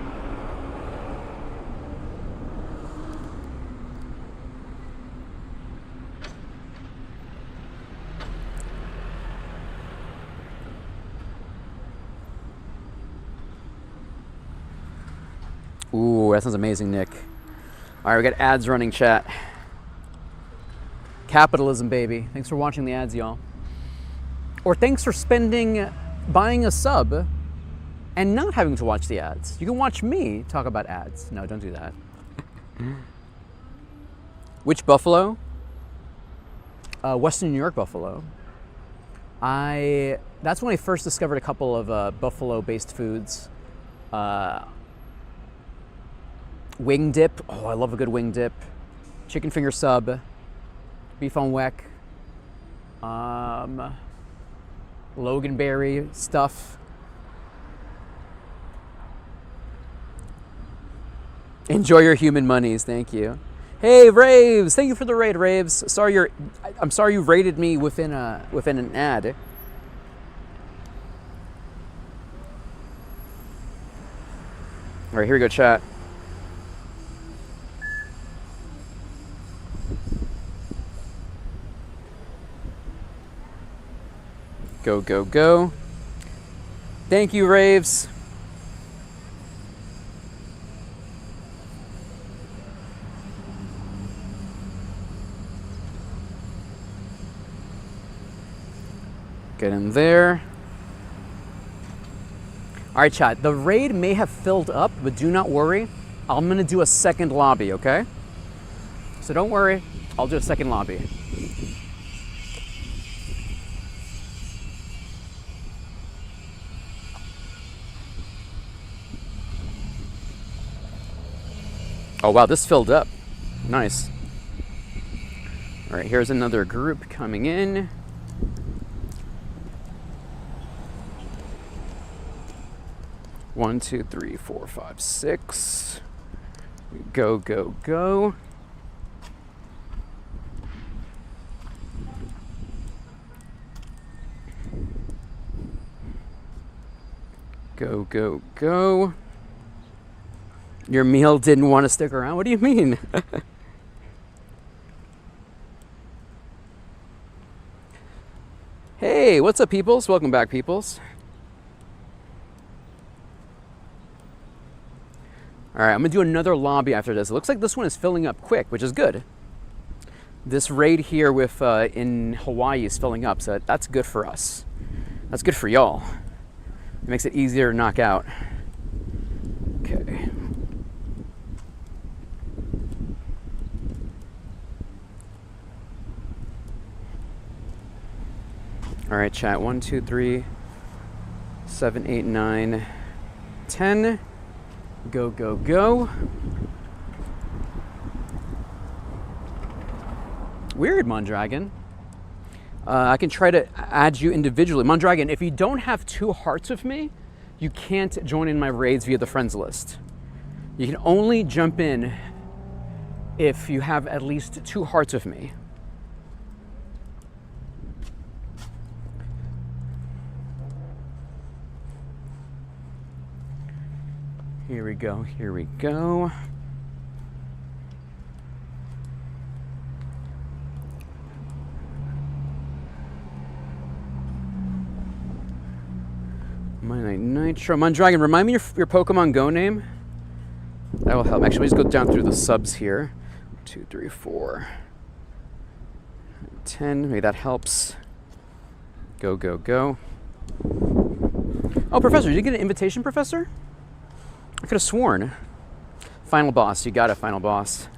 Ooh, that sounds amazing, Nick. All right, we got ads running, chat. Capitalism, baby. Thanks for watching the ads, y'all. Or thanks for buying a sub and not having to watch the ads. You can watch me talk about ads. No, don't do that. Which Buffalo? Western New York Buffalo. That's when I first discovered a couple of Buffalo-based foods. Wing dip. Oh, I love a good wing dip. Chicken finger sub. Beef on weck. Loganberry stuff. Enjoy your human monies. Thank you. Hey, Raves. Thank you for the raid, Raves. I'm sorry you raided me within an ad. All right, here we go, chat. Go, go, go. Thank you, Raves. Get in there. All right, chat. The raid may have filled up, but do not worry. I'm going to do a second lobby, okay? So don't worry. I'll do a second lobby. Oh, wow, this filled up. Nice. All right, here's another group coming in. One, two, three, four, five, six. Go, go, go. Go, go, go. Your meal didn't want to stick around? What do you mean? Hey, what's up, peoples? Welcome back, peoples. All right, I'm going to do another lobby after this. It looks like this one is filling up quick, which is good. This raid here with in Hawaii is filling up, so that's good for us. That's good for y'all. It makes it easier to knock out. Okay. All right, chat. 1, 2, 3, 7, 8, 9, 10. Go, go, go. Weird, Mondragon. I can try to add you individually. Mondragon, if you don't have 2 hearts with me, you can't join in my raids via the friends list. You can only jump in if you have at least 2 hearts with me. Here we go, here we go. Nitro. Mondragon, remind me your Pokemon Go name. That will help. Actually, let's go down through the subs here. 2, 3, 4, 10. Maybe that helps. Go, go, go. Oh, Professor, did you get an invitation, Professor? I could have sworn. Final boss. You got it, final boss.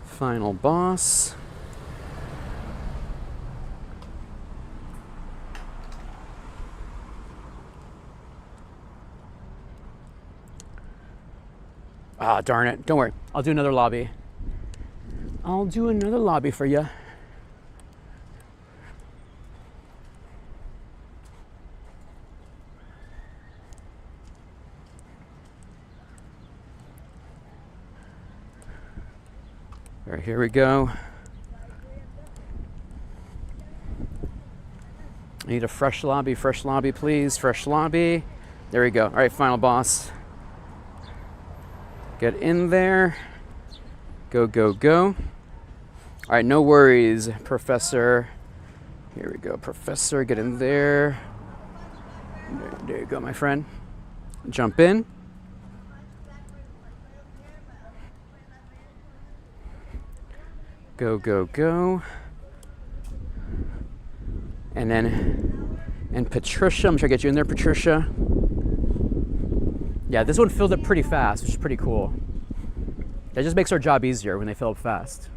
Final boss. Ah, darn it. Don't worry. I'll do another lobby. I'll do another lobby for you. All right, here we go. I need a fresh lobby, please. Fresh lobby. There we go. All right, final boss. Get in there. Go, go, go. All right, no worries, Professor. Here we go, Professor. Get in there. There you go, my friend. Jump in. Go, go, go. And Patricia, I'm trying to get you in there, Patricia. Yeah, this one filled up pretty fast, which is pretty cool. That just makes our job easier when they fill up fast.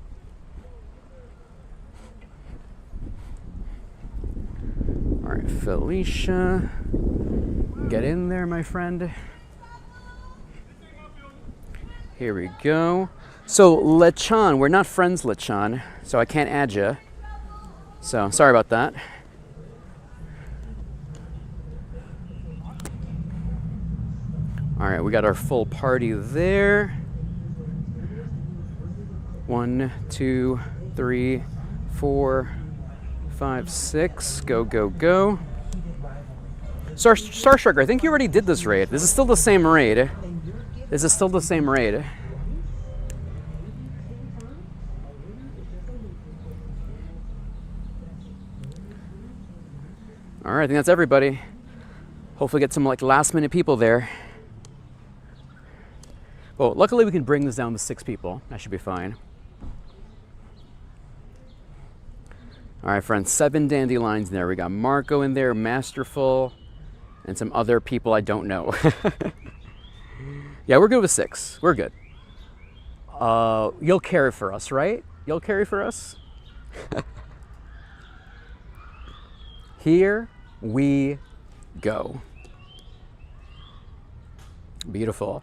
All right, Felicia. Get in there, my friend. Here we go. So, Lechon, we're not friends, Lechon, so I can't add you. So, sorry about that. All right, we got our full party there. 1, 2, 3, 4, 5, 6. Go, go, go. Star Striker, I think you already did this raid. This is still the same raid. This is still the same raid. All right, I think that's everybody. Hopefully get some like last minute people there. Well, luckily we can bring this down to 6 people. That should be fine. All right, friends, 7 dandelions there. We got Marco in there, Masterful, and some other people I don't know. Yeah, we're good with 6. We're good. You'll carry for us, right? You'll carry for us? Here we go. Beautiful.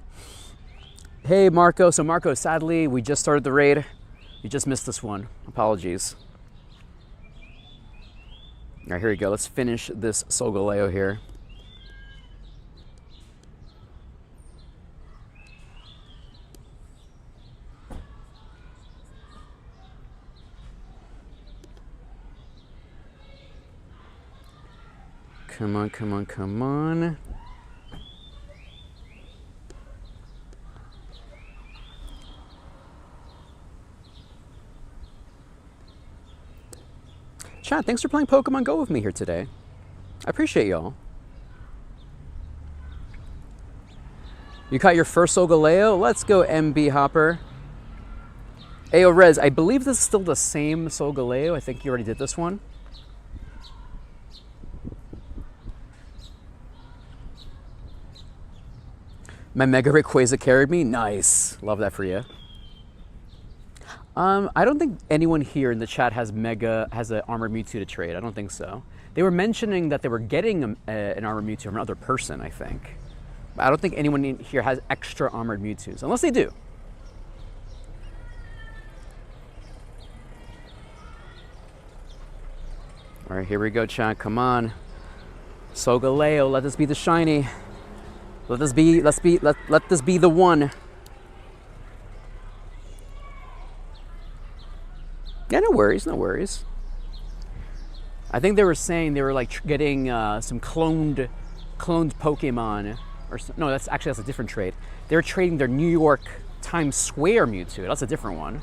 Hey, Marco. So, Marco, sadly, we just started the raid. You just missed this one. Apologies. All right, here we go. Let's finish this Solgaleo here. Come on, come on, come on. Chat, thanks for playing Pokemon Go with me here today. I appreciate y'all. You caught your first Solgaleo? Let's go, MB Hopper. Ayo Rez, I believe this is still the same Solgaleo. I think you already did this one. My Mega Rayquaza carried me? Nice. Love that for you. I don't think anyone here in the chat has an Armored Mewtwo to trade. I don't think so. They were mentioning that they were getting an Armored Mewtwo from another person, I think. I don't think anyone in here has extra armored Mewtwo's, unless they do. All right, here we go, chat. Come on. Solgaleo, let this be the shiny. Let this be the one. Yeah, no worries, no worries. I think they were saying they were like getting some cloned Pokemon, or no, that's a different trade. They're trading their New York Times Square Mewtwo. That's a different one.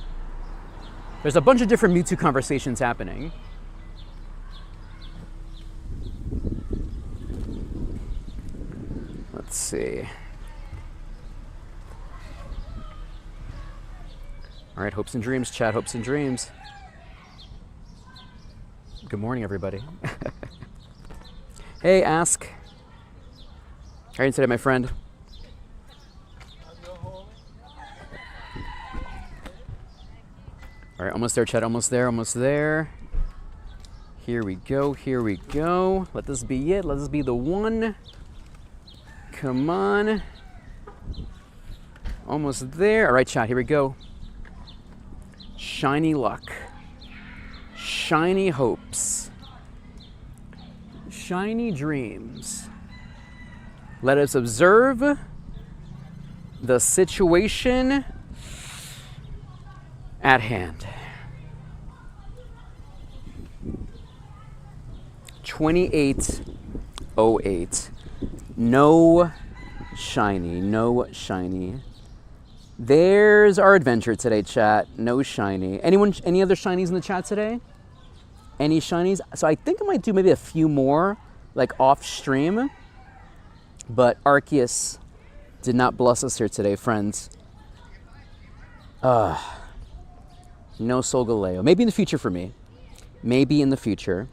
There's a bunch of different Mewtwo conversations happening. Let's see. All right, hopes and dreams, chat. Hopes and dreams. Good morning, everybody. Hey, Ask. How are you today, my friend? All right, almost there, chat. Almost there, almost there. Here we go, here we go. Let this be it. Let this be the one. Come on. Almost there. All right, chat, here we go. Shiny luck. Shiny hopes. Shiny dreams. Let us observe the situation at hand. 2808. No shiny, no shiny. There's our adventure today, chat. No shiny. Anyone, any other shinies in the chat today? Any shinies? So I think I might do maybe a few more, like off stream. But Arceus did not bless us here today, friends. No Solgaleo. Maybe in the future for me. Maybe in the future.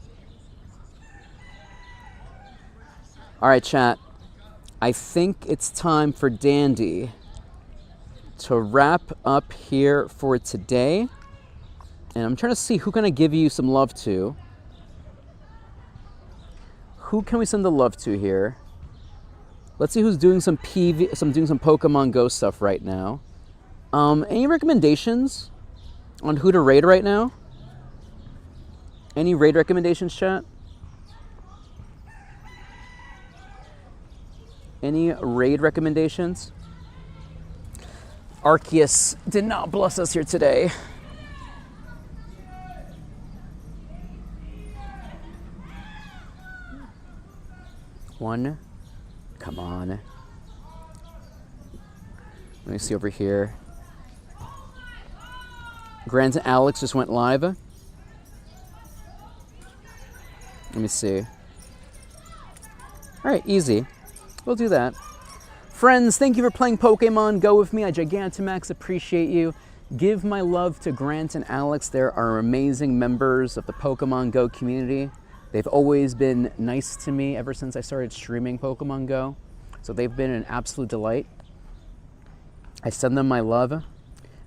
All right, chat. I think it's time for Dandy to wrap up here for today. And I'm trying to see who can I give you some love to. Who can we send the love to here? Let's see who's doing some doing some Pokemon Go stuff right now. Any recommendations on who to raid right now? Any raid recommendations, chat? Any raid recommendations? Arceus did not bless us here today. One. Come on. Let me see over here. Grant and Alex just went live. Let me see. All right, easy. We'll do that. Friends, thank you for playing Pokemon Go with me. I Gigantamax appreciate you. Give my love to Grant and Alex. They're our amazing members of the Pokemon Go community. They've always been nice to me ever since I started streaming Pokemon Go. So they've been an absolute delight. I send them my love.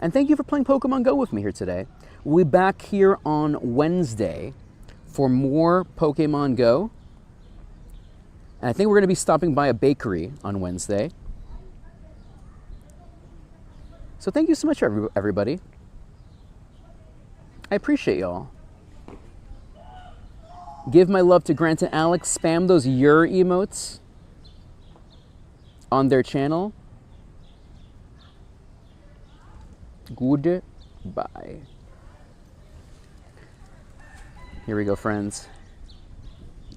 And thank you for playing Pokemon Go with me here today. We'll be back here on Wednesday for more Pokemon Go. And I think we're going to be stopping by a bakery on Wednesday. So thank you so much, everybody. I appreciate y'all. Give my love to Grant and Alex. Spam those your emotes on their channel. Goodbye. Here we go, friends.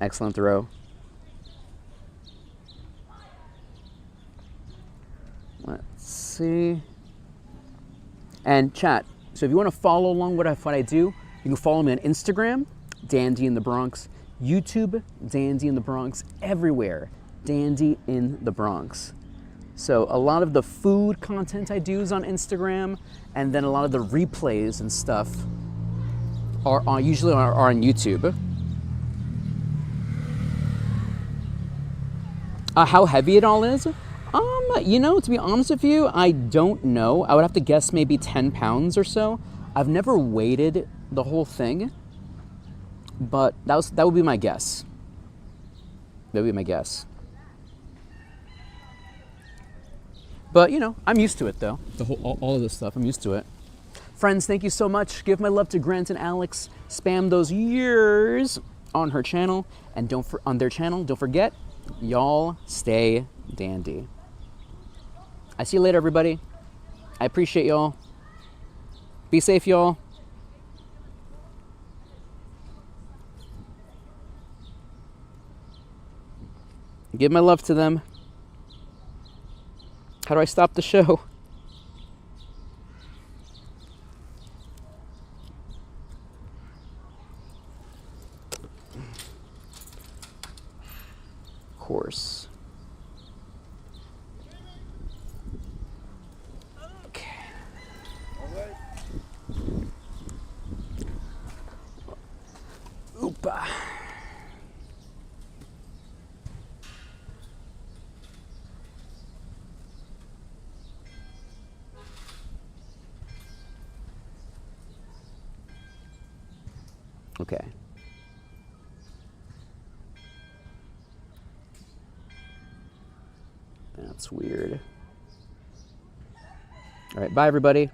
Excellent throw. Let's see. And chat, so if you want to follow along what I do, you can follow me on Instagram, Dandy in the Bronx, YouTube, Dandy in the Bronx, everywhere, Dandy in the Bronx. So a lot of the food content I do is on Instagram, and then a lot of the replays and stuff are usually on YouTube. How heavy it all is? You know, to be honest with you, I don't know. I would have to guess maybe 10 pounds or so. I've never weighted the whole thing, but that would be my guess. That would be my guess. But, you know, I'm used to it, though. All of this stuff, I'm used to it. Friends, thank you so much. Give my love to Grant and Alex. Spam those years on her channel. And on their channel, don't forget, y'all stay dandy. I see you later, everybody. I appreciate y'all. Be safe, y'all. Give my love to them. How do I stop the show? Of course. Okay. Oopa. Okay. That's weird. All right, bye everybody.